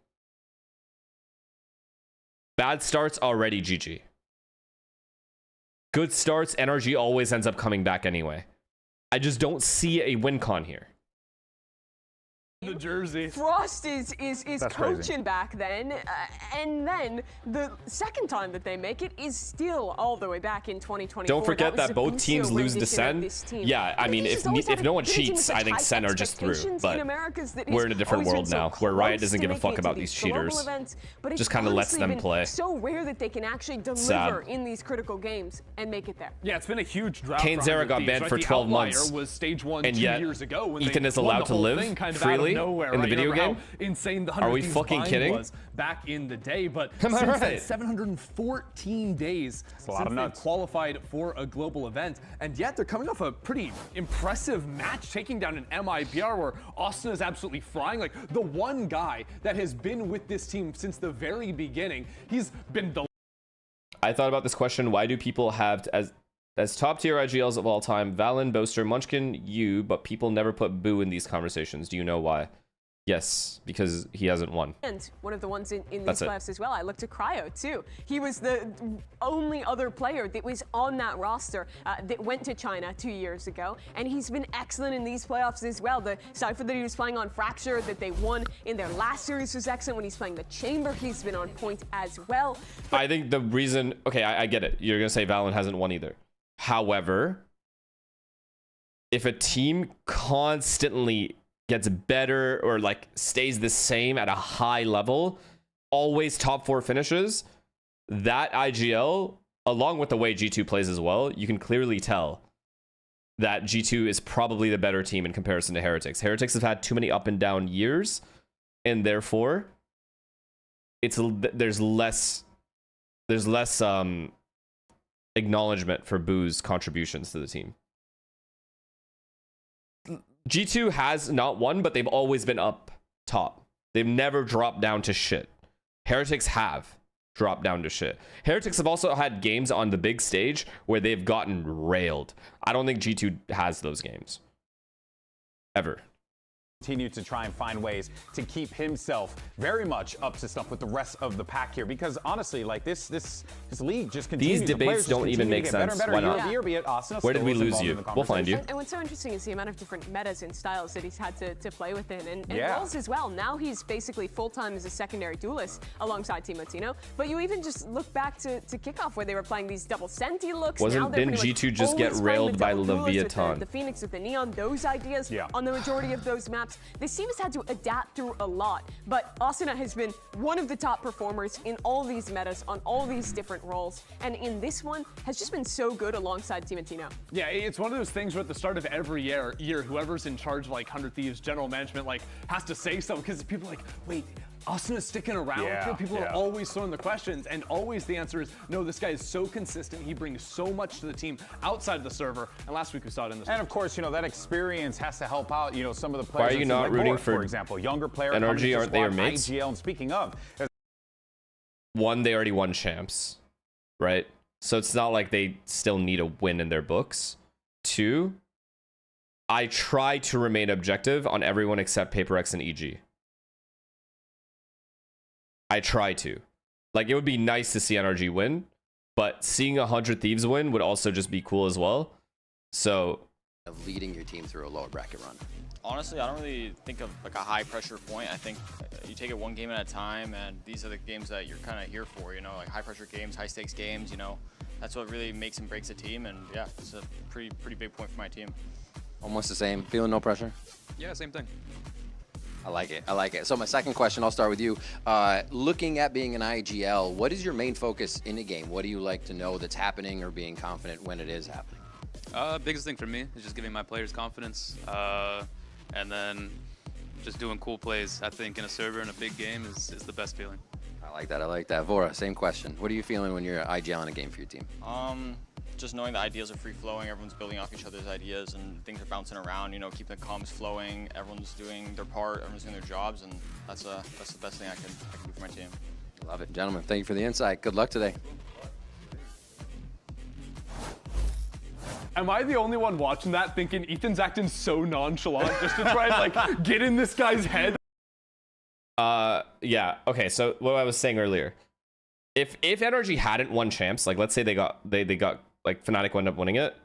[SPEAKER 2] Bad starts, already GG. Good starts, NRG always ends up coming back anyway. I just don't see a win con here.
[SPEAKER 4] The jersey. Frost is coaching crazy. Back then, and then the second time that they make it is still all the way back in 2024.
[SPEAKER 2] Don't forget that both teams lose to Sen. Yeah, I mean, if no one cheats, I think Sen are just through. But we're in a different world now, where Riot doesn't give a fuck about these cheaters. Just kind of lets them play.
[SPEAKER 4] So rare that they can actually deliver in these critical games and make it there.
[SPEAKER 5] Yeah, it's been a huge drought.
[SPEAKER 2] Kane's Era got banned for 12 months,
[SPEAKER 5] was stage 1
[SPEAKER 2] and yet
[SPEAKER 5] years ago when
[SPEAKER 2] Ethan is allowed to live freely in the video game.
[SPEAKER 5] Insane the
[SPEAKER 2] Are we fucking kidding?
[SPEAKER 5] Was back in the day, but
[SPEAKER 2] am I right?
[SPEAKER 5] Then, 714 days since they qualified for a global event, and yet they're coming off a pretty impressive match, taking down an MIBR where Austin is absolutely frying. Like, the one guy that has been with this team since the very beginning, he's been the...
[SPEAKER 2] I thought about this question: why do people have as top tier IGLs of all time, Valen, Boaster, Munchkin, you, but people never put Boo in these conversations? Do you know why? Yes, because he hasn't won.
[SPEAKER 4] And one of the ones in these playoffs as well, I looked at Cryo too. He was the only other player that was on that roster that went to China 2 years ago, and he's been excellent in these playoffs as well. The Cypher that he was playing on Fracture that they won in their last series was excellent. When he's playing the Chamber, he's been on point as well.
[SPEAKER 2] But I think the reason, okay, I get it. You're gonna say Valen hasn't won either. However, if a team constantly gets better or like stays the same at a high level, always top 4 finishes, that IGL, along with the way G2 plays as well, you can clearly tell that G2 is probably the better team in comparison to Heretics. Heretics have had too many up and down years, and therefore there's less acknowledgement for Boo's contributions to the team. G2 has not won, but they've always been up top. They've never dropped down to shit. Heretics have dropped down to shit. Heretics have also had games on the big stage where they've gotten railed. I don't think G2 has those games. Ever.
[SPEAKER 3] continue to try and find ways to keep himself very much up to stuff with the rest of the pack here, because honestly, like this league just continues.
[SPEAKER 2] These debates don't even make sense. Why not? Where did we lose you? We'll find you.
[SPEAKER 4] And what's so interesting is the amount of different metas and styles that he's had to play within, and roles as well. Now he's basically full-time as a secondary duelist alongside Timotino. But you even just look back to kickoff where they were playing these double senti looks.
[SPEAKER 2] Didn't G2 just get railed by Levitan?
[SPEAKER 4] The Phoenix with the Neon, those ideas on the majority of those maps. This team has had to adapt through a lot, but Asuna has been one of the top performers in all these metas on all these different roles, and in this one has just been so good alongside Timotino.
[SPEAKER 5] Yeah, it's one of those things where at the start of every year whoever's in charge of like 100 Thieves general management like has to say something, because people are like, wait, Asuna's sticking around. People are always throwing the questions, and always the answer is no. This guy is so consistent. He brings so much to the team outside of the server. And last week we saw it in this.
[SPEAKER 3] And of course, that experience has to help out. Some of the players.
[SPEAKER 2] Why are you not rooting for
[SPEAKER 3] example, younger player
[SPEAKER 2] NRG? Aren't they your mates?
[SPEAKER 3] IGL, and speaking of,
[SPEAKER 2] one, they already won champs, right? So it's not like they still need a win in their books. Two, I try to remain objective on everyone except PaperX and EG. I try to. Like, it would be nice to see NRG win, but seeing 100 Thieves win would also just be cool as well. So,
[SPEAKER 8] of leading your team through a lower bracket run.
[SPEAKER 10] Honestly, I don't really think of like a high pressure point. I think you take it one game at a time, and these are the games that you're kind of here for, like high pressure games, high stakes games, That's what really makes and breaks a team, and yeah, it's a pretty big point for my team.
[SPEAKER 8] Almost the same. Feeling no pressure?
[SPEAKER 10] Yeah, same thing.
[SPEAKER 8] I like it. I like it. So my second question, I'll start with you. Looking at being an IGL, what is your main focus in the game? What do you like to know that's happening or being confident when it is happening?
[SPEAKER 10] Biggest thing for me is just giving my players confidence, and then just doing cool plays. I think in a server in a big game is the best feeling.
[SPEAKER 8] I like that. I like that. Vora, same question. What are you feeling when you're IGL in a game for your team?
[SPEAKER 10] Just knowing the ideas are free-flowing, everyone's building off each other's ideas, and things are bouncing around, keeping the comms flowing, everyone's doing their part, everyone's doing their jobs, and that's the best thing I can do for my team.
[SPEAKER 8] Love it. Gentlemen, thank you for the insight. Good luck today.
[SPEAKER 5] Am I the only one watching that thinking Ethan's acting so nonchalant just to try and like get in this guy's head?
[SPEAKER 2] Yeah. Okay, so what I was saying earlier. If NRG hadn't won champs, like let's say they got like Fnatic ended up winning it,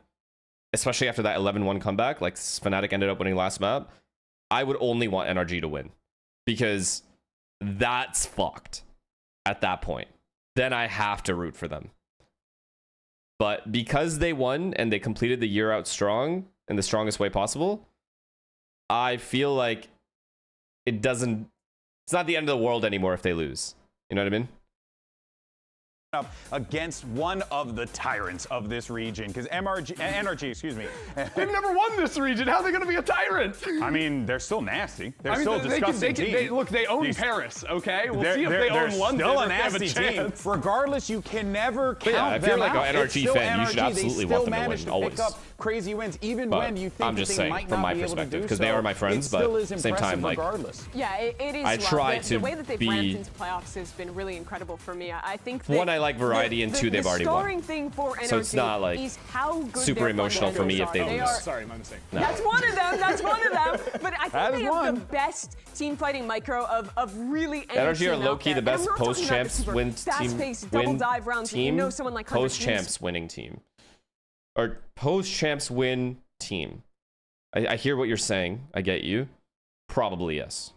[SPEAKER 2] especially after that 11-1 comeback, like Fnatic ended up winning last map, I would only want NRG to win, because that's fucked at that point. Then I have to root for them. But because they won and they completed the year out strong in the strongest way possible, I feel like it's not the end of the world anymore if they lose. You know what I mean?
[SPEAKER 3] Up against one of the tyrants of this region, because NRG, excuse me.
[SPEAKER 5] They've never won this region. How are they going to be a tyrant?
[SPEAKER 3] I mean, they're still nasty. They're still a disgusting team.
[SPEAKER 5] Look, they own Paris, okay? We'll see if they own London.
[SPEAKER 3] Still a nasty team. Regardless, you can never count them out.
[SPEAKER 2] I feel like an NRG fan, you should absolutely want them to win, always.
[SPEAKER 3] Pick up crazy wins, even when you think
[SPEAKER 2] I'm just saying,
[SPEAKER 3] might
[SPEAKER 2] from
[SPEAKER 3] not
[SPEAKER 2] my
[SPEAKER 3] be able to
[SPEAKER 2] perspective,
[SPEAKER 3] do
[SPEAKER 2] because
[SPEAKER 3] so,
[SPEAKER 2] they are my friends, but at the same time, like,
[SPEAKER 4] yeah, it is.
[SPEAKER 2] I try to
[SPEAKER 4] the way that they've ramped into playoffs has been really incredible for me. I think that
[SPEAKER 2] one, I like variety, and two, they've already won.
[SPEAKER 4] Thing for NRG
[SPEAKER 2] so it's not like
[SPEAKER 4] is how good
[SPEAKER 2] super emotional for me if they lose.
[SPEAKER 5] Sorry, my mistake.
[SPEAKER 4] No. That's one of them. That's one of them. But I think they have the best team fighting micro of really
[SPEAKER 2] NRG are low-key the best post-champs win team.
[SPEAKER 4] Someone like
[SPEAKER 2] post-champs winning team. Or post-champs win team. I hear what you're saying. I get you. Probably yes.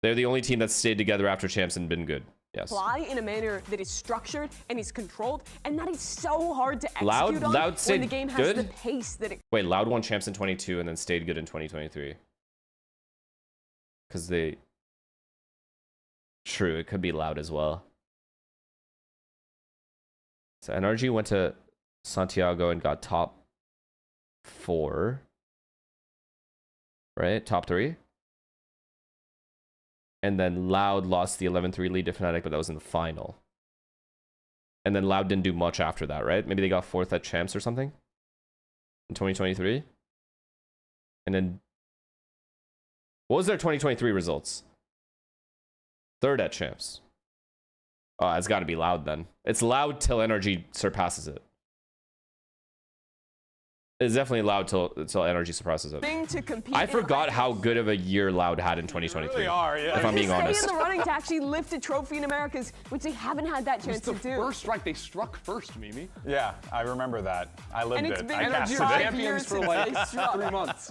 [SPEAKER 2] They're the only team that's stayed together after champs and been good. Yes.
[SPEAKER 4] Fly in a manner that is structured and is controlled, and that is so hard to execute on when the game has the pace that it.
[SPEAKER 2] Wait, Loud won champs in 22 and then stayed good in 2023. Because they. True, it could be Loud as well. So NRG went to Santiago and got top 4. Right? Top 3. And then Loud lost the 11-3 lead to Fnatic, but that was in the final. And then Loud didn't do much after that, right? Maybe they got 4th at champs or something in 2023. And then what was their 2023 results? 3rd at champs. Oh, it's got to be Loud then. It's Loud till NRG surpasses it. It's definitely Loud till NRG suppresses it. I forgot how good of a year Loud had in 2023.
[SPEAKER 3] Really are, yeah.
[SPEAKER 2] If I'm being honest.
[SPEAKER 4] Stay in the running to actually lift a trophy in Americas, which they haven't had that chance to do.
[SPEAKER 5] The first strike, they struck first, Mimi.
[SPEAKER 3] Yeah, I remember that. I lived it. I
[SPEAKER 5] casted
[SPEAKER 3] it.
[SPEAKER 5] Champions for like 3 months.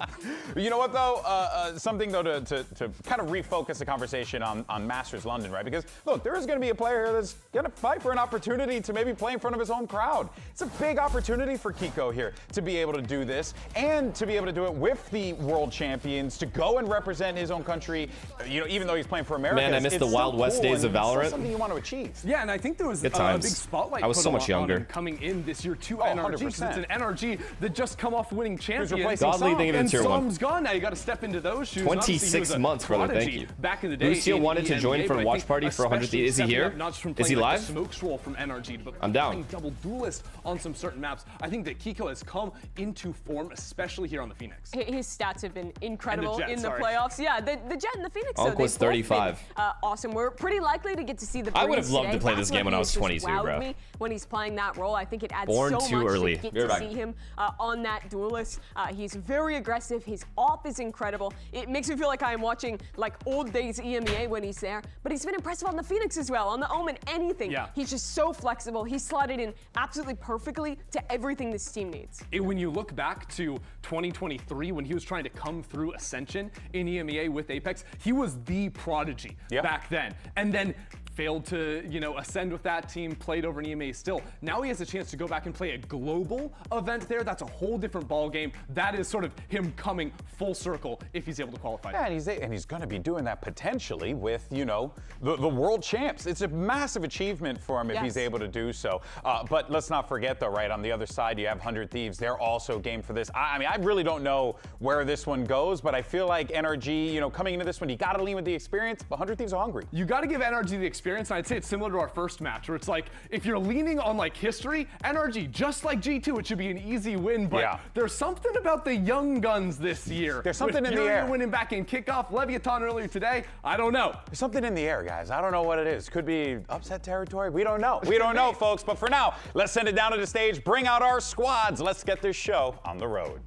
[SPEAKER 3] You know what though? Something though to kind of refocus the conversation on Masters London, right? Because look, there is going to be a player that's going to fight for an opportunity to maybe play in front of his own crowd. It's a big opportunity for Kiko here to be able to do this and to be able to do it with the world champions, to go and represent his own country. You know, even though he's playing for America.
[SPEAKER 2] Man, I miss the Wild West days of Valorant.
[SPEAKER 3] Something you want to achieve.
[SPEAKER 5] Yeah, and I think there was a big spotlight.
[SPEAKER 2] I was so much younger.
[SPEAKER 5] Coming in this year to NRG, because it's an NRG that just come off winning champions.
[SPEAKER 2] Godly thing in tier 1.
[SPEAKER 5] Som's gone now. You got to step into those shoes.
[SPEAKER 2] 26 months, brother. Thank you.
[SPEAKER 5] Back in the day,
[SPEAKER 2] Lucio wanted to join for a watch party for 100. Is he here? Is he live?
[SPEAKER 5] Smokes roll from NRG, but
[SPEAKER 2] I'm down.
[SPEAKER 5] Double duelist on some certain maps. I think that Kiko has come into form, especially here on the Phoenix.
[SPEAKER 4] His stats have been incredible in the playoffs. Yeah, the Jet and the Phoenix.
[SPEAKER 2] Unk was 35.
[SPEAKER 4] Awesome. We're pretty likely to get to see the.
[SPEAKER 2] I would have loved to play this game when I was 22, bro.
[SPEAKER 4] Me when he's playing that role, I think it adds
[SPEAKER 2] Born
[SPEAKER 4] so
[SPEAKER 2] too
[SPEAKER 4] much
[SPEAKER 2] early.
[SPEAKER 4] to get to see him on that duelist. He's very aggressive. His op is incredible. It makes me feel like I am watching like old days EMEA when he's there. But he's been impressive on the Phoenix as well, on the Omen, anything.
[SPEAKER 5] Yeah.
[SPEAKER 4] He's just so flexible. He's slotted in absolutely perfectly to everything this team needs.
[SPEAKER 5] When you look back to 2023, when he was trying to come through Ascension in EMEA with Apex, he was the prodigy back then. And then failed to, ascend with that team, played over in EMEA still. Now he has a chance to go back and play a global event there. That's a whole different ball game. That is sort of him coming full circle if he's able to qualify.
[SPEAKER 3] Yeah, and he's going to be doing that potentially with, the world champs. It's a massive achievement for him if he's able to do so. But let's not forget though, right, on the other side, you have 100 Thieves. They're also game for this. I mean, I really don't know where this one goes, but I feel like NRG, coming into this one, you got to lean with the experience, but 100 Thieves are hungry.
[SPEAKER 5] You got to give NRG the experience. And I'd say it's similar to our first match, where it's like, if you're leaning on like history, NRG, just like G2, it should be an easy win. But there's something about the young guns this year.
[SPEAKER 3] There's something in the air.
[SPEAKER 5] Winning back in kickoff, Levitan earlier today. I don't know.
[SPEAKER 3] There's something in the air, guys. I don't know what it is. Could be upset territory. We don't know. We don't know, folks. But for now, let's send it down to the stage. Bring out our squads. Let's get this show on the road.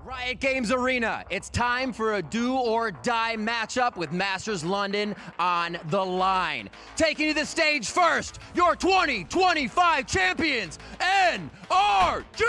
[SPEAKER 16] Riot Games Arena, it's time for a do-or-die matchup with Masters London on the line. Taking to the stage first, your 2025 champions, NRG!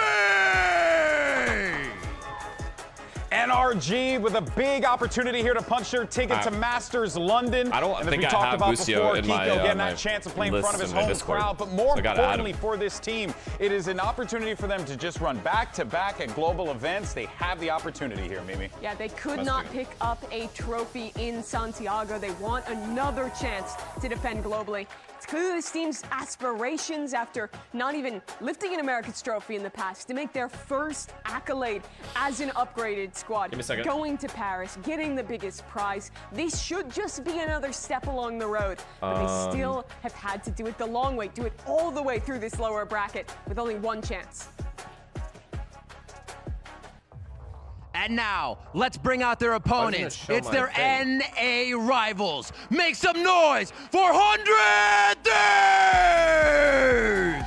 [SPEAKER 3] NRG with a big opportunity here to punch their ticket to Masters London.
[SPEAKER 2] I don't
[SPEAKER 3] and
[SPEAKER 2] think
[SPEAKER 3] we
[SPEAKER 2] I
[SPEAKER 3] talked
[SPEAKER 2] have
[SPEAKER 3] about
[SPEAKER 2] Lucio
[SPEAKER 3] before,
[SPEAKER 2] in
[SPEAKER 3] Kiko
[SPEAKER 2] my
[SPEAKER 3] getting that chance to play in front of his home crowd. But more importantly for this team, it is an opportunity for them to just run back-to-back at global events. They have the opportunity here, Mimi.
[SPEAKER 4] Yeah, they could not pick up a trophy in Santiago. They want another chance to defend globally. It's clearly this team's aspirations after not even lifting an Americas trophy in the past to make their first accolade as an upgraded squad.
[SPEAKER 2] Give me a second.
[SPEAKER 4] Going to Paris, getting the biggest prize. This should just be another step along the road, but they still have had to do it the long way, do it all the way through this lower bracket with only one chance.
[SPEAKER 16] And now, let's bring out their opponents. It's their NA rivals. Make some noise for 100 Thieves!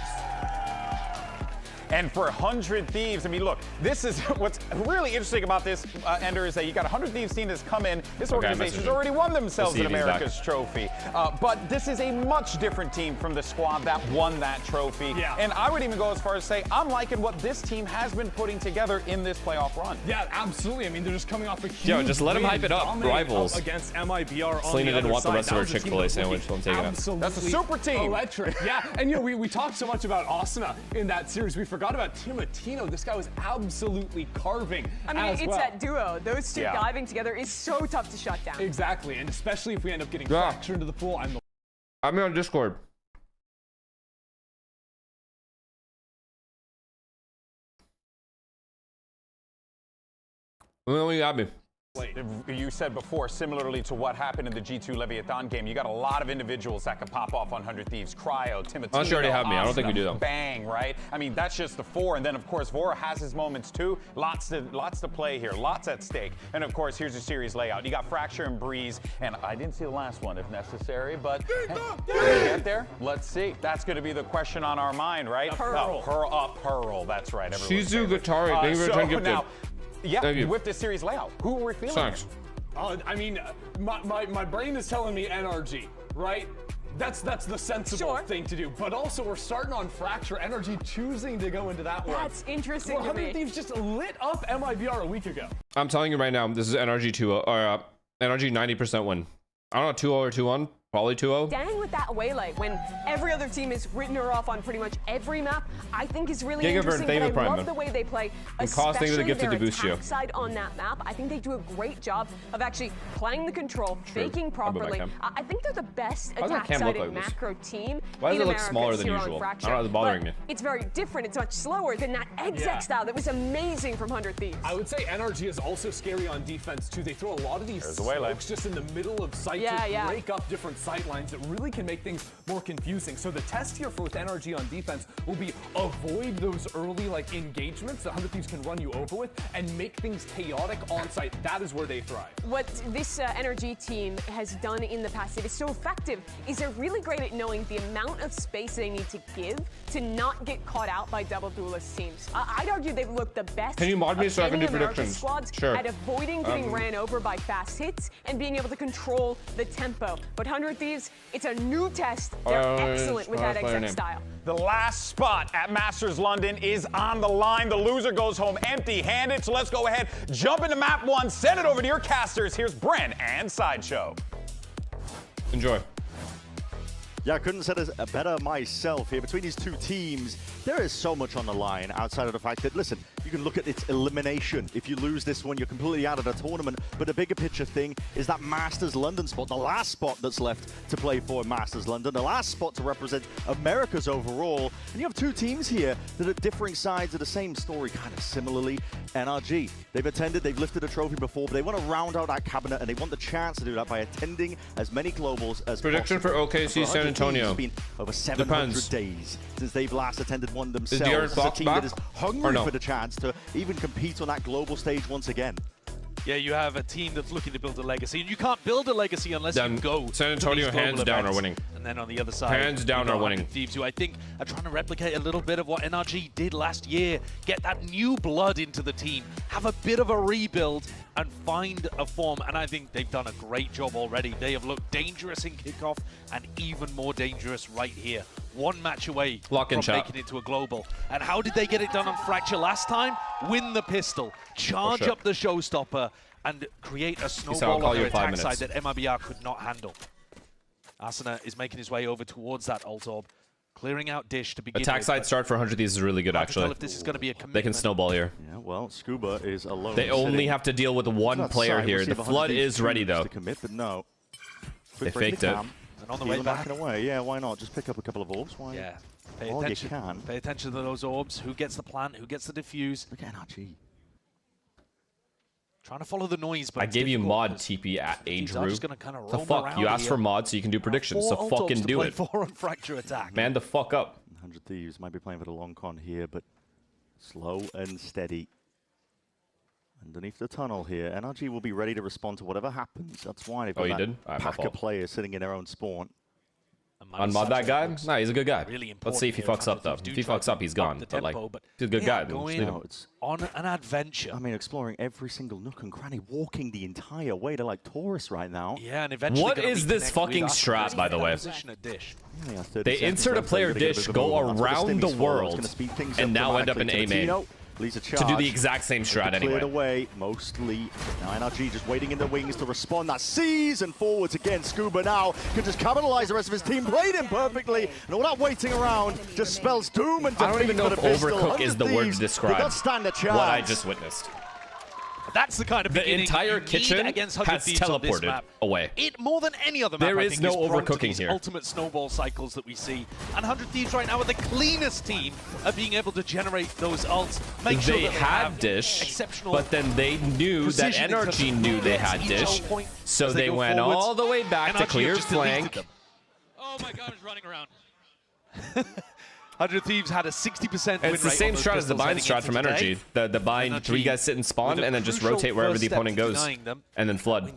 [SPEAKER 3] And for 100 Thieves, I mean, look, this is what's really interesting about this, Ender, is that you got 100 Thieves team that's come in. This organization's already won themselves an America's trophy. But this is a much different team from the squad that won that trophy.
[SPEAKER 5] Yeah.
[SPEAKER 3] And I would even go as far as say, I'm liking what this team has been putting together in this playoff run.
[SPEAKER 5] Yeah, absolutely. I mean, they're just coming off a huge
[SPEAKER 2] just let them hype it up. Rivals.
[SPEAKER 5] Against MIBR on
[SPEAKER 2] Selena
[SPEAKER 5] the
[SPEAKER 2] didn't want the rest of her
[SPEAKER 5] side.
[SPEAKER 2] Chick-fil-A sandwich, so I'm taking it.
[SPEAKER 3] That's a super team.
[SPEAKER 5] Electric. Yeah, and we talked so much about Asuna in that series. We forgot about Timotino. This guy was absolutely carving.
[SPEAKER 4] I mean, it's that duo. Those two diving together is so tough to shut down.
[SPEAKER 5] Exactly, and especially if we end up getting fractured into the pool.
[SPEAKER 2] I'm on Discord. Let me add me.
[SPEAKER 3] You said before, similarly to what happened in the G2 Levitan game, you got a lot of individuals that could pop off on 100 Thieves. Cryo, Timothy.
[SPEAKER 2] Unless you already have me. I don't think we do though.
[SPEAKER 3] Bang, right? I mean, that's just the 4. And then, of course, Vora has his moments too. Lots to play here. Lots at stake. And, of course, here's your series layout. You got Fracture and Breeze. And I didn't see the last one if necessary, but hey, can we get there? Let's see. That's going to be the question on our mind, right?
[SPEAKER 4] Pearl.
[SPEAKER 3] Pearl. That's right.
[SPEAKER 2] Shizu Guitari. Thank you for trying to
[SPEAKER 3] now, yeah, with this series layout, who are we feeling?
[SPEAKER 2] Thanks.
[SPEAKER 5] I mean, my brain is telling me NRG, right? That's the sensible thing to do. But also, we're starting on Fracture. NRG choosing to go into that one.
[SPEAKER 4] That's interesting to me.
[SPEAKER 5] 100 Thieves just lit up MIVR a week ago.
[SPEAKER 2] I'm telling you right now, this is NRG 2-0, or NRG 90% win. I don't know, 2-0 or 2-1. Probably 2-0.
[SPEAKER 4] Dang with that Waylay, when every other team has written her off on pretty much every map, I think is really interesting. But I love the way they play, especially their attack side on that map. I think they do a great job of actually playing the control, faking properly. I think they're the best attack side and macro team.
[SPEAKER 2] Why does it look smaller than usual? I don't know, it's bothering me.
[SPEAKER 4] It's very different. It's much slower than that exec style that was amazing from 100 Thieves.
[SPEAKER 5] I would say NRG is also scary on defense too. They throw a lot of these smokes just in the middle of sight to break up different sight lines that really can make things more confusing. So the test here with NRG on defense will be avoid those early engagements that 100 Thieves can run you over with and make things chaotic on site. That is where they thrive.
[SPEAKER 4] What this NRG team has done in the past that is so effective is they're really great at knowing the amount of space they need to give to not get caught out by double duelist teams. I'd argue they've looked the best.
[SPEAKER 2] Can you mod me so I can do predictions?
[SPEAKER 4] Squads at avoiding getting ran over by fast hits and being able to control the tempo. But 100 Thieves, it's a new test. They're excellent with that exec style.
[SPEAKER 3] The last spot at Masters London is on the line. The loser goes home empty-handed. So let's go ahead, jump into map 1, send it over to your casters. Here's Bren and Sideshow.
[SPEAKER 2] Enjoy.
[SPEAKER 13] Yeah, I couldn't have said it better myself here. Between these two teams, there is so much on the line outside of the fact that, listen, you can look at its elimination. If you lose this one, you're completely out of the tournament. But the bigger picture thing is that Masters London spot, the last spot that's left to play for Masters London, the last spot to represent Americas overall. And you have two teams here that are differing sides of the same story, kind of similarly. NRG, they've attended, they've lifted a trophy before, but they want to round out that cabinet, and they want the chance to do that by attending as many globals as
[SPEAKER 2] Prediction
[SPEAKER 13] possible.
[SPEAKER 2] for OKC San Antonio.
[SPEAKER 13] It's been over 700 days since they've last attended one themselves.
[SPEAKER 2] Is
[SPEAKER 13] a team that is hungry for the chance to even compete on that global stage once again.
[SPEAKER 19] Yeah, you have a team that's looking to build a legacy, and you can't build a legacy unless you go.
[SPEAKER 2] San Antonio hands down are winning.
[SPEAKER 19] And then on the other side,
[SPEAKER 2] hands down are winning.
[SPEAKER 19] Thieves, who I think are trying to replicate a little bit of what NRG did last year, get that new blood into the team, have a bit of a rebuild, and find a form. And I think they've done a great job already. They have looked dangerous in kickoff and even more dangerous right here. One match away from making it to a global. And how did they get it done on Fracture last time? Win the pistol, charge up the showstopper, and create a snowball on their attack side that MIBR could not handle. Asuna is making his way over towards that ult orb, clearing out Dish to begin
[SPEAKER 2] attack side start for 100 Thieves is really good, actually.
[SPEAKER 19] If this is going to be a
[SPEAKER 2] they can snowball here.
[SPEAKER 13] Yeah, well, Scuba is alone.
[SPEAKER 2] They only have to deal with one player here. The flood is ready, though.
[SPEAKER 13] To commit, but no.
[SPEAKER 2] They faked it.
[SPEAKER 19] And on the way back,
[SPEAKER 13] away. Yeah, why not? Just pick up a couple of orbs. Why?
[SPEAKER 19] Yeah, pay attention. Pay attention to those orbs. Who gets the plant? Who gets the defuse?
[SPEAKER 13] Look at NRG.
[SPEAKER 19] Trying to follow the noise, but
[SPEAKER 2] I gave you mod TP at Age Root. The fuck? You asked for mod so you can do predictions, so fucking do it.
[SPEAKER 19] On Fracture attack.
[SPEAKER 2] Man, the fuck up.
[SPEAKER 13] 100 Thieves might be playing for the long con here, but slow and steady. Underneath the tunnel here, NRG will be ready to respond to whatever happens. That's why they've got that pack of players sitting in their own spawn.
[SPEAKER 2] Unmod that guy? Nah, he's a good guy. Let's see if he fucks up, though. If he fucks up, he's gone. But, like, he's a good guy.
[SPEAKER 19] It's on an adventure.
[SPEAKER 13] I mean, exploring every single nook and cranny, walking the entire way. They're like tourists right now.
[SPEAKER 19] Yeah, and eventually
[SPEAKER 2] what is this fucking strat, by the way? They insert a player Dish, go around the world, and now end up in A main. To do the exact same strat anyway.
[SPEAKER 13] Cleared away, mostly. Now NRG just waiting in the wings to respond. That sees and forwards again. Scuba now can just capitalize. The rest of his team played him perfectly. And all that waiting around just spells doom and defeat.
[SPEAKER 2] I don't even know if overcook is the word to describe what I just witnessed.
[SPEAKER 19] That's the kind of
[SPEAKER 2] the entire kitchen has teleported away.
[SPEAKER 19] It more than any other map.
[SPEAKER 2] There is no overcooking here.
[SPEAKER 19] Ultimate snowball cycles that we see, and 100 Thieves right now are the cleanest team at being able to generate those ults. Make sure that they
[SPEAKER 2] had Dish, but then they knew that NRG knew they had Dish, so they went all the way back to clear flank.
[SPEAKER 21] Oh my God, he's running around.
[SPEAKER 19] 100 Thieves had a 60% win
[SPEAKER 2] It's the same strat as the bind strat from NRG. The bind, 3 guys sit and spawn, and then just rotate wherever the opponent goes, and then flood.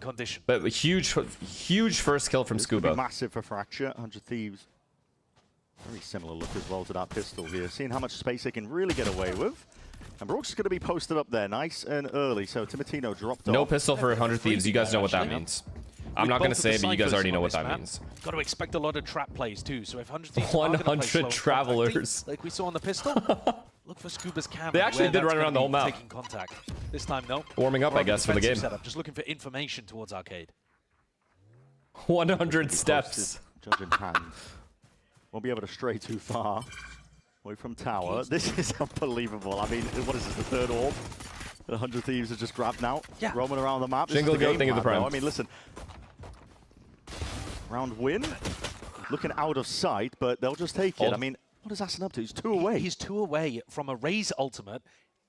[SPEAKER 2] But a huge first kill from Scuba.
[SPEAKER 13] Massive for Fracture. 100 Thieves. Very similar look as well to that pistol here. Seeing how much space they can really get away with. And Brooks is going to be posted up there nice and early. So Timotino dropped off.
[SPEAKER 2] No pistol for 100 Thieves. You guys know what that means. I'm not going to say it, but you guys already know what that means.
[SPEAKER 19] Got to expect a lot of trap plays too. So if 100 Thieves
[SPEAKER 2] 100 travelers,
[SPEAKER 19] like we saw on the pistol, look for Scuba's camera.
[SPEAKER 2] They actually did run around the whole map.
[SPEAKER 19] Taking contact. This time, no.
[SPEAKER 2] Warming up, I guess, for the game.
[SPEAKER 19] Setup. Just looking for information towards Arcade.
[SPEAKER 2] 100 steps.
[SPEAKER 13] Judge in hand. Won't be able to stray too far away from tower. This is unbelievable. I mean, what is this, the third orb? 100 Thieves are just grabbed now.
[SPEAKER 19] Yeah.
[SPEAKER 13] Roaming around the map.
[SPEAKER 2] Single go, think of the prime.
[SPEAKER 13] I mean, listen. Round win. Looking out of sight, but they'll just take it. I mean, what is Asin up to? He's 2 away.
[SPEAKER 19] He's 2 away from a Raze ultimate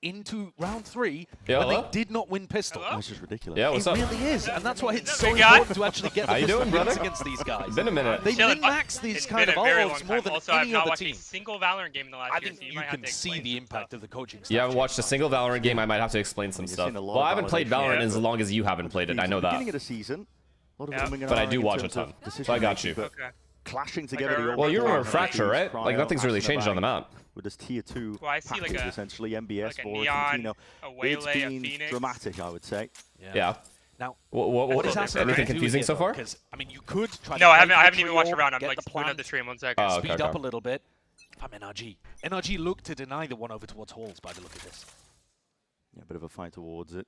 [SPEAKER 19] into round 3,
[SPEAKER 2] yeah,
[SPEAKER 19] and they did not win pistol.
[SPEAKER 13] That's just ridiculous.
[SPEAKER 2] Yeah, what's up?
[SPEAKER 19] It really is, and that's why it's so important to actually get the pistol wins against these guys.
[SPEAKER 2] Been a minute.
[SPEAKER 19] They min-max these kind of ults more than any other team.
[SPEAKER 21] A single Valorant game in the last
[SPEAKER 19] I think you can see the impact of the coaching staff.
[SPEAKER 2] Yeah, I haven't watched a single Valorant game. I might have to explain some stuff. Well, I haven't played Valorant as long as you haven't played it. I know that.
[SPEAKER 13] Beginning of the season, but
[SPEAKER 2] I do watch a ton, so I got you.
[SPEAKER 13] Clashing together.
[SPEAKER 2] Well, you remember Fracture, right? Like nothing's really changed on the map.
[SPEAKER 13] With this tier 2
[SPEAKER 21] well, I see
[SPEAKER 13] package, essentially MBS
[SPEAKER 21] like
[SPEAKER 13] for
[SPEAKER 21] Neon, a Waylay,
[SPEAKER 13] it's been
[SPEAKER 21] a Phoenix.
[SPEAKER 13] dramatic, I would say.
[SPEAKER 2] Yeah.
[SPEAKER 19] Now,
[SPEAKER 2] what anything confusing so far?
[SPEAKER 19] Because I mean, you could try.
[SPEAKER 21] No, I haven't even watched a round. I'm like pulling up the stream 1 second.
[SPEAKER 19] Speed up a little bit. I'm NRG. NRG look to deny the one over towards Halls by the look of this.
[SPEAKER 13] Yeah, a bit of a fight towards it.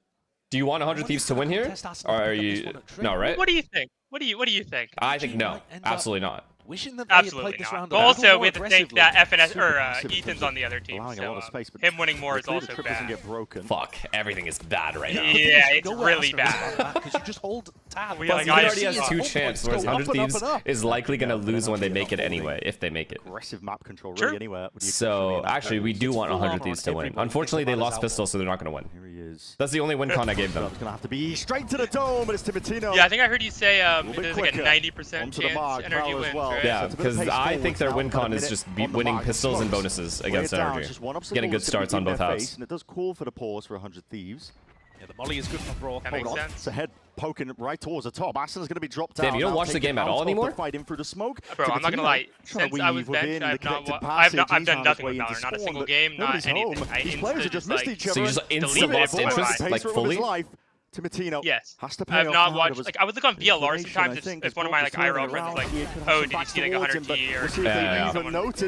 [SPEAKER 2] Do you want 100 Thieves to win here? Or are you no, right?
[SPEAKER 21] What do you think? What do you think?
[SPEAKER 2] I think no. Absolutely not.
[SPEAKER 19] Wishing that
[SPEAKER 21] absolutely not. But also, we have to think that FNS or Ethan's on the other team, so him winning more is also bad.
[SPEAKER 2] Fuck, everything is bad right now.
[SPEAKER 21] Yeah, it's really bad.
[SPEAKER 19] Because you just hold tab.
[SPEAKER 2] He already has 2 champs, whereas 100 Thieves is likely going to lose when they make it anyway, if they make it.
[SPEAKER 13] Aggressive map control really anywhere.
[SPEAKER 2] So actually, we do want 100 Thieves to win. Unfortunately, they lost pistol, so they're not going to win.
[SPEAKER 13] Here he is.
[SPEAKER 2] That's the only win con I gave them.
[SPEAKER 13] It's going to have to be straight to the dome, but it's Timotino.
[SPEAKER 21] Yeah, I think I heard you say there's like a 90% chance NRG wins, right?
[SPEAKER 2] Yeah, because I think their win con is just winning pistols and bonuses against NRG. Getting good starts on both halves.
[SPEAKER 13] And it does call for the pause for 100 Thieves.
[SPEAKER 19] Yeah, the molly is good for Brawl.
[SPEAKER 21] That makes sense.
[SPEAKER 13] It's a head poking right towards the top. Asin's going to be dropped
[SPEAKER 2] Damn,
[SPEAKER 13] down.
[SPEAKER 2] you don't watch the game at all anymore?
[SPEAKER 13] Fight in through the smoke.
[SPEAKER 21] Bro, I'm not going to lie. Since I was benched, I've done nothing with Valorant. Not a single game, not anything.
[SPEAKER 13] These players have just missed each other.
[SPEAKER 2] So you just instantly lost interest, like fully?
[SPEAKER 13] Timotino
[SPEAKER 21] yes.
[SPEAKER 13] has to
[SPEAKER 21] pay I have not watched, like, I would look on VLR sometimes if one of my, like, IRL friends is like, oh, did you see, like, 100T or something?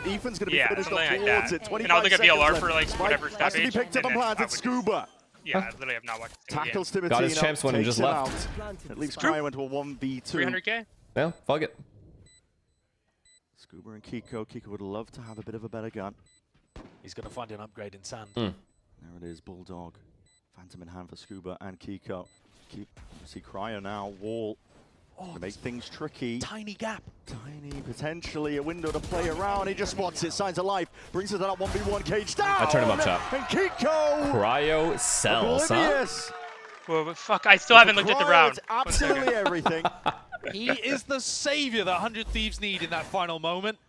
[SPEAKER 13] Ethan's going to be finished off towards it.
[SPEAKER 21] And I would look at VLR for, like, whatever step
[SPEAKER 13] has to be picked up and planted. Scuba.
[SPEAKER 21] Yeah, I literally have not watched a single
[SPEAKER 13] Tackles
[SPEAKER 21] game.
[SPEAKER 13] Timotino.
[SPEAKER 2] Got his champs when he just left.
[SPEAKER 13] At least Cryo went to a 1v2.
[SPEAKER 21] 300k?
[SPEAKER 2] Yeah, fuck it.
[SPEAKER 13] Scuba and Kiko. Kiko would love to have a bit of a better gun.
[SPEAKER 19] He's going to find an upgrade in sand.
[SPEAKER 13] There it is, Bulldog. Phantom in hand for Scuba and Kiko. See Cryo now, wall. To make things tricky.
[SPEAKER 19] Tiny gap.
[SPEAKER 13] Tiny, potentially a window to play around. He just spots it, signs of life. Brings it to that 1v1 cage down.
[SPEAKER 2] I turn him up top.
[SPEAKER 13] And Kiko.
[SPEAKER 2] Cryo sells, huh?
[SPEAKER 21] Well, but fuck, I still haven't looked at the round.
[SPEAKER 13] Absolutely everything.
[SPEAKER 19] He is the savior that 100 Thieves need in that final moment.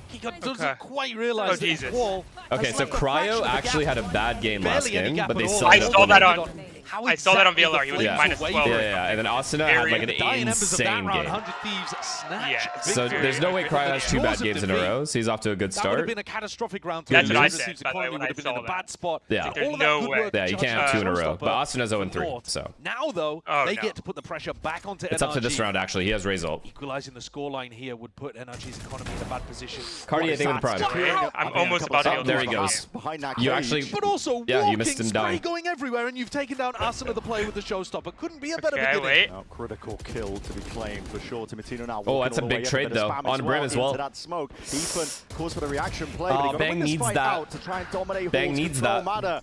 [SPEAKER 19] He doesn't quite realize that his wall.
[SPEAKER 2] Okay, so Cryo actually had a bad game last game, but they still
[SPEAKER 21] I saw that on VLR. He was like minus 12.
[SPEAKER 2] Yeah, and then Austina had like an insane game.
[SPEAKER 21] Yeah.
[SPEAKER 2] So there's no way Cryo has 2 bad games in a row, so he's off to a good start.
[SPEAKER 19] That would have been a catastrophic round.
[SPEAKER 21] That's what I said, by the way, when I
[SPEAKER 19] would have been in a bad spot.
[SPEAKER 2] Yeah.
[SPEAKER 21] There's no way.
[SPEAKER 2] Yeah, you can't have 2 in a row. But Austina's 0-3, so.
[SPEAKER 19] Now, though, they get to put the pressure back onto NRG.
[SPEAKER 2] It's up to this round, actually. He has Raze ult.
[SPEAKER 19] Equalizing the scoreline here would put NRG's economy in a bad position.
[SPEAKER 2] Cardi, I think, with the prime.
[SPEAKER 21] I'm almost about to be able to
[SPEAKER 2] there he goes. You actually,
[SPEAKER 19] but also
[SPEAKER 2] you missed him
[SPEAKER 19] spray
[SPEAKER 2] dying.
[SPEAKER 19] going everywhere, and you've taken down Asuna the play with the showstopper. Couldn't be a better beginning.
[SPEAKER 13] Critical kill to be claimed for sure. Timotino now.
[SPEAKER 2] Oh, that's a big trade though. On Brim as well.
[SPEAKER 13] That smoke. Ethan calls for the reaction play.
[SPEAKER 2] Bang needs that.
[SPEAKER 13] to try and dominate
[SPEAKER 2] Bang needs that.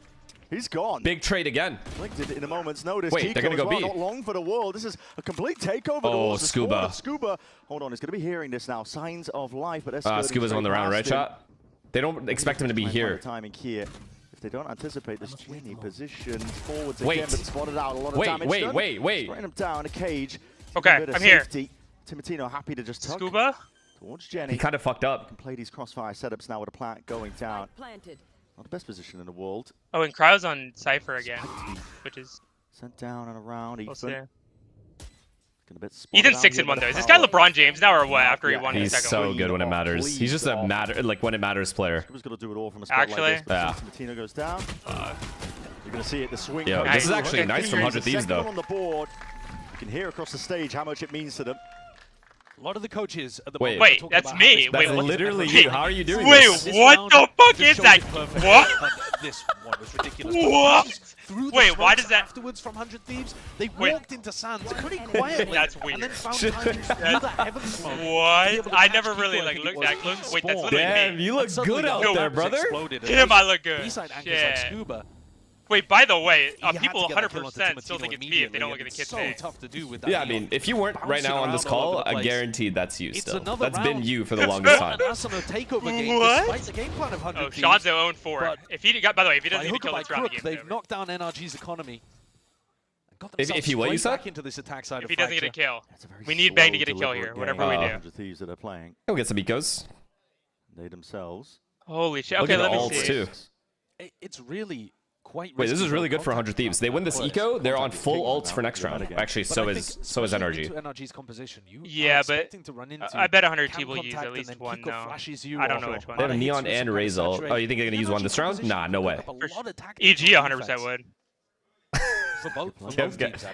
[SPEAKER 13] He's gone.
[SPEAKER 2] Big trade again.
[SPEAKER 13] Blinked it in a moment's notice.
[SPEAKER 2] Wait, they're going to go B.
[SPEAKER 13] Not long for the world. This is a complete takeover.
[SPEAKER 2] Oh, Scuba.
[SPEAKER 13] Scuba. Hold on, he's going to be hearing this now. Signs of life, but
[SPEAKER 2] Scuba's on the round, right, shot? They don't expect him to be here.
[SPEAKER 13] Timing here. If they don't anticipate this Jenny position forwards again, but spotted out a lot of damage.
[SPEAKER 2] Wait.
[SPEAKER 13] Spraying him down a cage.
[SPEAKER 21] Okay, I'm here.
[SPEAKER 13] Timatino happy to just tuck
[SPEAKER 21] Scuba
[SPEAKER 13] towards Jenny.
[SPEAKER 2] He kind of fucked up.
[SPEAKER 13] Can play these crossfire setups now with a plant going down. Not the best position in the world.
[SPEAKER 21] Oh, and Cryo's on Cypher again, which is
[SPEAKER 13] sent down and around. Ethan.
[SPEAKER 21] Ethan's 6-1 though. Is this guy LeBron James now or what? After he won the second one.
[SPEAKER 2] He's so good when it matters. He's just a when it matters player.
[SPEAKER 13] He's gonna do it all from a spot
[SPEAKER 21] actually,
[SPEAKER 13] like this,
[SPEAKER 2] yeah.
[SPEAKER 13] Timatino goes down. You're gonna see it. The swing.
[SPEAKER 2] Yo, this is actually nice from 100 Thieves though.
[SPEAKER 13] On the board. You can hear across the stage how much it means to them.
[SPEAKER 19] A lot of the coaches at the
[SPEAKER 21] moment. Wait, that's me.
[SPEAKER 2] That's literally you. How are you doing
[SPEAKER 21] this? Wait, what the fuck is that? What?
[SPEAKER 19] This one was ridiculous.
[SPEAKER 21] What? Wait, why does that?
[SPEAKER 19] Afterwards from 100 Thieves, they walked into Sands pretty quietly.
[SPEAKER 21] That's weird.
[SPEAKER 19] And then found time to do that heaven smoke.
[SPEAKER 21] What? I never really looked that close. Wait, that's literally
[SPEAKER 2] Damn,
[SPEAKER 21] me.
[SPEAKER 2] you look good out there, brother.
[SPEAKER 21] Damn, I look good.
[SPEAKER 19] B-side anchors like Scuba.
[SPEAKER 21] Wait, by the way, people 100% still think it's me if they don't look at the kid's name.
[SPEAKER 19] Tough to do with that.
[SPEAKER 2] Yeah, I mean, if you weren't right now on this call, I guaranteed that's you still. That's been you for the longest time.
[SPEAKER 21] What? Oh, Sean's 0-4. If he got, by the way, if he doesn't even kill this round, the game's
[SPEAKER 19] they've knocked down NRG's economy.
[SPEAKER 2] If he what you said?
[SPEAKER 19] Into this attack side
[SPEAKER 21] if he doesn't get a kill, we need Bang to get a kill here. Whatever we do.
[SPEAKER 13] Thieves that are playing.
[SPEAKER 2] He'll get some ecos.
[SPEAKER 13] They themselves.
[SPEAKER 21] Holy shit! Okay, let me see.
[SPEAKER 2] Too.
[SPEAKER 19] It's really. Wait,
[SPEAKER 2] this is really good for 100 Thieves. They win this eco, they're on full ults for next round. Actually, so is NRG.
[SPEAKER 19] NRG's composition,
[SPEAKER 21] yeah, but I bet 100 T will use at least one now. I don't know which one.
[SPEAKER 2] They have Neon and Razor. Oh, you think they're gonna use one this round? Nah, no way.
[SPEAKER 21] EG 100% would.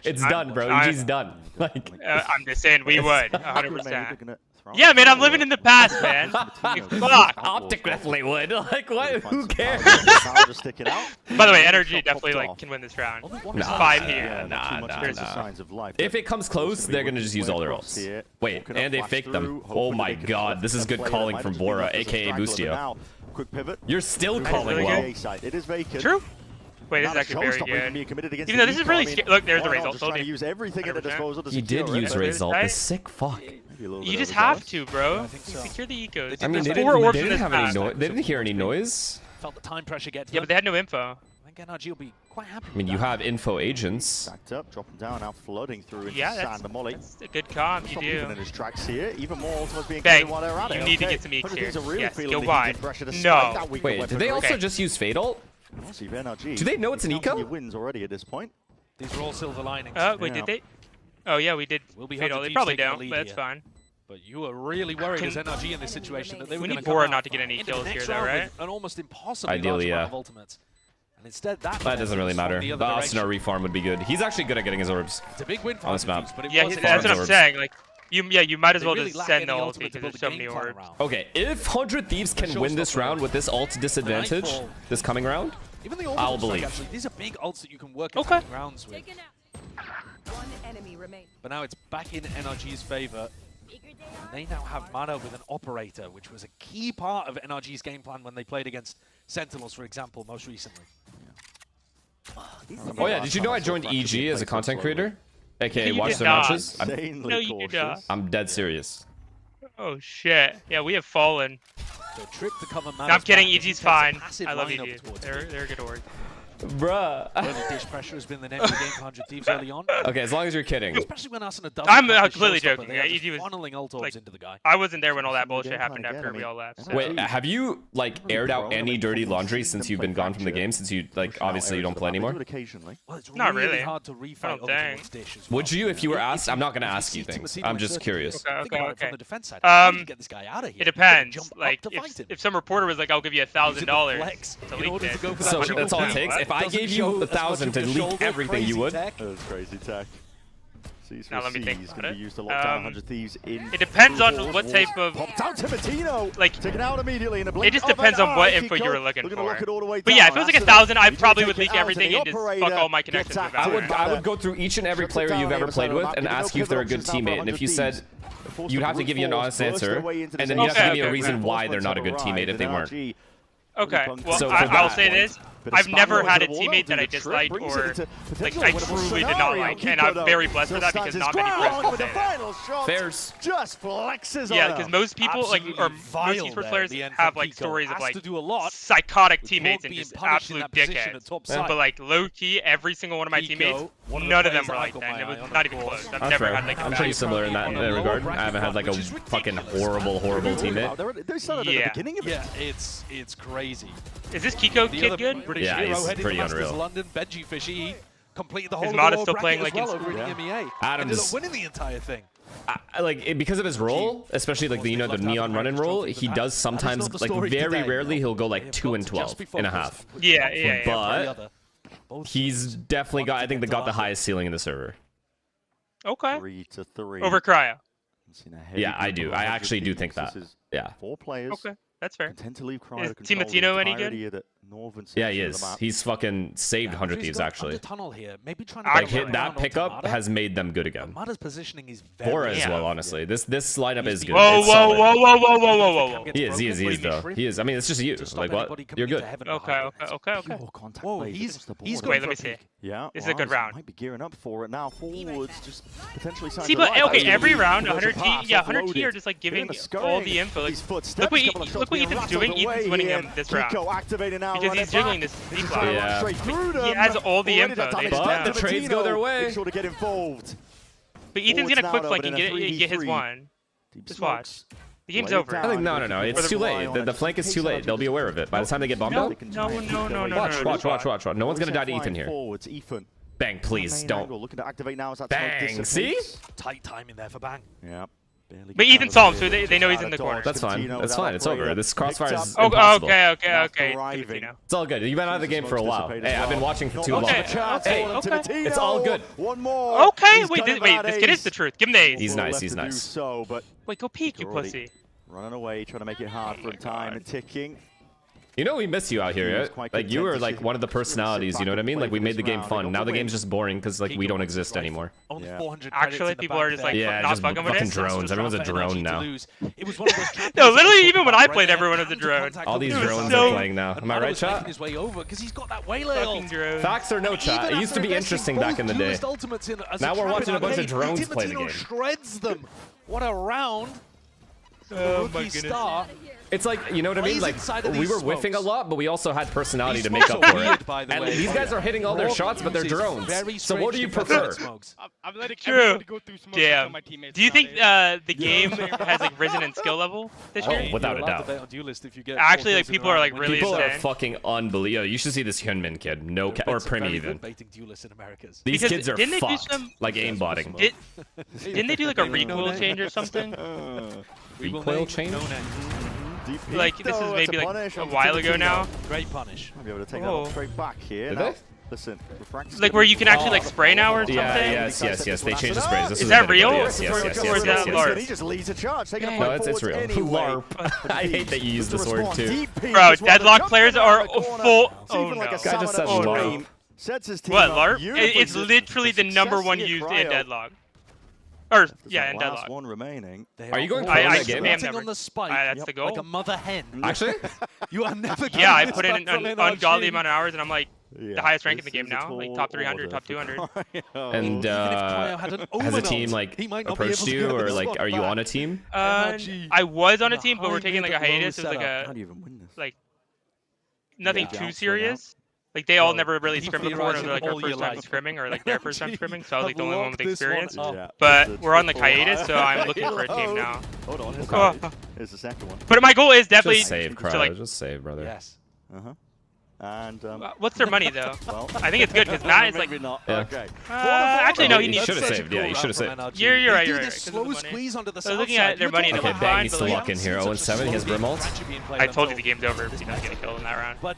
[SPEAKER 2] It's done, bro. EG's done. Like,
[SPEAKER 21] I'm just saying we would 100%. Yeah, man, I'm living in the past, man. Fuck.
[SPEAKER 2] Optically would. Like, what? Who cares?
[SPEAKER 21] By the way, NRG definitely can win this round. There's 5 here.
[SPEAKER 2] Nah. If it comes close, they're gonna just use all their ults. Wait, and they faked them. Oh my god, this is good calling from Bora, aka Boostio. You're still calling well.
[SPEAKER 13] It is vacant.
[SPEAKER 21] True. Wait, this is actually very good. Even though this is really scary. Look, there's the result.
[SPEAKER 13] He
[SPEAKER 2] did use result. The sick fuck.
[SPEAKER 21] You just have to, bro. Secure the ecos.
[SPEAKER 2] I mean, they didn't have any noise. They didn't hear any noise.
[SPEAKER 19] Felt the time pressure get to
[SPEAKER 21] yeah, but they had no info.
[SPEAKER 19] I think NRG will be quite happy.
[SPEAKER 2] I mean, you have info agents.
[SPEAKER 13] Backed up, dropping down, now flooding through into
[SPEAKER 21] that's a good comp. You do.
[SPEAKER 13] Even in his tracks here. Even more ultimates being
[SPEAKER 21] Bang.
[SPEAKER 13] While they're at it.
[SPEAKER 21] You need to get some eeks here. Yes, go
[SPEAKER 13] wide.
[SPEAKER 21] No.
[SPEAKER 2] Wait, did they also just use Fade ult? Do they know it's an eco?
[SPEAKER 13] Wins already at this point.
[SPEAKER 19] These are all silver linings.
[SPEAKER 21] Wait, did they? Oh yeah, we did. Fade ult. They probably don't, but that's fine.
[SPEAKER 19] But you are really worried as NRG in this situation that they were
[SPEAKER 21] need Bora not to get any kills here, though, right?
[SPEAKER 19] An almost impossibly
[SPEAKER 2] large amount
[SPEAKER 19] of ultimates. And instead, that
[SPEAKER 2] doesn't really matter. The Asuna reform would be good. He's actually good at getting his orbs.
[SPEAKER 19] It's a big win for
[SPEAKER 2] on this map.
[SPEAKER 21] Yeah, that's what I'm saying. Like, you might as well just send the ult because there's so many orbs.
[SPEAKER 2] Okay, if 100 Thieves can win this round with this ult disadvantage, this coming round, I'll believe.
[SPEAKER 19] Actually, these are big ults that you can work rounds with.
[SPEAKER 6] One enemy remains.
[SPEAKER 19] But now it's back in NRG's favor. And they now have mana with an operator, which was a key part of NRG's game plan when they played against Sentinels, for example, most recently.
[SPEAKER 2] Oh yeah, did you know I joined EG as a content creator? AKA watch their matches?
[SPEAKER 21] No, you did not.
[SPEAKER 2] I'm dead serious.
[SPEAKER 21] Oh shit. Yeah, we have fallen.
[SPEAKER 19] So trip to cover
[SPEAKER 21] no, I'm kidding, EG's fine. I love EG. They're a good org.
[SPEAKER 2] Bruh.
[SPEAKER 19] Early dish pressure has been the name of the game for 100 Thieves early on.
[SPEAKER 2] Okay, as long as you're kidding.
[SPEAKER 19] Especially when Asuna does.
[SPEAKER 21] I'm completely joking. Yeah, EG was
[SPEAKER 19] funneling ult orbs into the guy.
[SPEAKER 21] I wasn't there when all that bullshit happened after we all left. So.
[SPEAKER 2] Wait, have you aired out any dirty laundry since you've been gone from the game? Since you obviously you don't play anymore.
[SPEAKER 19] Well, it's
[SPEAKER 21] not really.
[SPEAKER 19] Hard to refight dish as well.
[SPEAKER 2] Would you if you were asked? I'm not gonna ask you things. I'm just curious.
[SPEAKER 21] Okay.
[SPEAKER 19] From the defense side, get this guy out of here.
[SPEAKER 21] It depends. Like if some reporter was like, "I'll give you $1,000 to leak this,"
[SPEAKER 2] so that's all it takes. If I gave you 1,000 to leak everything, you would.
[SPEAKER 13] That was crazy tech.
[SPEAKER 21] Now let me think about it.
[SPEAKER 13] Used to lock down 100 Thieves in
[SPEAKER 21] it depends on what type of
[SPEAKER 13] down Timatino. Like taken out immediately in a blink.
[SPEAKER 21] It just depends on what info you were looking for. But yeah, if it was like 1,000, I probably would leak everything and just fuck all my connections.
[SPEAKER 2] I would go through each and every player you've ever played with and ask you if they're a good teammate. And if you said you'd have to give you an honest answer, and then you'd have to give me a reason why they're not a good teammate if they weren't.
[SPEAKER 21] Okay, well, I'll say this.
[SPEAKER 12] I've never had a teammate that I disliked or like I truly did not like, and I'm very blessed for that because not many pros can say that.
[SPEAKER 2] Fairs.
[SPEAKER 13] Just flexes
[SPEAKER 12] Yeah, because most people most esports players have like stories of like psychotic teammates and just absolute dickheads. But like low key, every single one of my teammates, none of them were like that. It was not even close. I've never had like.
[SPEAKER 2] I'm pretty similar in that regard. I haven't had like a fucking horrible teammate.
[SPEAKER 14] Yeah, it's crazy.
[SPEAKER 12] Is this Kiko kid good?
[SPEAKER 2] Yeah, he's pretty unreal.
[SPEAKER 14] London, Benji Fishy completed the whole
[SPEAKER 12] Is Mata still playing like
[SPEAKER 14] well over in EMEA. Ended up winning the entire thing.
[SPEAKER 2] Like because of his role, especially like the the neon run and roll, he does sometimes like very rarely he'll go like 2 and 12.5.
[SPEAKER 12] Yeah.
[SPEAKER 2] But he's definitely got I think got the highest ceiling in the server.
[SPEAKER 12] Okay.
[SPEAKER 13] 3-3.
[SPEAKER 12] Over Cryo.
[SPEAKER 2] Yeah, I do. I actually do think that. Yeah.
[SPEAKER 13] 4 players.
[SPEAKER 12] Okay, that's fair.
[SPEAKER 13] Tend to leave Cryo
[SPEAKER 12] Is Timatino any good?
[SPEAKER 2] Yeah, he is. He's fucking saved 100 Thieves actually.
[SPEAKER 14] Tunnel here. Maybe trying
[SPEAKER 2] to that pickup has made them good again.
[SPEAKER 14] Mata's positioning is very
[SPEAKER 2] 4 as well, honestly. This lineup is good.
[SPEAKER 12] Whoa.
[SPEAKER 2] He is though. He is. I mean, it's just you. Like what? You're good.
[SPEAKER 12] Okay.
[SPEAKER 14] Whoa, he's
[SPEAKER 12] wait, let me see.
[SPEAKER 13] Yeah.
[SPEAKER 12] This is a good round.
[SPEAKER 13] Might be gearing up for it now. Forwards just potentially.
[SPEAKER 12] See, but okay, every round 100 T are just like giving all the info. Like, look what Ethan's doing. Ethan's winning him this round because he's jiggling this deep line.
[SPEAKER 2] Yeah.
[SPEAKER 12] He has all the info.
[SPEAKER 2] But the trades go their way.
[SPEAKER 13] Make sure to get involved.
[SPEAKER 12] But Ethan's gonna quick flank and get his one. Just watch. The game's over.
[SPEAKER 2] I think no. It's too late. The flank is too late. They'll be aware of it by the time they get bombed out.
[SPEAKER 12] No.
[SPEAKER 2] Watch. No one's gonna die to Ethan here. Bang, please don't.
[SPEAKER 13] Looking to activate now as that
[SPEAKER 2] Bang, see?
[SPEAKER 14] Tight timing there for Bang.
[SPEAKER 13] Yeah.
[SPEAKER 12] But Ethan saw him, so they know he's in the corner.
[SPEAKER 2] That's fine. It's fine. It's over. This crossfire is
[SPEAKER 12] impossible. Okay.
[SPEAKER 2] It's all good. You've been out of the game for a while. Hey, I've been watching for too long.
[SPEAKER 12] Okay.
[SPEAKER 2] It's all good.
[SPEAKER 13] One more.
[SPEAKER 12] Okay, wait. This kid is the truth. Give him the ace.
[SPEAKER 2] He's nice.
[SPEAKER 12] Wait, go peek, you pussy.
[SPEAKER 13] Running away, trying to make it hard for time and ticking.
[SPEAKER 2] You know we miss you out here, right? Like you were like one of the personalities, you know what I mean? Like we made the game fun. Now the game's just boring because like we don't exist anymore.
[SPEAKER 12] Actually, people are just like not fucking with it.
[SPEAKER 2] Drones. Everyone's a drone now.
[SPEAKER 12] No, literally, even when I played, everyone was a drone.
[SPEAKER 2] All these drones are playing now. Am I right, chat?
[SPEAKER 14] Facts
[SPEAKER 2] Facts or no, chat? It used to be interesting back in the day. Now we're watching a bunch of drones play the game.
[SPEAKER 14] Shreds them. What a round.
[SPEAKER 12] Oh my goodness.
[SPEAKER 2] It's like, you know what I mean? Like, we were whiffing a lot, but we we had personality to make up for it. And these guys are hitting all their shots, but they're drones. So what do you prefer?
[SPEAKER 21] I'm letting
[SPEAKER 12] True.
[SPEAKER 21] go through smoke.
[SPEAKER 12] Damn.
[SPEAKER 21] My teammates.
[SPEAKER 12] Do you think the game has like risen in skill level this year?
[SPEAKER 2] Oh, without a doubt.
[SPEAKER 12] Actually, like people are like really
[SPEAKER 2] People are
[SPEAKER 12] insane.
[SPEAKER 2] fucking unbelievable. You should see this Hyunmin kid. No, or Primi even. These kids are fucked. Like aimbotting.
[SPEAKER 12] Didn't they do like a recoil change or something?
[SPEAKER 2] Recoil change?
[SPEAKER 12] Like this is maybe like a while ago now.
[SPEAKER 14] Great punish.
[SPEAKER 13] I'll be able to take that straight back here.
[SPEAKER 2] Did they?
[SPEAKER 13] Listen,
[SPEAKER 12] like where you can actually like spray now or something?
[SPEAKER 2] Yes. They changed the sprays. This
[SPEAKER 12] is that real?
[SPEAKER 2] Yes.
[SPEAKER 12] Or is that LARP?
[SPEAKER 13] He just leads a charge.
[SPEAKER 2] No, it's real. LARP. I hate that you use this word too.
[SPEAKER 12] Bro, deadlock players are full. Oh no.
[SPEAKER 2] This guy just said LARP.
[SPEAKER 12] What, LARP? It's literally the #1 used in deadlock. Or yeah, in deadlock.
[SPEAKER 13] One remaining.
[SPEAKER 2] Are you going pro
[SPEAKER 12] I
[SPEAKER 2] that game?
[SPEAKER 12] spam
[SPEAKER 14] on the spike.
[SPEAKER 12] That's the goal.
[SPEAKER 14] Like a mother hen.
[SPEAKER 2] Actually?
[SPEAKER 14] You are never.
[SPEAKER 12] Yeah, I put in an ungodly amount of hours, and I'm like the highest rank in the game now, like top 300, top 200.
[SPEAKER 2] And has a team like approached you, or like are you on a team?
[SPEAKER 12] I was on a team, but we're taking like a hiatus. It was like a like nothing too serious. Like they all never really scrimmed before, and they're like our first time scrimming or like their first time scrimming, so I was like the only one with experience. But we're on like hiatus, so I'm looking for a team now.
[SPEAKER 13] Hold on, here's the second one.
[SPEAKER 12] But my goal is definitely
[SPEAKER 2] just save,
[SPEAKER 12] to like
[SPEAKER 2] just save, brother.
[SPEAKER 14] Yes.
[SPEAKER 13] And
[SPEAKER 12] what's their money though? Well, I think it's good because Matt is like.
[SPEAKER 13] Okay.
[SPEAKER 12] Actually, no, he needs.
[SPEAKER 2] Should have saved. Yeah, he should have saved.
[SPEAKER 12] You're right. You're right.
[SPEAKER 14] Slow squeeze onto the
[SPEAKER 12] so looking at their money,
[SPEAKER 2] okay, Bang needs to lock in here. 0-7. He has Brim ult.
[SPEAKER 12] I told you the game's over if he doesn't get a kill in that round.
[SPEAKER 14] But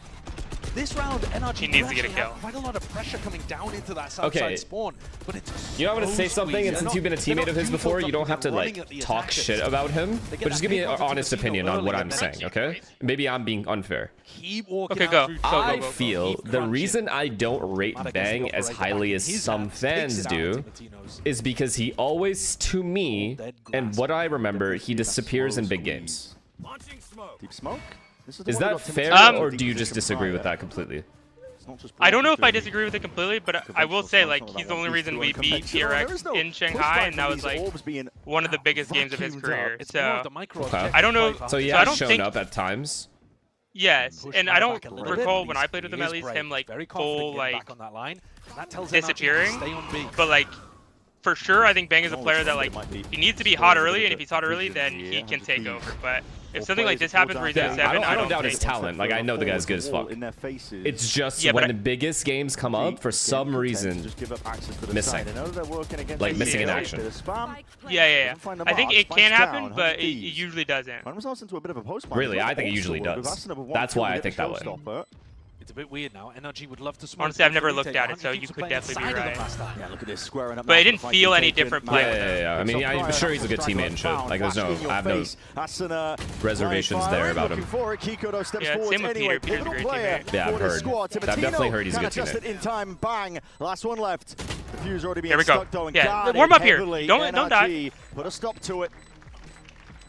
[SPEAKER 14] this round, NRG
[SPEAKER 12] he needs to get a kill.
[SPEAKER 14] Quite a lot of pressure coming down into that south side spawn, but it's
[SPEAKER 2] you know, I'm gonna say something, and since you've been a teammate of his before, you don't have to like talk shit about him, but just give me an honest opinion on what I'm saying, okay? Maybe I'm being unfair.
[SPEAKER 12] Okay, go.
[SPEAKER 2] I feel the reason I don't rate Bang as highly as some fans do is because he always, to me, and what I remember, he disappears in big games.
[SPEAKER 13] Deep smoke?
[SPEAKER 2] Is that fair, or do you just disagree with that completely?
[SPEAKER 12] I don't know if I disagree with it completely, but I will say, like, he's the only reason we beat TRX in Shanghai, and that was, like, one of the biggest games of his career. So, I don't know.
[SPEAKER 2] So he has shown up at times.
[SPEAKER 12] Yes, and I don't recall when I played with him, at least, him, like, full, like, disappearing. But, like, for sure, I think Bang is a player that, like, he needs to be hot early, and if he's hot early, then he can take over. But if something like this happens where he's at 7,
[SPEAKER 2] I don't doubt his talent. Like, I know the guy's good as fuck. It's just when the biggest games come up, for some reason, missing. Like, missing in action.
[SPEAKER 12] Yeah. I think it can happen, but it usually doesn't.
[SPEAKER 2] Really, I think it usually does. That's why I think that way.
[SPEAKER 19] It's a bit weird now. NRG would love to smoke.
[SPEAKER 12] Honestly, I've never looked at it, so you could definitely be right.
[SPEAKER 13] Yeah, look at this squaring up.
[SPEAKER 12] But it didn't feel any different play.
[SPEAKER 2] Yeah. I mean, I'm sure he's a good teammate and shit. Like, I have no reservations there about him.
[SPEAKER 12] Yeah, same with Peter. Peter's a great teammate.
[SPEAKER 2] Yeah, I've heard. I've definitely heard he's a good teammate.
[SPEAKER 13] In time, bang. Last one left. The fuse already being
[SPEAKER 12] here we go.
[SPEAKER 13] stuck, though,
[SPEAKER 12] Yeah, warm up here. Don't die.
[SPEAKER 13] Put a stop to it.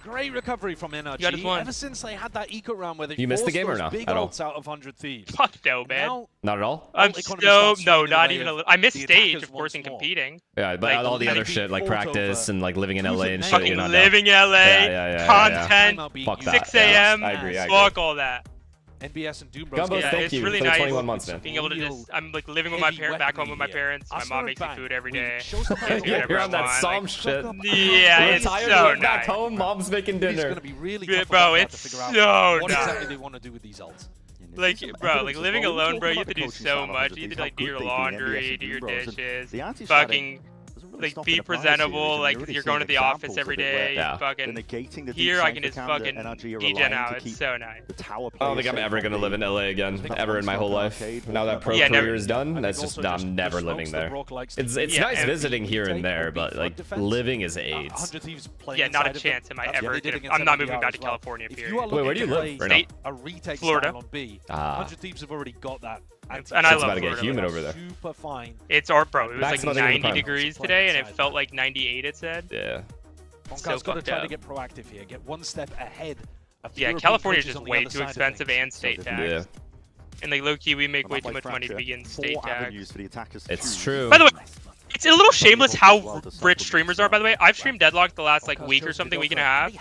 [SPEAKER 19] Great recovery from NRG. Ever since they had that eco round where they
[SPEAKER 2] you missed the game or not?
[SPEAKER 19] Big
[SPEAKER 2] at all?
[SPEAKER 19] Ults out of 100 Thieves.
[SPEAKER 12] Fuck no, man.
[SPEAKER 2] Not at all?
[SPEAKER 12] I'm so no, not even a little. I missed stage, of course, in competing.
[SPEAKER 2] Yeah, but like, all the other shit like practice and like living in LA and shit.
[SPEAKER 12] Fucking living LA, content, 6 a.m.
[SPEAKER 2] I agree.
[SPEAKER 12] Fuck all that.
[SPEAKER 19] NBS and Doom
[SPEAKER 2] Bros.
[SPEAKER 12] Yeah,
[SPEAKER 2] thank
[SPEAKER 12] it's
[SPEAKER 2] you
[SPEAKER 12] really
[SPEAKER 2] for the
[SPEAKER 12] nice
[SPEAKER 2] 21 months, man.
[SPEAKER 12] being able to just, I'm like living with my parents, back home with my parents. My mom makes me food every day.
[SPEAKER 2] Yeah, you're on that Psalm shit.
[SPEAKER 12] Yeah, it's so nice.
[SPEAKER 2] Back home, mom's making dinner.
[SPEAKER 12] Bro, it's so nice.
[SPEAKER 19] What exactly they want to do with these ults?
[SPEAKER 12] Like, bro, like living alone, bro, you have to do so much. You have to like do your laundry, do your dishes, fucking like be presentable, like you're going to the office every day. Fucking here, I can just fucking degen out. It's so nice.
[SPEAKER 2] I don't think I'm ever gonna live in LA again, ever in my whole life. Now that pro career is done, that's just I'm never living there. It's nice visiting here and there, but like living is AIDS.
[SPEAKER 12] Yeah, not a chance am I ever gonna. I'm not moving back to California. Period.
[SPEAKER 2] Wait, where do you live?
[SPEAKER 12] State, Florida.
[SPEAKER 19] 100 Thieves have already got that.
[SPEAKER 12] And I love
[SPEAKER 2] about to get humid over there.
[SPEAKER 19] Super fine.
[SPEAKER 12] It's art, bro. It was like 90 degrees today, and it felt like 98. It said.
[SPEAKER 2] Yeah.
[SPEAKER 19] Bonka's got to try to get proactive here, get one step ahead.
[SPEAKER 12] Yeah, California is just way too expensive and state tax.
[SPEAKER 2] Yeah.
[SPEAKER 12] And like low key, we make way too much money to begin state tax.
[SPEAKER 2] It's true.
[SPEAKER 12] By the way, it's a little shameless how rich streamers are, by the way. I've streamed Deadlock the last like week or something, week and a half,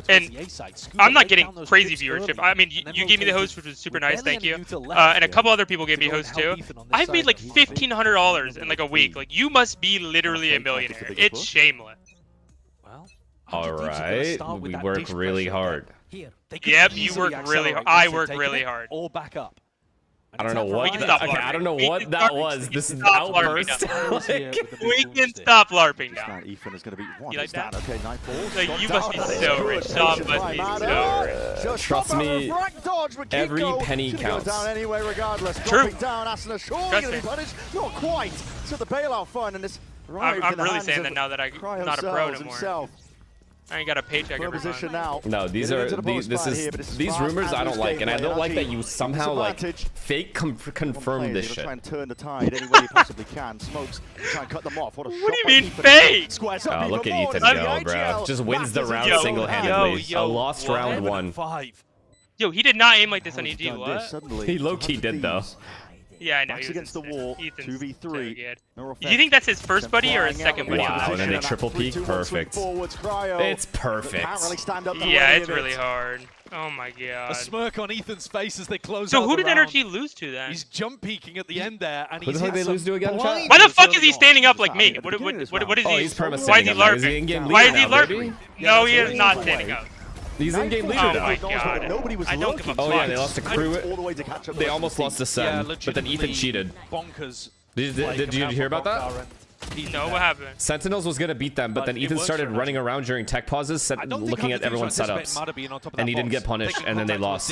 [SPEAKER 12] and I'm not getting crazy viewership. I mean, you gave me the host, which was super nice, thank you. And a couple other people gave me hosts too. I've made like $1,500 in like a week. Like, you must be literally a millionaire. It's shameless.
[SPEAKER 2] All right, we work really hard.
[SPEAKER 12] Yep, you work really hard. I work really hard.
[SPEAKER 19] All back up.
[SPEAKER 2] I don't know what I don't know what that was. This is outburst.
[SPEAKER 12] We can stop LARPing now.
[SPEAKER 13] Ethan is going to be
[SPEAKER 12] you like that?
[SPEAKER 13] Okay,
[SPEAKER 12] like, you must be so rich. Tom must be so rich.
[SPEAKER 2] Trust me, every penny counts.
[SPEAKER 13] Anyway, regardless.
[SPEAKER 12] True.
[SPEAKER 13] Down, Asuna surely going to be punished. Not quite. So the bailout fund and this.
[SPEAKER 12] I'm really saying that now that I'm not a pro anymore. I ain't got a paycheck every month.
[SPEAKER 13] Now.
[SPEAKER 2] No, these rumors I don't like, and I don't like that you somehow like fake confirm this shit.
[SPEAKER 13] Try and turn the tide any way you possibly can. Smokes, try and cut them off. What do
[SPEAKER 12] you mean fake?
[SPEAKER 2] Oh, look at Ethan go, bro. Just wins the round single-handedly. A lost round 1.
[SPEAKER 12] Yo, he did not aim like this on EG. What?
[SPEAKER 2] He low-key did though.
[SPEAKER 12] Yeah, I know.
[SPEAKER 13] Backs against the wall. 2v3.
[SPEAKER 12] Do you think that's his first buddy or his second buddy?
[SPEAKER 2] Wow, and then they triple peek. Perfect. It's perfect.
[SPEAKER 12] Yeah, it's really hard. Oh my god.
[SPEAKER 19] A smirk on Ethan's face as they close
[SPEAKER 12] out.
[SPEAKER 19] So
[SPEAKER 12] who did NRG lose to then?
[SPEAKER 19] He's jump peeking at the end there, and
[SPEAKER 2] who the hell did they lose to again?
[SPEAKER 12] Why the fuck is he standing up like me? What is he?
[SPEAKER 2] Oh, he's perma
[SPEAKER 12] why is he LARPing? Why is he LARPing? No, he is not standing up.
[SPEAKER 2] He's in-game leader
[SPEAKER 12] now.
[SPEAKER 2] Oh
[SPEAKER 12] my god. I don't give a fuck.
[SPEAKER 2] Oh yeah, they lost to Crew. They almost lost to Sen, but then Ethan cheated.
[SPEAKER 19] Bonkers.
[SPEAKER 2] Did you hear about that?
[SPEAKER 12] No, what happened?
[SPEAKER 2] Sentinels was gonna beat them, but then Ethan started running around during tech pauses, looking at everyone's setups, and he didn't get punished, and then they lost.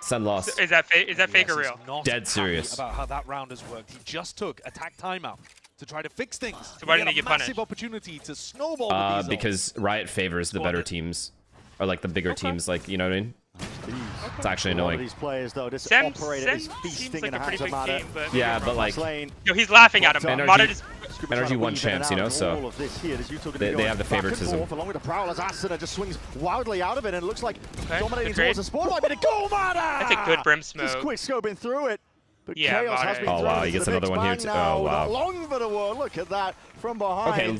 [SPEAKER 2] Sen lost.
[SPEAKER 12] Is that fake or real?
[SPEAKER 2] Dead serious.
[SPEAKER 19] About how that round has worked. He just took attack timeout to try to fix things.
[SPEAKER 12] So why didn't he get punished?
[SPEAKER 19] Massive opportunity to snowball with these
[SPEAKER 2] because Riot favors the better teams. Or like the bigger teams, like, you know what I mean? It's actually annoying.
[SPEAKER 13] These players, though, this
[SPEAKER 12] Sem
[SPEAKER 13] seems
[SPEAKER 12] like a pretty big team, but...
[SPEAKER 2] Yeah, but like...
[SPEAKER 12] Yo, he's laughing at him.
[SPEAKER 2] NRG won champs, you know, so they have the favoritism.
[SPEAKER 13] Along with the Prowlers, Asuna just swings wildly out of it, and it looks like dominating towards the spawn. Might be the goal,
[SPEAKER 12] That's a good brim smoke.
[SPEAKER 13] Just quick scoping through it. But
[SPEAKER 12] yeah,
[SPEAKER 13] Chaos has been
[SPEAKER 2] oh wow, he gets another one here too. Oh wow.
[SPEAKER 13] Long for the world. Look at that from behind.
[SPEAKER 2] Okay,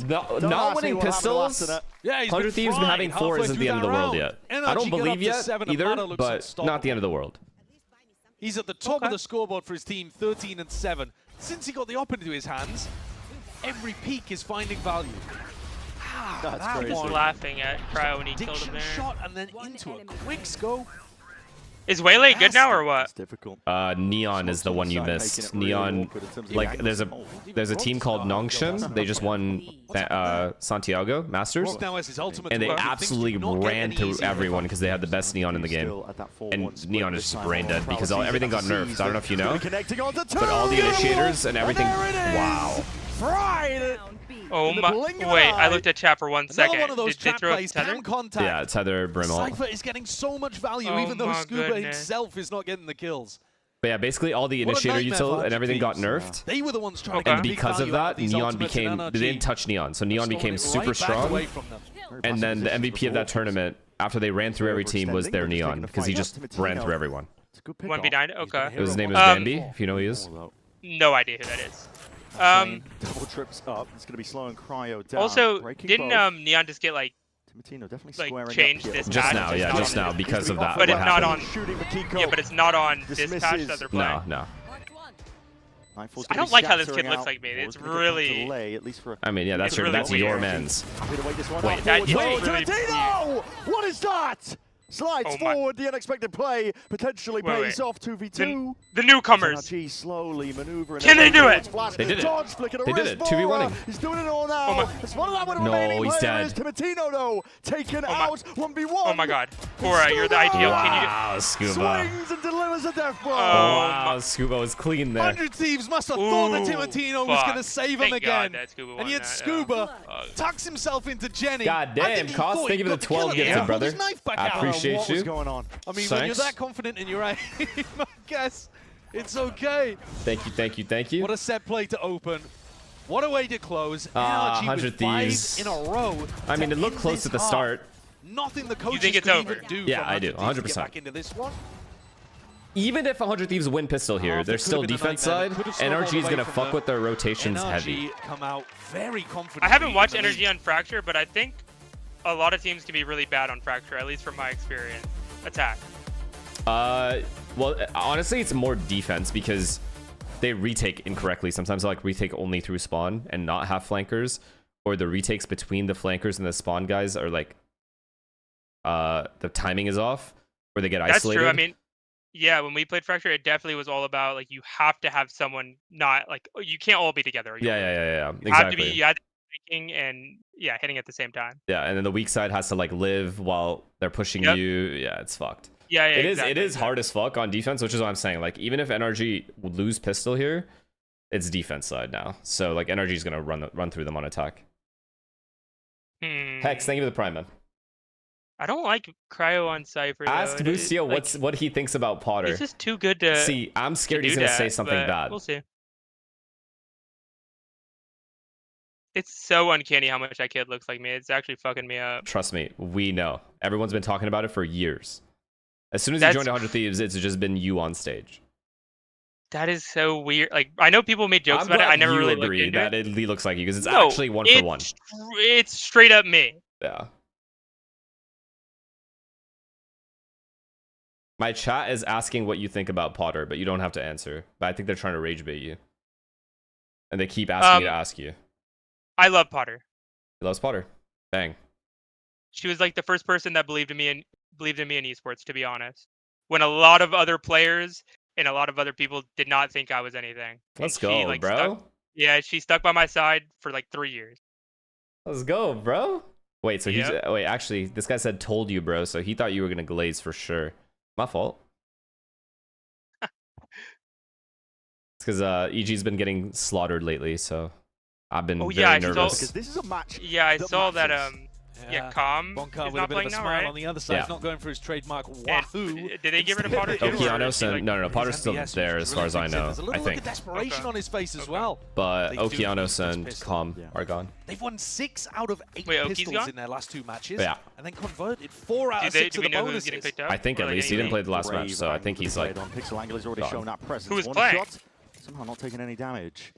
[SPEAKER 2] not winning pistols.
[SPEAKER 19] Yeah,
[SPEAKER 2] 100 Thieves been having 4 isn't the end of the world yet. I don't believe yet either, but not the end of the world.
[SPEAKER 19] He's at the top of the scoreboard for his team, 13-7. Since he got the op into his hands, every peak is finding value.
[SPEAKER 12] That's crazy. Just laughing at Cryo when he killed him there.
[SPEAKER 19] Shot and then into a quick scope.
[SPEAKER 12] Is Waylay good now or what?
[SPEAKER 13] It's difficult.
[SPEAKER 2] Neon is the one you missed. Neon, like there's a team called Nongshan. They just won Santiago Masters, and they absolutely ran through everyone because they had the best Neon in the game. And Neon is just brain dead because everything got nerfed. I don't know if you know, but all the initiators and everything. Wow.
[SPEAKER 12] Oh my! Wait, I looked at chat for 1 second.
[SPEAKER 19] One of those
[SPEAKER 12] Did they throw Tether?
[SPEAKER 2] Yeah, Tether, Brimall.
[SPEAKER 19] Cypher is getting so much value, even though Scuba himself is not getting the kills.
[SPEAKER 2] But yeah, basically all the initiator util and everything got nerfed.
[SPEAKER 19] They were the ones trying to get
[SPEAKER 2] and because of that, Neon became. They didn't touch Neon, so Neon became super strong. And then the MVP of that tournament, after they ran through every team, was their Neon because he just ran through everyone.
[SPEAKER 12] 1v9. Okay.
[SPEAKER 2] His name is Bambi, if you know who he is.
[SPEAKER 12] No idea who that is.
[SPEAKER 13] Double trips up. It's going to be slowing Cryo down.
[SPEAKER 12] Also, didn't Neon just get like changed this
[SPEAKER 2] just now? Yeah, just now because of that.
[SPEAKER 12] But it's not on. Yeah, but it's not on this patch that they're playing.
[SPEAKER 2] No.
[SPEAKER 12] I don't like how this kid looks like me. It's really.
[SPEAKER 2] I mean, yeah, that's your man's.
[SPEAKER 13] Wait, Tarantino! What is that? Slides forward, the unexpected play potentially pays off 2v2.
[SPEAKER 12] The newcomers.
[SPEAKER 13] NRG slowly maneuvering.
[SPEAKER 12] Can they do it?
[SPEAKER 2] They did it. They did it. 2v1.
[SPEAKER 13] He's doing it all now. It's one of them with remaining
[SPEAKER 2] he's
[SPEAKER 13] players.
[SPEAKER 2] dead.
[SPEAKER 13] Tarantino though taken out 1v1.
[SPEAKER 12] Oh my god. Bora, you're the ideal.
[SPEAKER 2] Wow, Scuba.
[SPEAKER 13] Swings and delivers a death blow.
[SPEAKER 2] Oh wow, Scuba was clean there.
[SPEAKER 19] 100 Thieves must have thought that Tarantino was going to save him again. And yet Scuba tucks himself into Jenny.
[SPEAKER 2] God damn, Cost, thank you for the 12 gifted, brother. I appreciate you.
[SPEAKER 13] What's going on?
[SPEAKER 19] I mean, when you're that confident in your aim, I guess it's okay.
[SPEAKER 2] Thank you.
[SPEAKER 19] What a set play to open. What a way to close.
[SPEAKER 2] 100 Thieves
[SPEAKER 19] in a row.
[SPEAKER 2] I mean, it looked close at the start.
[SPEAKER 19] Nothing the coaches
[SPEAKER 12] you think it's
[SPEAKER 19] could
[SPEAKER 12] over?
[SPEAKER 19] Even do.
[SPEAKER 2] Yeah, I do. 100%.
[SPEAKER 19] Back into this one.
[SPEAKER 2] Even if 100 Thieves win pistol here, they're still defense side. NRG is going to fuck with their rotations heavy.
[SPEAKER 19] Come out very confident.
[SPEAKER 12] I haven't watched NRG on Fracture, but I think a lot of teams can be really bad on Fracture, at least from my experience. Attack.
[SPEAKER 2] Well, honestly, it's more defense because they retake incorrectly. Sometimes they like retake only through spawn and not have flankers, or the retakes between the flankers and the spawn guys are like the timing is off, or they get isolated.
[SPEAKER 12] That's true. I mean, yeah, when we played Fracture, it definitely was all about like you have to have someone not like you can't all be together.
[SPEAKER 2] Yeah. Exactly.
[SPEAKER 12] You have to be taking and hitting at the same time.
[SPEAKER 2] Yeah, and then the weak side has to like live while they're pushing you. Yeah, it's fucked.
[SPEAKER 12] Yeah,
[SPEAKER 2] it is hard as fuck on defense, which is what I'm saying. Like even if NRG would lose pistol here, it's defense side now. So like NRG is gonna run through them on attack. Hex, thank you for the prime, man.
[SPEAKER 12] I don't like Cryo on Cypher.
[SPEAKER 2] Ask Lucio what he thinks about Potter.
[SPEAKER 12] He's just too good to
[SPEAKER 2] see. I'm scared he's gonna say something bad.
[SPEAKER 12] We'll see. It's so uncanny how much that kid looks like me. It's actually fucking me up.
[SPEAKER 2] Trust me, we know. Everyone's been talking about it for years. As soon as you joined 100 Thieves, it's just been you on stage.
[SPEAKER 12] That is so weird. Like I know people made jokes about it. I never really
[SPEAKER 2] agree that it looks like you because it's actually one for one.
[SPEAKER 12] It's straight up me.
[SPEAKER 2] Yeah. My chat is asking what you think about Potter, but you don't have to answer. But I think they're trying to rage bait you, and they keep asking me to ask you.
[SPEAKER 12] I love Potter.
[SPEAKER 2] He loves Potter. Bang.
[SPEAKER 12] She was like the first person that believed in me in esports, to be honest. When a lot of other players and a lot of other people did not think I was anything.
[SPEAKER 2] Let's go, bro.
[SPEAKER 12] She stuck by my side for like 3 years.
[SPEAKER 2] Let's go, bro. Wait, so wait, actually, this guy said told you, bro, so he thought you were gonna glaze for sure. My fault. It's because EG's been getting slaughtered lately, so I've been very nervous.
[SPEAKER 13] Because this is a match.
[SPEAKER 12] Yeah, I saw that Yeah, Calm
[SPEAKER 19] Bonka
[SPEAKER 12] is
[SPEAKER 19] with
[SPEAKER 12] not
[SPEAKER 19] a bit
[SPEAKER 12] playing
[SPEAKER 19] of a
[SPEAKER 12] now,
[SPEAKER 19] smile
[SPEAKER 12] right?
[SPEAKER 19] on the other side, not going for his trademark wahoo.
[SPEAKER 12] Did they get rid of Potter too?
[SPEAKER 2] Okeanos and no, Potter's still there as far as I know.
[SPEAKER 19] There's a little
[SPEAKER 2] I
[SPEAKER 19] look
[SPEAKER 2] think.
[SPEAKER 19] of desperation on his face as well.
[SPEAKER 2] But Okeanos and Calm are gone.
[SPEAKER 19] They've won 6 out of 8
[SPEAKER 12] Wait,
[SPEAKER 19] pistols in their last 2 matches.
[SPEAKER 2] Yeah.
[SPEAKER 19] And then converted 4 out of 6 of the bonuses.
[SPEAKER 2] I think at least he didn't play the last match, so I think he's like.
[SPEAKER 13] Pixel Angle has already shown that presence.
[SPEAKER 12] Who was playing?
[SPEAKER 13] Somehow not taking any damage.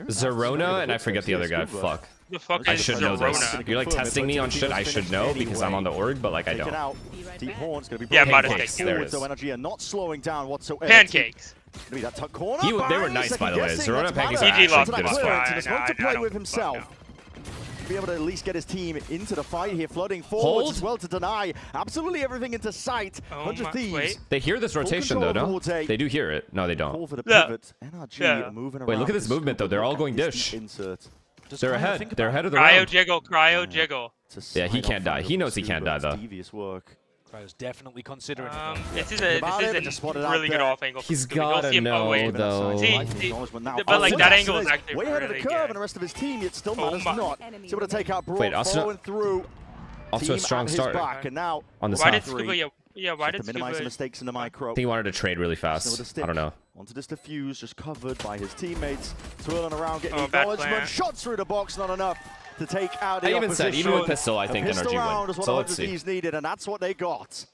[SPEAKER 2] Zerona and I forget the other guy. Fuck.
[SPEAKER 12] The fuck
[SPEAKER 2] I
[SPEAKER 12] is
[SPEAKER 2] should know this.
[SPEAKER 12] Zerona?
[SPEAKER 2] You're like testing me on shit I should know because I'm on the org, but like I don't.
[SPEAKER 13] Deep Horn's going to be
[SPEAKER 2] Pancakes. There it is.
[SPEAKER 13] so NRG are not slowing down whatsoever.
[SPEAKER 12] Pancakes.
[SPEAKER 13] Be that tuck corner.
[SPEAKER 2] They were nice, by the way. Zerona Pancakes are
[SPEAKER 12] GG
[SPEAKER 2] actually
[SPEAKER 12] lost
[SPEAKER 2] good as fuck.
[SPEAKER 13] Just want to play with himself. Be able to at least get his team into the fight here, flooding forwards as well to deny absolutely everything into sight. 100 Thieves.
[SPEAKER 2] They hear this rotation though, no? They do hear it. No, they don't.
[SPEAKER 13] For the pivot. NRG moving
[SPEAKER 2] Wait, look at this
[SPEAKER 13] around.
[SPEAKER 2] movement though. They're all going dish. They're ahead. They're ahead of the
[SPEAKER 12] Cryo
[SPEAKER 2] round.
[SPEAKER 12] jiggle, cryo jiggle.
[SPEAKER 2] Yeah, he can't die. He knows he can't die though.
[SPEAKER 13] Devious work.
[SPEAKER 19] Cryo's definitely considering
[SPEAKER 12] This is a really good off angle.
[SPEAKER 2] He's gotta know though.
[SPEAKER 12] But like that angle is actually
[SPEAKER 13] way ahead of the
[SPEAKER 12] really
[SPEAKER 13] curve,
[SPEAKER 12] good.
[SPEAKER 13] and the rest of his team yet still managed not. He's able to take out Broad,
[SPEAKER 2] Wait,
[SPEAKER 13] following through.
[SPEAKER 2] Also a strong start
[SPEAKER 13] And now
[SPEAKER 2] on the
[SPEAKER 12] Why did
[SPEAKER 2] south.
[SPEAKER 12] Scuba? Yeah, why did
[SPEAKER 13] to minimize the
[SPEAKER 12] Scuba?
[SPEAKER 13] mistakes in the micro.
[SPEAKER 2] I think he wanted to trade really fast. I don't know.
[SPEAKER 13] Onto this defuse, just covered by his teammates, twirling around, getting
[SPEAKER 12] bad
[SPEAKER 13] acknowledgement.
[SPEAKER 12] plan.
[SPEAKER 13] Shots through the box, not enough to take out the
[SPEAKER 2] I even said,
[SPEAKER 13] opposition.
[SPEAKER 2] even with pistol, I think
[SPEAKER 13] A pistol
[SPEAKER 2] NRG
[SPEAKER 13] round
[SPEAKER 2] win.
[SPEAKER 13] is what
[SPEAKER 2] So
[SPEAKER 13] 100
[SPEAKER 2] let's see.
[SPEAKER 13] Thieves needed, and that's what they got.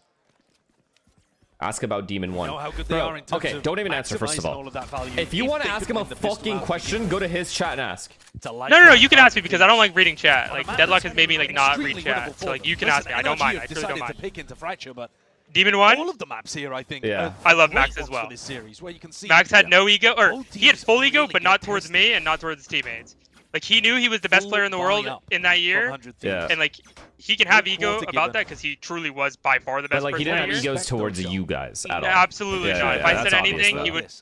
[SPEAKER 2] Ask about Demon 1.
[SPEAKER 19] Know how good they are in terms
[SPEAKER 2] Okay,
[SPEAKER 19] of
[SPEAKER 2] don't even answer first of
[SPEAKER 19] maximizing
[SPEAKER 2] all.
[SPEAKER 19] all of that value.
[SPEAKER 2] If you
[SPEAKER 19] If
[SPEAKER 2] want to
[SPEAKER 19] they
[SPEAKER 2] ask
[SPEAKER 19] could
[SPEAKER 2] him a
[SPEAKER 19] win the pistol
[SPEAKER 2] fucking
[SPEAKER 19] round,
[SPEAKER 2] question, go to his chat and ask.
[SPEAKER 12] No, you can ask me because I don't like reading chat. Like Deadlock has made me like not read chat. So like you can ask me. I don't mind. I truly don't mind.
[SPEAKER 19] To pick into Fracture, but
[SPEAKER 12] Demon 1?
[SPEAKER 19] all of the maps here, I think.
[SPEAKER 2] Yeah.
[SPEAKER 12] I love
[SPEAKER 19] great
[SPEAKER 12] Max as
[SPEAKER 19] ones
[SPEAKER 12] well.
[SPEAKER 19] for this series, where you can see
[SPEAKER 12] Max had no ego, or
[SPEAKER 19] both
[SPEAKER 12] he had
[SPEAKER 19] teams
[SPEAKER 12] full ego,
[SPEAKER 19] really
[SPEAKER 12] but not
[SPEAKER 19] get
[SPEAKER 12] towards
[SPEAKER 19] tested.
[SPEAKER 12] me and not towards his teammates. Like he knew he was the best player in the world in that year,
[SPEAKER 2] Yeah.
[SPEAKER 12] and like he can have
[SPEAKER 19] Good
[SPEAKER 12] ego
[SPEAKER 19] quarter
[SPEAKER 12] about
[SPEAKER 19] given.
[SPEAKER 12] that because he truly was by far the
[SPEAKER 2] But
[SPEAKER 12] best
[SPEAKER 2] like he
[SPEAKER 12] person
[SPEAKER 2] didn't
[SPEAKER 12] that
[SPEAKER 2] have
[SPEAKER 12] year.
[SPEAKER 2] egos towards you guys at all.
[SPEAKER 12] Absolutely
[SPEAKER 2] Yeah,
[SPEAKER 12] not.
[SPEAKER 2] yeah,
[SPEAKER 12] If I
[SPEAKER 2] that's
[SPEAKER 12] said
[SPEAKER 2] obvious,
[SPEAKER 12] anything,
[SPEAKER 2] though.
[SPEAKER 12] he would.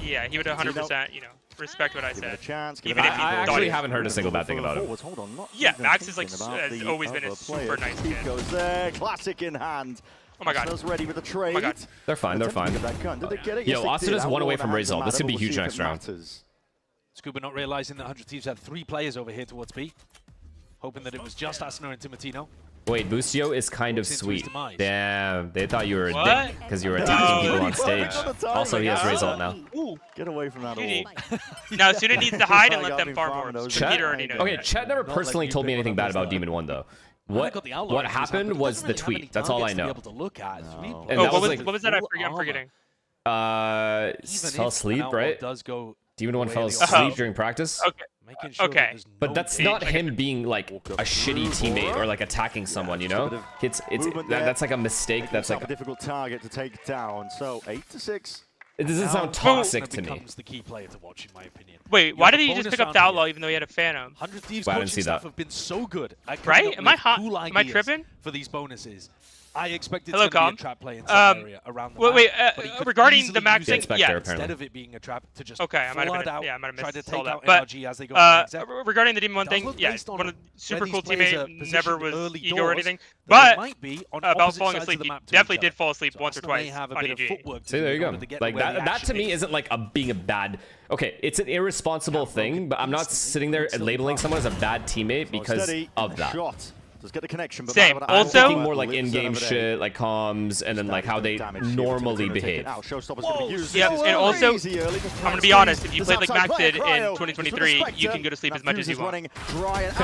[SPEAKER 12] Yeah, he would 100%, respect what I
[SPEAKER 13] Give it a
[SPEAKER 12] said.
[SPEAKER 13] chance. Give
[SPEAKER 12] Even
[SPEAKER 13] it a
[SPEAKER 12] if he
[SPEAKER 2] I
[SPEAKER 12] thought
[SPEAKER 2] actually
[SPEAKER 12] he-
[SPEAKER 2] haven't heard a single bad thing about him.
[SPEAKER 13] Hold on, not
[SPEAKER 12] Yeah,
[SPEAKER 13] even
[SPEAKER 12] Max is like
[SPEAKER 13] thinking about
[SPEAKER 12] has
[SPEAKER 13] the
[SPEAKER 12] always been a
[SPEAKER 13] other
[SPEAKER 12] super
[SPEAKER 13] players.
[SPEAKER 12] nice
[SPEAKER 13] He
[SPEAKER 12] kid.
[SPEAKER 13] goes there, classic in hand.
[SPEAKER 12] Oh my god.
[SPEAKER 13] Smells ready with the trade.
[SPEAKER 12] Oh my god.
[SPEAKER 2] They're fine. They're fine.
[SPEAKER 13] Did they get it?
[SPEAKER 2] Yo,
[SPEAKER 13] Yes,
[SPEAKER 2] Austin
[SPEAKER 13] they
[SPEAKER 2] is
[SPEAKER 13] did.
[SPEAKER 2] one away
[SPEAKER 13] That
[SPEAKER 2] from
[SPEAKER 13] war
[SPEAKER 2] result. This could be
[SPEAKER 13] matter.
[SPEAKER 2] huge
[SPEAKER 13] We'll
[SPEAKER 2] next
[SPEAKER 13] see if it
[SPEAKER 2] round.
[SPEAKER 13] matters.
[SPEAKER 19] Scuba not realizing that 100 Thieves had 3 players over here towards B. Hoping that it was just Asner and Timotino.
[SPEAKER 2] Wait, Bustio is kind of
[SPEAKER 19] Walks into
[SPEAKER 2] sweet.
[SPEAKER 19] his demise.
[SPEAKER 2] Damn, they thought you were a
[SPEAKER 12] What?
[SPEAKER 2] dick because you were attacking people on stage.
[SPEAKER 13] Oh.
[SPEAKER 2] Also, he has result now.
[SPEAKER 13] Get away from that
[SPEAKER 12] GG.
[SPEAKER 13] all.
[SPEAKER 12] Now Suda needs to hide and let them farm more.
[SPEAKER 2] Chet?
[SPEAKER 12] Peter already knows
[SPEAKER 2] Okay,
[SPEAKER 12] that.
[SPEAKER 2] Chet never personally told me anything bad about Demon 1 though. What happened was the tweet. That's all I know. And
[SPEAKER 12] Oh,
[SPEAKER 2] that
[SPEAKER 12] what
[SPEAKER 2] was like,
[SPEAKER 12] was that? I'm forgetting.
[SPEAKER 2] fell asleep, right? Demon 1 fell
[SPEAKER 12] Oh.
[SPEAKER 2] asleep during practice.
[SPEAKER 12] Okay. Okay.
[SPEAKER 2] But that's not him being like a shitty teammate or like attacking someone, you know? That's like a mistake. That's like
[SPEAKER 13] a difficult target to take down. So 8-6.
[SPEAKER 2] It doesn't sound toxic to me.
[SPEAKER 19] The key player to watch, in my opinion.
[SPEAKER 12] Wait, why did he just pick up the Outlaw even though he had a Phantom?
[SPEAKER 19] 100 Thieves
[SPEAKER 2] I
[SPEAKER 19] coaching
[SPEAKER 2] didn't see
[SPEAKER 19] staff
[SPEAKER 2] that.
[SPEAKER 19] have been so good at
[SPEAKER 12] Right?
[SPEAKER 19] coming up
[SPEAKER 12] Am I
[SPEAKER 19] with
[SPEAKER 12] hot?
[SPEAKER 19] cool
[SPEAKER 12] Am I
[SPEAKER 19] ideas
[SPEAKER 12] tripping?
[SPEAKER 19] for these bonuses. I expected
[SPEAKER 12] Hello,
[SPEAKER 19] it's going
[SPEAKER 12] Calm.
[SPEAKER 19] to be a trap play in some area around the
[SPEAKER 12] wait,
[SPEAKER 19] map, but he could
[SPEAKER 12] regarding
[SPEAKER 19] easily
[SPEAKER 12] the Max
[SPEAKER 19] use
[SPEAKER 12] thing,
[SPEAKER 19] it
[SPEAKER 12] yeah.
[SPEAKER 19] instead of it being a trap to just
[SPEAKER 12] Okay, I might
[SPEAKER 19] flood
[SPEAKER 12] have
[SPEAKER 19] out,
[SPEAKER 12] been, I might have
[SPEAKER 19] try to
[SPEAKER 12] missed
[SPEAKER 19] take
[SPEAKER 12] all
[SPEAKER 19] out
[SPEAKER 12] that.
[SPEAKER 19] NRG as they go
[SPEAKER 12] But regarding the Demon 1 thing, yeah, one of the super cool teammate, never was ego or anything. But about falling asleep, he definitely did fall asleep once or twice on EG.
[SPEAKER 2] See, there you go. Like that to me isn't like being a bad. Okay, it's an irresponsible thing, but I'm not sitting there and labeling someone as a bad teammate because of that.
[SPEAKER 13] Just get the connection. But
[SPEAKER 12] Same.
[SPEAKER 2] I'm
[SPEAKER 12] Also,
[SPEAKER 2] thinking more like in-game shit, like comms, and then like how they normally behave.
[SPEAKER 12] Yep, and also, I'm gonna be honest. If you played like Max did in 2023, you can go to sleep as much as you want.
[SPEAKER 2] Hey,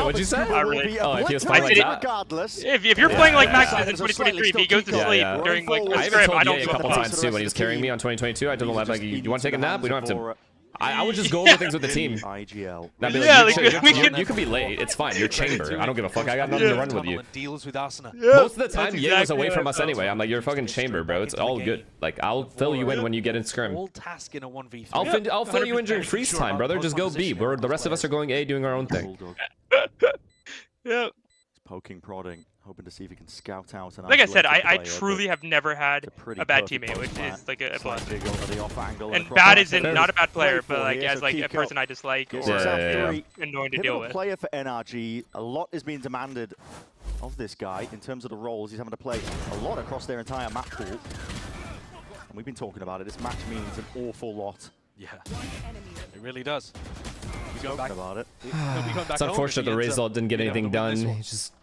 [SPEAKER 2] what'd you say? Oh, if he was playing like that?
[SPEAKER 12] If you're playing like Max did in 2023, if he goes to sleep during like a
[SPEAKER 2] I
[SPEAKER 12] scrim,
[SPEAKER 2] told
[SPEAKER 12] I don't
[SPEAKER 2] Ye a
[SPEAKER 12] give a
[SPEAKER 2] couple
[SPEAKER 12] fuck.
[SPEAKER 2] times too when he was carrying me on 2022. I told him like, you want to take a nap? We don't have to. I would just go over things with the team.
[SPEAKER 13] IGL.
[SPEAKER 2] I'd be like, you can be late. It's fine. You're chamber. I don't give a fuck. I got nothing to run with you. Most of the time, Ye was away from us anyway. I'm like, you're fucking chamber, bro. It's all good. Like, I'll fill you in when you get in scrim. I'll fill you in during freeze time, brother. Just go B. The rest of us are going A, doing our own thing.
[SPEAKER 12] Yeah.
[SPEAKER 13] Poking, prodding, hoping to see if he can scout out.
[SPEAKER 12] Like I said, I truly have never had a bad teammate, which is like a plus. And bad isn't not a bad player, but like as like a person I dislike or annoying to deal with.
[SPEAKER 13] Player for NRG, a lot is being demanded of this guy in terms of the roles. He's having to play a lot across their entire map pool. And we've been talking about it. This match means an awful lot.
[SPEAKER 19] Yeah, it really does.
[SPEAKER 13] He's spoken about it.
[SPEAKER 2] It's unfortunate the result didn't get anything done. He just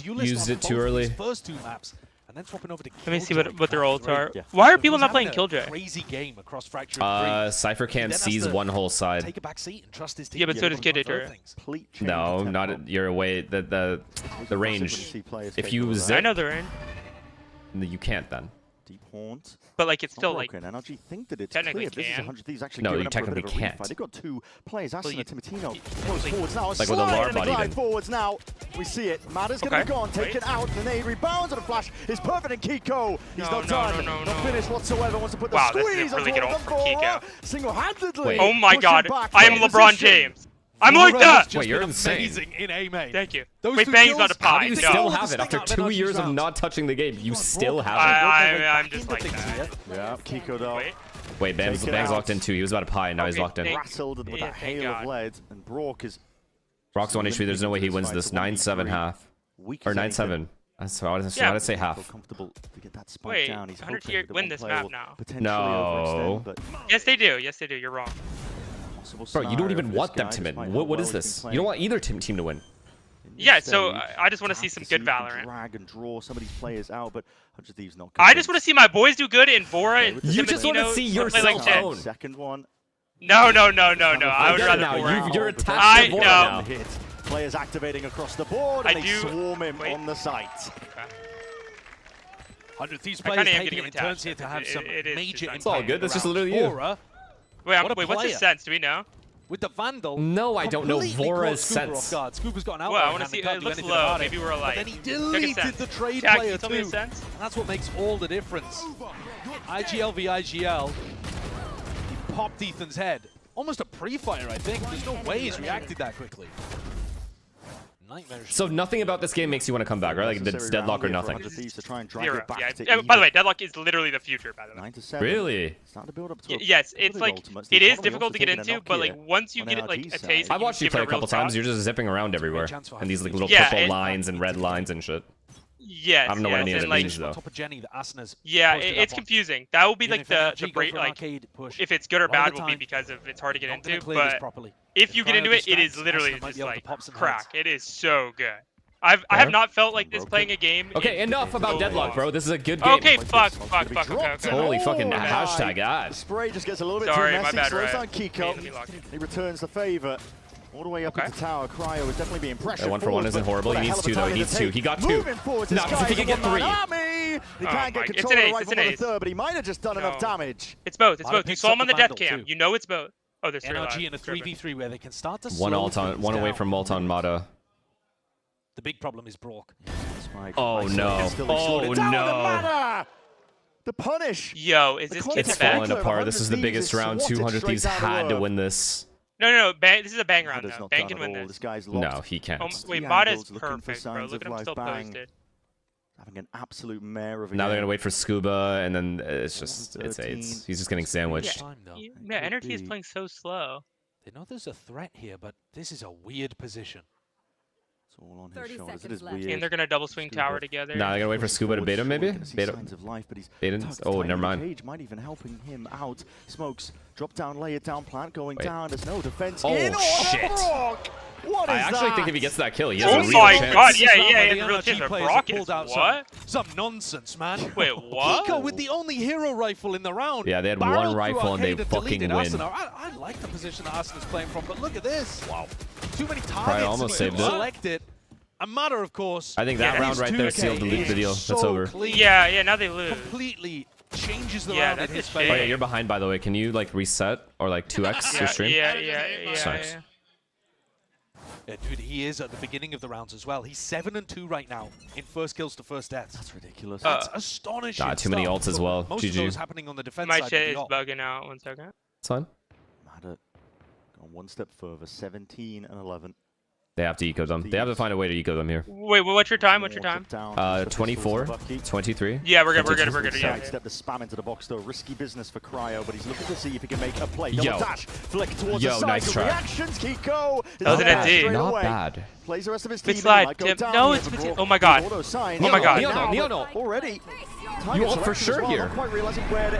[SPEAKER 2] used it too early.
[SPEAKER 19] First 2 maps. And then swapping over to
[SPEAKER 12] Let me see what their ults are. Why are people not playing Killjoy?
[SPEAKER 19] Crazy game across Fracture
[SPEAKER 2] Cypher can't seize one whole side.
[SPEAKER 19] Take a back seat and trust his team.
[SPEAKER 12] Yeah, but so does Killjoy.
[SPEAKER 2] No, not you're away. The range. If you zip,
[SPEAKER 12] I know the range.
[SPEAKER 2] You can't then.
[SPEAKER 13] Deep haunt.
[SPEAKER 12] But like it's still like
[SPEAKER 13] NRG think that it's
[SPEAKER 12] technically
[SPEAKER 13] clear. This is 100 Thieves actually
[SPEAKER 2] no, you technically can't.
[SPEAKER 13] They've got 2 players. Aston and Timotino close forwards now.
[SPEAKER 2] Like with a lower body
[SPEAKER 13] forwards now. We see it. Matter's going to be gone. Taken out. The nade rebounds and a flash is perfect in Kiko. He's not done. Not finished whatsoever. Wants to put the squeeze on Bademperor. Single-handedly.
[SPEAKER 12] Oh my God! I am LeBron James. I'm like that!
[SPEAKER 2] Wait, you're insane.
[SPEAKER 19] Amazing in A main.
[SPEAKER 12] Thank you. Wait, Bang's not a pie.
[SPEAKER 2] You still have it. After 2 years of not touching the game, you still have it.
[SPEAKER 12] I'm just like that.
[SPEAKER 13] Yeah, Kiko though.
[SPEAKER 2] Wait, Bang's locked in too. He was about a pie, and now he's locked in.
[SPEAKER 13] Rattled with that hail of lead, and Brock is...
[SPEAKER 2] Brock's 1 HP. There's no way he wins this. 9-7 half. Or 9-7. So I would say half.
[SPEAKER 12] Wait, 100 here win this map now.
[SPEAKER 2] No.
[SPEAKER 12] Yes, they do. Yes, they do. You're wrong.
[SPEAKER 2] Bro, you don't even want them to win. What is this? You don't want either team to win.
[SPEAKER 12] Yeah, so I just want to see some good Valorant.
[SPEAKER 13] Drag and draw some of these players out, but 100 Thieves not.
[SPEAKER 12] I just want to see my boys do good in Vora and
[SPEAKER 2] you just want to see yourself own.
[SPEAKER 13] Second one.
[SPEAKER 12] No. I would rather Vora.
[SPEAKER 2] You're attached to Vora now.
[SPEAKER 13] Players activating across the board, and they swarm him on the site.
[SPEAKER 19] 100 Thieves players taking it in turns here to have some major impact.
[SPEAKER 2] It's all good. That's just literally you.
[SPEAKER 12] Wait, what's his sense? Do we know?
[SPEAKER 19] With the Vandal.
[SPEAKER 2] No, I don't know Vora's sense.
[SPEAKER 19] Scuba's got an outline.
[SPEAKER 12] Well, I want to see. It looks low. Maybe we're like.
[SPEAKER 19] But then he deleted the trade
[SPEAKER 12] Jack,
[SPEAKER 19] player
[SPEAKER 12] tell me his sense.
[SPEAKER 19] And that's what makes all the difference. IGL v IGL. He popped Ethan's head. Almost a pre-fire, I think. There's no way he's reacted that quickly.
[SPEAKER 2] So nothing about this game makes you want to come back, right? Like it's deadlock or nothing.
[SPEAKER 12] Zero. Yeah. By the way, deadlock is literally the future. By the way.
[SPEAKER 2] Really?
[SPEAKER 12] Yes, it's like it is difficult to get into, but like once you get it like a taste.
[SPEAKER 2] I've watched you play a couple times. You're just zipping around everywhere, and these like little purple lines and red lines and shit.
[SPEAKER 12] Yes.
[SPEAKER 2] I don't know what any of it means though.
[SPEAKER 12] Yeah, it's confusing. That will be like the break, like if it's good or bad will be because of it's hard to get into. But if you get into it, it is literally just like crack. It is so good. I have not felt like this playing a game.
[SPEAKER 2] Okay, enough about deadlock, bro. This is a good game.
[SPEAKER 12] Okay, fuck. Okay.
[SPEAKER 2] Holy fucking hashtag God.
[SPEAKER 13] Spray just gets a little bit too messy. Slows down Kiko. He returns the favor. All the way up into tower. Cryo is definitely being pressured.
[SPEAKER 2] 1-for-1 isn't horrible. He needs 2 though. He needs 2. He got 2. Not if he can get 3.
[SPEAKER 13] He can't get control of the rifle on the third, but he might have just done enough damage.
[SPEAKER 12] It's both. You saw him on the death cam. You know it's both. Oh, there's 3
[SPEAKER 19] NRG in a 3v3 where they can start to
[SPEAKER 2] one away from Molton Mata.
[SPEAKER 19] The big problem is Brock.
[SPEAKER 2] Oh no. Oh no.
[SPEAKER 13] The punish.
[SPEAKER 12] Yo, is this kid
[SPEAKER 2] It's falling apart. This is the biggest round. 200 Thieves had to win this.
[SPEAKER 12] No. This is a bang round now. Bang can win this.
[SPEAKER 2] No, he can't.
[SPEAKER 12] Wait, Mata's perfect, bro. Look at him still posted.
[SPEAKER 13] Having an absolute mare of a
[SPEAKER 2] now they're gonna wait for Scuba, and then it's AIDS. He's just getting sandwiched.
[SPEAKER 12] Yeah, NRG is playing so slow.
[SPEAKER 19] They know there's a threat here, but this is a weird position.
[SPEAKER 13] It's all on his shoulders. It is weird.
[SPEAKER 12] And they're gonna double swing tower together.
[SPEAKER 2] Nah, they're gonna wait for Scuba to bait him, maybe? Bait him. Oh, never mind.
[SPEAKER 13] Might even helping him out. Smokes, drop down, lay it down, plant going down. There's no defense.
[SPEAKER 2] Oh shit!
[SPEAKER 13] What is
[SPEAKER 2] I actually think if he gets that kill, he has
[SPEAKER 12] a
[SPEAKER 2] real
[SPEAKER 12] real
[SPEAKER 2] chance.
[SPEAKER 12] God, yeah, he has a real chance. Brock is what?
[SPEAKER 19] Some nonsense, man.
[SPEAKER 12] Wait, what?
[SPEAKER 19] Kiko with the only hero rifle in the round.
[SPEAKER 2] Yeah, they had one rifle and they fucking win.
[SPEAKER 19] I like the position that Arsenal's playing from, but look at this.
[SPEAKER 2] Wow.
[SPEAKER 19] Too many targets.
[SPEAKER 2] Almost saved it.
[SPEAKER 19] Select it. A matter, of course.
[SPEAKER 2] I think that round right there sealed the deal. That's over.
[SPEAKER 12] Yeah, now they lose.
[SPEAKER 19] Completely changes the round in his favor.
[SPEAKER 2] Oh yeah, you're behind by the way. Can you like reset or like 2x your stream?
[SPEAKER 12] Yeah.
[SPEAKER 19] Yeah, dude, he is at the beginning of the rounds as well. He's 7-2 right now in first kills to first deaths.
[SPEAKER 13] That's ridiculous.
[SPEAKER 19] That's astonishing.
[SPEAKER 2] Too many ults as well.
[SPEAKER 19] Most of those happening on the defense
[SPEAKER 12] My
[SPEAKER 19] side.
[SPEAKER 12] shit is bugging out. 1 second.
[SPEAKER 2] It's fine.
[SPEAKER 13] Matter gone one step further. 17 and 11.
[SPEAKER 2] They have to eco them. They have to find a way to eco them here.
[SPEAKER 12] Wait, what's your time?
[SPEAKER 2] 24, 23.
[SPEAKER 12] Yeah, we're good. Yeah.
[SPEAKER 13] Step the spam into the box though. Risky business for Cryo, but he's looking to see if he can make a play. Double dash, flick towards the side.
[SPEAKER 2] Nice try.
[SPEAKER 13] Reactions, Kiko.
[SPEAKER 12] That was an ND.
[SPEAKER 2] Not bad.
[SPEAKER 13] Plays the rest of his team.
[SPEAKER 12] Slide, Tim. No, it's oh my god.
[SPEAKER 2] Oh my god. Neono.
[SPEAKER 13] Already.
[SPEAKER 2] You ult for sure here.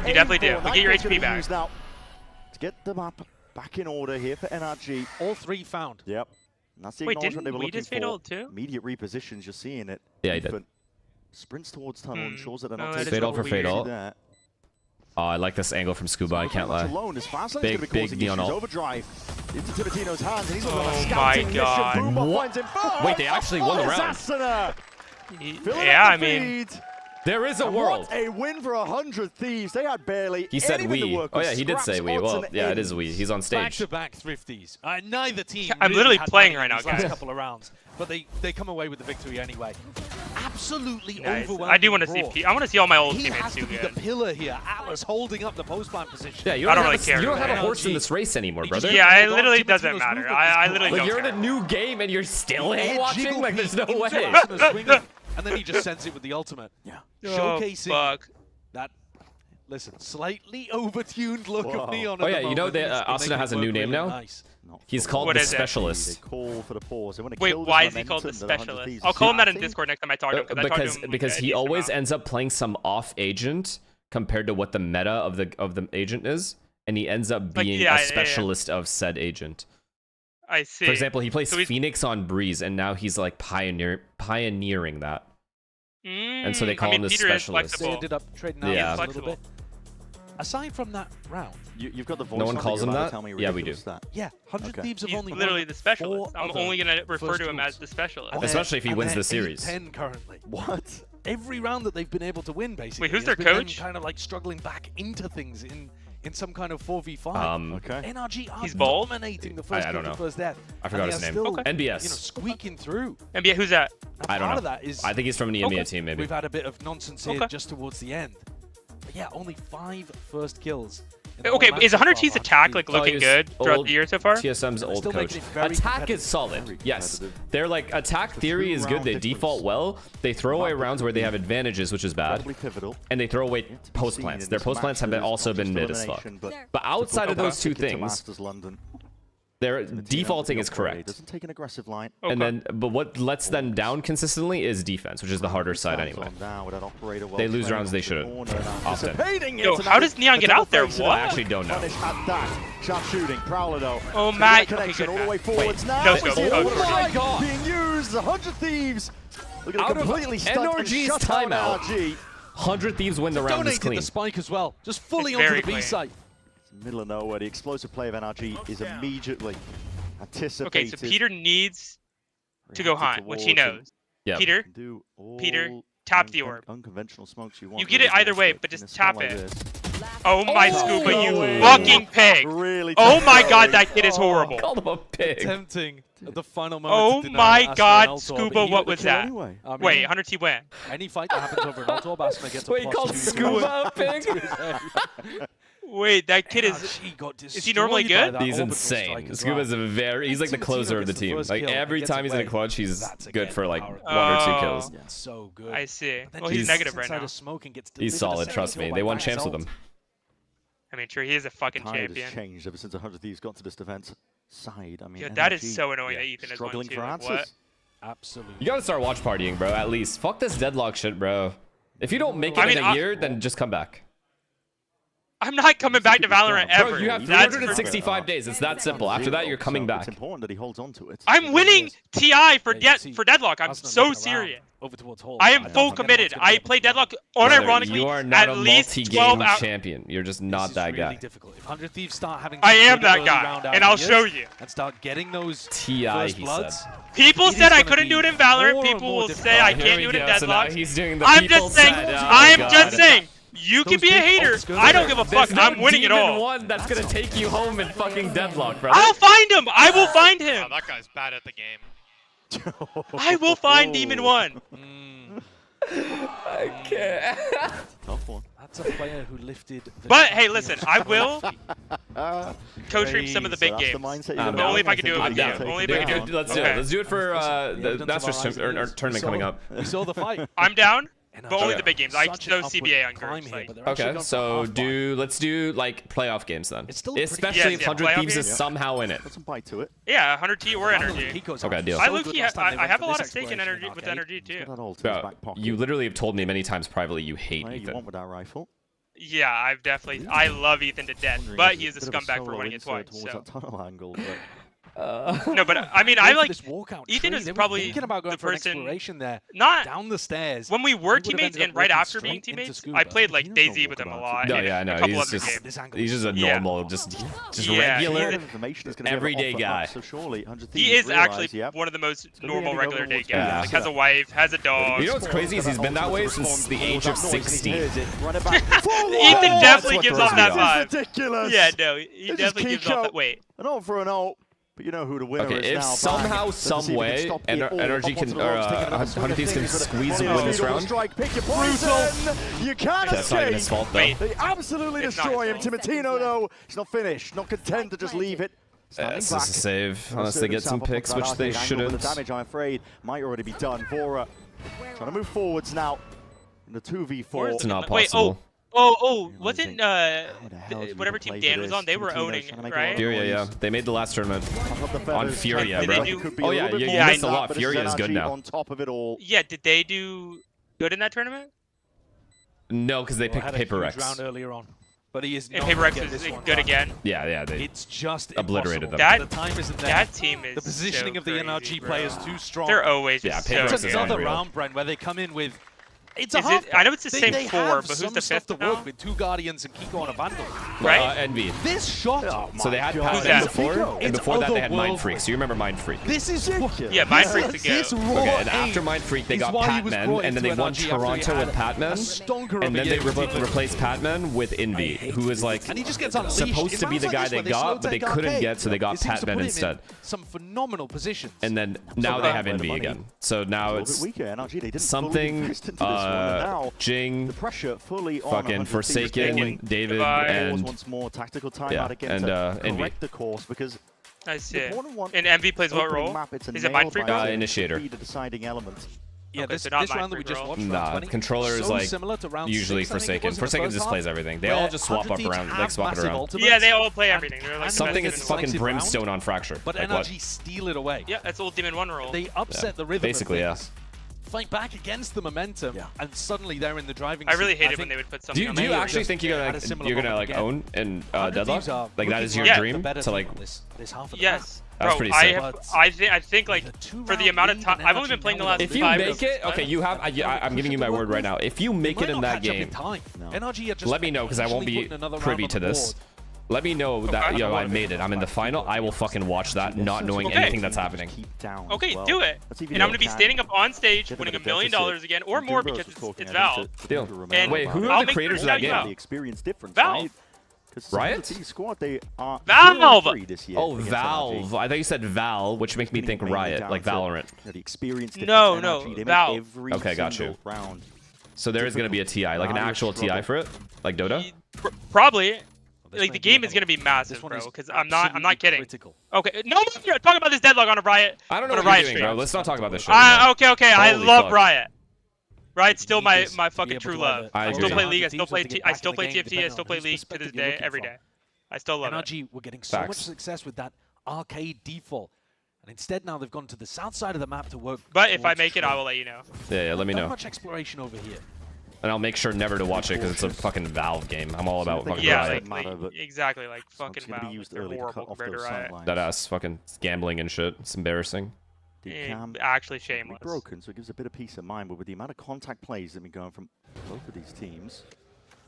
[SPEAKER 13] You
[SPEAKER 12] definitely do. We'll get your HP back.
[SPEAKER 13] To get the map back in order here for NRG.
[SPEAKER 19] All 3 found.
[SPEAKER 13] Yep. And that's the
[SPEAKER 12] Wait,
[SPEAKER 13] acknowledgement they were looking for.
[SPEAKER 12] Too?
[SPEAKER 13] Immediate repositions, you're seeing it.
[SPEAKER 2] Yeah, he did.
[SPEAKER 13] Sprints towards tunnel and shows that they're not
[SPEAKER 2] taking Fatal for Fatal. Oh, I like this angle from Scuba, I can't lie. Big Neon ult.
[SPEAKER 13] Overdrive into Tibertino's hands, and he's
[SPEAKER 12] oh my god.
[SPEAKER 2] Wait, they actually won the round.
[SPEAKER 12] Yeah, I mean...
[SPEAKER 2] There is a world.
[SPEAKER 13] What a win for 100 Thieves. They had barely.
[SPEAKER 2] He said we. Oh yeah, he did say we. Well, yeah, it is we. He's on stage.
[SPEAKER 19] Back-to-back Thrifties. Neither team.
[SPEAKER 12] I'm literally playing right now, guys.
[SPEAKER 19] Last couple of rounds, but they come away with the victory anyway. Absolutely overwhelming.
[SPEAKER 12] I do want to see. I want to see all my old teammates do
[SPEAKER 19] good. The pillar here, Atlas holding up the post plant position.
[SPEAKER 2] Yeah, you don't really care. You don't have a horse in this race anymore, brother.
[SPEAKER 12] Yeah, it literally doesn't matter. I literally don't.
[SPEAKER 2] Like you're in a new game and you're still watching. Like there's no way.
[SPEAKER 19] And then he just sends it with the ultimate.
[SPEAKER 13] Yeah.
[SPEAKER 19] Showcasing that, listen, slightly overtuned look of Neon.
[SPEAKER 2] Oh yeah, you know that Asuna has a new name now?
[SPEAKER 19] Nice.
[SPEAKER 2] He's called the Specialist.
[SPEAKER 13] Call for the pause.
[SPEAKER 12] Wait, why is he called the Specialist? I'll call him that in Discord next time I talk to him.
[SPEAKER 2] Because he always ends up playing some off agent compared to what the meta of the agent is, and he ends up being a specialist of said agent.
[SPEAKER 12] I see.
[SPEAKER 2] For example, he plays Phoenix on Breeze, and now he's like pioneering that. And so they call him the Specialist.
[SPEAKER 19] They ended up trading out a little bit. Aside from that round,
[SPEAKER 13] you've got the voice.
[SPEAKER 2] No one calls him that? Yeah, we do.
[SPEAKER 19] Yeah, 100 Thieves have only
[SPEAKER 12] literally the Specialist. I'm only going to refer to him as the Specialist.
[SPEAKER 2] Especially if he wins the series.
[SPEAKER 19] 10 currently.
[SPEAKER 13] What?
[SPEAKER 19] Every round that they've been able to win, basically.
[SPEAKER 12] Wait, who's their coach?
[SPEAKER 19] Kind of like struggling back into things in some kind of 4v5.
[SPEAKER 13] Okay.
[SPEAKER 19] NRG are
[SPEAKER 12] He's bald?
[SPEAKER 19] dominating the first kill to first death.
[SPEAKER 2] I forgot his name.
[SPEAKER 19] Still,
[SPEAKER 2] NBS.
[SPEAKER 19] You know, squeaking through.
[SPEAKER 12] NBS, who's that?
[SPEAKER 2] I don't know.
[SPEAKER 19] Part of that is,
[SPEAKER 2] I think he's from an EMEA team, maybe.
[SPEAKER 19] We've had a bit of nonsense here just towards the end. But yeah, only 5 first kills.
[SPEAKER 12] Okay, is 100 T's attack like looking good throughout the year so far?
[SPEAKER 2] TSM's old coach. Attack is solid. Yes. They're like, attack theory is good. They default well. They throw away rounds where they have advantages, which is bad. And they throw away post plants. Their post plants have also been mid as fuck. But outside of those two things, their defaulting is correct.
[SPEAKER 13] Doesn't take an aggressive line.
[SPEAKER 2] And then, but what lets them down consistently is defense, which is the harder side anyway. They lose rounds they shouldn't often.
[SPEAKER 12] Yo, how does Neon get out there? What?
[SPEAKER 2] I actually don't know.
[SPEAKER 13] Sharp shooting, Prowler though.
[SPEAKER 12] Oh my!
[SPEAKER 13] Connection all the way forwards now.
[SPEAKER 12] No scope.
[SPEAKER 13] Oh my god! Being used, 100 Thieves. Look at completely stuck and
[SPEAKER 2] NRG's
[SPEAKER 13] shut down
[SPEAKER 2] timeout.
[SPEAKER 13] NRG.
[SPEAKER 2] 100 Thieves win the round is clean.
[SPEAKER 19] The spike as well, just fully onto the B site.
[SPEAKER 13] Middle of nowhere, the explosive play of NRG is immediately anticipated.
[SPEAKER 12] Okay, so Peter needs to go hunt, which he knows.
[SPEAKER 2] Yeah.
[SPEAKER 12] Peter, tap the orb.
[SPEAKER 13] Unconventional smokes you want.
[SPEAKER 12] You get it either way, but just tap it. Oh my Scuba, you fucking pig! Oh my god, that kid is horrible.
[SPEAKER 2] Called him a pig.
[SPEAKER 19] Tempting at the final moment.
[SPEAKER 12] Oh my god, Scuba, what was that? Wait, 100 T win.
[SPEAKER 19] Any fight that happens over an Altor, Asuna gets a
[SPEAKER 2] Wait, he called Scuba a pig?
[SPEAKER 12] Wait, that kid is he normally good?
[SPEAKER 2] He's insane. Scuba's he's like the closer of the team. Like every time he's in a clutch, he's good for like 1 or 2 kills.
[SPEAKER 19] So good.
[SPEAKER 12] I see. Well, he's negative right now.
[SPEAKER 2] He's solid, trust me. They won champs with him.
[SPEAKER 12] I mean, sure, he is a fucking champion.
[SPEAKER 13] Has changed ever since 100 Thieves got to this defense side. I mean,
[SPEAKER 12] yeah, that is so annoying that Ethan is
[SPEAKER 13] struggling for answers.
[SPEAKER 12] What?
[SPEAKER 19] Absolutely.
[SPEAKER 2] You gotta start watch partying, bro. At least fuck this deadlock shit, bro. If you don't make it in a year, then just come back.
[SPEAKER 12] I'm not coming back to Valorant ever.
[SPEAKER 2] Bro, you have 365 days. It's that simple. After that, you're coming back.
[SPEAKER 13] It's important that he holds on to it.
[SPEAKER 12] I'm winning TI for Deadlock. I'm so serious. I am full committed. I play Deadlock unironically
[SPEAKER 2] you are not
[SPEAKER 12] at
[SPEAKER 2] a
[SPEAKER 12] least 12 hours.
[SPEAKER 2] Champion. You're just not that guy.
[SPEAKER 19] Difficult. If 100 Thieves start having
[SPEAKER 12] I am that guy, and I'll show you.
[SPEAKER 19] And start getting those
[SPEAKER 2] TI,
[SPEAKER 19] first
[SPEAKER 2] he
[SPEAKER 19] bloods.
[SPEAKER 2] said.
[SPEAKER 12] People said I couldn't do it in Valorant. People will say I can't do it in Deadlock.
[SPEAKER 2] So now he's doing the
[SPEAKER 12] I'm just saying. I'm just saying. You can be a hater. I don't give a fuck. I'm winning it all.
[SPEAKER 2] One that's gonna take you home in fucking Deadlock, bro.
[SPEAKER 12] I'll find him. I will find him.
[SPEAKER 21] Oh, that guy's bad at the game.
[SPEAKER 12] I will find Demon 1.
[SPEAKER 2] I can't.
[SPEAKER 13] Tough one.
[SPEAKER 19] That's a player who lifted.
[SPEAKER 12] But hey, listen, I will co-stream some of the big games. But only if I can do it with you. Only if I can do it.
[SPEAKER 2] Let's do it. Let's do it for the Masters tournament coming up.
[SPEAKER 19] We saw the fight.
[SPEAKER 12] I'm down. But only the big games. I chose CBA on groups.
[SPEAKER 2] Okay, so let's do like playoff games then. Especially if 100 Thieves is somehow in it.
[SPEAKER 13] Put some bite to it.
[SPEAKER 12] Yeah, 100 T or NRG.
[SPEAKER 2] Okay, deal.
[SPEAKER 12] I have a lot of stake in NRG with NRG too.
[SPEAKER 2] Bro, you literally have told me many times privately you hate Ethan.
[SPEAKER 13] You want with that rifle?
[SPEAKER 12] Yeah, I've definitely. I love Ethan to death, but he is a scumbag for winning it twice.
[SPEAKER 13] Towards
[SPEAKER 12] So.
[SPEAKER 13] that tunnel angle, but...
[SPEAKER 12] No, but I mean, I like
[SPEAKER 19] Ethan
[SPEAKER 12] is probably
[SPEAKER 19] about going
[SPEAKER 12] the
[SPEAKER 19] for
[SPEAKER 12] person.
[SPEAKER 19] an exploration there,
[SPEAKER 12] not
[SPEAKER 19] down the stairs.
[SPEAKER 12] When we were teammates and right after being teammates, I played like DayZ with him a lot.
[SPEAKER 2] No, yeah, no, he's just a normal, just regular, everyday guy.
[SPEAKER 13] So surely,
[SPEAKER 12] he is actually one of the most normal regular day guys. Like has a wife, has a dog.
[SPEAKER 2] You know what's crazy is he's been that way since the age of 16.
[SPEAKER 12] Ethan definitely gives off that vibe.
[SPEAKER 13] Ridiculous.
[SPEAKER 12] Yeah, no, he definitely gives off that. Wait.
[SPEAKER 13] An ult for an ult. But you know who the winner is
[SPEAKER 2] if
[SPEAKER 13] now.
[SPEAKER 2] somehow, some way, NRG can, Hunter Thieves can squeeze and win this round.
[SPEAKER 13] Pick your poison. You can't
[SPEAKER 2] That's not even his
[SPEAKER 13] escape.
[SPEAKER 2] fault, though.
[SPEAKER 13] They absolutely destroy him. Timatino, though, he's not finished. Not content to just leave it.
[SPEAKER 2] This is a save, unless they get some picks, which they shouldn't.
[SPEAKER 13] The damage, I'm afraid, might already be done. Vora trying to move forwards now in the 2v4.
[SPEAKER 2] It's not possible.
[SPEAKER 12] Wasn't whatever team Dan was on? They were owning, right?
[SPEAKER 2] Furia, yeah. They made the last tournament on Furia, bro.
[SPEAKER 12] Oh
[SPEAKER 2] yeah, you missed a lot. Furia is good now.
[SPEAKER 13] On top of it all.
[SPEAKER 12] Yeah, did they do good in that tournament?
[SPEAKER 2] No, because they picked Paper Rex.
[SPEAKER 19] Round earlier on. But he is
[SPEAKER 12] and Paper Rex is good again.
[SPEAKER 2] Yeah, they
[SPEAKER 19] it's just
[SPEAKER 2] obliterated them.
[SPEAKER 19] The time isn't there.
[SPEAKER 12] That team is
[SPEAKER 19] the positioning
[SPEAKER 12] so
[SPEAKER 19] of the NRG players too strong.
[SPEAKER 12] They're always
[SPEAKER 19] it's
[SPEAKER 12] so
[SPEAKER 19] another round, Brent, where they come in with.
[SPEAKER 12] I know it's the same four, but who's the fifth
[SPEAKER 19] to work with? 2 Guardians and Kiko and a Vandal.
[SPEAKER 12] Right?
[SPEAKER 2] Envy.
[SPEAKER 19] This shot.
[SPEAKER 2] So they had Paladin before, and before that they had Mind Freak. So you remember Mind Freak?
[SPEAKER 19] This is
[SPEAKER 12] yeah, Mind Freak's the go.
[SPEAKER 2] Okay, and after Mind Freak they got Patman, and then they won Toronto with Patman, and then they replaced Patman with Envy, who is like supposed to be the guy they got, but they couldn't get, so they got Patman instead.
[SPEAKER 19] Some phenomenal positions.
[SPEAKER 2] And then now they have Envy again. So now it's something. Jing,
[SPEAKER 13] the pressure fully
[SPEAKER 2] fucking Forsaken, David, and
[SPEAKER 13] once more tactical timeout again
[SPEAKER 2] and
[SPEAKER 13] to correct the course because
[SPEAKER 12] I see. And MV plays what role? Is it Mind Freak?
[SPEAKER 2] Initiator.
[SPEAKER 13] The deciding element.
[SPEAKER 19] Yeah, this round that we just watched,
[SPEAKER 2] nah, controller is like usually Forsaken. Forsaken just plays everything. They all just swap up around, like swap it around.
[SPEAKER 12] Yeah, they all play everything. They're like
[SPEAKER 2] something is fucking Brimstone on Fracture.
[SPEAKER 19] But NRG steal it away.
[SPEAKER 12] Yeah, that's old Demon 1 roll.
[SPEAKER 19] They upset the rhythm.
[SPEAKER 2] Basically, yeah.
[SPEAKER 19] Fight back against the momentum, and suddenly they're in the driving
[SPEAKER 12] seat.
[SPEAKER 19] I
[SPEAKER 12] really hated when they would put something on.
[SPEAKER 2] Do you actually think you're gonna like own in Deadlock? Like that is your dream to like?
[SPEAKER 12] Yes.
[SPEAKER 2] That was pretty sick.
[SPEAKER 12] I think like for the amount of time I've only been playing the last 5
[SPEAKER 2] If you make it, okay, you have. I'm giving you my word right now. If you make it in that game, let me know because I won't be privy to this. Let me know that I made it. I'm in the final. I will fucking watch that, not knowing anything that's happening.
[SPEAKER 12] Okay, do it. And I'm gonna be standing up on stage, winning $1 million again, or more because it's Valve.
[SPEAKER 2] Deal.
[SPEAKER 12] And
[SPEAKER 2] wait, who are the creators of that game?
[SPEAKER 12] Valve.
[SPEAKER 2] Riot?
[SPEAKER 13] Squad, they are
[SPEAKER 12] Valve!
[SPEAKER 2] Oh, Valve. I thought you said Val, which makes me think Riot, like Valorant.
[SPEAKER 12] No, Valve.
[SPEAKER 2] Okay, got you. So there is going to be a TI, like an actual TI for it? Like Dota?
[SPEAKER 12] Probably. Like the game is going to be massive, bro, because I'm not kidding. Okay, no, talk about this Deadlock on a Riot.
[SPEAKER 2] I don't know what you're doing, bro. Let's not talk about this shit.
[SPEAKER 12] Okay, I love Riot. Riot's still my fucking true love. I still play League, I still play TFT, I still play League to this day, every day. I still love it.
[SPEAKER 19] NRG, we're getting so much success with that arcade default. And instead now they've gone to the south side of the map to work.
[SPEAKER 12] But if I make it, I will let you know.
[SPEAKER 2] Yeah, let me know.
[SPEAKER 19] Not much exploration over here.
[SPEAKER 2] And I'll make sure never to watch it because it's a fucking Valve game. I'm all about fucking
[SPEAKER 12] Riot.
[SPEAKER 2] Riot.
[SPEAKER 12] Exactly, like fucking Valve. They're horrible compared to Riot.
[SPEAKER 2] That ass fucking gambling and shit. It's embarrassing.
[SPEAKER 12] Actually shameless.
[SPEAKER 13] Broken, so it gives a bit of peace of mind, but with the amount of contact plays that have been going from both of these teams,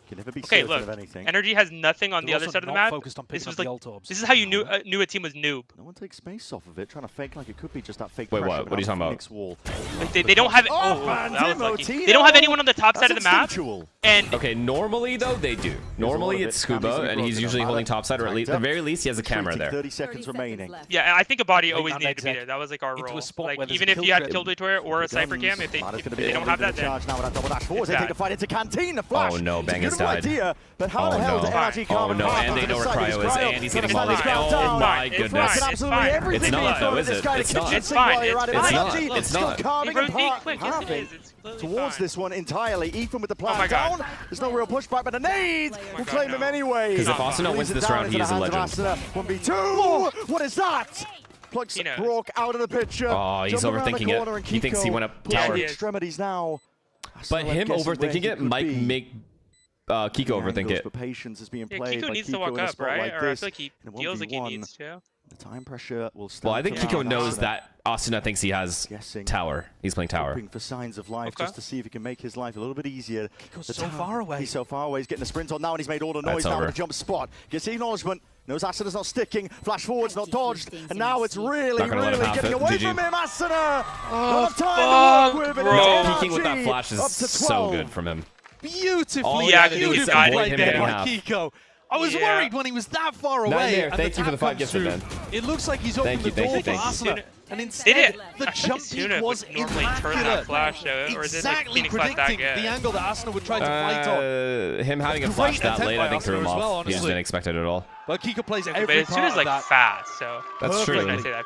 [SPEAKER 13] can never be certain of anything.
[SPEAKER 12] NRG has nothing on the other side of the map. This was like, this is how you knew a team was noob.
[SPEAKER 13] No one takes space off of it, trying to fake like it could be just that fake.
[SPEAKER 2] Wait, what? What are you talking about?
[SPEAKER 13] Wall.
[SPEAKER 12] Like they don't have. That was lucky. They don't have anyone on the top side of the map. And
[SPEAKER 2] okay, normally though they do. Normally it's Scuba, and he's usually holding top side, or at least, at the very least, he has a camera there.
[SPEAKER 13] 30 seconds remaining.
[SPEAKER 12] Yeah, I think a body always needed to be there. That was like our role. Like even if you had Killjoy Tour or a Cypher Cam, if they don't have that, then.
[SPEAKER 2] Oh no, Bang has died.
[SPEAKER 13] But how the hell did NRG
[SPEAKER 2] oh no, and they know where Cryo is, and he's getting mollied. Oh my goodness. It's not though, is it? It's not.
[SPEAKER 12] It's fine.
[SPEAKER 2] It's not.
[SPEAKER 13] Towards this one entirely. Ethan with the plant down. There's no real pushback, but a nade will claim him anyway.
[SPEAKER 2] Because if Asuna wins this round, he is a legend.
[SPEAKER 13] 1v2. What is that? Plugs Brock out of the picture.
[SPEAKER 2] Oh, he's overthinking it. He thinks he went up tower.
[SPEAKER 13] Extremities now.
[SPEAKER 2] But him overthinking it might make Kiko overthink it.
[SPEAKER 13] But patience is being
[SPEAKER 12] Yeah,
[SPEAKER 13] played
[SPEAKER 12] Kiko
[SPEAKER 13] by
[SPEAKER 12] needs to
[SPEAKER 13] Kiko
[SPEAKER 12] walk
[SPEAKER 13] in a
[SPEAKER 12] up,
[SPEAKER 13] spot
[SPEAKER 12] right?
[SPEAKER 13] like
[SPEAKER 12] Or I
[SPEAKER 13] this.
[SPEAKER 12] feel like he
[SPEAKER 13] In a
[SPEAKER 12] feels like he
[SPEAKER 13] 1v1,
[SPEAKER 12] needs to.
[SPEAKER 13] the time pressure will start.
[SPEAKER 2] Well, I think Kiko knows
[SPEAKER 13] Asuna.
[SPEAKER 2] that Asuna thinks he has tower. He's playing tower.
[SPEAKER 13] Hoping for signs of life just to see if he can make his life a little bit easier.
[SPEAKER 19] Kiko's so far away.
[SPEAKER 13] He's so far away. He's getting a sprint on now, and he's made all the noise
[SPEAKER 2] That's
[SPEAKER 13] now
[SPEAKER 2] over.
[SPEAKER 13] with the jump spot. Gets the acknowledgement. Knows Asuna's not sticking. Flash forward's not dodged. And now it's really,
[SPEAKER 2] Not gonna let him
[SPEAKER 13] really
[SPEAKER 2] have
[SPEAKER 13] getting
[SPEAKER 2] it.
[SPEAKER 13] away
[SPEAKER 2] GG.
[SPEAKER 13] from him. Asuna!
[SPEAKER 12] Oh,
[SPEAKER 13] Not time to work with it.
[SPEAKER 2] No, peeking with that flash is
[SPEAKER 13] Up to
[SPEAKER 2] so
[SPEAKER 13] 12.
[SPEAKER 2] good from him.
[SPEAKER 19] Beautifully,
[SPEAKER 2] All you have to do is avoid him getting
[SPEAKER 19] by
[SPEAKER 2] half.
[SPEAKER 19] Kiko. I was worried when he was that far away.
[SPEAKER 2] Nine there.
[SPEAKER 19] and
[SPEAKER 2] Thank you for the 5
[SPEAKER 19] tap
[SPEAKER 2] gifted,
[SPEAKER 19] comes
[SPEAKER 2] man.
[SPEAKER 19] through. It looks like he's opened the door for Asuna. And instead, the jump peak was immaculate.
[SPEAKER 12] Flash, or is it like
[SPEAKER 19] Exactly
[SPEAKER 12] Phoenix Flash
[SPEAKER 19] predicting
[SPEAKER 12] that good?
[SPEAKER 19] the angle that Asuna would try to fight on.
[SPEAKER 2] Him having a
[SPEAKER 19] Great
[SPEAKER 2] flash that
[SPEAKER 19] attempt
[SPEAKER 2] late,
[SPEAKER 19] by
[SPEAKER 2] I think, threw
[SPEAKER 19] Asuna
[SPEAKER 2] him
[SPEAKER 19] as well,
[SPEAKER 2] off. He just
[SPEAKER 19] honestly.
[SPEAKER 2] didn't expect it at all.
[SPEAKER 19] But Kiko plays
[SPEAKER 12] But
[SPEAKER 19] every
[SPEAKER 12] as soon as
[SPEAKER 19] part
[SPEAKER 12] like
[SPEAKER 19] of that.
[SPEAKER 12] fast, so
[SPEAKER 2] That's true.
[SPEAKER 12] I say that.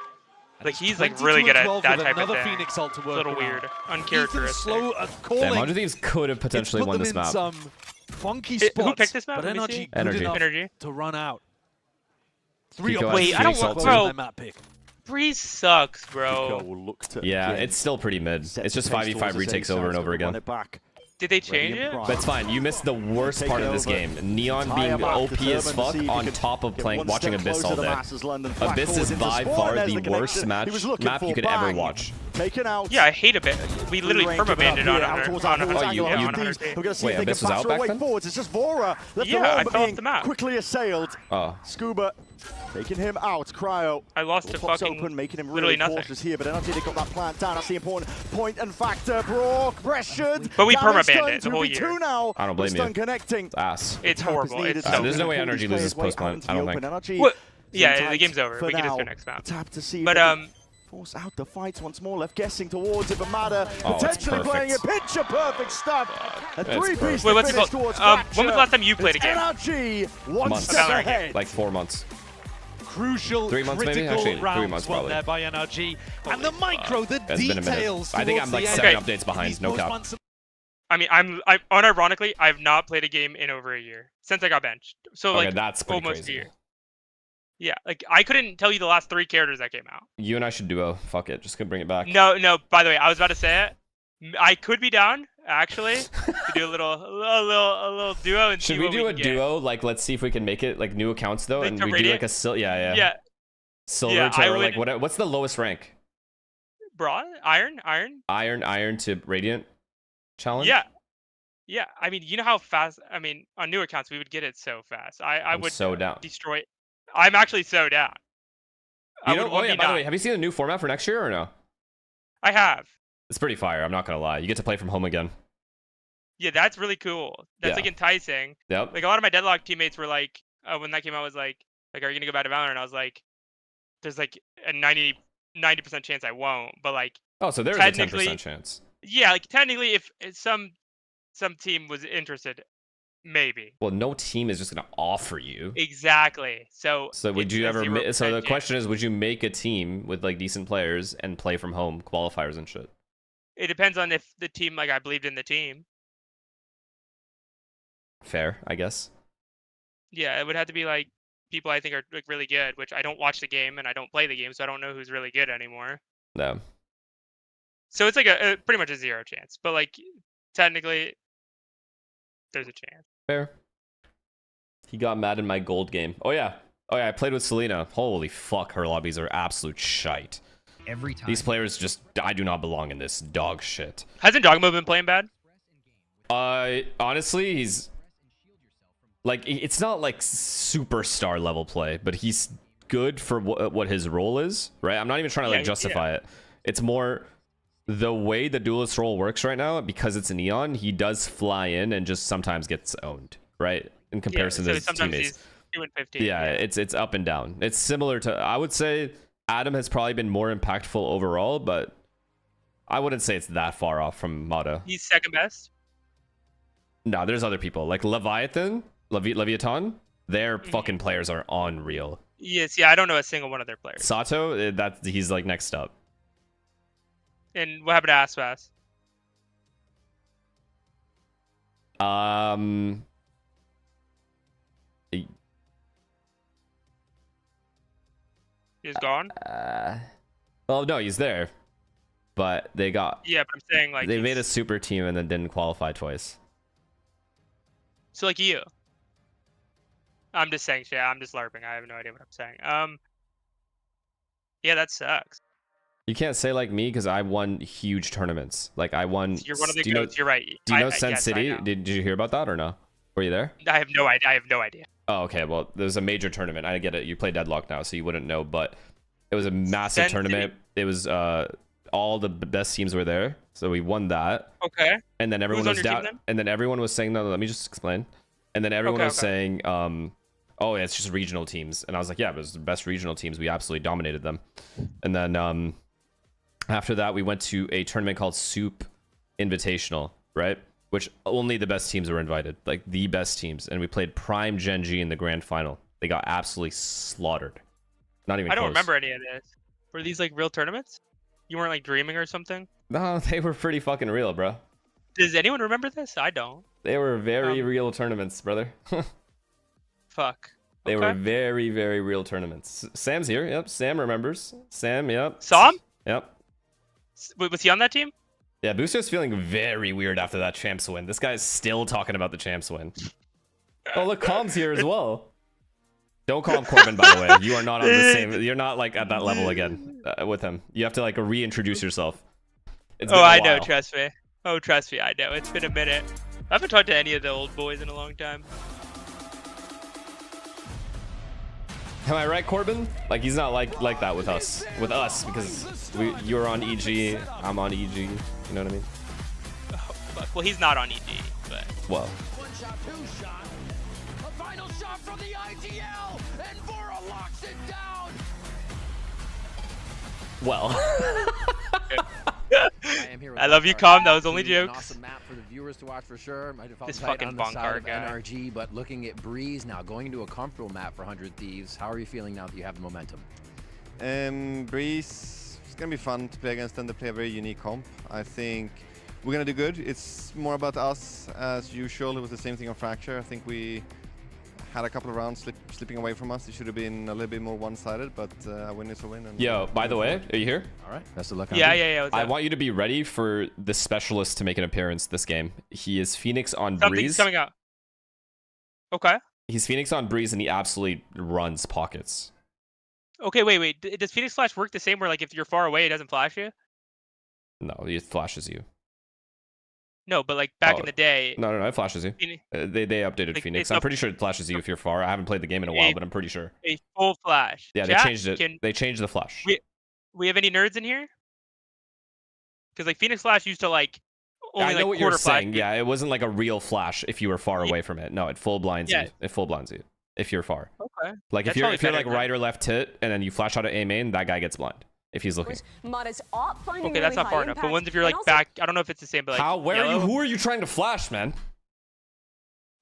[SPEAKER 12] Like he's like really good at that type of thing.
[SPEAKER 19] Phoenix ult to work
[SPEAKER 12] a little
[SPEAKER 19] around.
[SPEAKER 12] weird, uncharacteristic.
[SPEAKER 19] Slow calling.
[SPEAKER 2] Damn, 100 Thieves could have potentially won this map.
[SPEAKER 19] Some funky spots.
[SPEAKER 12] Who picked this map?
[SPEAKER 19] But
[SPEAKER 12] Let me see.
[SPEAKER 19] NRG good
[SPEAKER 2] NRG.
[SPEAKER 19] enough to run out. 3
[SPEAKER 2] Kiko
[SPEAKER 12] Wait,
[SPEAKER 2] has
[SPEAKER 12] I don't
[SPEAKER 2] Phoenix
[SPEAKER 12] want,
[SPEAKER 2] ult
[SPEAKER 12] bro.
[SPEAKER 2] too.
[SPEAKER 19] map pick.
[SPEAKER 12] Breeze sucks, bro.
[SPEAKER 13] Kiko will look to
[SPEAKER 2] Yeah,
[SPEAKER 13] again
[SPEAKER 2] it's still pretty mid.
[SPEAKER 13] set
[SPEAKER 2] It's just
[SPEAKER 13] the pace
[SPEAKER 2] 5v5
[SPEAKER 13] towards his
[SPEAKER 2] retakes
[SPEAKER 13] A
[SPEAKER 2] over and
[SPEAKER 13] sides,
[SPEAKER 2] over
[SPEAKER 13] run
[SPEAKER 2] again.
[SPEAKER 13] it back.
[SPEAKER 12] Did they change it?
[SPEAKER 2] But it's fine. You missed the worst part of this game. Neon being OP as fuck on top of watching Abyss all day. Abyss is by far the worst map you could ever watch.
[SPEAKER 13] Taken out.
[SPEAKER 12] Yeah, I hate a bit. We literally perma-banded on 100.
[SPEAKER 2] Wait, Abyss was out back then?
[SPEAKER 13] It's just Vora left
[SPEAKER 12] Yeah,
[SPEAKER 13] alone,
[SPEAKER 12] I
[SPEAKER 13] but
[SPEAKER 12] fell off
[SPEAKER 13] being
[SPEAKER 12] the map.
[SPEAKER 13] quickly assailed.
[SPEAKER 2] Oh.
[SPEAKER 13] Scuba taking him out. Cryo.
[SPEAKER 12] I lost to
[SPEAKER 13] Pops
[SPEAKER 12] fucking
[SPEAKER 13] open, making him
[SPEAKER 12] literally
[SPEAKER 13] really
[SPEAKER 12] nothing.
[SPEAKER 13] cautious here, but NRG, they got that plant down. That's the important point and factor. Brock pressured.
[SPEAKER 12] But we
[SPEAKER 13] Damage
[SPEAKER 12] perma-banned
[SPEAKER 13] done,
[SPEAKER 12] it the whole
[SPEAKER 13] 2v2
[SPEAKER 12] year.
[SPEAKER 13] now.
[SPEAKER 2] I don't blame
[SPEAKER 13] Stun
[SPEAKER 2] you.
[SPEAKER 13] connecting.
[SPEAKER 2] It's ass.
[SPEAKER 12] It's horrible. It's so
[SPEAKER 2] There's no way
[SPEAKER 13] Pull
[SPEAKER 2] NRG
[SPEAKER 13] these
[SPEAKER 2] loses
[SPEAKER 13] players
[SPEAKER 2] post
[SPEAKER 13] way out
[SPEAKER 2] plant.
[SPEAKER 13] into
[SPEAKER 2] I
[SPEAKER 13] the
[SPEAKER 2] don't
[SPEAKER 13] open.
[SPEAKER 2] think.
[SPEAKER 13] NRG
[SPEAKER 12] What?
[SPEAKER 13] sit
[SPEAKER 12] Yeah,
[SPEAKER 13] tight
[SPEAKER 12] the game's over.
[SPEAKER 13] for
[SPEAKER 12] We can just
[SPEAKER 13] now.
[SPEAKER 12] go next map.
[SPEAKER 13] Tap to see
[SPEAKER 12] But
[SPEAKER 13] if they can force out the fights once more. Left guessing towards it, but Mada
[SPEAKER 2] Oh, it's
[SPEAKER 13] potentially playing it.
[SPEAKER 2] perfect.
[SPEAKER 13] Picture perfect stuff. A
[SPEAKER 2] It's
[SPEAKER 13] three-piece
[SPEAKER 2] perfect.
[SPEAKER 12] Wait, what's it
[SPEAKER 13] finish
[SPEAKER 12] called?
[SPEAKER 13] towards
[SPEAKER 12] When was the
[SPEAKER 13] Fracture.
[SPEAKER 12] last time you played a
[SPEAKER 13] It's
[SPEAKER 12] game?
[SPEAKER 13] NRG one
[SPEAKER 2] Months.
[SPEAKER 13] step ahead.
[SPEAKER 2] Like 4 months.
[SPEAKER 19] Crucial,
[SPEAKER 2] 3 months maybe?
[SPEAKER 19] critical
[SPEAKER 2] Actually, 3
[SPEAKER 19] rounds
[SPEAKER 2] months
[SPEAKER 19] won
[SPEAKER 2] probably.
[SPEAKER 19] there by NRG. And the micro, the
[SPEAKER 2] It's been a minute.
[SPEAKER 19] details.
[SPEAKER 2] I think I'm like
[SPEAKER 19] towards the
[SPEAKER 2] 7
[SPEAKER 19] end.
[SPEAKER 2] updates behind,
[SPEAKER 19] These
[SPEAKER 2] no
[SPEAKER 19] most
[SPEAKER 2] cap.
[SPEAKER 19] months-
[SPEAKER 12] I mean, I'm unironically, I've not played a game in over a year since I got benched. So
[SPEAKER 2] Okay,
[SPEAKER 12] like
[SPEAKER 2] that's pretty
[SPEAKER 12] almost
[SPEAKER 2] crazy.
[SPEAKER 12] a year. Yeah, like I couldn't tell you the last 3 characters that came out.
[SPEAKER 2] You and I should duo. Fuck it. Just gonna bring it back.
[SPEAKER 12] No. By the way, I was about to say it. I could be down actually to do a little duo and
[SPEAKER 2] Should
[SPEAKER 12] see
[SPEAKER 2] we
[SPEAKER 12] what
[SPEAKER 2] do a
[SPEAKER 12] can get.
[SPEAKER 2] duo? Like, let's see if we can make it like new accounts though,
[SPEAKER 12] Like
[SPEAKER 2] and
[SPEAKER 12] to
[SPEAKER 2] we do
[SPEAKER 12] Radiant?
[SPEAKER 2] like a yeah.
[SPEAKER 12] Yeah.
[SPEAKER 2] Silver
[SPEAKER 12] Yeah,
[SPEAKER 2] to
[SPEAKER 12] I
[SPEAKER 2] or like
[SPEAKER 12] would-
[SPEAKER 2] what's the lowest rank?
[SPEAKER 12] Bronze, iron.
[SPEAKER 2] Iron to Radiant challenge.
[SPEAKER 12] Yeah. I mean, you know how fast. I mean, on new accounts we would get it so fast. I
[SPEAKER 2] I'm
[SPEAKER 12] would
[SPEAKER 2] so down.
[SPEAKER 12] destroy. I'm actually so down.
[SPEAKER 2] You know, oh yeah. By the way, have you seen the new format for next year or no?
[SPEAKER 12] I have.
[SPEAKER 2] It's pretty fire. I'm not gonna lie. You get to play from home again.
[SPEAKER 12] Yeah, that's really cool. That's
[SPEAKER 2] Yeah.
[SPEAKER 12] like enticing.
[SPEAKER 2] Yep.
[SPEAKER 12] Like a lot of my Deadlock teammates were like, when that came out, was like, are you gonna go back to Valorant? And I was like, there's like a 90% chance I won't. But like,
[SPEAKER 2] Oh, so there's a 10% chance.
[SPEAKER 12] yeah, like technically, if some team was interested, maybe.
[SPEAKER 2] Well, no team is just gonna offer you.
[SPEAKER 12] Exactly. So
[SPEAKER 2] would
[SPEAKER 12] it's
[SPEAKER 2] you
[SPEAKER 12] a
[SPEAKER 2] ever?
[SPEAKER 12] 0%
[SPEAKER 2] So the
[SPEAKER 12] chance.
[SPEAKER 2] question is, would you make a team with like decent players and play from home qualifiers and shit?
[SPEAKER 12] It depends on if the team, like I believed in the team.
[SPEAKER 2] Fair, I guess.
[SPEAKER 12] Yeah, it would have to be like people I think are like really good, which I don't watch the game and I don't play the game, so I don't know who's really good anymore.
[SPEAKER 2] No.
[SPEAKER 12] So it's like a pretty much a 0 chance, but like technically, there's a chance.
[SPEAKER 2] Fair. He got mad in my gold game. Oh yeah. I played with Selena. Holy fuck, her lobbies are absolute shite.
[SPEAKER 16] Every time.
[SPEAKER 2] These players just, I do not belong in this dog shit.
[SPEAKER 12] Hasn't Dogmo been playing bad?
[SPEAKER 2] Honestly, he's like, it's not like superstar level play, but he's good for what his role is, right? I'm not even trying to like justify it. It's more the way the duelist role works right now, because it's a Neon, he does fly in and just sometimes gets owned, right? In comparison to his teammates.
[SPEAKER 12] He's 2-15.
[SPEAKER 2] Yeah, it's up and down. It's similar to, I would say Adam has probably been more impactful overall, but I wouldn't say it's that far off from Mata.
[SPEAKER 12] He's second best.
[SPEAKER 2] No, there's other people like Levitan, Levitan. Their fucking players are unreal.
[SPEAKER 12] Yes, yeah, I don't know a single one of their players.
[SPEAKER 2] Sato, he's like next up.
[SPEAKER 12] And what happened to Aspas? He's gone?
[SPEAKER 2] Well, no, he's there. But they got...
[SPEAKER 12] Yeah, but I'm saying like...
[SPEAKER 2] They made a super team and then didn't qualify twice.
[SPEAKER 12] So like you. I'm just saying shit. I'm just LARPing. I have no idea what I'm saying. Yeah, that sucks.
[SPEAKER 2] You can't say like me because I won huge tournaments. Like I won.
[SPEAKER 12] You're one of the goats. You're right.
[SPEAKER 2] Do you know Sen City? Did you hear about that or no? Were you there?
[SPEAKER 12] I have no idea. I have no idea.
[SPEAKER 2] Oh, okay. Well, there's a major tournament. I get it. You play Deadlock now, so you wouldn't know. But it was a massive tournament. It was all the best teams were there, so we won that.
[SPEAKER 12] Okay.
[SPEAKER 2] And then everyone was down. And then everyone was saying, no, let me just explain. And then everyone was saying, oh, yeah, it's just regional teams. And I was like, yeah, it was the best regional teams. We absolutely dominated them. And then after that, we went to a tournament called Soup Invitational, right? Which only the best teams were invited, like the best teams. And we played Prime Gen G in the grand final. They got absolutely slaughtered. Not even
[SPEAKER 12] I don't
[SPEAKER 2] close.
[SPEAKER 12] remember any of this. Were these like real tournaments? You weren't like dreaming or something?
[SPEAKER 2] No, they were pretty fucking real, bro.
[SPEAKER 12] Does anyone remember this? I don't.
[SPEAKER 2] They were very real tournaments, brother.
[SPEAKER 12] Fuck.
[SPEAKER 2] They were very, very real tournaments. Sam's here. Yep. Sam remembers. Sam, yep.
[SPEAKER 12] Sam?
[SPEAKER 2] Yep.
[SPEAKER 12] Was he on that team?
[SPEAKER 2] Yeah, Booster's feeling very weird after that champs win. This guy's still talking about the champs win. Oh, look, Calm's here as well. Don't call him Corbin, by the way. You are not on the same. You're not like at that level again with him. You have to like reintroduce yourself.
[SPEAKER 12] I know. Trust me. Oh, trust me. I know. It's been a minute. I haven't talked to any of the old boys in a long time.
[SPEAKER 2] Am I right, Corbin? Like he's not like that with us. With us because you're on EG, I'm on EG. You know what I mean?
[SPEAKER 12] Oh, fuck. Well, he's not on EG, but.
[SPEAKER 2] Well.
[SPEAKER 15] One shot, two shot. A final shot from the IGL, and Vora locks it down.
[SPEAKER 2] Well.
[SPEAKER 12] I love you, Calm. That was only jokes.
[SPEAKER 16] Awesome map for the viewers to watch for sure. Might have felt
[SPEAKER 12] this
[SPEAKER 16] tight
[SPEAKER 12] fucking
[SPEAKER 16] on the side of
[SPEAKER 12] guy.
[SPEAKER 16] NRG, but looking at Breeze now, going into a comfortable map for 100 Thieves. How are you feeling now that you have the momentum?
[SPEAKER 22] Breeze, it's gonna be fun to play against them. They play a very unique comp. I think we're gonna do good. It's more about us as usual. It was the same thing on Fracture. I think we had a couple of rounds slipping away from us. It should have been a little bit more one-sided, but a win is a win. And
[SPEAKER 2] yo, by the way, are you here?
[SPEAKER 16] All right, best of luck.
[SPEAKER 12] Yeah.
[SPEAKER 2] I want you to be ready for the specialist to make an appearance this game. He is Phoenix on
[SPEAKER 12] Something's
[SPEAKER 2] Breeze.
[SPEAKER 12] Coming out. Okay.
[SPEAKER 2] He's Phoenix on Breeze, and he absolutely runs pockets.
[SPEAKER 12] Okay, wait. Does Phoenix Flash work the same where like if you're far away, it doesn't flash you?
[SPEAKER 2] No, it flashes you.
[SPEAKER 12] No, but like back in the day.
[SPEAKER 2] No, it flashes you. They updated
[SPEAKER 12] like,
[SPEAKER 2] Phoenix. I'm pretty sure it flashes you if you're far. I haven't played the game in a while, but I'm pretty sure.
[SPEAKER 12] A full flash.
[SPEAKER 2] Yeah, they changed it. They changed the flash.
[SPEAKER 12] We have any nerds in here? Because like Phoenix Flash used to like only
[SPEAKER 2] I know what you're saying.
[SPEAKER 12] Flash.
[SPEAKER 2] Yeah, it wasn't like a real flash if you were far away from it. No, it full blinds you. It full blinds you if you're far.
[SPEAKER 12] Okay.
[SPEAKER 2] Like if you're like right or left hit and then you flash out at A main, that guy gets blind. If he's looking.
[SPEAKER 12] Okay, that's not far enough. But ones if you're like back, I don't know if it's the same, but like
[SPEAKER 2] how? Where are you? Who are you trying to flash, man?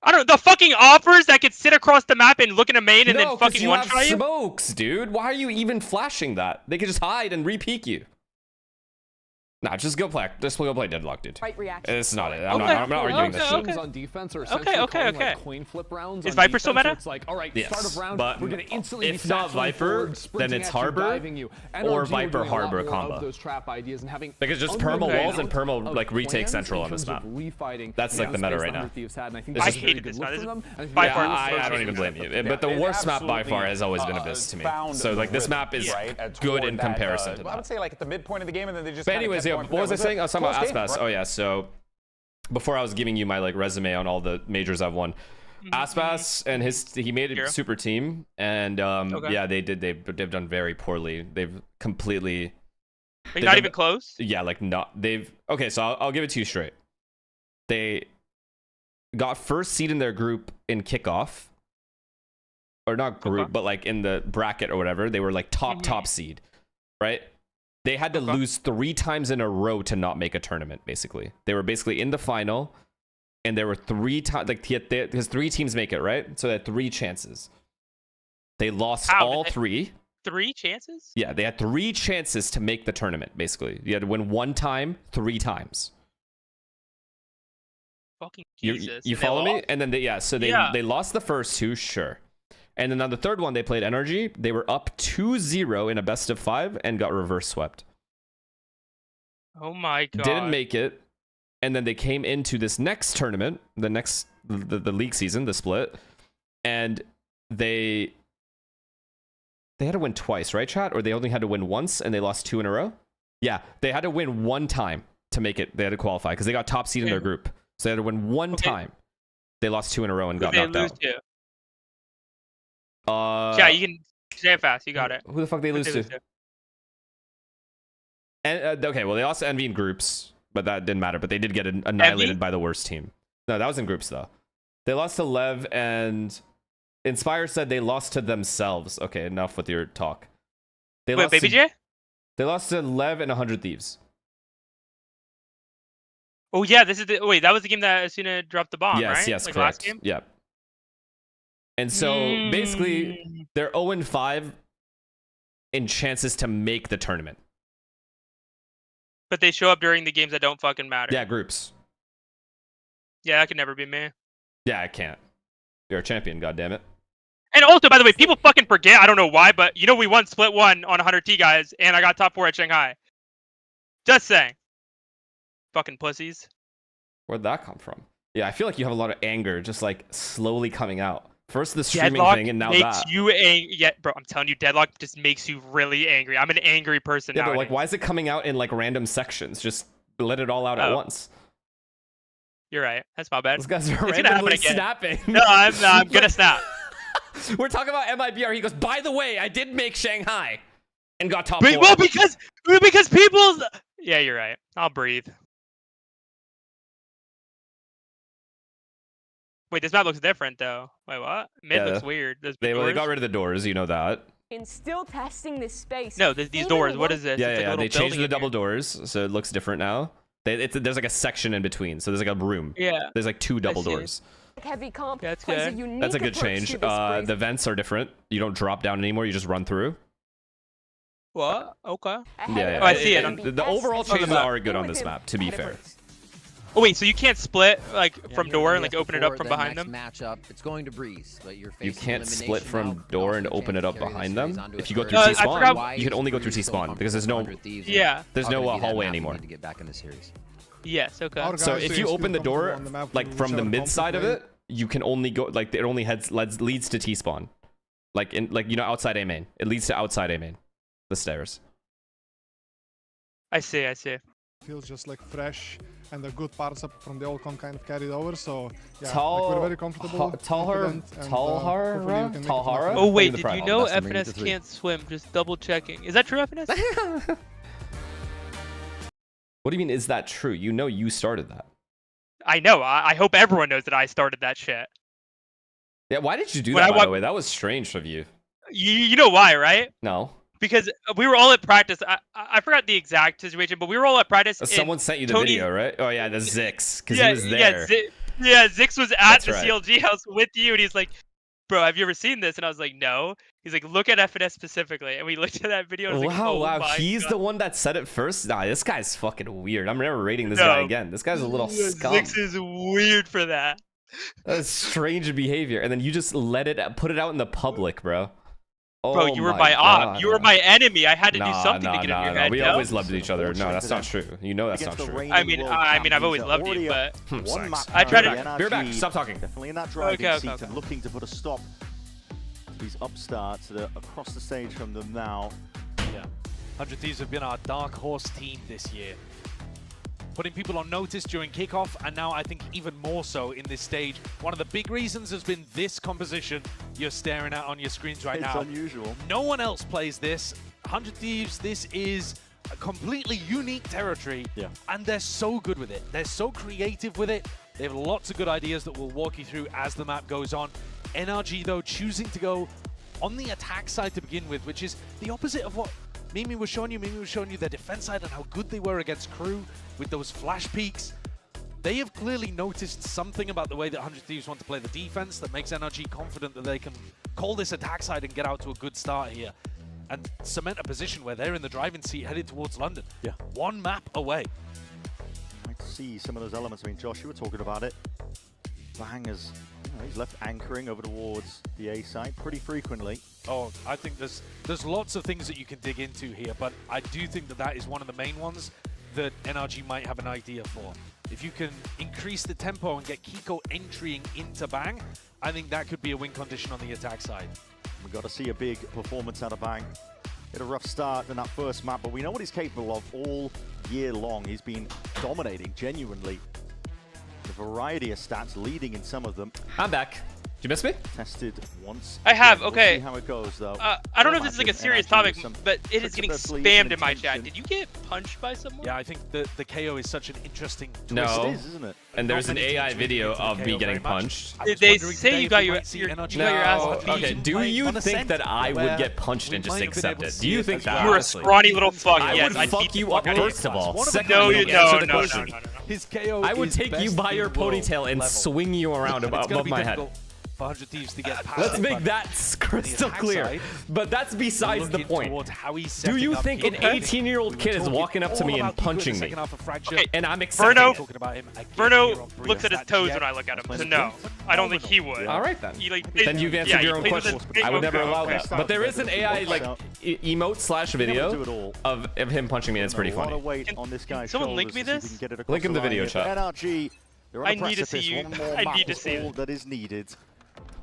[SPEAKER 12] I don't know. The fucking offers that could sit across the map and look in a main and then fucking one try you.
[SPEAKER 2] Smokes, dude. Why are you even flashing that? They could just hide and re-peek you. Nah, just go play Deadlock, dude.
[SPEAKER 6] Right reaction.
[SPEAKER 2] This is not it. I'm not arguing this shit.
[SPEAKER 5] On defense are
[SPEAKER 12] okay.
[SPEAKER 5] like coin flip rounds.
[SPEAKER 12] Is Viper still meta?
[SPEAKER 5] It's like, all right, start of round,
[SPEAKER 2] but
[SPEAKER 5] we're gonna instantly
[SPEAKER 2] if not Viper, then it's Harbor or Viper Harbor combo.
[SPEAKER 5] Those trap ideas and having
[SPEAKER 2] because just perma walls and perma like retake central on this map. That's like the meta right now.
[SPEAKER 12] I hated this map.
[SPEAKER 2] I don't even blame you. But the worst map by far has always been Abyss to me. So like this map is good in comparison to that.
[SPEAKER 3] I would say like at the midpoint of the game, and then they just.
[SPEAKER 2] But anyways, yeah. What was I saying? I was talking about Aspas. Oh yeah. So before I was giving you my like resume on all the majors I've won, Aspas and he made a super team, and yeah, they've done very poorly. They've completely.
[SPEAKER 12] Like not even close.
[SPEAKER 2] Yeah, like not. Okay, so I'll give it to you straight. They got first seed in their group in kickoff, or not group, but like in the bracket or whatever. They were like top seed, right? They had to lose 3 times in a row to not make a tournament, basically. They were basically in the final, and there were 3 times, like, because 3 teams make it, right? So they had 3 chances. They lost all 3.
[SPEAKER 12] 3 chances?
[SPEAKER 2] Yeah, they had 3 chances to make the tournament, basically. You had to win 1 time, 3 times.
[SPEAKER 12] Fucking Jesus.
[SPEAKER 2] You follow me? And then, they lost the first 2, sure. And then on the third one, they played NRG. They were up 2-0 in a best of 5 and got reverse swept.
[SPEAKER 12] Oh my god.
[SPEAKER 2] Didn't make it. And then they came into this next tournament, the league season, the split, and they had to win twice, right, chat? Or they only had to win once and they lost 2 in a row? Yeah, they had to win 1 time to make it. They had to qualify because they got top seed in their group. So they had to win 1 time. They lost 2 in a row and got knocked out.
[SPEAKER 12] Yeah, you can say it fast. You got it.
[SPEAKER 2] Who the fuck they lose to? And okay, well, they lost to Envy in groups, but that didn't matter. But they did get annihilated by the worst team. No, that was in groups, though. They lost to Lev, and Inspire said they lost to themselves. Okay, enough with your talk. Wait,
[SPEAKER 12] Baby J?
[SPEAKER 2] They lost to Lev and 100 Thieves.
[SPEAKER 12] Oh, yeah, this is the... Wait, that was the game that Asuna dropped the bomb, right?
[SPEAKER 2] Yes,
[SPEAKER 12] like
[SPEAKER 2] correct.
[SPEAKER 12] Last game?
[SPEAKER 2] Yep. And so, basically, they're 0-5 in chances to make the tournament.
[SPEAKER 12] But they show up during the games that don't fucking matter.
[SPEAKER 2] Yeah, groups.
[SPEAKER 12] Yeah, that could never be me.
[SPEAKER 2] Yeah, I can't. You're a champion, goddammit.
[SPEAKER 12] And also, by the way, people fucking forget, I don't know why, but you know we won split 1 on 100T, guys, and I got top 4 at Shanghai. Just saying. Fucking pussies.
[SPEAKER 2] Where'd that come from? Yeah, I feel like you have a lot of anger just, like, slowly coming out. First the streaming
[SPEAKER 12] Deadlock
[SPEAKER 2] thing, and now
[SPEAKER 12] makes
[SPEAKER 2] that.
[SPEAKER 12] You yeah, bro, I'm telling you, Deadlock just makes you really angry. I'm an angry person now.
[SPEAKER 2] Like, why is it coming out in, like, random sections? Just let it all out at once.
[SPEAKER 12] You're right. That's my bad.
[SPEAKER 2] Those guys are randomly snapping.
[SPEAKER 12] No, I'm gonna snap.
[SPEAKER 2] We're talking about MIBR. He goes, by the way, I did make Shanghai and got top 4.
[SPEAKER 12] Well, because people's... Yeah, you're right. I'll breathe. Wait, this map looks different, though. Wait, what? Mid looks weird.
[SPEAKER 2] They got rid of the doors, you know that.
[SPEAKER 4] And still testing this space.
[SPEAKER 12] No, these doors. What is this?
[SPEAKER 2] Yeah, they changed the double doors, so it looks different now. There's like a section in between, so there's like a room.
[SPEAKER 12] Yeah.
[SPEAKER 2] There's like 2 double doors.
[SPEAKER 4] Heavy comp.
[SPEAKER 12] That's good.
[SPEAKER 2] That's a good change. The vents are different. You don't drop down anymore. You just run through.
[SPEAKER 12] What? Okay.
[SPEAKER 2] Yeah.
[SPEAKER 12] Oh, I see it.
[SPEAKER 2] The overall changes are good on this map, to be fair.
[SPEAKER 12] Oh wait, so you can't split like from door and like open it up from behind them?
[SPEAKER 16] Matchup, it's going to Breeze, but you're
[SPEAKER 2] you can't split from door and open it up behind them. If you go through T-spawn, you can only go through T-spawn because there's no hallway anymore.
[SPEAKER 16] To get back in the series.
[SPEAKER 12] Yes, okay.
[SPEAKER 2] So if you open the door like from the mid side of it, you can only go like it only leads to T-spawn. Like outside A main. It leads to outside A main. The stairs.
[SPEAKER 12] I see.
[SPEAKER 7] Feels just like fresh, and the good parts up from the old comp kind of carried over. So yeah,
[SPEAKER 2] we're
[SPEAKER 7] very comfortable.
[SPEAKER 2] Talhara.
[SPEAKER 12] Oh wait, did you know FNS can't swim? Just double checking. Is that true, FNS?
[SPEAKER 2] What do you mean? Is that true? You know, you started that.
[SPEAKER 12] I know. I hope everyone knows that I started that shit.
[SPEAKER 2] Yeah. Why did you do that? By the way, that was strange of you.
[SPEAKER 12] You know why, right?
[SPEAKER 2] No.
[SPEAKER 12] Because we were all at practice. I forgot the exact situation, but we were all at practice.
[SPEAKER 2] Someone sent you the video, right? Oh yeah, the Zix, because he was there.
[SPEAKER 12] Yeah, Zix was at the CLG house with you, and he's like, "Bro, have you ever seen this?" And I was like, "No." He's like, "Look at FNS specifically," and we looked at that video. And I was like,
[SPEAKER 2] wow, he's the one that said it first. Nah, this guy's fucking weird. I'm never rating this guy again. This guy's a little scum.
[SPEAKER 12] Zix is weird for that.
[SPEAKER 2] That's strange behavior, and then you just put it out in the public, bro.
[SPEAKER 12] Bro, you were my op. You were my enemy. I had to do something to get in your head.
[SPEAKER 2] We always loved each other. No, that's not true. You know that's not true.
[SPEAKER 12] I mean, I've always loved you, but
[SPEAKER 2] I tried to. You're back. Stop talking.
[SPEAKER 13] Definitely in that driving seat and looking to put a stop to these upstarts that are across the stage from them now.
[SPEAKER 11] Yeah, 100 Thieves have been our dark horse team this year, putting people on notice during kickoff, and now I think even more so in this stage. One of the big reasons has been this composition you're staring at on your screens right now.
[SPEAKER 13] It's unusual.
[SPEAKER 11] No one else plays this. 100 Thieves, this is a completely unique territory, and they're so good with it. They're so creative with it. They have lots of good ideas that we'll walk you through as the map goes on. NRG, though, choosing to go on the attack side to begin with, which is the opposite of what Mimi was showing you. Mimi was showing you their defense side and how good they were against crew with those flash peaks. They have clearly noticed something about the way that 100 Thieves want to play the defense that makes NRG confident that they can call this attack side and get out to a good start here and cement a position where they're in the driving seat headed towards London.
[SPEAKER 13] Yeah.
[SPEAKER 11] One map away.
[SPEAKER 13] I see some of those elements. I mean, Josh, you were talking about it. Bang has, he's left anchoring over towards the A side pretty frequently.
[SPEAKER 11] Oh, I think there's lots of things that you can dig into here, but I do think that that is one of the main ones that NRG might have an idea for. If you can increase the tempo and get Kiko entering into Bang, I think that could be a win condition on the attack side.
[SPEAKER 13] We've got to see a big performance out of Bang. Hit a rough start in that first map, but we know what he's capable of all year long. He's been dominating, genuinely. A variety of stats, leading in some of them.
[SPEAKER 2] I'm back. Did you miss me?
[SPEAKER 13] Tested once.
[SPEAKER 12] I have,
[SPEAKER 13] we'll
[SPEAKER 12] okay.
[SPEAKER 13] See how it goes, though.
[SPEAKER 12] I don't know if this is like a serious topic, but it is getting spammed in my chat. Did you get punched by someone?
[SPEAKER 11] Yeah, I think the KO is such an interesting twist.
[SPEAKER 2] No.
[SPEAKER 13] It is, isn't it?
[SPEAKER 2] And there's an AI video of me getting punched.
[SPEAKER 12] They say you got your ass.
[SPEAKER 2] Okay, do you think that I would get punched and just accept it? Do you think that?
[SPEAKER 12] You're a scrawny little fuck.
[SPEAKER 2] I
[SPEAKER 12] Yes,
[SPEAKER 2] would fuck you up first of all.
[SPEAKER 12] No, no.
[SPEAKER 11] His KO
[SPEAKER 2] I would take you by your ponytail and swing you around above my head.
[SPEAKER 11] 100 Thieves to get past.
[SPEAKER 2] Let's make that crystal clear. But that's besides the point. Do you think an 18-year-old kid is walking up to me and punching me?
[SPEAKER 12] Okay,
[SPEAKER 2] and I'm accepting it.
[SPEAKER 12] Verno looks at his toes when I look at him, so no. I don't think he would.
[SPEAKER 2] All right, then. Then you've answered your own question. I would never allow that. But there is an AI like emote / video of him punching me. It's pretty funny.
[SPEAKER 12] Can someone link me this?
[SPEAKER 2] Link in the video chat.
[SPEAKER 13] NRG,
[SPEAKER 12] I need to see you. I need to see it.
[SPEAKER 13] All that is needed.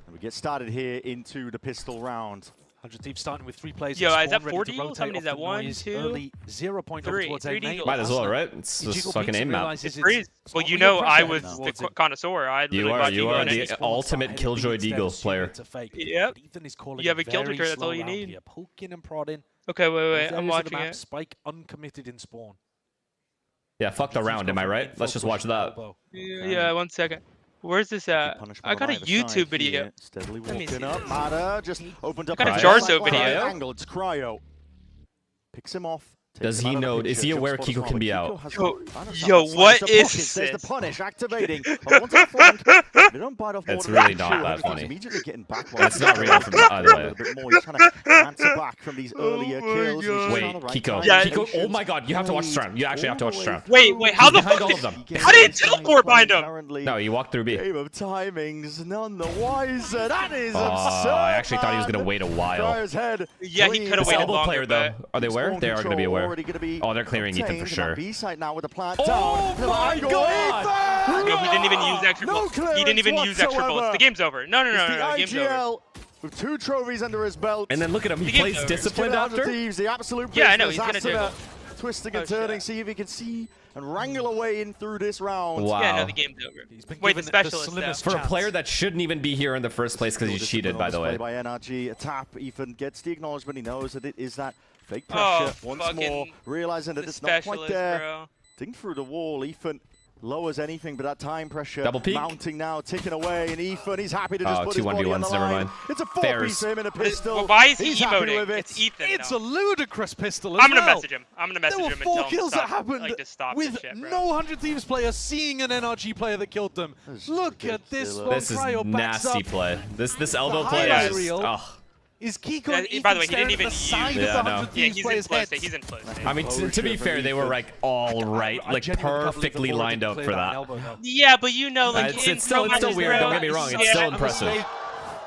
[SPEAKER 13] And we get started here into the pistol round.
[SPEAKER 11] 100 Thieves starting with 3 players.
[SPEAKER 12] Yo, is that 4 deagles? How many is that? 1, 2,
[SPEAKER 11] early 0 point
[SPEAKER 12] 3
[SPEAKER 11] deagles.
[SPEAKER 2] Might as well, right? It's just fucking aim map.
[SPEAKER 12] It's crazy. Well, you know, I was the connoisseur.
[SPEAKER 2] You are the ultimate Killjoy Deagle player.
[SPEAKER 12] Yep. You have a Killjoy turret. That's all you need. Okay, wait. I'm watching it.
[SPEAKER 11] Spike uncommitted in spawn.
[SPEAKER 2] Yeah, fuck the round. Am I right? Let's just watch that.
[SPEAKER 12] Yeah, 1 second. Where's this at? I got a YouTube video.
[SPEAKER 13] Steadily
[SPEAKER 12] Let me see.
[SPEAKER 13] walking up. Mata just opened up.
[SPEAKER 12] I got a Jarso video.
[SPEAKER 13] Angle. It's Cryo. Picks him off.
[SPEAKER 2] Does he know? Is he aware Kiko can be out?
[SPEAKER 12] Yo, what is this?
[SPEAKER 13] There's the punish activating.
[SPEAKER 2] It's really not that funny.
[SPEAKER 13] Immediately getting back.
[SPEAKER 2] It's not real from either way.
[SPEAKER 13] A bit more. He's trying to answer back from these earlier kills.
[SPEAKER 2] Wait, Kiko. Kiko. Oh my God! You have to watch this round. You actually have to watch this round.
[SPEAKER 12] Wait. How the fuck? How did he teleport behind him?
[SPEAKER 2] No, you walked through B.
[SPEAKER 13] Game of timings, none the wiser. That is absurd.
[SPEAKER 2] I actually thought he was gonna wait a while.
[SPEAKER 12] Yeah, he could have waited longer.
[SPEAKER 2] Player though, are they aware? They are gonna be aware. Oh, they're clearing Ethan for sure.
[SPEAKER 13] Oh
[SPEAKER 2] my God!
[SPEAKER 12] No, he didn't even use extra bullets. He didn't even use extra bullets. The game's over. No. The game's over.
[SPEAKER 13] With 2 trophies under his belt.
[SPEAKER 2] And then look at him. He plays disciplined after.
[SPEAKER 13] The absolute
[SPEAKER 12] yeah, I know. He's gonna do it.
[SPEAKER 13] Twisting and turning. See if he can see and wrangle away in through this round.
[SPEAKER 2] Wow.
[SPEAKER 12] Yeah, no, the game's over. Wait, the specialist
[SPEAKER 2] for a player that shouldn't even be here in the first place because he cheated, by the way.
[SPEAKER 13] By NRG, a tap. Ethan gets the acknowledgement. He knows that it is that fake pressure. Once more, realizing that it's not quite there.
[SPEAKER 12] Bro.
[SPEAKER 13] Ding through the wall. Ethan lowers anything but that time pressure.
[SPEAKER 2] Double peek.
[SPEAKER 13] Mounting now, ticking away, and Ethan, he's happy to just put his
[SPEAKER 2] 2
[SPEAKER 13] body on the
[SPEAKER 2] 1v1s, never
[SPEAKER 13] line.
[SPEAKER 2] mind.
[SPEAKER 13] It's a 4-piece for him in a pistol.
[SPEAKER 12] Well, why is he
[SPEAKER 13] he's happy
[SPEAKER 12] emoting?
[SPEAKER 13] with it.
[SPEAKER 12] It's Ethan.
[SPEAKER 11] It's a ludicrous pistol as
[SPEAKER 12] I'm gonna
[SPEAKER 11] well.
[SPEAKER 12] message him. I'm gonna message him and
[SPEAKER 11] There were
[SPEAKER 12] tell
[SPEAKER 11] 4
[SPEAKER 12] him
[SPEAKER 11] kills
[SPEAKER 12] to stop,
[SPEAKER 11] that happened
[SPEAKER 12] like, to stop
[SPEAKER 11] with
[SPEAKER 12] this shit, bro.
[SPEAKER 11] no 100 Thieves player seeing an NRG player that killed them. Look at this one.
[SPEAKER 2] This is nasty play. This elbow play is.
[SPEAKER 11] Is Kiko and
[SPEAKER 12] by the way, he
[SPEAKER 11] staring
[SPEAKER 12] didn't even
[SPEAKER 11] at the side
[SPEAKER 12] use.
[SPEAKER 11] of the 100 Thieves
[SPEAKER 12] he's
[SPEAKER 11] players' heads?
[SPEAKER 12] He's in close.
[SPEAKER 2] I mean, to be fair, they were like all right, like perfectly lined up for that.
[SPEAKER 12] Yeah, but you know, like
[SPEAKER 2] it's still weird. Don't get me wrong. It's still impressive.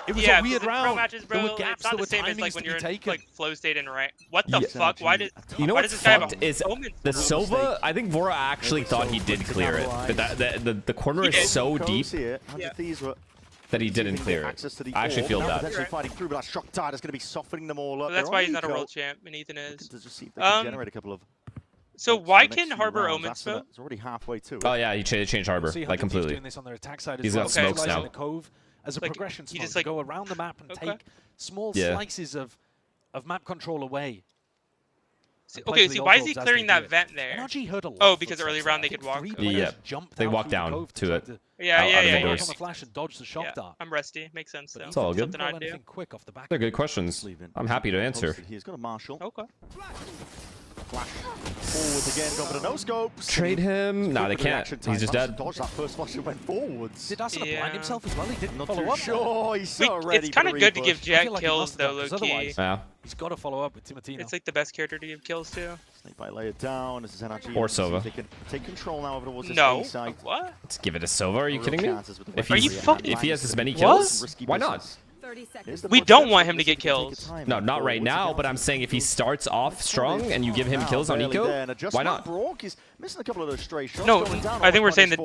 [SPEAKER 11] It was a weird round.
[SPEAKER 12] Pro matches, bro,
[SPEAKER 11] there were gaps.
[SPEAKER 12] It's not
[SPEAKER 11] There
[SPEAKER 12] the
[SPEAKER 11] were
[SPEAKER 12] same as like
[SPEAKER 11] timings
[SPEAKER 12] when
[SPEAKER 11] to
[SPEAKER 12] you're
[SPEAKER 11] be
[SPEAKER 12] in
[SPEAKER 11] taken.
[SPEAKER 12] like flow state and right. What the fuck? Why did?
[SPEAKER 2] You know
[SPEAKER 12] why
[SPEAKER 2] what's
[SPEAKER 12] does this guy have
[SPEAKER 2] fucked
[SPEAKER 12] a
[SPEAKER 2] is
[SPEAKER 12] moment?
[SPEAKER 2] the Sova. I think Vora actually thought he did clear it, but the corner is so deep that he didn't clear it. I actually feel bad.
[SPEAKER 13] Fighting through, but that shock tide is going to be softening them all up.
[SPEAKER 12] So that's why he's not a world champ, and Ethan is.
[SPEAKER 13] Generate a couple of.
[SPEAKER 12] So why can Harbor Omen smoke?
[SPEAKER 13] It's already halfway to it.
[SPEAKER 2] Oh yeah, he changed Harbor like completely.
[SPEAKER 11] Doing this on their attack side
[SPEAKER 2] He's got smokes now.
[SPEAKER 11] As a progression
[SPEAKER 12] he
[SPEAKER 11] smoke,
[SPEAKER 12] just like
[SPEAKER 11] go around the map and take small slices of map control away.
[SPEAKER 12] Okay, so why is he clearing that vent there?
[SPEAKER 11] NRG heard a lot
[SPEAKER 12] oh, because early round they could walk.
[SPEAKER 2] Yeah, they walked down to it.
[SPEAKER 12] Yeah.
[SPEAKER 11] On the flash and dodge the shock dart.
[SPEAKER 12] I'm rusty. Makes sense though.
[SPEAKER 2] It's all good.
[SPEAKER 11] Quick off the back.
[SPEAKER 2] They're good questions. I'm happy to answer.
[SPEAKER 13] He's got a Marshall.
[SPEAKER 12] Okay.
[SPEAKER 13] Flash forwards again, go for the no scopes.
[SPEAKER 2] Trade him. No, they can't. He's just dead.
[SPEAKER 13] Dodge that first flash and went forwards.
[SPEAKER 11] Did Asuna blind himself as well? He didn't follow up.
[SPEAKER 13] Sure, he's so ready.
[SPEAKER 12] It's kind of good to give Jack kills though, low key.
[SPEAKER 2] Yeah.
[SPEAKER 11] He's got to follow up with Timotino.
[SPEAKER 12] It's like the best character to give kills to.
[SPEAKER 13] Snake bite layered down. This is NRG.
[SPEAKER 2] Or Sova.
[SPEAKER 13] They can take control now over towards this
[SPEAKER 12] No.
[SPEAKER 13] side.
[SPEAKER 12] What?
[SPEAKER 2] Let's give it to Sova. Are you kidding me?
[SPEAKER 12] Are you fucking?
[SPEAKER 2] If he has as many kills, why not?
[SPEAKER 12] We don't want him to get kills.
[SPEAKER 2] No, not right now, but I'm saying if he starts off strong and you give him kills on Eco, why not?
[SPEAKER 12] No, I think we're saying that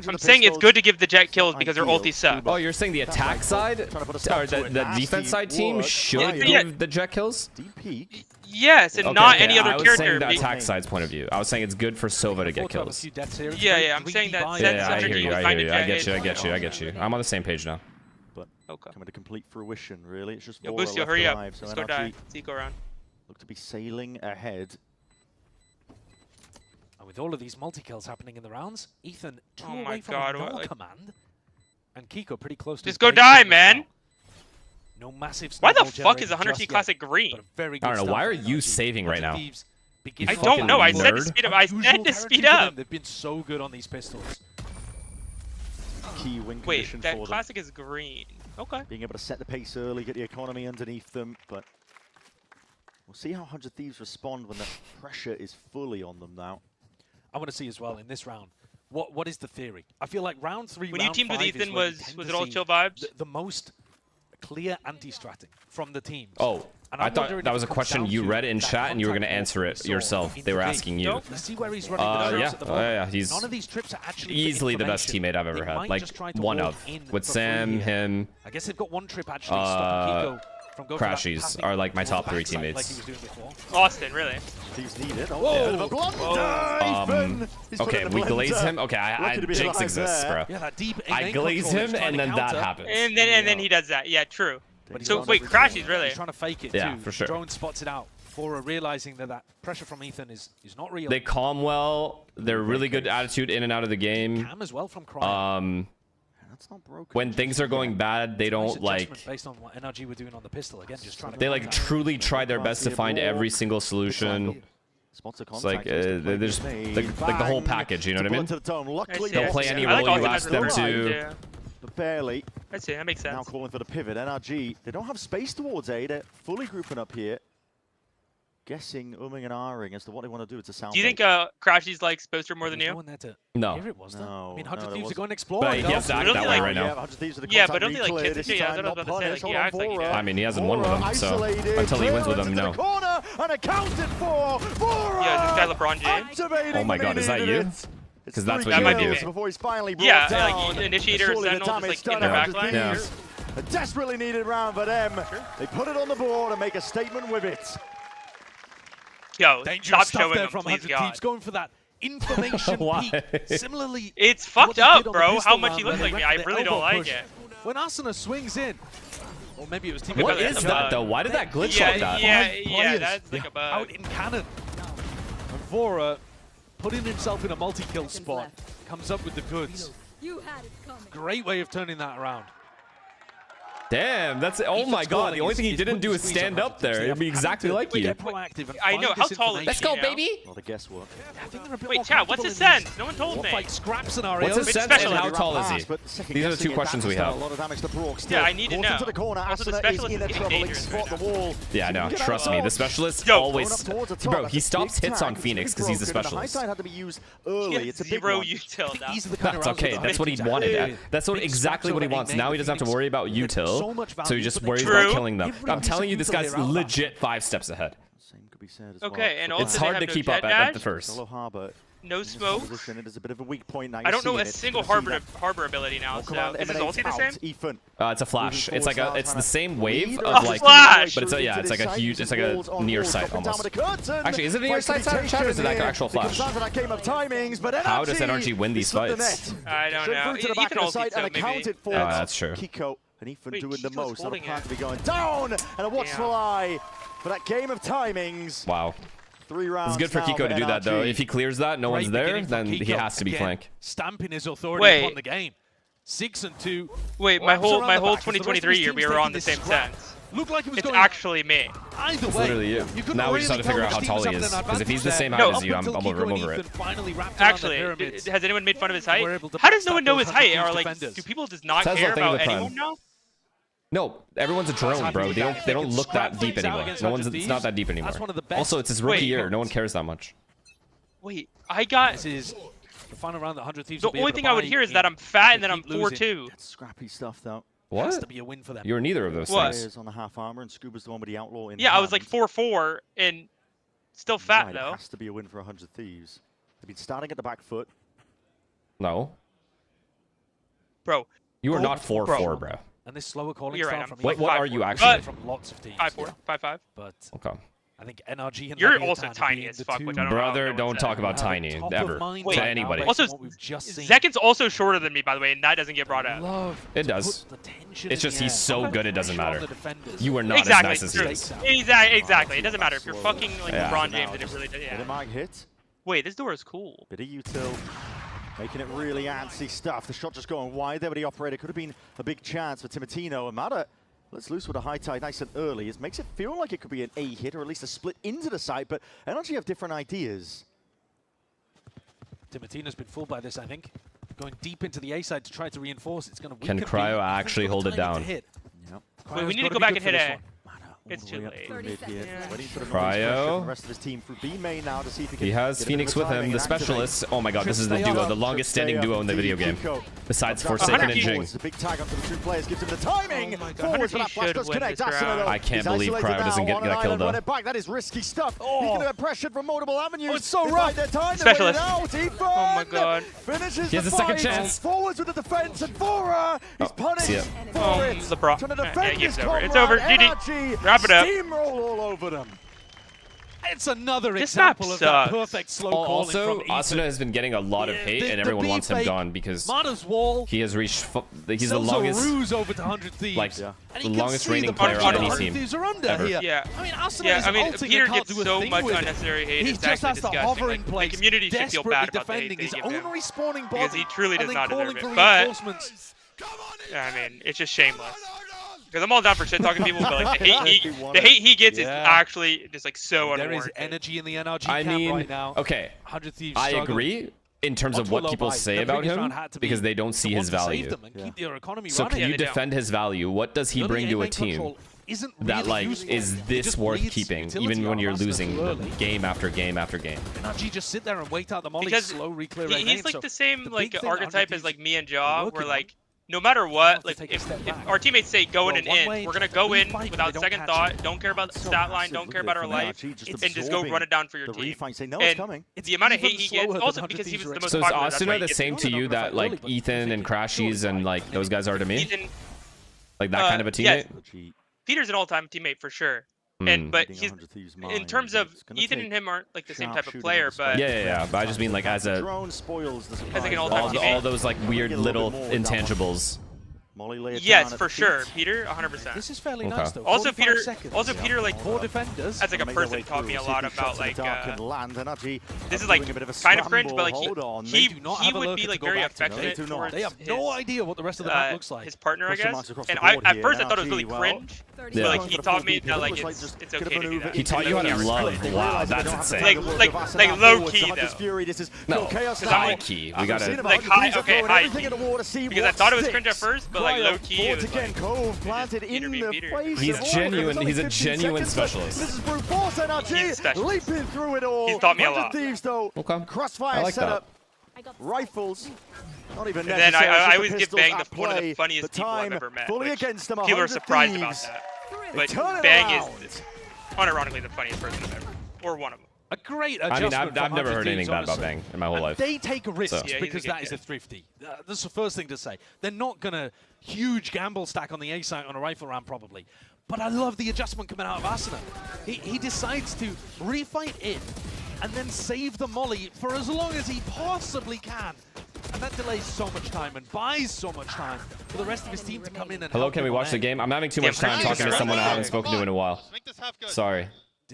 [SPEAKER 12] I'm saying it's good to give the Jet kills because their ulti suck.
[SPEAKER 2] Oh, you're saying the attack side, or the defense side team should give the Jet kills?
[SPEAKER 12] Yes, and not any other character.
[SPEAKER 2] I was saying the attack side's point of view. I was saying it's good for Sova to get kills.
[SPEAKER 12] Yeah, I'm saying that.
[SPEAKER 2] Yeah, I hear you. I get you. I'm on the same page now.
[SPEAKER 13] Coming to complete fruition, really. It's just
[SPEAKER 12] Lucio, hurry up. Let's go die. Zico around.
[SPEAKER 13] Look to be sailing ahead.
[SPEAKER 11] And with all of these multi-kills happening in the rounds, Ethan away from a null command. And Kiko pretty close to
[SPEAKER 12] just go die, man!
[SPEAKER 11] No massive.
[SPEAKER 12] Why the fuck is 100T Classic green?
[SPEAKER 2] I don't know. Why are you saving right now?
[SPEAKER 12] I don't know. I said to speed up. I said to speed up.
[SPEAKER 11] They've been so good on these pistols.
[SPEAKER 13] Key win
[SPEAKER 12] Wait,
[SPEAKER 13] condition
[SPEAKER 12] that
[SPEAKER 13] for
[SPEAKER 12] Classic is green. Okay.
[SPEAKER 13] Being able to set the pace early, get the economy underneath them, but we'll see how 100 Thieves respond when the pressure is fully on them now.
[SPEAKER 11] I want to see as well in this round. What is the theory? I feel like round 3,
[SPEAKER 12] when
[SPEAKER 11] round
[SPEAKER 12] you teamed
[SPEAKER 11] 5
[SPEAKER 12] with Ethan, was it all chill vibes?
[SPEAKER 11] The most clear anti-stratting from the teams.
[SPEAKER 2] Oh, I thought that was a question you read in chat and you were going to answer it yourself. They were asking you.
[SPEAKER 11] You see where he's running the trips at the moment.
[SPEAKER 2] Yeah, he's
[SPEAKER 11] none of these trips are actually
[SPEAKER 2] easily the best teammate I've ever had. Like, one of. With Sam, him,
[SPEAKER 11] I guess they've got one trip actually stopping Kiko from going
[SPEAKER 2] Crashies are like my top 3 teammates.
[SPEAKER 12] Austin, really?
[SPEAKER 13] He's needed. Oh,
[SPEAKER 2] okay, we glaze him. Okay, Jinx exists, bro.
[SPEAKER 11] Yeah, that deep
[SPEAKER 2] I glaze him and then that happens.
[SPEAKER 12] And then he does that. Yeah, true. So wait, Crashies, really?
[SPEAKER 11] He's trying to fake it
[SPEAKER 2] yeah,
[SPEAKER 11] too.
[SPEAKER 2] For sure.
[SPEAKER 11] Drone spots it out. Bora realizing that pressure from Ethan is not real.
[SPEAKER 2] They calm well. They're really good attitude in and out of the game.
[SPEAKER 11] Cam as well from Cryo.
[SPEAKER 13] That's not broken.
[SPEAKER 2] When things are going bad, they don't like.
[SPEAKER 11] Based on what NRG were doing on the pistol again, just trying to.
[SPEAKER 2] They like truly try their best to find every single solution. It's like they're just like the whole package. You know what I mean? They'll play any role you ask them to.
[SPEAKER 13] But barely.
[SPEAKER 12] I see, that makes sense.
[SPEAKER 13] Now calling for the pivot. NRG, they don't have space towards A. They're fully grouping up here. Guessing, umming and ahhing as to what they want to do. It's a sound.
[SPEAKER 12] Do you think Crashy's likes Poster more than you?
[SPEAKER 2] No.
[SPEAKER 11] Here it was,
[SPEAKER 13] no.
[SPEAKER 11] I mean, 100 Thieves are going to explore.
[SPEAKER 2] But he has to act that way right now.
[SPEAKER 12] Yeah, but don't they like kiss it? Yeah, I was about to say, like, he acts like he does.
[SPEAKER 2] I mean, he hasn't won with them, so until he wins with them, no.
[SPEAKER 12] Yeah, this guy LeBron James.
[SPEAKER 2] Oh my god, is that you? Because that's what
[SPEAKER 12] that
[SPEAKER 2] you
[SPEAKER 12] might
[SPEAKER 2] do.
[SPEAKER 12] be me. Yeah, like Initiator, Sentinel, just like in their backline.
[SPEAKER 2] Yeah.
[SPEAKER 13] A desperately needed round for them. They put it on the board and make a statement with it.
[SPEAKER 12] Yo,
[SPEAKER 11] dangerous
[SPEAKER 12] stop showing
[SPEAKER 11] there
[SPEAKER 12] him,
[SPEAKER 11] from
[SPEAKER 12] please
[SPEAKER 11] 100 Thieves, going for that information peak. Similarly,
[SPEAKER 12] it's fucked up, bro. How much he looks like me. I really don't like it.
[SPEAKER 11] When Asuna swings in, or maybe it was team.
[SPEAKER 2] What is that though? Why did that glitch like that?
[SPEAKER 12] Yeah, that's like a bug.
[SPEAKER 11] Out in cannon. And Vora, putting himself in a multi-kill spot, comes up with the goods. Great way of turning that around.
[SPEAKER 2] Damn, that's oh my god. The only thing he didn't do is stand up there. It'd be exactly like you.
[SPEAKER 12] I know. How tall is he?
[SPEAKER 2] Let's go, baby.
[SPEAKER 13] Well, the guesswork.
[SPEAKER 12] Wait, chat. What's his sense? No one told me.
[SPEAKER 11] Scrap scenario.
[SPEAKER 2] What's his sense and how tall is he? These are the 2 questions we have.
[SPEAKER 12] Yeah, I need to know. Also, the specialist is getting dangerous right now.
[SPEAKER 2] Yeah, I know. Trust me. The specialist always... Bro, he stops hits on Phoenix because he's a specialist.
[SPEAKER 13] Had to be used early. It's a big
[SPEAKER 12] zero util now.
[SPEAKER 2] That's okay. That's what he wanted. That's exactly what he wants. Now he doesn't have to worry about util. So he just worries about killing them. I'm telling you, this guy's legit 5 steps ahead.
[SPEAKER 12] Okay, and also
[SPEAKER 2] it's hard to keep up at the first.
[SPEAKER 12] No smoke.
[SPEAKER 13] It is a bit of a weak point now.
[SPEAKER 12] I don't know a single harbor ability now. So is his ulti the same?
[SPEAKER 2] It's a flash. It's like it's the same wave of like, but it's like a huge, it's like a near sight almost. Actually, is it a near sight chat or is it like an actual flash? How does NRG win these fights?
[SPEAKER 12] I don't know. Ethan ulti, so maybe.
[SPEAKER 2] That's true.
[SPEAKER 13] And Ethan doing the most. And a plan to be going down, and a watchful eye for that game of timings.
[SPEAKER 2] Wow.
[SPEAKER 13] 3 rounds.
[SPEAKER 2] It's good for Kiko to do that though. If he clears that, no one's there, then he has to be flank.
[SPEAKER 11] Stamping his authority upon the game. 6 and 2.
[SPEAKER 12] Wait, my whole 2023 year we were on the same sense.
[SPEAKER 11] Looked like it was
[SPEAKER 12] it's actually me.
[SPEAKER 11] Either way,
[SPEAKER 2] it's literally you. Now we just have to figure out how tall he is. Because if he's the same height as you, I'm over it.
[SPEAKER 12] Actually, has anyone made fun of his height? How does no one know his height? Or like, do people just not care about anyone now?
[SPEAKER 2] No, everyone's a drone, bro. They don't look that deep anymore. It's not that deep anymore. Also, it's his rookie year. No one cares that much.
[SPEAKER 12] Wait, I got.
[SPEAKER 11] This is the final round. 100 Thieves.
[SPEAKER 12] The only thing I would hear is that I'm fat and that I'm 4'2".
[SPEAKER 13] Scrappy stuff though.
[SPEAKER 2] What?
[SPEAKER 11] Has to be a win for them.
[SPEAKER 2] You're neither of those things.
[SPEAKER 13] On the half armor, and Scuba's the one with the outlaw in
[SPEAKER 12] Yeah, I was like 4-4 and still fat
[SPEAKER 13] right,
[SPEAKER 12] though.
[SPEAKER 13] It has to be a win for 100 Thieves. They've been starting at the back foot.
[SPEAKER 2] No.
[SPEAKER 12] Bro.
[SPEAKER 2] You are not 4-4, bro.
[SPEAKER 11] And this slower calling
[SPEAKER 12] You're
[SPEAKER 11] style
[SPEAKER 12] right,
[SPEAKER 11] from
[SPEAKER 2] Wait, what are you actually?
[SPEAKER 11] From lots of teams.
[SPEAKER 12] 5-4, 5-5.
[SPEAKER 11] But
[SPEAKER 2] okay.
[SPEAKER 11] I think NRG and
[SPEAKER 12] You're
[SPEAKER 11] Levitan
[SPEAKER 12] also tiny as fuck, which I don't
[SPEAKER 2] Brother,
[SPEAKER 12] know.
[SPEAKER 2] don't talk about tiny ever to anybody.
[SPEAKER 12] Also, Zekin's also shorter than me, by the way, and that doesn't get brought up.
[SPEAKER 2] It does. It's just he's so good, it doesn't matter. You are not
[SPEAKER 12] exactly,
[SPEAKER 2] as nice as he is.
[SPEAKER 12] Exactly. It doesn't matter if you're fucking like LeBron James and it really does.
[SPEAKER 13] Yeah. Hit.
[SPEAKER 12] Wait, this door is cool.
[SPEAKER 13] Bit of util. Making it really antsy stuff. The shot just going wide there, but the operator could have been a big chance for Timotino. And Mata lets loose with a high tide nice and early. It makes it feel like it could be an A hit or at least a split into the side, but NRG have different ideas.
[SPEAKER 11] Timotino's been fooled by this, I think. Going deep into the A side to try to reinforce. It's going to
[SPEAKER 2] Can Cryo actually hold it down?
[SPEAKER 13] Yep.
[SPEAKER 12] Wait, we need to go back and hit A. It's too late.
[SPEAKER 2] Cryo.
[SPEAKER 13] The rest of his team through B main now to see if he can
[SPEAKER 2] He has Phoenix with him, the specialists. Oh my god, this is the duo, the longest standing duo in the video game. Besides Forsaken and Jing.
[SPEAKER 13] It's a big tag onto the two players, gives him the timing. Forwards, but that flash does connect.
[SPEAKER 2] I can't believe Cryo doesn't get that kill though.
[SPEAKER 13] That is risky stuff. He's going to get pressured from multiple avenues. It's so right. Their time to
[SPEAKER 12] Specialist.
[SPEAKER 13] out.
[SPEAKER 12] Oh my god.
[SPEAKER 13] Finishes
[SPEAKER 2] he has
[SPEAKER 13] the
[SPEAKER 2] a second
[SPEAKER 13] fight.
[SPEAKER 2] chance.
[SPEAKER 13] Forwards with the defense, and Fora is punished for it.
[SPEAKER 12] LeBron.
[SPEAKER 13] Trying to defend his comrade.
[SPEAKER 12] It's over. GG. Wrap it up.
[SPEAKER 13] Steamroll all over them.
[SPEAKER 11] It's another example of that perfect slow calling
[SPEAKER 2] Also,
[SPEAKER 11] from
[SPEAKER 2] Asuna has been getting a lot of hate, and everyone wants him gone because he has reached. He's the longest,
[SPEAKER 11] over to 100 Thieves.
[SPEAKER 2] like the longest reigning player on any team ever.
[SPEAKER 12] Yeah,
[SPEAKER 11] I mean, Asuna
[SPEAKER 12] Peter gets so much unnecessary hate.
[SPEAKER 11] He
[SPEAKER 12] It's
[SPEAKER 11] just has
[SPEAKER 12] actually
[SPEAKER 11] to hover in
[SPEAKER 12] disgusting.
[SPEAKER 11] place,
[SPEAKER 12] The community should feel bad about the hate
[SPEAKER 11] defending
[SPEAKER 12] they
[SPEAKER 11] his
[SPEAKER 12] give
[SPEAKER 11] own
[SPEAKER 12] him
[SPEAKER 11] respawning body,
[SPEAKER 12] because he truly does not deserve it.
[SPEAKER 11] for
[SPEAKER 12] But
[SPEAKER 11] reinforcements.
[SPEAKER 12] I mean, it's just shameless. Because I'm all down for shit talking people, but like the hate he gets is actually just like so unwarranted.
[SPEAKER 11] There is energy in the NRG camp right now.
[SPEAKER 2] Okay,
[SPEAKER 11] 100 Thieves
[SPEAKER 2] I agree in terms of what people say about him because they don't see his value. So can you defend his value? What does he bring to a team that like is this worth keeping, even when you're losing game after game after game?
[SPEAKER 11] NRG just sit there and wait out the molly,
[SPEAKER 12] because
[SPEAKER 11] slow reclear.
[SPEAKER 12] He's like the same like archetype as like me and Jaw, where like no matter what, like if our teammates say go in and in, we're gonna go in without second thought. Don't care about the stat line, don't care about our life, and just go run it down for your team. And the amount of hate he gets, also because he was the most popular.
[SPEAKER 2] So is Asuna the same to you that like Ethan and Crashies and like those guys are to me? Like that kind of a teammate?
[SPEAKER 12] Yes. Peter's an all-time teammate for sure. But he's in terms of Ethan and him aren't like the same type of player, but
[SPEAKER 2] yeah. But I just mean like as a
[SPEAKER 12] like an all-time teammate.
[SPEAKER 2] All those like weird little intangibles.
[SPEAKER 12] Yes, for sure, Peter, 100%.
[SPEAKER 11] This is fairly nice though.
[SPEAKER 12] Also, Peter, like
[SPEAKER 11] four defenders.
[SPEAKER 12] as like a person taught me a lot about like this is like kind of cringe, but like he would be like very affectionate towards
[SPEAKER 11] They have no idea what the rest of the map looks like.
[SPEAKER 12] His partner, I guess. And at first I thought it was really cringe, but like he taught me that like it's okay to do that.
[SPEAKER 2] He taught you how to love. Wow, that's insane.
[SPEAKER 12] Like low key though.
[SPEAKER 2] No, high key. We gotta
[SPEAKER 12] like high key. Because I thought it was cringe at first, but like low key it was like
[SPEAKER 13] planted in the face.
[SPEAKER 2] He's genuine. He's a genuine specialist.
[SPEAKER 13] This is brute force NRG leaping through it all.
[SPEAKER 12] He's taught me a lot.
[SPEAKER 13] Thieves though. Crossfire
[SPEAKER 2] like
[SPEAKER 13] setup. Rifles. Not even
[SPEAKER 12] and then I always give Bang one of the funniest people I've ever met.
[SPEAKER 13] Fully against them.
[SPEAKER 12] People are surprised about that. But Bang is unironically the funniest person I've ever, or one of them.
[SPEAKER 11] A great adjustment.
[SPEAKER 2] I mean, I've never heard anything bad about Bang in my whole life.
[SPEAKER 11] They take risks
[SPEAKER 2] so.
[SPEAKER 11] because that is a thrifty. That's the first thing to say. They're not going to huge gamble stack on the A site on a rifle round probably. But I love the adjustment coming out of Asuna. He decides to refight in and then save the molly for as long as he possibly can. And that delays so much time and buys so much time for the rest of his team to come in and
[SPEAKER 2] Hello, can we watch the game? I'm having too much time talking to someone I haven't spoken to in a while. Sorry.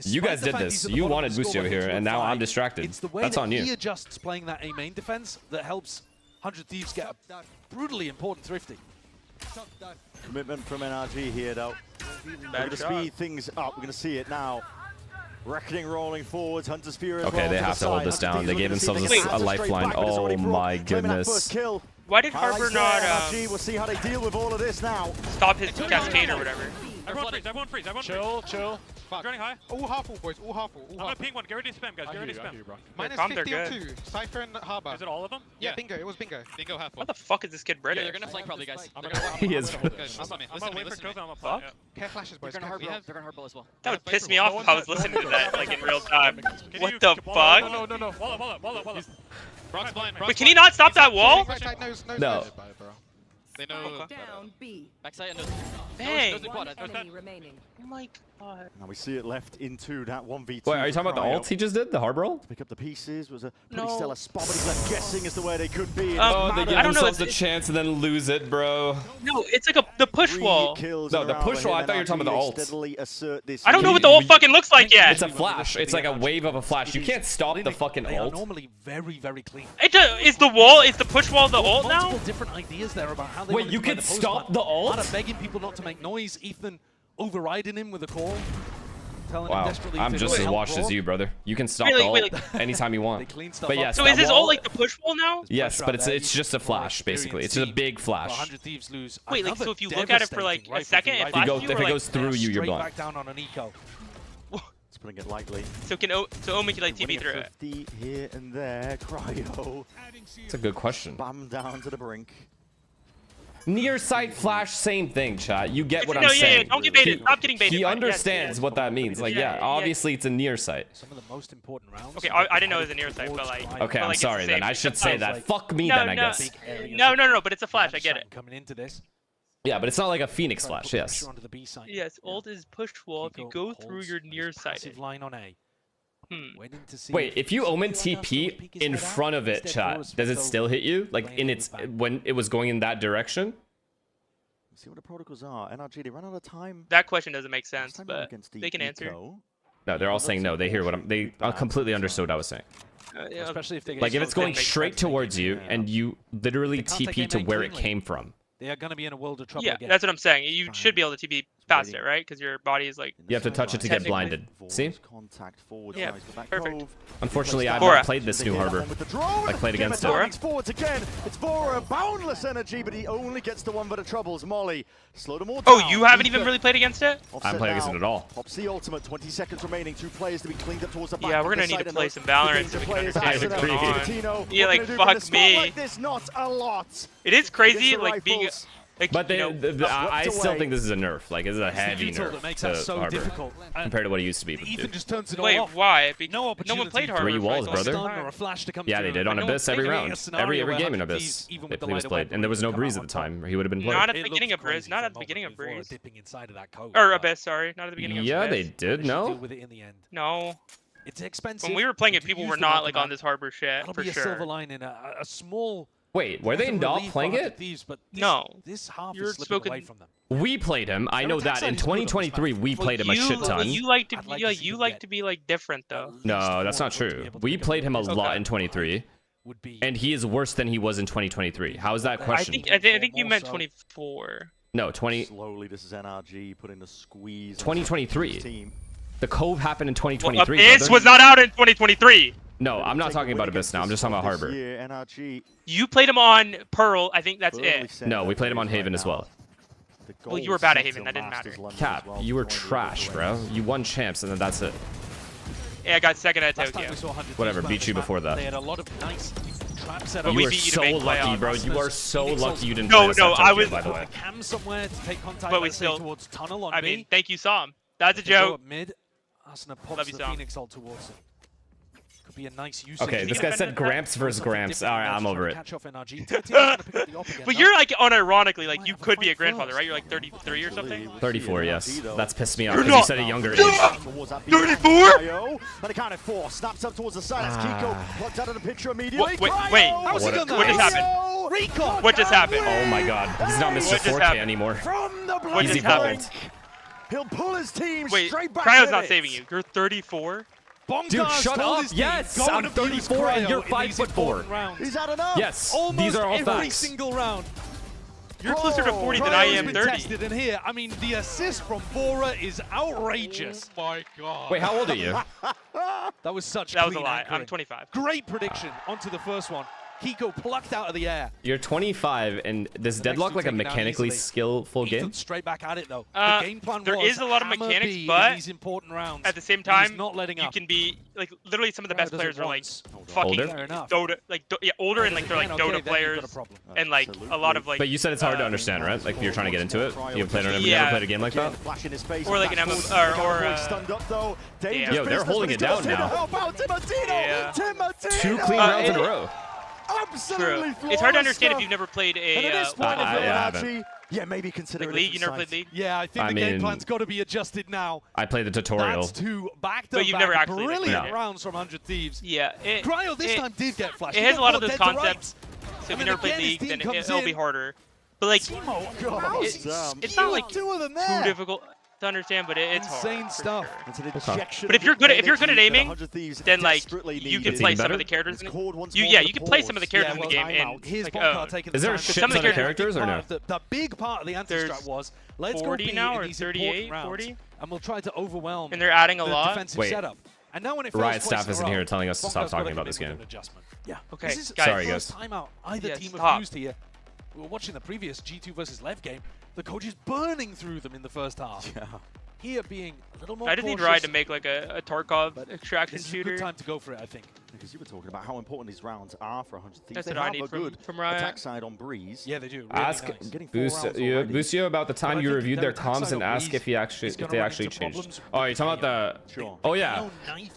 [SPEAKER 2] You guys did this. You wanted Boosty over here, and now I'm distracted.
[SPEAKER 11] It's the way
[SPEAKER 2] That's on you.
[SPEAKER 11] He adjusts playing that A main defense that helps 100 Thieves get a brutally important thrifty.
[SPEAKER 13] Commitment from NRG here, though. We're going to speed things up. We're going to see it now. Reckoning rolling forwards. Hunter's Fury.
[SPEAKER 2] Okay, they have to hold this down. They gave themselves a lifeline. Oh my goodness.
[SPEAKER 12] Why did Harper not
[SPEAKER 13] we'll see how they deal with all of this now.
[SPEAKER 12] stop his cascade or whatever?
[SPEAKER 21] Everyone freeze. Chill.
[SPEAKER 14] Fuck.
[SPEAKER 21] Running high.
[SPEAKER 14] All half full, boys. All half full.
[SPEAKER 21] I'm gonna ping one. Get ready to spam, guys. Get ready to spam.
[SPEAKER 14] Minus 50 on 2. Cypher and Harbor.
[SPEAKER 21] Is it all of them?
[SPEAKER 14] Yeah, bingo. It was bingo.
[SPEAKER 21] Bingo half full.
[SPEAKER 12] What the fuck is this kid British?
[SPEAKER 21] Yeah, they're gonna flank probably, guys.
[SPEAKER 2] He is.
[SPEAKER 21] I'm gonna wait for Kobe. I'm gonna flank.
[SPEAKER 14] Care flashes, boys.
[SPEAKER 21] They're gonna hardball as well.
[SPEAKER 12] That would piss me off if I was listening to that like in real time. What the fuck?
[SPEAKER 21] No. Wallet. Brock's blind.
[SPEAKER 12] Wait, can he not stop that wall?
[SPEAKER 2] No.
[SPEAKER 21] They know.
[SPEAKER 6] Down B.
[SPEAKER 21] Backside and
[SPEAKER 12] Dang.
[SPEAKER 6] One enemy remaining.
[SPEAKER 12] Oh my god.
[SPEAKER 13] Now we see it left into that 1v2.
[SPEAKER 2] Wait, are you talking about the ult he just did? The hard roll?
[SPEAKER 13] To pick up the pieces was a pretty stellar spot, but he's left guessing as to where they could be.
[SPEAKER 2] Oh, they give themselves a chance and then lose it, bro.
[SPEAKER 12] No, it's like the push wall.
[SPEAKER 2] No, the push wall. I thought you were talking about the ult.
[SPEAKER 12] I don't know what the ult fucking looks like yet.
[SPEAKER 2] It's a flash. It's like a wave of a flash. You can't stop the fucking ult.
[SPEAKER 11] They are normally very, very clean.
[SPEAKER 12] Is the wall? Is the push wall the ult now?
[SPEAKER 11] Multiple different ideas there about how they
[SPEAKER 2] Wait, you can stop the ult?
[SPEAKER 11] Out of begging people not to make noise, Ethan overriding him with a call.
[SPEAKER 2] Wow, I'm just as washed as you, brother. You can stop the ult anytime you want. But yes,
[SPEAKER 12] so is this ult like the push wall now?
[SPEAKER 2] Yes, but it's just a flash, basically. It's just a big flash.
[SPEAKER 12] Wait, like so if you look at it for like a second, it flashes you,
[SPEAKER 2] if it goes through you, you're blind.
[SPEAKER 11] Back down on an eco.
[SPEAKER 13] It's putting it lightly.
[SPEAKER 12] So Omen can like TP through it.
[SPEAKER 13] 50 here and there, cryo.
[SPEAKER 2] It's a good question.
[SPEAKER 13] Bam down to the brink.
[SPEAKER 2] Near sight flash, same thing, chat. You get what I'm saying.
[SPEAKER 12] Yeah, don't get baited. Stop getting baited.
[SPEAKER 2] He understands what that means. Like, yeah, obviously it's a near sight.
[SPEAKER 11] Some of the most important rounds.
[SPEAKER 12] Okay, I didn't know it was a near sight, but like.
[SPEAKER 2] Okay, I'm sorry then. I should say that. Fuck me then, I guess.
[SPEAKER 12] No, but it's a flash. I get it.
[SPEAKER 11] Coming into this.
[SPEAKER 2] Yeah, but it's not like a Phoenix flash. Yes.
[SPEAKER 12] Yes, ult is push wall if you go through your near sighted.
[SPEAKER 11] Line on A.
[SPEAKER 2] Wait, if you Omen TP in front of it, chat, does it still hit you? Like in its when it was going in that direction?
[SPEAKER 13] See what the protocols are. NRG, they run out of time.
[SPEAKER 12] That question doesn't make sense, but they can answer.
[SPEAKER 2] No, they're all saying no. They hear what they completely understood what I was saying.
[SPEAKER 12] Yeah.
[SPEAKER 11] Especially if they
[SPEAKER 2] like if it's going straight towards you and you literally TP to where it came from.
[SPEAKER 11] They are going to be in a world of trouble
[SPEAKER 12] again. That's what I'm saying. You should be able to TP past it, right? Because your body is like...
[SPEAKER 2] You have to touch it to get blinded. See?
[SPEAKER 12] Yeah, perfect.
[SPEAKER 2] Unfortunately, I've not played this new harbor. I played against it.
[SPEAKER 13] Forwards again. It's Vora, boundless energy, but he only gets the one for the troubles. Molly, slow them all down.
[SPEAKER 12] Oh, you haven't even really played against it?
[SPEAKER 2] I haven't played against it at all.
[SPEAKER 13] Pops the ultimate, 20 seconds remaining. 2 players to be cleaned up towards the back.
[SPEAKER 12] Yeah, we're going to need to play some Valorant so we can understand what's going on. Yeah, like, fuck me.
[SPEAKER 13] Like this, not a lot.
[SPEAKER 12] It is crazy, like, being... Like,
[SPEAKER 2] but I still think this is a nerf. Like, it's a heavy nerf
[SPEAKER 11] that makes that so difficult
[SPEAKER 2] compared to what it used to be.
[SPEAKER 11] Ethan just turns it
[SPEAKER 12] Wait,
[SPEAKER 11] off.
[SPEAKER 12] why?
[SPEAKER 11] No
[SPEAKER 12] one played Harbor.
[SPEAKER 2] 3 walls, brother. Yeah, they did on Abyss every round. Every game in Abyss. It was played, and there was no Breeze at the time, or he would have been played.
[SPEAKER 12] Not at the beginning of Breeze. Not at the beginning of Breeze. Or Abyss, sorry. Not at the beginning of Abyss.
[SPEAKER 2] Yeah, they did. No.
[SPEAKER 12] No.
[SPEAKER 11] It's expensive.
[SPEAKER 12] When we were playing it, people were not like on this Harbor shit for sure.
[SPEAKER 11] A silver line in a small.
[SPEAKER 2] Wait, were they not playing it?
[SPEAKER 12] No.
[SPEAKER 11] This half
[SPEAKER 12] You're
[SPEAKER 11] is slipping away from them.
[SPEAKER 2] We played him. I know that. In 2023, we played him a shit ton.
[SPEAKER 12] You like to be like different though.
[SPEAKER 2] No, that's not true. We played him a lot in 23, and he is worse than he was in 2023. How is that question?
[SPEAKER 12] I think you meant 24.
[SPEAKER 2] No, 20.
[SPEAKER 13] Slowly, this is NRG putting the squeeze.
[SPEAKER 2] 2023. The Cove happened in 2023.
[SPEAKER 12] Well, Abyss was not out in 2023.
[SPEAKER 2] No, I'm not talking about Abyss now. I'm just talking about Harbor.
[SPEAKER 12] You played him on Pearl. I think that's it.
[SPEAKER 2] No, we played him on Haven as well.
[SPEAKER 12] Well, you were bad at Haven. That didn't matter.
[SPEAKER 2] Cap, you were trash, bro. You won champs, and then that's it.
[SPEAKER 12] Yeah, I got second at Tokyo.
[SPEAKER 2] Whatever, beat you before that.
[SPEAKER 11] They had a lot of nice traps set
[SPEAKER 2] up. You are so lucky, bro. You are so lucky you didn't play this
[SPEAKER 12] I was.
[SPEAKER 2] By the way.
[SPEAKER 11] Cam somewhere to take contact.
[SPEAKER 12] But we still
[SPEAKER 11] towards tunnel on
[SPEAKER 12] I mean, thank you, Sam. That's a joke.
[SPEAKER 11] Mid. Asuna pops the Phoenix ult towards it. Could be a nice use.
[SPEAKER 2] Okay, this guy said Gramps versus Gramps. All right, I'm over it.
[SPEAKER 12] But you're like unironically, like you could be a grandfather, right? You're like 33 or something.
[SPEAKER 2] 34, yes. That's pissed me off because you said a younger age.
[SPEAKER 12] 34?
[SPEAKER 13] But a count of 4 snaps up towards the side as Kiko plucked out of the picture immediately.
[SPEAKER 12] Wait, what just happened? What just happened?
[SPEAKER 2] Oh my God, he's not Mr. 4K anymore.
[SPEAKER 13] What
[SPEAKER 2] just happened?
[SPEAKER 13] He'll pull his team straight back.
[SPEAKER 12] Cryo's not saving you. You're 34.
[SPEAKER 2] Dude, shut up! Yes, I'm 34 and you're 5'4".
[SPEAKER 13] Is that enough?
[SPEAKER 2] Yes, these are all facts.
[SPEAKER 11] Every single round.
[SPEAKER 12] You're closer to 40 than I am 30.
[SPEAKER 11] In here, I mean, the assist from Bora is outrageous.
[SPEAKER 14] Oh my God.
[SPEAKER 2] Wait, how old are you?
[SPEAKER 11] That was such.
[SPEAKER 12] That was a lie. I'm 25.
[SPEAKER 11] Great prediction onto the first one.
[SPEAKER 19] Kiko plucked out of the air.
[SPEAKER 2] You're 25, and does Deadlock like a mechanically skillful game?
[SPEAKER 19] Straight back at it though. The game plan
[SPEAKER 12] there is a lot of mechanics, but
[SPEAKER 19] these important rounds,
[SPEAKER 12] at the same time,
[SPEAKER 19] not letting
[SPEAKER 12] you can be like literally some of the best players are like fucking Dota, like older and like they're like Dota players, and like a lot of like.
[SPEAKER 2] But you said it's hard to understand, right? Like if you're trying to get into it, you played never played a game like that.
[SPEAKER 12] Or like an MMO
[SPEAKER 2] Yo, they're holding it down now.
[SPEAKER 12] Yeah.
[SPEAKER 2] 2 clean rounds in a row.
[SPEAKER 19] Absolutely
[SPEAKER 12] True. It's hard to understand if you've never played a
[SPEAKER 13] yeah, maybe consider
[SPEAKER 12] like League. You never played League?
[SPEAKER 19] Yeah, I think the game plan's got to be adjusted now.
[SPEAKER 2] I played the tutorial.
[SPEAKER 19] That's 2 back-to-back
[SPEAKER 12] But you've never actually
[SPEAKER 19] brilliant rounds from 100 Thieves.
[SPEAKER 12] Yeah.
[SPEAKER 19] Cryo this time did get flashed.
[SPEAKER 12] It has a lot of those concepts. So if you never played League, then it'll be harder. But like, it's not like too difficult to understand, but it's
[SPEAKER 19] insane
[SPEAKER 12] hard,
[SPEAKER 19] stuff.
[SPEAKER 12] But if you're good at aiming, then like you can play some of the characters. You can play some of the characters in the game. And
[SPEAKER 2] is there a shit ton of characters or no?
[SPEAKER 19] The big part of the anti-strat was let's go
[SPEAKER 12] 40 now or 38,
[SPEAKER 19] 40, and we'll try to overwhelm.
[SPEAKER 12] And they're adding a lot.
[SPEAKER 19] Defensive setup. And now when it
[SPEAKER 2] Riot staff isn't here telling us to stop talking about this game.
[SPEAKER 19] Yeah.
[SPEAKER 12] Okay.
[SPEAKER 19] This is
[SPEAKER 2] sorry, guys.
[SPEAKER 19] Timeout either team have used here. We were watching the previous G2 versus Lev game. The coach is burning through them in the first half. Yeah. Here being a little more
[SPEAKER 12] I just need Riot to make like a Tarkov extraction shooter.
[SPEAKER 19] It's a good time to go for it, I think.
[SPEAKER 13] Because you were talking about how important these rounds are for 100 Thieves.
[SPEAKER 12] That's
[SPEAKER 13] they
[SPEAKER 12] what I
[SPEAKER 13] have
[SPEAKER 12] need
[SPEAKER 13] a good
[SPEAKER 12] from Riot.
[SPEAKER 13] attack side on Breeze.
[SPEAKER 19] Yeah, they do. Really
[SPEAKER 2] ask Busio about the time you reviewed their comms and ask if they actually changed. Oh, you're talking about the... Oh, yeah.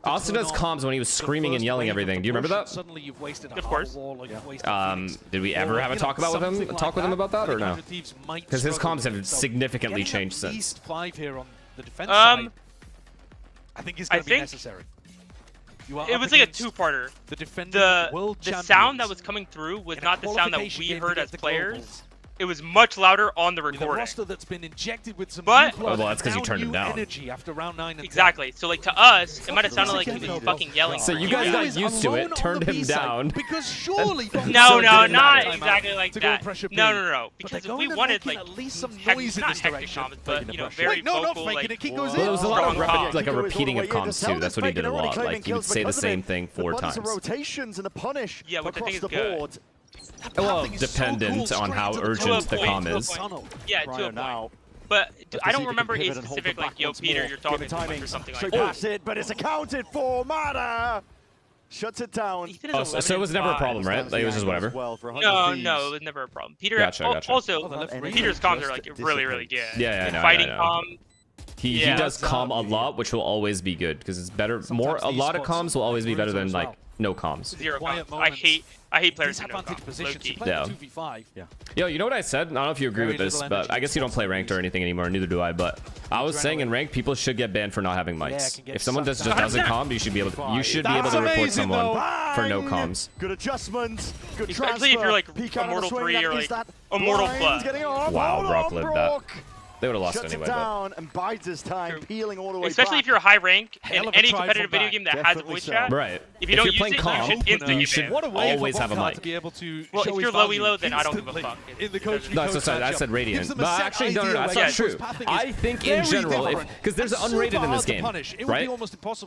[SPEAKER 2] Austin does comms when he was screaming and yelling everything. Do you remember that?
[SPEAKER 19] Suddenly you've wasted
[SPEAKER 12] of course.
[SPEAKER 2] Did we ever have a talk with him about that or no? Because his comms have significantly changed since.
[SPEAKER 19] At least 5 here on the defense side. I think it's going to be necessary.
[SPEAKER 12] It was like a 2-parter. The sound that was coming through was not the sound that we heard as players. It was much louder on the recording.
[SPEAKER 19] The roster that's been injected with some
[SPEAKER 2] well, that's because you turned him down.
[SPEAKER 19] Energy after round 9 and
[SPEAKER 12] exactly. So like to us, it might have sounded like he was fucking yelling.
[SPEAKER 2] So you guys got used to it, turned him down.
[SPEAKER 19] Because surely
[SPEAKER 12] no, not exactly like that. No. Because we wanted like
[SPEAKER 19] at least some noise in this direction,
[SPEAKER 12] but you know, very vocal. Like,
[SPEAKER 2] it was a lot of like a repeating of comms too. That's what he did a lot. Like he would say the same thing 4 times.
[SPEAKER 13] Rotations and a punish.
[SPEAKER 12] Yeah, which I think is good.
[SPEAKER 2] Well, dependent on how urgent the comm is.
[SPEAKER 12] Yeah, to a point. But I don't remember a specific, like, yo, Peter, you're talking too much or something like that.
[SPEAKER 13] Pass it, but it's accounted for. Mada shuts it down.
[SPEAKER 2] Oh, so it was never a problem, right? Like, it was just whatever?
[SPEAKER 12] No, it was never a problem. Peter,
[SPEAKER 2] gotcha.
[SPEAKER 12] Also, Peter's comms are, like, really, really good.
[SPEAKER 2] Yeah,
[SPEAKER 12] fighting comm.
[SPEAKER 2] He does comm a lot, which will always be good, because it's better. A lot of comms will always be better than, like, no comms.
[SPEAKER 12] 0 comms. I hate players who no comms.
[SPEAKER 2] Yeah. Yo, you know what I said? I don't know if you agree with this, but I guess you don't play ranked or anything anymore. Neither do I. But I was saying in ranked, people should get banned for not having mics. If someone just doesn't comm, you should be able to report someone for no comms.
[SPEAKER 13] Good adjustments. Good
[SPEAKER 12] especially if you're like Immortal 3 or like Immortal Plus.
[SPEAKER 2] Wow, Brock lived that. They would have lost anyway.
[SPEAKER 13] Down and bides his time, peeling all the way
[SPEAKER 12] especially
[SPEAKER 13] back.
[SPEAKER 12] If you're a high rank in any competitive video game that has a voice chat.
[SPEAKER 2] Right.
[SPEAKER 12] If you don't use it, you should
[SPEAKER 2] always have a mic.
[SPEAKER 12] Well, if you're low elo, then I don't give a fuck.
[SPEAKER 2] No, sorry, I said Radiant. But actually, no, that's not true. I think in general, because there's unrated in this game, right?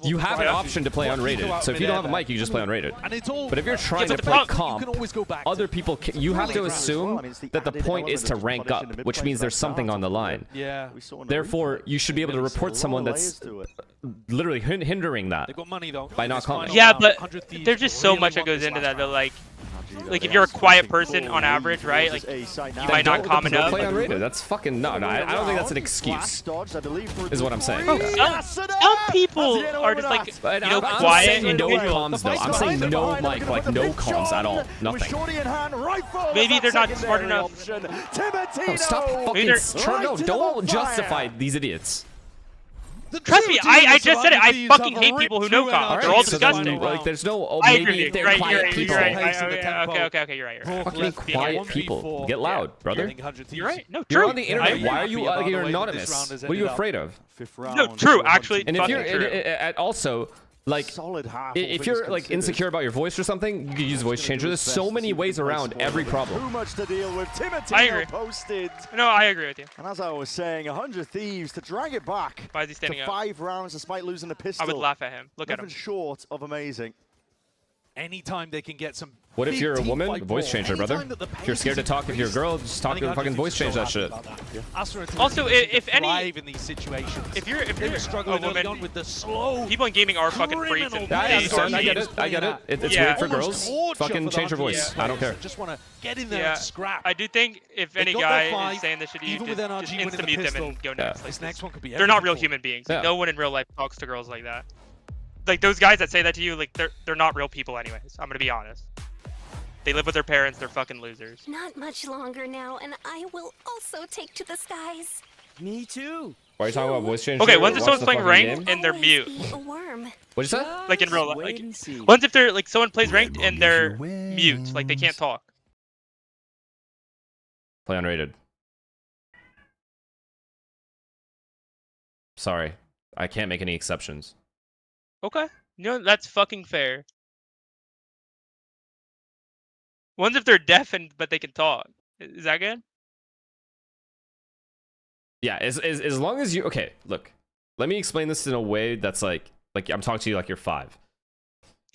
[SPEAKER 2] You have an option to play unrated. So if you don't have a mic, you just play unrated. But if you're trying to play comp, other people, you have to assume that the point is to rank up, which means there's something on the line.
[SPEAKER 19] Yeah.
[SPEAKER 2] Therefore, you should be able to report someone that's literally hindering that.
[SPEAKER 19] They got money though.
[SPEAKER 2] By not commenting.
[SPEAKER 12] Yeah, but there's just so much that goes into that. Though, like if you're a quiet person on average, right? Like you might not comment up.
[SPEAKER 2] Play unrated. That's fucking no. I don't think that's an excuse. Is what I'm saying.
[SPEAKER 12] Some people are just like quiet and
[SPEAKER 2] no comms though. I'm saying no mic, like no comms at all. Nothing.
[SPEAKER 12] Maybe they're not smart enough.
[SPEAKER 2] Oh, stop fucking. No, don't justify these idiots.
[SPEAKER 12] Trust me, I just said it. I fucking hate people who know comms. They're all disgusting.
[SPEAKER 2] Like, there's no.
[SPEAKER 12] I agree.
[SPEAKER 2] Maybe they're quiet people.
[SPEAKER 12] Okay, you're right.
[SPEAKER 2] Fucking quiet people. Get loud, brother.
[SPEAKER 12] You're right. No, true.
[SPEAKER 2] You're on the internet. Why are you? You're anonymous. What are you afraid of?
[SPEAKER 12] No, true. Actually,
[SPEAKER 2] and if you're also. Like, if you're like insecure about your voice or something, you can use voice changer. There's so many ways around every problem.
[SPEAKER 13] Too much to deal with.
[SPEAKER 12] I agree.
[SPEAKER 13] Posted.
[SPEAKER 12] No, I agree with you.
[SPEAKER 13] And as I was saying, 100 Thieves to drag it back.
[SPEAKER 12] Why is he standing
[SPEAKER 13] to
[SPEAKER 12] up?
[SPEAKER 13] 5 rounds despite losing the pistol.
[SPEAKER 12] I would laugh at him. Look at him.
[SPEAKER 13] Nothing short of amazing.
[SPEAKER 19] Anytime they can get some
[SPEAKER 2] What if you're a woman? Voice change her, brother. If you're scared to talk, if you're a girl, just talk to fucking voice change that shit.
[SPEAKER 12] Also, if any,
[SPEAKER 11] in these situations,
[SPEAKER 12] if you're
[SPEAKER 11] struggling early on with the slow,
[SPEAKER 12] people in gaming are fucking freaks. And
[SPEAKER 2] I get it. It's weird for girls. Fucking change your voice. I don't care.
[SPEAKER 11] Just want to get in there and scrap.
[SPEAKER 12] I do think if any guy is saying this shit, you just insta-mute them and go next.
[SPEAKER 11] This next one could be.
[SPEAKER 12] They're not real human beings. Like, no one in real life talks to girls like that. Like those guys that say that to you, like they're not real people anyways. I'm gonna be honest. They live with their parents, they're fucking losers.
[SPEAKER 9] Not much longer now, and I will also take to the skies.
[SPEAKER 20] Me too.
[SPEAKER 2] Why are you talking about voice change?
[SPEAKER 12] Okay, once if someone's playing ranked and they're mute.
[SPEAKER 2] What'd you say?
[SPEAKER 12] Like in real life. Like, once if they're like someone plays ranked and they're mute, like they can't talk.
[SPEAKER 2] Play unrated. Sorry, I can't make any exceptions.
[SPEAKER 12] Okay, you know that's fucking fair. One's if they're deaf but they can talk. Is that good?
[SPEAKER 2] Yeah, as long as you... Okay, look. Let me explain this in a way that's like I'm talking to you like you're 5.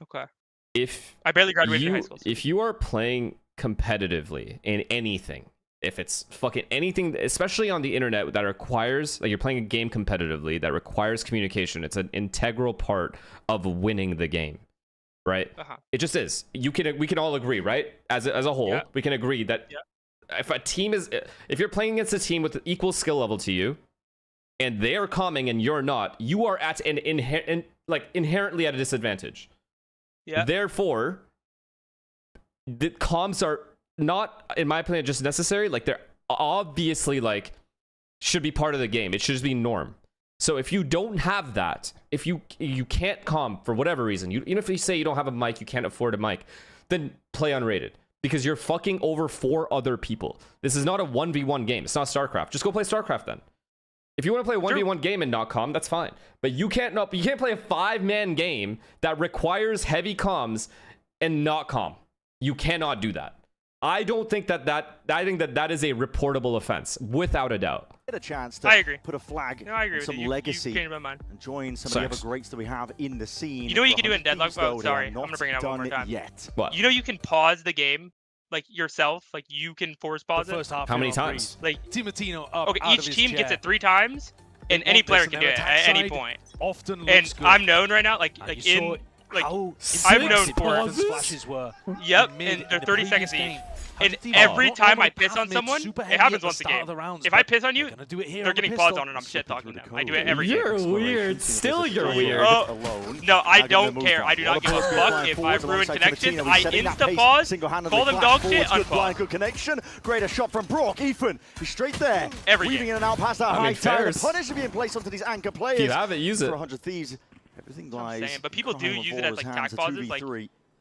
[SPEAKER 12] Okay.
[SPEAKER 2] If
[SPEAKER 12] I barely graduated high school.
[SPEAKER 2] If you are playing competitively in anything, if it's fucking anything, especially on the internet that requires... Like you're playing a game competitively that requires communication, it's an integral part of winning the game. Right? It just is. We can all agree, right? As a whole, we can agree that if you're playing against a team with equal skill level to you, and they are calming and you're not, you are at an inherently at a disadvantage. Yeah. Therefore, the comms are not, in my opinion, just necessary. Like they're obviously like should be part of the game. It should just be norm. So if you don't have that, if you can't comm for whatever reason, even if you say you don't have a mic, you can't afford a mic, then play unrated because you're fucking over 4 other people. This is not a 1v1 game. It's not StarCraft. Just go play StarCraft then. If you want to play a 1v1 game and not comm, that's fine. But you can't play a 5-man game that requires heavy comms and not comm. You cannot do that. I don't think I think that is a reportable offense, without a doubt.
[SPEAKER 13] Get a chance to put a flag, some legacy,
[SPEAKER 12] and
[SPEAKER 13] join some of the other greats that we have in the scene.
[SPEAKER 12] You know what you can do in Deadlock? Oh, sorry, I'm gonna bring it up one more time.
[SPEAKER 2] What?
[SPEAKER 12] You know you can pause the game, like yourself, like you can force pause it.
[SPEAKER 2] How many times?
[SPEAKER 12] Like
[SPEAKER 11] Timatino up.
[SPEAKER 12] Okay, each team gets it 3 times, and any player can do it at any point.
[SPEAKER 11] Often
[SPEAKER 12] and I'm known right now, like in. Like, I'm known for
[SPEAKER 11] flashes were.
[SPEAKER 12] Yep, and they're 30 seconds each. And every time I piss on someone, it happens once a game. If I piss on you, they're getting paused on and I'm shit-talking them. I do it every game.
[SPEAKER 2] You're weird. Still you're weird.
[SPEAKER 12] No, I don't care. I do not give a fuck if I've ruined connections. I insta-pause, call them dog shit, unpause.
[SPEAKER 13] Good connection. Greater shot from Brock. Ethan, he's straight there.
[SPEAKER 12] Every
[SPEAKER 13] weaving in and out past that high tower. The punish being placed onto these anchor players.
[SPEAKER 2] If you have it, use it.
[SPEAKER 13] For 100 Thieves. Everything lies.
[SPEAKER 12] But people do use it as like tack pauses,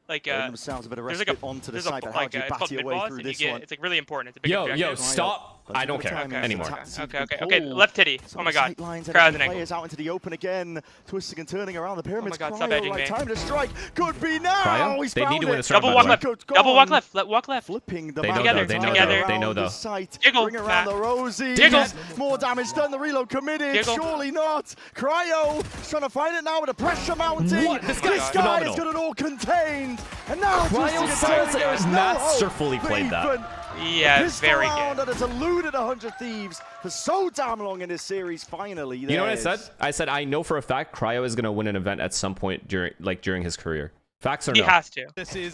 [SPEAKER 12] like
[SPEAKER 13] themselves a bit of respite onto the site. How do you bat your way through this one?
[SPEAKER 12] It's like really important. It's a big
[SPEAKER 2] Yo, stop! I don't care anymore.
[SPEAKER 12] Okay, left titty. Oh my god. Crowd the
[SPEAKER 13] players out into the open again, twisting and turning around the pyramids.
[SPEAKER 12] Oh my god, stop edging me.
[SPEAKER 13] Time to strike. Could be now. He's
[SPEAKER 2] they need to win this
[SPEAKER 12] round. Double walk left. Double walk left. Walk left.
[SPEAKER 13] Flipping the
[SPEAKER 12] together.
[SPEAKER 2] They know though.
[SPEAKER 12] Diggle.
[SPEAKER 13] Bring around the Rosie.
[SPEAKER 12] Diggle.
[SPEAKER 13] More damage done. The reload committed. Surely not. Cryo is trying to find it now with a pressure mounting.
[SPEAKER 2] What? This guy's
[SPEAKER 13] got it all contained. And now
[SPEAKER 2] masterfully played that.
[SPEAKER 12] Yeah, very good.
[SPEAKER 13] That has eluded 100 Thieves for so damn long in this series. Finally,
[SPEAKER 2] you know what I said? I said I know for a fact Cryo is going to win an event at some point during his career. Facts or no?
[SPEAKER 12] He has to.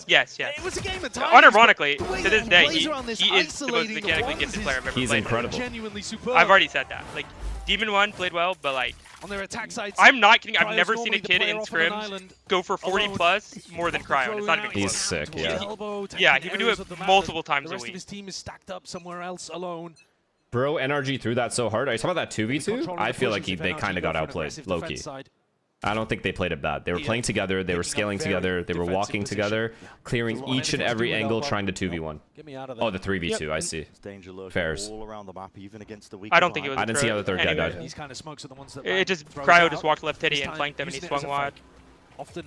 [SPEAKER 12] Yes.
[SPEAKER 11] It was a game of time.
[SPEAKER 12] Unironically, to this day, he is the most mechanically gifted player I've ever played.
[SPEAKER 2] He's incredible.
[SPEAKER 11] Genuinely superb.
[SPEAKER 12] I've already said that. Like, Demon 1 played well, but like,
[SPEAKER 11] on their attack sides,
[SPEAKER 12] I'm not kidding. I've never seen a kid in scrims go for 40 plus more than Cryo. It's not even close.
[SPEAKER 2] He's sick, yeah.
[SPEAKER 12] Yeah, he would do it multiple times a week.
[SPEAKER 11] The rest of his team is stacked up somewhere else alone.
[SPEAKER 2] Bro, NRG threw that so hard. Are you talking about that 2v2? I feel like they kind of got outplayed, low-key. I don't think they played it bad. They were playing together, they were scaling together, they were walking together, clearing each and every angle, trying to 2v1. Oh, the 3v2, I see. Fairs.
[SPEAKER 12] I don't think it was
[SPEAKER 2] I didn't see how the third guy died.
[SPEAKER 12] It just, Cryo just walked left titty and flanked them and he swung wide.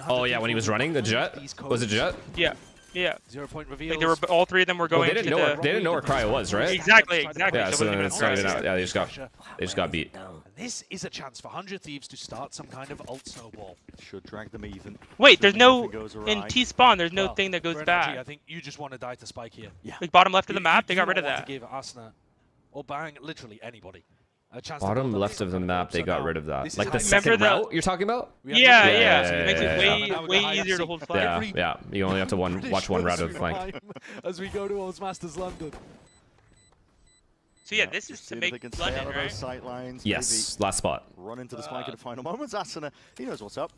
[SPEAKER 2] Oh yeah, when he was running, the jet? Was it jet?
[SPEAKER 12] Yeah. Yeah.
[SPEAKER 11] 0 point reveals.
[SPEAKER 12] Like they were, all three of them were going.
[SPEAKER 2] They didn't know where Cryo was, right?
[SPEAKER 12] Exactly.
[SPEAKER 2] Yeah, so then it's not even out. Yeah, they just got beat.
[SPEAKER 11] And this is a chance for 100 Thieves to start some kind of ult snowball.
[SPEAKER 13] Should drag them even.
[SPEAKER 12] Wait, there's no in T spawn. There's no thing that goes back.
[SPEAKER 11] I think you just want to die to Spike here.
[SPEAKER 12] Yeah. Like bottom left of the map, they got rid of that.
[SPEAKER 11] To give Asuna or Bang, literally anybody.
[SPEAKER 2] Bottom left of the map, they got rid of that. Like the second route you're talking about?
[SPEAKER 12] Yeah. It makes it way easier to hold flank.
[SPEAKER 2] Yeah. You only have to watch one route of the flank.
[SPEAKER 11] As we go towards Masters London.
[SPEAKER 12] So yeah, this is to make London, right?
[SPEAKER 13] Sight lines,
[SPEAKER 2] yes, last spot.
[SPEAKER 13] Run into the spike in the final moments. Asuna, he knows what's up.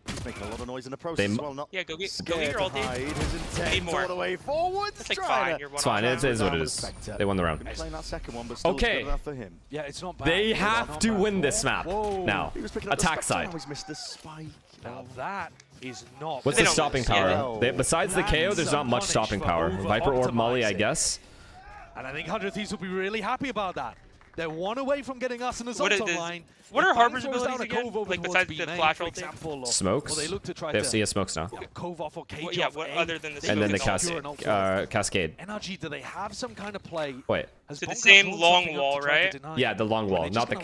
[SPEAKER 13] He's making a lot of noise in the process as well. Not
[SPEAKER 12] yeah, go get your ulti.
[SPEAKER 13] Need more. All the way forwards.
[SPEAKER 12] That's like fine.
[SPEAKER 2] It's fine. It is what it is. They won the round.
[SPEAKER 13] Playing that second one, but still good enough for him.
[SPEAKER 11] Yeah, it's not bad.
[SPEAKER 2] They have to win this map now. Attack side.
[SPEAKER 13] He's missed the spike.
[SPEAKER 11] Now that is not.
[SPEAKER 2] What's the stopping power? Besides the KO, there's not much stopping power. Viper or Molly, I guess.
[SPEAKER 11] And I think 100 Thieves will be really happy about that. They're one away from getting us in the zone online.
[SPEAKER 12] What are Harbor's abilities again? Like besides the flash ulti?
[SPEAKER 2] Smokes. They have CS smokes now.
[SPEAKER 12] What other than the
[SPEAKER 2] and then the cascade.
[SPEAKER 11] NRG, do they have some kind of play?
[SPEAKER 2] Wait.
[SPEAKER 12] So the same long wall, right?
[SPEAKER 2] Yeah, the long wall, not the.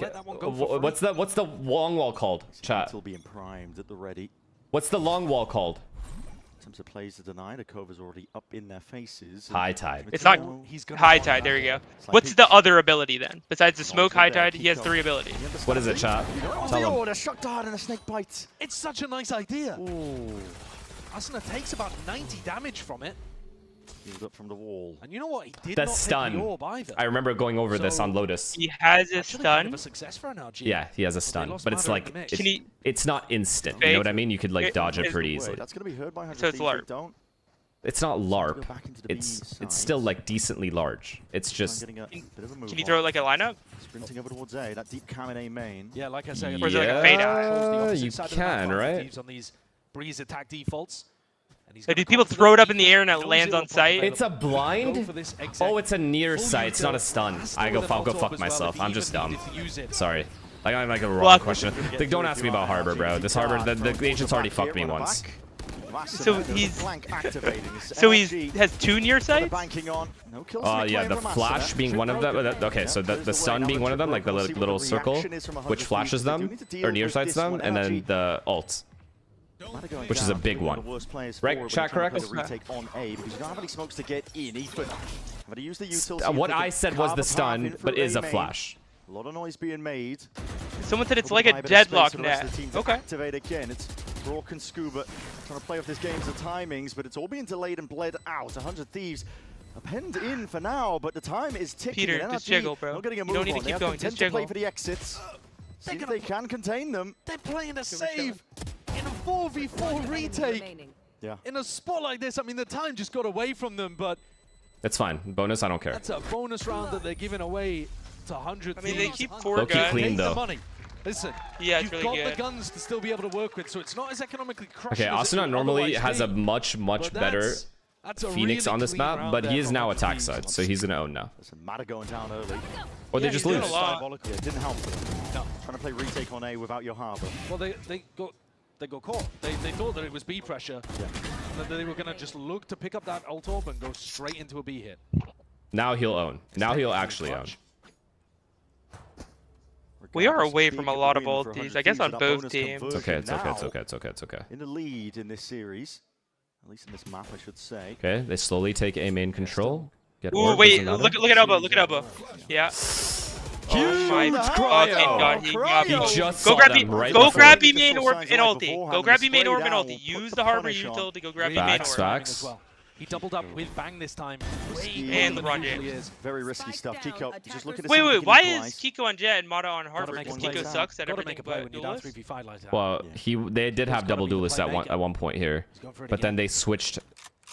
[SPEAKER 2] What's the long wall called? Chat.
[SPEAKER 13] Still being primed at the ready.
[SPEAKER 2] What's the long wall called?
[SPEAKER 13] In terms of plays to deny, the Cover's already up in their faces.
[SPEAKER 2] High tide.
[SPEAKER 12] It's not high tide. There you go. What's the other ability then? Besides the smoke, high tide, he has 3 abilities.
[SPEAKER 2] What is it, chat?
[SPEAKER 13] Tell him. A shock dart and a snake bite.
[SPEAKER 11] It's such a nice idea. Asuna takes about 90 damage from it.
[SPEAKER 13] Healed up from the wall.
[SPEAKER 11] And you know what? He did
[SPEAKER 2] the
[SPEAKER 11] not
[SPEAKER 2] stun.
[SPEAKER 11] Take the orb either.
[SPEAKER 2] I remember going over this on Lotus.
[SPEAKER 12] He has a stun.
[SPEAKER 11] Kind of a success for NRG.
[SPEAKER 2] Yeah, he has a stun, but it's like it's not instant. You know what I mean? You could like dodge it pretty easily.
[SPEAKER 13] That's gonna be heard by 100
[SPEAKER 12] so it's LARP.
[SPEAKER 2] It's not LARP. It's still like decently large. It's just.
[SPEAKER 12] Can you throw it like a lineup?
[SPEAKER 13] Sprinting over towards A, that deep cam in A main.
[SPEAKER 11] Yeah, like I said.
[SPEAKER 12] Or is it like a fade out?
[SPEAKER 2] You can, right?
[SPEAKER 11] On these breeze attack defaults.
[SPEAKER 12] So do people throw it up in the air and it lands on sight?
[SPEAKER 2] It's a blind? Oh, it's a near sight. It's not a stun. I'll go fuck myself. I'm just dumb. Sorry. Like, I'm like a wrong question. Like, don't ask me about Harbor, bro. This Harbor, the agent's already fucked me once.
[SPEAKER 12] So he has 2 near sights?
[SPEAKER 2] Yeah, the flash being one of them. Okay, so the stun being one of them, like the little circle, which flashes them, or near sights them, and then the ult. Which is a big one. Right, chat correct? What I said was the stun, but is a flash.
[SPEAKER 13] A lot of noise being made.
[SPEAKER 12] Someone said it's like a deadlock net. Okay.
[SPEAKER 13] Activate again. It's Rourke and Scuba trying to play off this game's timings, but it's all being delayed and bled out. 100 Thieves are penned in for now, but the time is ticking.
[SPEAKER 12] Peter, just jiggle, bro.
[SPEAKER 13] Not getting a
[SPEAKER 12] you don't need to keep going. Just jiggle.
[SPEAKER 13] Play for the exits. See if they can contain them.
[SPEAKER 11] They're playing a save in a 4v4 retake.
[SPEAKER 13] Yeah.
[SPEAKER 11] In a spot like this, I mean, the time just got away from them, but
[SPEAKER 2] it's fine. Bonus, I don't care.
[SPEAKER 11] That's a bonus round that they're giving away to 100
[SPEAKER 12] I mean, they keep 4
[SPEAKER 2] They'll
[SPEAKER 12] guns.
[SPEAKER 2] Keep clean, though.
[SPEAKER 11] The money. Listen, you've got the guns to still be able to work with, so it's not as economically crushing.
[SPEAKER 2] Okay, Asuna normally has a much better Phoenix on this map, but he is now attack side, so he's gonna own now.
[SPEAKER 13] Listen, Mata going down early.
[SPEAKER 2] Or they just lose.
[SPEAKER 13] Yeah, it didn't help them. No. Trying to play retake on A without your Harbor.
[SPEAKER 11] Well, they got caught. They thought that it was B pressure.
[SPEAKER 13] Yeah.
[SPEAKER 11] And that they were gonna just look to pick up that ult orb and go straight into a B hit.
[SPEAKER 2] Now he'll own. Now he'll actually own.
[SPEAKER 12] We are away from a lot of ultis, I guess on both teams.
[SPEAKER 2] It's okay, it's okay.
[SPEAKER 13] In the lead in this series, at least in this map, I should say.
[SPEAKER 2] Okay, they slowly take A main control.
[SPEAKER 12] Ooh, wait, look at elbow, look at elbow. Yeah. Oh my fucking god, he got me. Go grab B main orb and ulti. Go grab B main orb and ulti. Use the Harbor utility, go grab B main orb.
[SPEAKER 2] Facts.
[SPEAKER 11] He doubled up with Bang this time.
[SPEAKER 12] And LeBron James.
[SPEAKER 13] Very risky stuff. Kiko, just look at
[SPEAKER 12] wait, why is Kiko on Jet and Mata on Harbor? Because Kiko sucks at everything but duelist?
[SPEAKER 2] Well, they did have double duelists at one point here, but then they switched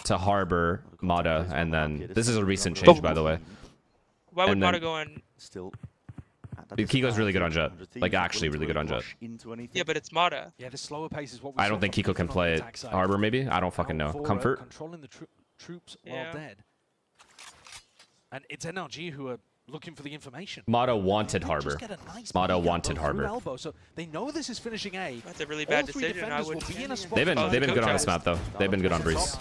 [SPEAKER 2] to Harbor, Mata, and then this is a recent change, by the way.
[SPEAKER 12] Why would Mata go on?
[SPEAKER 13] Still.
[SPEAKER 2] Kiko's really good on Jet, like actually really good on Jet.
[SPEAKER 12] Yeah, but it's Mata.
[SPEAKER 11] Yeah, the slower pace is what we
[SPEAKER 2] I don't think Kiko can play Harbor. Maybe I don't fucking know. Comfort.
[SPEAKER 11] Controlling the troops while dead. And it's NRG who are looking for the information.
[SPEAKER 2] Mata wanted Harbor. Mata wanted Harbor.
[SPEAKER 11] Elbow, so they know this is finishing A.
[SPEAKER 12] That's a really bad decision. I would.
[SPEAKER 2] They've been good on this map though. They've been good on Breeze.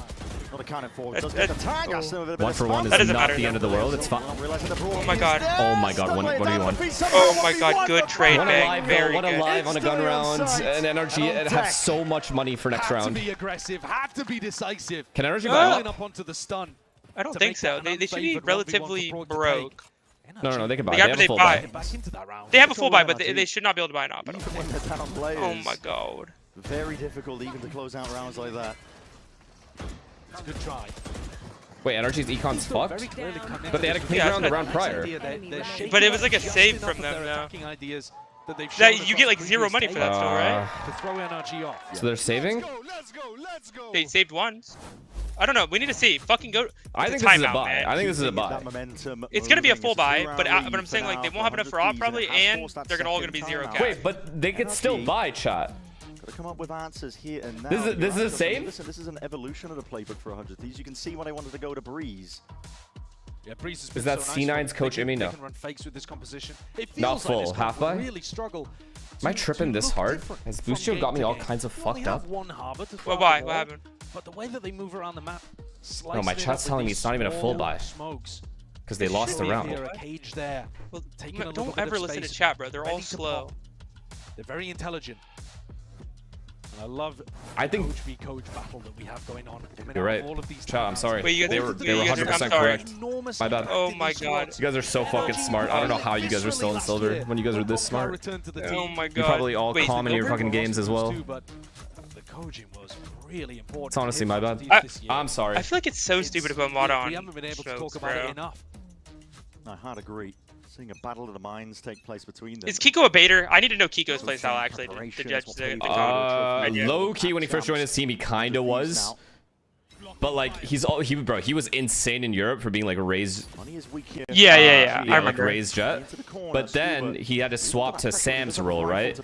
[SPEAKER 13] Not accounted for. Does get the tag.
[SPEAKER 2] 1 for 1 is not the end of the world. It's fine.
[SPEAKER 12] Oh my god.
[SPEAKER 2] Oh my god. What do you want?
[SPEAKER 12] Oh my god. Good trade, Bang. Very
[SPEAKER 2] good. What a live on a gun round. And NRG have so much money for next round.
[SPEAKER 11] Have to be aggressive. Have to be decisive.
[SPEAKER 2] Can NRG buy
[SPEAKER 11] up onto the stun?
[SPEAKER 12] I don't think so. They should be relatively broke.
[SPEAKER 2] No, they can buy. They have a full buy.
[SPEAKER 12] They have a full buy, but they should not be able to buy an op. Oh my god.
[SPEAKER 13] Very difficult even to close out rounds like that.
[SPEAKER 11] It's a good try.
[SPEAKER 2] Wait, NRG's econ's fucked? But they had a clean round the round prior.
[SPEAKER 12] But it was like a save from them now. You get like 0 money for that still, right?
[SPEAKER 11] To throw NRG off.
[SPEAKER 2] So they're saving?
[SPEAKER 12] They saved once. I don't know. We need to see. Fucking go.
[SPEAKER 2] I think this is a buy. I think this is a buy.
[SPEAKER 12] It's gonna be a full buy, but I'm saying like they won't have enough for op probably, and they're all gonna be 0 cash.
[SPEAKER 2] Wait, but they could still buy, chat.
[SPEAKER 13] Gotta come up with answers here and now.
[SPEAKER 2] This is a save?
[SPEAKER 13] Listen, this is an evolution of the playbook for 100 Thieves. You can see when I wanted to go to Breeze.
[SPEAKER 11] Yeah, Breeze has
[SPEAKER 2] is that
[SPEAKER 11] so
[SPEAKER 2] C9's coach Immy? No. Not full. Half buy?
[SPEAKER 11] Really struggle.
[SPEAKER 2] Am I tripping this hard? Has Boostio got me all kinds of fucked up?
[SPEAKER 12] What happened?
[SPEAKER 11] But the way that they move around the map.
[SPEAKER 2] No, my chat's telling me it's not even a full buy. Because they lost the round.
[SPEAKER 12] Well, don't ever listen to chat, bro. They're all slow.
[SPEAKER 11] They're very intelligent. And I love coach v coach battle that we have going on.
[SPEAKER 2] You're right. Chat, I'm sorry.
[SPEAKER 12] Wait,
[SPEAKER 2] they were 100% correct. My bad.
[SPEAKER 12] Oh my god.
[SPEAKER 2] You guys are so fucking smart. I don't know how you guys are still in silver when you guys are this smart.
[SPEAKER 12] Oh my god.
[SPEAKER 2] You probably all calm in your fucking games as well.
[SPEAKER 11] The coaching was really important.
[SPEAKER 2] It's honestly my bad. I'm sorry.
[SPEAKER 12] I feel like it's so stupid to put mod on.
[SPEAKER 11] We haven't been able to talk about it enough.
[SPEAKER 13] I hard agree. Seeing a battle of the minds take place between them.
[SPEAKER 12] Is Kiko a baiter? I need to know Kiko's playstyle actually to judge the
[SPEAKER 2] low key when he first joined his team, he kinda was. But like he was insane in Europe for being like a raised.
[SPEAKER 12] Yeah. I remember.
[SPEAKER 2] Like raised jet. But then he had to swap to Sam's role, right?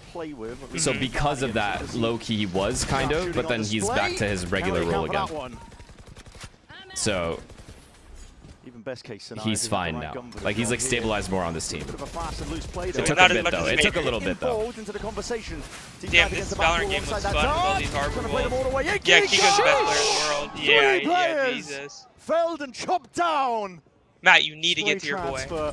[SPEAKER 2] So because of that, low key he was kind of, but then he's back to his regular role again. So
[SPEAKER 13] best case scenario,
[SPEAKER 2] he's fine now. Like he's like stabilized more on this team. It
[SPEAKER 12] took
[SPEAKER 2] a bit though. It took a little bit though.
[SPEAKER 12] Damn, this Valorant game was fun with all these harbor wolves. Yeah, Kiko's the best player in the world. Yeah, Jesus.
[SPEAKER 13] Felled and chopped down.
[SPEAKER 12] Matt, you need to get to your boy.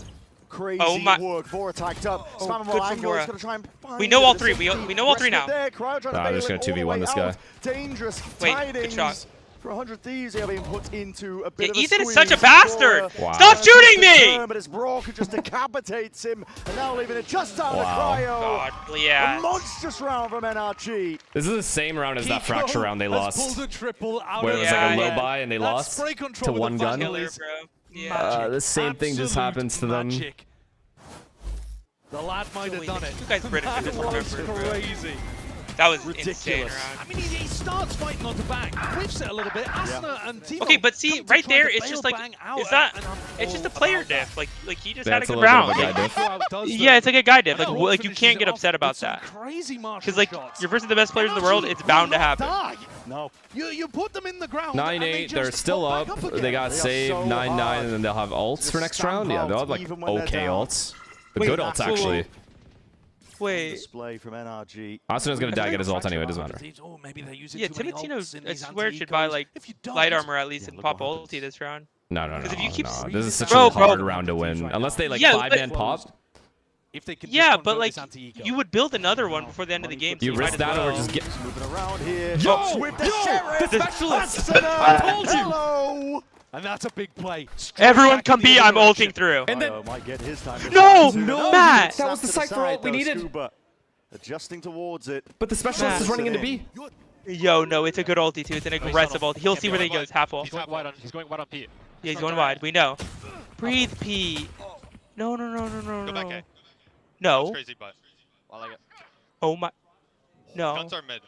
[SPEAKER 13] Crazy work. Vora tagged up.
[SPEAKER 12] Good for Vora. We know all three. We know all three now.
[SPEAKER 2] Nah, they're just gonna 2v1 this guy.
[SPEAKER 13] Dangerous.
[SPEAKER 12] Wait, good shot.
[SPEAKER 13] For 100 Thieves, they are being put into a bit of a
[SPEAKER 12] Ethan
[SPEAKER 13] squeeze.
[SPEAKER 12] is such a bastard!
[SPEAKER 2] Wow.
[SPEAKER 12] Stop shooting me!
[SPEAKER 13] But his Brock just decapitates him, and now leaving it just out of cryo.
[SPEAKER 12] God, yeah.
[SPEAKER 13] A monstrous round from NRG.
[SPEAKER 2] This is the same round as that fracture round they lost. Where it was like a low buy and they lost to one gun. The same thing just happens to them.
[SPEAKER 11] The lad might have done it.
[SPEAKER 12] You guys British are just
[SPEAKER 11] crazy.
[SPEAKER 12] That was insane round.
[SPEAKER 11] I mean, he starts fighting on the back, whiffs it a little bit. Asuna and Timo
[SPEAKER 12] okay, but see, right there, it's just like, it's just a player diff. Like he just had a good round. Yeah, it's like a guy diff. Like you can't get upset about that. Because like you're versus the best players in the world, it's bound to happen.
[SPEAKER 13] No.
[SPEAKER 11] You put them in the ground.
[SPEAKER 2] 9-8, they're still up. They got saved 9-9, and then they'll have ults for next round. Yeah, they'll have like okay ults. The good ults actually.
[SPEAKER 12] Wait.
[SPEAKER 13] Display from NRG.
[SPEAKER 2] Asuna's gonna die, get his ult anyway, it doesn't matter.
[SPEAKER 11] Oh, maybe they're using
[SPEAKER 12] yeah, Timatino, I swear, should buy like light armor at least and pop ulti this round.
[SPEAKER 2] No. This is such a hard round to win. Unless they like 5-man pop.
[SPEAKER 11] If they can
[SPEAKER 12] but like you would build another one before the end of the game.
[SPEAKER 2] You risk that or just get
[SPEAKER 13] moving around here.
[SPEAKER 2] Yo, the specialist! I told you!
[SPEAKER 11] And that's a big play.
[SPEAKER 12] Everyone come B, I'm ulting through.
[SPEAKER 2] And then
[SPEAKER 13] might get his time.
[SPEAKER 12] No, Matt!
[SPEAKER 2] That was the cypher ult we needed.
[SPEAKER 13] Adjusting towards it.
[SPEAKER 2] But the specialist is running into B.
[SPEAKER 12] Yo, no, it's a good ulti too. It's an aggressive ulti. He'll see where he goes, half ult.
[SPEAKER 21] He's going wide on P.
[SPEAKER 12] Yeah, he's going wide. We know. Breathe P. No.
[SPEAKER 21] Go back A.
[SPEAKER 12] No.
[SPEAKER 21] That's crazy, but I like it.
[SPEAKER 12] Oh my. No.
[SPEAKER 21] Guns are mid.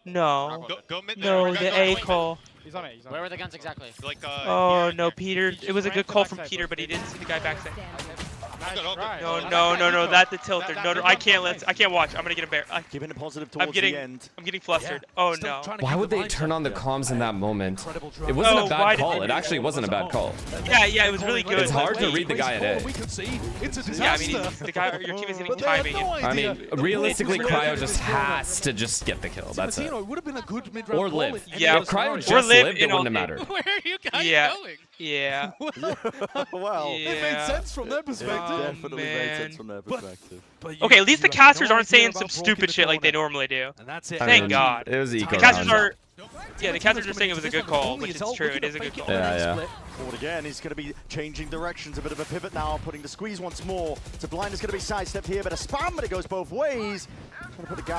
[SPEAKER 12] No.
[SPEAKER 21] Go mid.
[SPEAKER 12] No, the A call.
[SPEAKER 21] He's on A.
[SPEAKER 1] Where were the guns exactly?
[SPEAKER 21] Like,
[SPEAKER 12] oh no, Peter. It was a good call from Peter, but he didn't see the guy backside. No, that's the tilter. No, I can't watch. I'm gonna get embarrassed.
[SPEAKER 13] Giving it positive towards the end.
[SPEAKER 12] I'm getting flustered. Oh no.
[SPEAKER 2] Why would they turn on the comms in that moment? It wasn't a bad call. It actually wasn't a bad call.
[SPEAKER 12] Yeah, it was really good.
[SPEAKER 2] It's hard to read the guy at A.
[SPEAKER 12] Yeah, I mean, the guy, your team is getting timing.
[SPEAKER 2] I mean, realistically, Cryo just has to just get the kill. That's it. Or live.
[SPEAKER 12] Yeah,
[SPEAKER 2] if Cryo just lived, it wouldn't have mattered.
[SPEAKER 14] Where are you guys going?
[SPEAKER 12] Yeah.
[SPEAKER 13] Well,
[SPEAKER 14] it made sense from their perspective.
[SPEAKER 13] It definitely made sense from their perspective.
[SPEAKER 12] Okay, at least the casters aren't saying some stupid shit like they normally do.
[SPEAKER 11] And that's it.
[SPEAKER 12] Thank God.
[SPEAKER 2] It was eco.
[SPEAKER 12] The casters are. Yeah, the casters are saying it was a good call, which is true. It is a good call.
[SPEAKER 2] Yeah.
[SPEAKER 13] Forward again, he's going to be changing directions, a bit of a pivot now, putting the squeeze once more. To Blind is going to be sidestepped here, but a spam, but it goes both ways.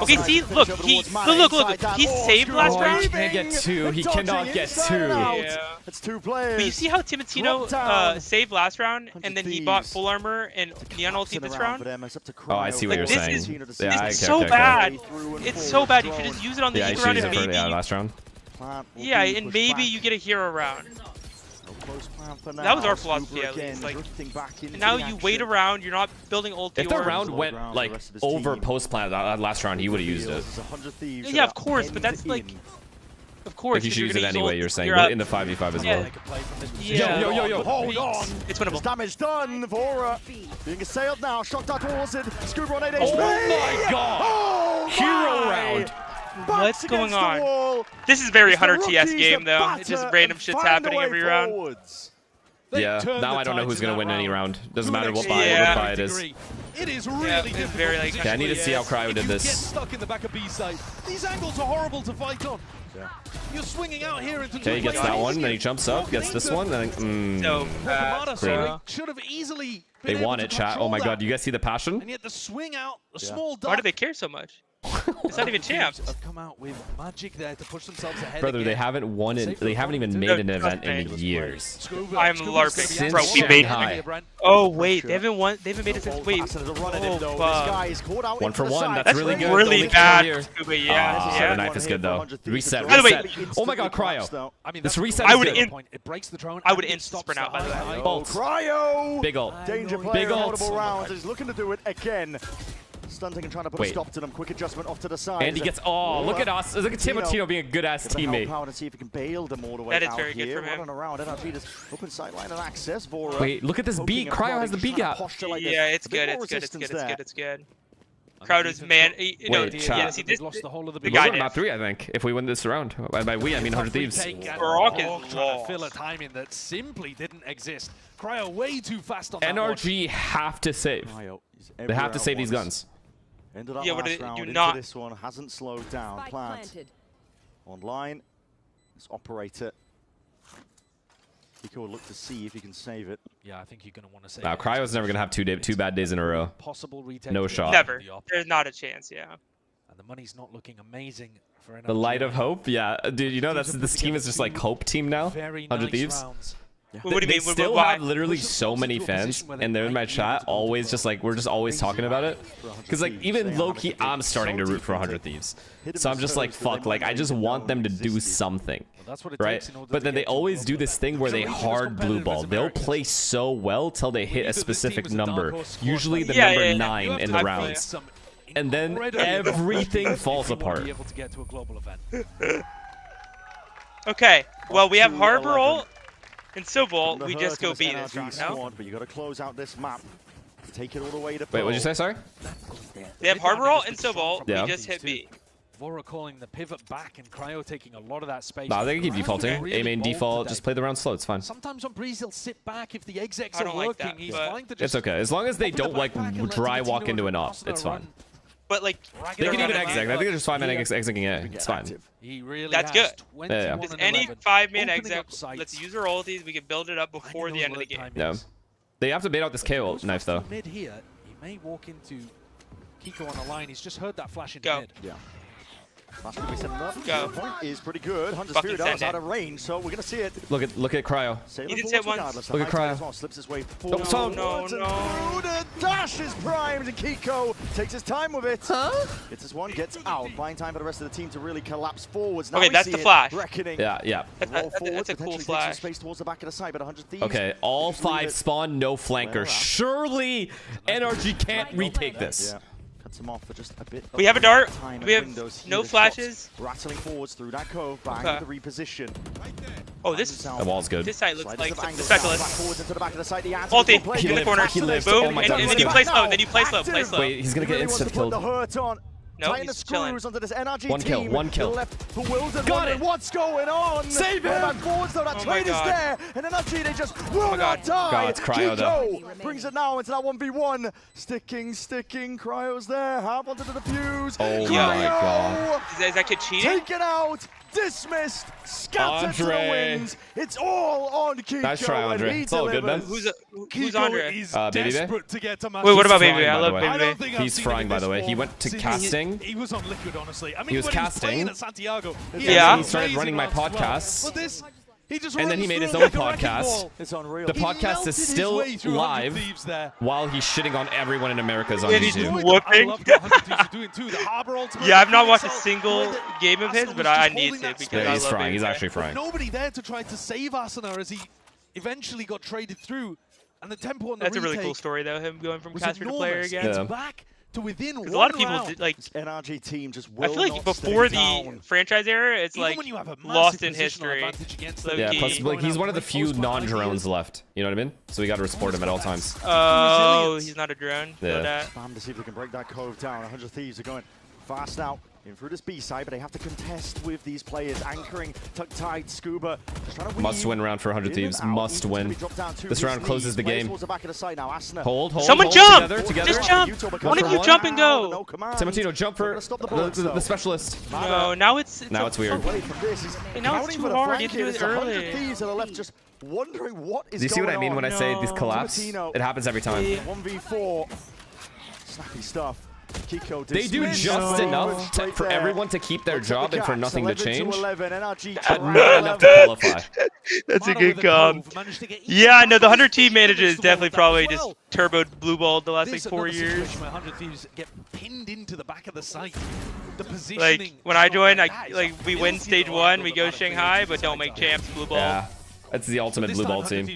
[SPEAKER 12] Okay, see, look, he saved last round.
[SPEAKER 2] He can't get two. He cannot get two.
[SPEAKER 13] Yeah. It's two players.
[SPEAKER 12] But you see how Timotino saved last round, and then he bought full armor and Neon ulti this round?
[SPEAKER 2] Oh, I see what you're saying.
[SPEAKER 12] This is so bad. It's so bad. You should just use it on the eco round and maybe.
[SPEAKER 2] last round.
[SPEAKER 12] Yeah, and maybe you get a hero round. That was our philosophy at least. Like, and now you wait around, you're not building ulti.
[SPEAKER 2] If the round went like over post plan last round, he would have used it.
[SPEAKER 12] Yeah, of course, but that's like, of course.
[SPEAKER 2] Like you should use it anyway. You're saying, but in the 5v5 as well.
[SPEAKER 12] Yeah.
[SPEAKER 13] Yo, hold on.
[SPEAKER 12] It's winnable.
[SPEAKER 13] Damage done. Vora being assailed now. Shot down towards it. Scuba on 8 HP.
[SPEAKER 2] Oh my God! Hero round.
[SPEAKER 12] What's going on? This is very 100 TS game though. It's just random shit's happening every round.
[SPEAKER 2] Yeah, now I don't know who's gonna win any round. Doesn't matter what buy it is.
[SPEAKER 14] It is really difficult.
[SPEAKER 12] Very like.
[SPEAKER 2] Okay, I need to see how Cryo did this.
[SPEAKER 14] Get stuck in the back of B side. These angles are horrible to fight on.
[SPEAKER 13] Yeah.
[SPEAKER 14] You're swinging out here into.
[SPEAKER 2] Okay, he gets that one, then he jumps up, gets this one, then
[SPEAKER 14] should have easily.
[SPEAKER 2] They want it, chat. Oh my God, you guys see the passion?
[SPEAKER 14] And yet the swing out, a small.
[SPEAKER 12] Why do they care so much? It's not even champs.
[SPEAKER 14] Come out with magic there to push themselves ahead.
[SPEAKER 2] Brother, they haven't won it. They haven't even made an event in years.
[SPEAKER 12] I'm LARPing, bro. We made. Oh wait, they haven't won. They haven't made it since. Wait. Oh,
[SPEAKER 2] 1 for 1. That's really good.
[SPEAKER 12] Really bad. Yeah.
[SPEAKER 2] The knife is good though. Reset.
[SPEAKER 12] By the way,
[SPEAKER 2] oh my God, Cryo. This reset.
[SPEAKER 12] I would instant sprint out. By the way.
[SPEAKER 2] Bolts.
[SPEAKER 13] Cryo.
[SPEAKER 2] Big ult.
[SPEAKER 13] Danger player. Multiple rounds. He's looking to do it again. Stunting and trying to put a stop to them. Quick adjustment off to the side.
[SPEAKER 2] And he gets. Oh, look at us. Look at Timotino being a good ass teammate.
[SPEAKER 13] Power to see if he can bail them all the way
[SPEAKER 12] that is
[SPEAKER 13] out
[SPEAKER 12] very
[SPEAKER 13] here.
[SPEAKER 12] good for him.
[SPEAKER 13] Running around. NRG just open sideline and access. Vora
[SPEAKER 2] wait, look at this B. Cryo has the B gap.
[SPEAKER 12] Yeah, it's good. It's good. Crowd is man. Yeah, see, this
[SPEAKER 2] lost the whole of the guy did. Map 3, I think. If we win this round, by we I mean 100 Thieves.
[SPEAKER 12] Rock is
[SPEAKER 14] trying to fill a timing that simply didn't exist. Cryo way too fast on that
[SPEAKER 2] NRG have to save. They have to save these guns.
[SPEAKER 13] Ended up
[SPEAKER 12] but
[SPEAKER 13] last round
[SPEAKER 12] do
[SPEAKER 13] into
[SPEAKER 12] not.
[SPEAKER 13] this one, hasn't slowed down. Plant online. Let's operate it. Pico will look to see if he can save it.
[SPEAKER 14] Yeah, I think you're going to want to save
[SPEAKER 2] it. Cryo's never going to have two bad days in a row. No shot.
[SPEAKER 12] Never. There's not a chance, yeah.
[SPEAKER 14] And the money's not looking amazing for NRG.
[SPEAKER 2] The light of hope? Yeah. Dude, you know this team is just like hope team now? 100 Thieves?
[SPEAKER 12] Yeah. What do you mean?
[SPEAKER 2] They still have literally so many fans, and they're in my chat always just like, we're just always talking about it. Because like, even low-key, I'm starting to root for 100 Thieves. So I'm just like, fuck, like, I just want them to do something. Right? But then they always do this thing where they hard blue ball. They'll play so well till they hit a specific number. Usually the number 9 in the rounds. And then everything falls apart.
[SPEAKER 12] Okay, well, we have Harbor ult. In Civil, we just go B this round, no?
[SPEAKER 13] But you got to close out this map. Take it all the way to
[SPEAKER 2] wait, what'd you say, sorry?
[SPEAKER 12] They have Harbor ult and Civil, we just hit B.
[SPEAKER 14] Vora calling the pivot back and Cryo taking a lot of that space.
[SPEAKER 2] Nah, they can keep defaulting. A main default, just play the round slow, it's fine.
[SPEAKER 14] Sometimes on Breeze he'll sit back if the execs are working. He's fine to just
[SPEAKER 2] it's okay, as long as they don't like dry walk into an op, it's fine.
[SPEAKER 12] But like,
[SPEAKER 2] they can even exec. I think they're just 5-man exiting A. It's fine.
[SPEAKER 12] That's good.
[SPEAKER 2] Yeah.
[SPEAKER 12] Just any 5-man exec, let's use our ultis. We can build it up before the end of the game.
[SPEAKER 2] Yeah. They have to bait out this KO knife though.
[SPEAKER 14] Mid here, he may walk into Kiko on the line. He's just heard that flash in mid.
[SPEAKER 13] Yeah. That's going to be setting up.
[SPEAKER 12] Go.
[SPEAKER 13] The point is pretty good. 100
[SPEAKER 12] Fucking
[SPEAKER 13] Spirit
[SPEAKER 12] send
[SPEAKER 13] out of range, so we're going to see it.
[SPEAKER 2] Look at Cryo.
[SPEAKER 12] He did hit once.
[SPEAKER 2] Look at Cryo.
[SPEAKER 13] Well, slips his way
[SPEAKER 2] No,
[SPEAKER 13] forward. No. The dash is primed, and Kiko takes his time with it. Huh? Gets his one, gets out. Buying time for the rest of the team to really collapse forwards. Now
[SPEAKER 12] okay, that's the flash.
[SPEAKER 13] Reckoning.
[SPEAKER 2] Yeah.
[SPEAKER 12] That's a cool flash.
[SPEAKER 13] Space towards the back of the side, but 100 Thieves.
[SPEAKER 2] Okay, all 5 spawn, no flanker. Surely NRG can't retake this.
[SPEAKER 13] Yeah. Cuts him off for just a bit.
[SPEAKER 12] We have a dart. We have no flashes.
[SPEAKER 13] Rattling forwards through that cove, bang the reposition.
[SPEAKER 12] Oh, the
[SPEAKER 2] wall's good.
[SPEAKER 12] This side looks like the specialist.
[SPEAKER 13] Forwards into the back of the side.
[SPEAKER 12] Ulti in the corner. Boom, and then you play slow. Play slow.
[SPEAKER 2] Wait, he's gonna get instant killed.
[SPEAKER 12] No, he's chilling.
[SPEAKER 13] Onto this NRG
[SPEAKER 2] one kill.
[SPEAKER 13] Left bewildered,
[SPEAKER 2] got it.
[SPEAKER 13] What's going on?
[SPEAKER 2] Save him!
[SPEAKER 13] Forwards, though, that trade is there, and NRG, they just will not die.
[SPEAKER 2] God, it's Cryo, though.
[SPEAKER 13] Brings it now into that 1v1. Sticking. Cryo's there. Half onto the defuse.
[SPEAKER 2] Oh my God.
[SPEAKER 12] Is that kid cheating?
[SPEAKER 13] Taken out. Dismissed. Scattered to the wind. It's all on Kiko.
[SPEAKER 2] Nice try, Andre. It's all good, man.
[SPEAKER 12] Who's Andre?
[SPEAKER 2] Baby Bay?
[SPEAKER 12] Wait, what about Baby Bay? I love Baby
[SPEAKER 2] Bay. He's frying, by the way. He went to casting.
[SPEAKER 19] He was on liquid, honestly. I mean,
[SPEAKER 2] he was casting.
[SPEAKER 19] At Santiago,
[SPEAKER 2] yeah. He started running my podcasts. And then he made his own podcast.
[SPEAKER 13] It's unreal.
[SPEAKER 2] The podcast is still live while he's shitting on everyone in Americas on YouTube.
[SPEAKER 12] Yeah, I've not watched a single game of his, but I need to because
[SPEAKER 2] yeah, he's frying. He's actually frying.
[SPEAKER 19] Nobody there to try to save Asuna as he eventually got traded through. And the tempo on the
[SPEAKER 12] That's a really cool story, though. Him going from caster to player again.
[SPEAKER 19] It's back to within one
[SPEAKER 12] a lot of people
[SPEAKER 19] round.
[SPEAKER 12] like
[SPEAKER 13] NRG team just
[SPEAKER 12] I feel like before the franchise era, it's like lost in history.
[SPEAKER 2] Yeah, plus like he's one of the few non-drones left. You know what I mean? So we got to support him at all times.
[SPEAKER 12] Oh, he's not a drone.
[SPEAKER 2] Yeah.
[SPEAKER 13] Time to see if we can break that cove down. 100 Thieves are going fast out. In through this B side, but they have to contest with these players. Anchoring, tuck tied, Scuba. Just trying to
[SPEAKER 2] must win round for 100 Thieves. Must win. This round closes the game. Hold.
[SPEAKER 12] Someone jump!
[SPEAKER 2] Together.
[SPEAKER 12] Just jump! One of you jump and go!
[SPEAKER 2] Timotino, jump for the specialist.
[SPEAKER 12] No, now it's
[SPEAKER 2] weird.
[SPEAKER 12] Now it's too hard. You have to do it early.
[SPEAKER 13] Wondering what is
[SPEAKER 2] do you see what I mean when I say these collapse? It happens every time.
[SPEAKER 13] 1v4. Snappy stuff. Kiko
[SPEAKER 2] they do just enough for everyone to keep their job and for nothing to change, but not enough to qualify.
[SPEAKER 12] That's a good comp. Yeah, I know the 100 team manager is definitely probably just turboed blue balled the last like 4 years.
[SPEAKER 19] 100 Thieves get pinned into the back of the site. The positioning.
[SPEAKER 12] Like when I joined, we win stage 1, we go Shanghai, but don't make champs blue ball.
[SPEAKER 2] Yeah, that's the ultimate blue ball team.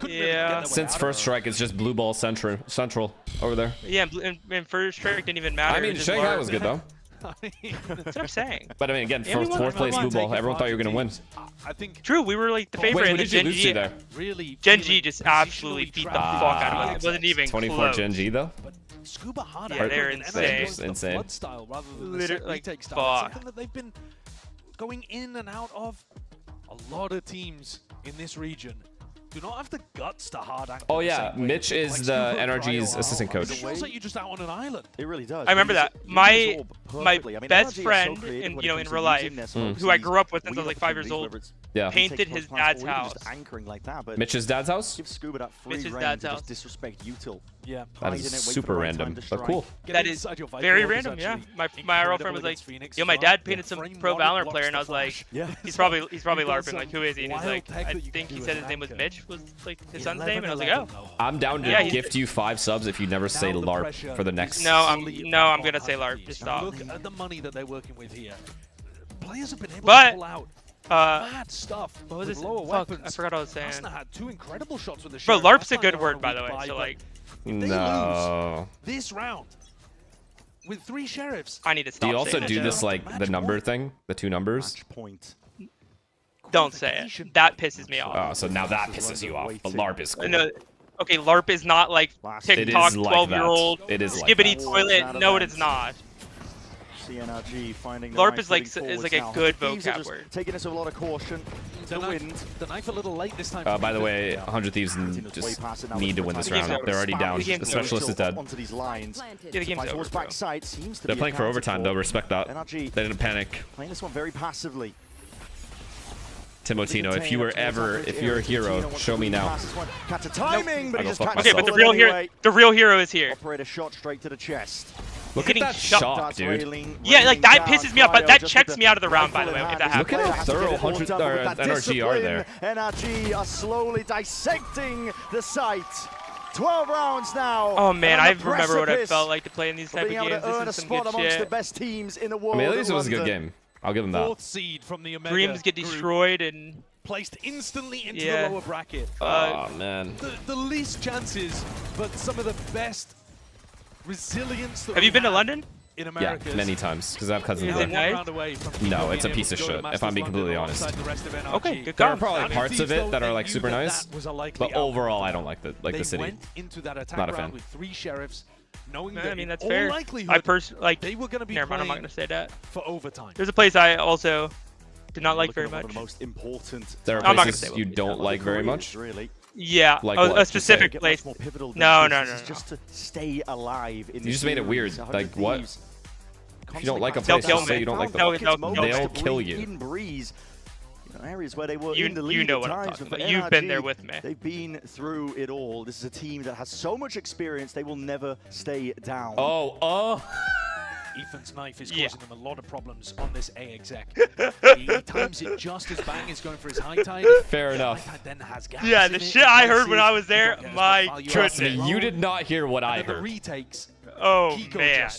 [SPEAKER 12] Yeah.
[SPEAKER 2] Since First Strike, it's just blue ball central over there.
[SPEAKER 12] Yeah, and First Strike didn't even matter.
[SPEAKER 2] I mean, Shanghai was good though.
[SPEAKER 12] That's what I'm saying.
[SPEAKER 2] But I mean, again, for fourth place blue ball, everyone thought you were gonna win.
[SPEAKER 19] I think.
[SPEAKER 12] True, we were like the favorite.
[SPEAKER 2] Wait, who did you lose to there?
[SPEAKER 19] Really,
[SPEAKER 12] Gen G just absolutely beat the fuck out of us. It wasn't even
[SPEAKER 2] 24
[SPEAKER 12] close.
[SPEAKER 2] Gen G though.
[SPEAKER 19] Scuba hard.
[SPEAKER 12] Yeah, they're insane.
[SPEAKER 19] Insane. Style rather than
[SPEAKER 12] literally
[SPEAKER 19] retake style. Something that they've been going in and out of. A lot of teams in this region do not have the guts to hard anchor.
[SPEAKER 2] Oh yeah, Mitch is the NRG's assistant coach.
[SPEAKER 19] It feels like you're just out on an island.
[SPEAKER 13] It really does.
[SPEAKER 12] I remember that. My best friend in real life, who I grew up with since I was like 5 years old, painted his dad's house.
[SPEAKER 2] Mitch's dad's house?
[SPEAKER 13] Give Scuba that free
[SPEAKER 12] Mitch's dad's house.
[SPEAKER 13] Disrespect util.
[SPEAKER 19] Yeah.
[SPEAKER 2] That is super random, but cool.
[SPEAKER 12] That is very random, yeah. My girlfriend was like, yo, my dad painted some pro Valorant player, and I was like, he's probably LARPing, like, who is he? And he's like, I think he said his name was Mitch, was like his son's name, and I was like, oh.
[SPEAKER 2] I'm down to gift you 5 subs if you never say LARP for the next.
[SPEAKER 12] No, I'm gonna say LARP. Just stop.
[SPEAKER 19] Look at the money that they're working with here. Players have been able to pull out mad stuff.
[SPEAKER 12] What was this?
[SPEAKER 19] Fuck,
[SPEAKER 12] I forgot what I was saying.
[SPEAKER 19] Asuna had 2 incredible shots with the
[SPEAKER 12] Bro, LARP's a good word, by the way. So like,
[SPEAKER 2] no.
[SPEAKER 19] This round with 3 sheriffs.
[SPEAKER 12] I need to stop.
[SPEAKER 2] Do you also do this like the number thing, the 2 numbers?
[SPEAKER 12] Don't say it. That pisses me off.
[SPEAKER 2] Oh, so now that pisses you off. But LARP is cool.
[SPEAKER 12] No, okay, LARP is not like TikTok 12-year-old skibbity toilet. No, it is not. LARP is like a good vocab word.
[SPEAKER 13] Taking us a lot of caution. The
[SPEAKER 19] knife a little late this time.
[SPEAKER 2] By the way, 100 Thieves just need to win this round. They're already down. The specialist is dead.
[SPEAKER 12] Yeah, the game's over, bro.
[SPEAKER 2] They're playing for overtime though. Respect that. They didn't panic.
[SPEAKER 13] Playing this one very passively.
[SPEAKER 2] Timotino, if you're a hero, show me now.
[SPEAKER 13] Catch a timing, but he just
[SPEAKER 12] okay, but the real hero is here.
[SPEAKER 13] Operator shot straight to the chest.
[SPEAKER 2] Look at that shot, dude.
[SPEAKER 12] Yeah, like that pisses me off, but that checks me out of the round, by the way, if that happens.
[SPEAKER 2] Look at how thorough NRG are there.
[SPEAKER 13] NRG are slowly dissecting the site. 12 rounds now.
[SPEAKER 12] Oh man, I remember what it felt like to play in these type of games. This is some good shit.
[SPEAKER 13] The best teams in the world.
[SPEAKER 2] I mean, at least it was a good game. I'll give them that.
[SPEAKER 11] Fourth seed from the Omega
[SPEAKER 12] Dreams get destroyed and
[SPEAKER 11] placed instantly into the lower bracket.
[SPEAKER 2] Oh man.
[SPEAKER 11] The least chances, but some of the best resilience.
[SPEAKER 12] Have you been to London?
[SPEAKER 11] In America,
[SPEAKER 2] yeah, many times, because I have cousins
[SPEAKER 12] there.
[SPEAKER 2] Nice? No, it's a piece of shit, if I'm being completely honest.
[SPEAKER 12] Okay, good
[SPEAKER 2] There are probably parts of it that are like super nice, but overall I don't like the city.
[SPEAKER 11] Went into that attack
[SPEAKER 2] Not a fan.
[SPEAKER 11] With 3 sheriffs, knowing
[SPEAKER 12] I
[SPEAKER 11] that
[SPEAKER 12] mean, that's fair.
[SPEAKER 11] I
[SPEAKER 12] personally like.
[SPEAKER 11] They were going to be
[SPEAKER 12] never mind, I'm not going to say that.
[SPEAKER 11] For overtime.
[SPEAKER 12] There's a place I also did not like very much.
[SPEAKER 13] The most important.
[SPEAKER 2] There are places you don't like very much.
[SPEAKER 13] Really.
[SPEAKER 12] Yeah,
[SPEAKER 2] like
[SPEAKER 12] a specific place. No.
[SPEAKER 13] Just to stay alive.
[SPEAKER 2] You just made it weird. Like what? If you don't like a
[SPEAKER 12] they'll
[SPEAKER 2] place,
[SPEAKER 12] kill
[SPEAKER 2] just say
[SPEAKER 12] me.
[SPEAKER 2] you don't like the
[SPEAKER 12] They'll
[SPEAKER 2] kill you.
[SPEAKER 13] In Breeze, areas where they were
[SPEAKER 12] you
[SPEAKER 13] in the lead
[SPEAKER 12] know what I'm talking about. You've been there with me.
[SPEAKER 13] They've been through it all. This is a team that has so much experience. They will never stay down.
[SPEAKER 11] Ethan's knife is causing them a lot of problems on this A exec. He times it just as Bang is going for his high tide.
[SPEAKER 2] Fair enough.
[SPEAKER 11] Then has
[SPEAKER 12] yeah, the shit I heard when I was there, my
[SPEAKER 2] trust me,
[SPEAKER 12] goodness.
[SPEAKER 2] you did not hear what I
[SPEAKER 11] The
[SPEAKER 2] heard.
[SPEAKER 11] retakes.
[SPEAKER 12] Oh man.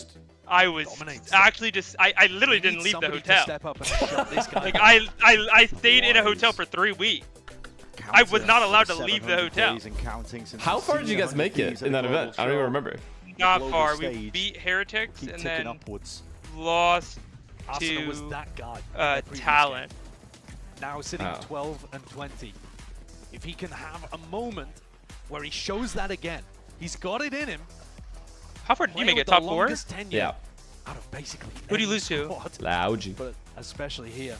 [SPEAKER 12] I was actually just I literally didn't leave the hotel. Like I stayed in a hotel for 3 weeks. I was not allowed to leave the hotel.
[SPEAKER 2] How far did you guys make it in that event? I don't even remember.
[SPEAKER 12] Not far. We beat Heretics and then lost to Talent.
[SPEAKER 11] Now sitting at 12 and 20. If he can have a moment where he shows that again, he's got it in him.
[SPEAKER 12] How far did you make it? Top 4?
[SPEAKER 2] Yeah.
[SPEAKER 11] Out of basically
[SPEAKER 12] who do you lose to?
[SPEAKER 2] Loud.
[SPEAKER 11] But especially here.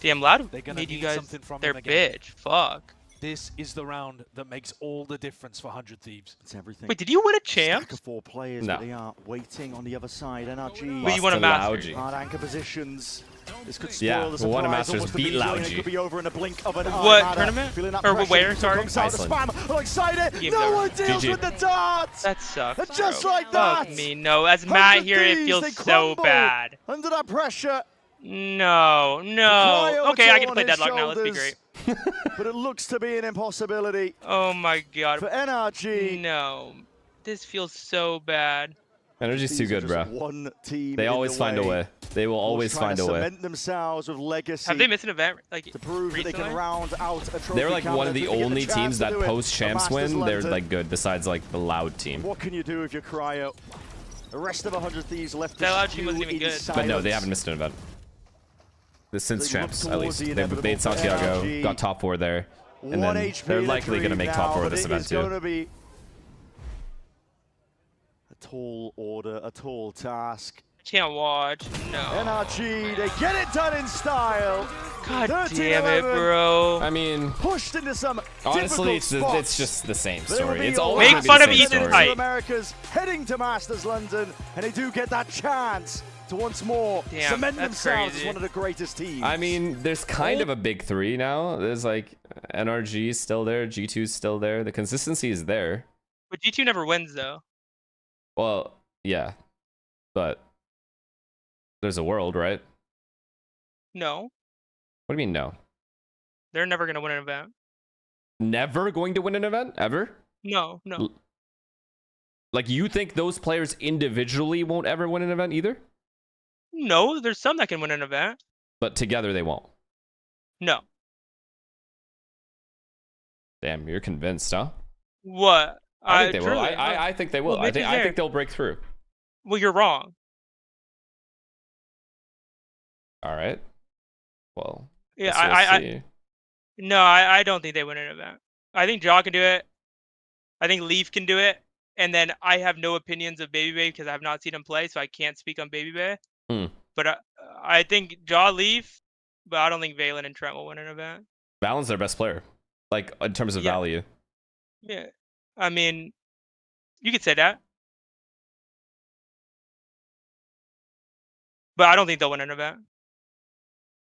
[SPEAKER 12] Damn, Loud
[SPEAKER 11] They're gonna
[SPEAKER 12] made you
[SPEAKER 11] need
[SPEAKER 12] guys
[SPEAKER 11] something from
[SPEAKER 12] their
[SPEAKER 11] him again.
[SPEAKER 12] bitch. Fuck.
[SPEAKER 11] This is the round that makes all the difference for 100 Thieves.
[SPEAKER 13] It's everything.
[SPEAKER 12] Wait, did you win a champ?
[SPEAKER 13] Stack of 4 players,
[SPEAKER 2] no.
[SPEAKER 13] But they are waiting on the other side. NRG.
[SPEAKER 12] But you won a Masters.
[SPEAKER 13] Hard anchor positions. This could spoil
[SPEAKER 2] yeah,
[SPEAKER 13] the surprise.
[SPEAKER 2] won a Masters, beat Loudgy.
[SPEAKER 13] Could be over in a blink of an eye.
[SPEAKER 12] What tournament? Or where? Sorry.
[SPEAKER 13] Iceland. Oh, excited! No one deals with the darts.
[SPEAKER 12] That sucks.
[SPEAKER 13] And just
[SPEAKER 12] bro.
[SPEAKER 13] like that.
[SPEAKER 12] Fuck me. No, as Matt here, it feels so bad.
[SPEAKER 13] Under that pressure.
[SPEAKER 12] No. Okay, I can play Deadlock now. Let's be great.
[SPEAKER 13] But it looks to be an impossibility.
[SPEAKER 12] Oh my god.
[SPEAKER 13] For NRG.
[SPEAKER 12] No. This feels so bad.
[SPEAKER 2] NRG's too good, bro.
[SPEAKER 13] One team
[SPEAKER 2] they always find a way. They will always find a way.
[SPEAKER 13] Cement themselves with legacy.
[SPEAKER 12] Have they missed an event like
[SPEAKER 13] to prove that they can round out a trophy?
[SPEAKER 2] They're like one of the only teams that post champs win. They're like good besides like the Loud team.
[SPEAKER 13] What can you do if you're Cryo? The rest of 100 Thieves left.
[SPEAKER 12] That Loud team wasn't even good.
[SPEAKER 2] But no, they haven't missed an event. Since champs, at least. They've made Santiago, got top 4 there. And then they're likely going to make top 4 of this event too.
[SPEAKER 13] A tall order, a tall task.
[SPEAKER 12] Can't watch. No.
[SPEAKER 13] NRG, they get it done in style.
[SPEAKER 12] God damn it, bro.
[SPEAKER 2] I mean,
[SPEAKER 13] pushed into some
[SPEAKER 2] honestly, it's just the same story. It's always
[SPEAKER 12] make fun of Ethan's height.
[SPEAKER 13] Americas heading to Masters London, and they do get that chance to once more cement themselves as one of the greatest teams.
[SPEAKER 2] I mean, there's kind of a big 3 now. There's like NRG is still there, G2's still there. The consistency is there.
[SPEAKER 12] But G2 never wins though.
[SPEAKER 2] Well, yeah, but there's a world, right?
[SPEAKER 12] No.
[SPEAKER 2] What do you mean no?
[SPEAKER 12] They're never gonna win an event.
[SPEAKER 2] Never going to win an event ever?
[SPEAKER 12] No.
[SPEAKER 2] Like you think those players individually won't ever win an event either?
[SPEAKER 12] No, there's some that can win an event.
[SPEAKER 2] But together they won't.
[SPEAKER 12] No.
[SPEAKER 2] Damn, you're convinced, huh?
[SPEAKER 12] What?
[SPEAKER 2] I think they will. I think they will.
[SPEAKER 12] Well,
[SPEAKER 2] I think they'll break through.
[SPEAKER 12] Well, you're wrong.
[SPEAKER 2] All right. Well.
[SPEAKER 12] Yeah, I don't think they win an event. I think Jaw can do it. I think Leaf can do it. And then I have no opinions of Baby Bay because I have not seen him play, so I can't speak on Baby Bay. But I think Jaw, Leaf, but I don't think Valen and Trent will win an event.
[SPEAKER 2] Valen's their best player, like in terms of value.
[SPEAKER 12] Yeah, I mean, you could say that, but I don't think they'll win an event.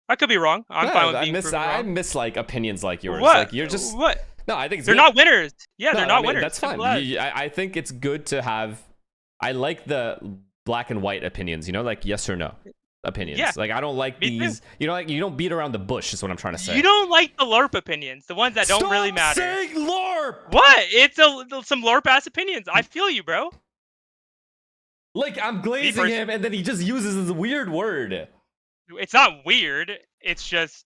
[SPEAKER 12] I could be wrong. I'm fine with being proven wrong.
[SPEAKER 2] I miss like opinions like yours.
[SPEAKER 12] What?
[SPEAKER 2] Like you're just
[SPEAKER 12] what?
[SPEAKER 2] No, I think
[SPEAKER 12] they're not winners. Yeah, they're not winners.
[SPEAKER 2] That's fine. I think it's good to have. I like the black and white opinions, you know, like yes or no opinions.
[SPEAKER 12] Yeah.
[SPEAKER 2] Like I don't like these, you know, like you don't beat around the bush is what I'm trying to say.
[SPEAKER 12] You don't like the LARP opinions, the ones that don't really matter.
[SPEAKER 2] Stop saying LARP!
[SPEAKER 12] What? It's some LARP ass opinions. I feel you, bro.
[SPEAKER 2] Like I'm glazing him and then he just uses this weird word.
[SPEAKER 12] It's not weird. It's just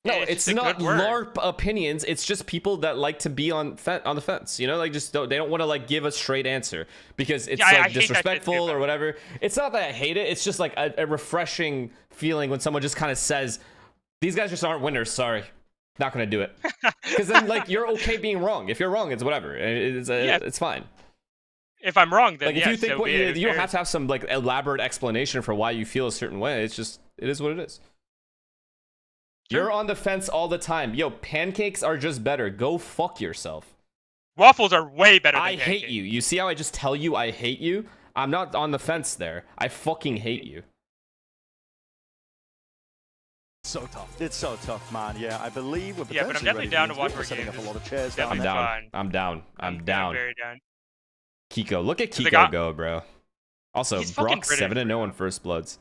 [SPEAKER 2] no, it's not LARP opinions. It's just people that like to be on the fence. You know, like just they don't want to like give a straight answer because it's like disrespectful or whatever. It's not that I hate it. It's just like a refreshing feeling when someone just kind of says, "These guys just aren't winners. Sorry, not gonna do it." Because then like you're okay being wrong. If you're wrong, it's whatever. It's fine.
[SPEAKER 12] If I'm wrong, then
[SPEAKER 2] like if you think you don't have to have some like elaborate explanation for why you feel a certain way. It's just it is what it is. You're on the fence all the time. Yo, pancakes are just better. Go fuck yourself.
[SPEAKER 12] Waffles are way better than
[SPEAKER 2] pancakes. I hate you. You see how I just tell you I hate you? I'm not on the fence there. I fucking hate you.
[SPEAKER 13] So tough. It's so tough, man. Yeah, I believe we're
[SPEAKER 12] but I'm definitely down to watch more games.
[SPEAKER 13] Up a lot of chairs
[SPEAKER 2] I'm down. I'm down. I'm very down. Kiko. Look at Kiko go, bro. Also, Brock 7-0 in First Bloods.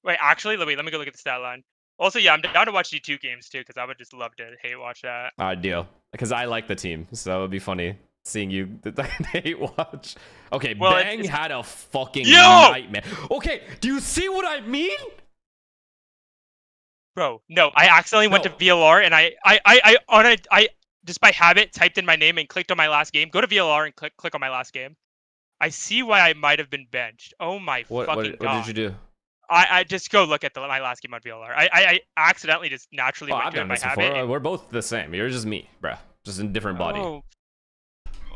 [SPEAKER 12] Wait, actually, let me go look at the stat line. Also, yeah, I'm down to watch G2 games too, because I would just love to hate watch that.
[SPEAKER 2] Deal. Because I like the team, so it would be funny seeing you hate watch. Okay,
[SPEAKER 12] well,
[SPEAKER 2] Bang had a fucking nightmare. Okay, do you see what I mean?
[SPEAKER 12] Bro, no, I accidentally went to VLR and I just by habit typed in my name and clicked on my last game. Go to VLR and click on my last game. I see why I might have been benched. Oh my fucking god.
[SPEAKER 2] What did you do?
[SPEAKER 12] I just go look at my last game on VLR. I accidentally just naturally went to my habit.
[SPEAKER 2] We're both the same. You're just me, bro. Just in different body.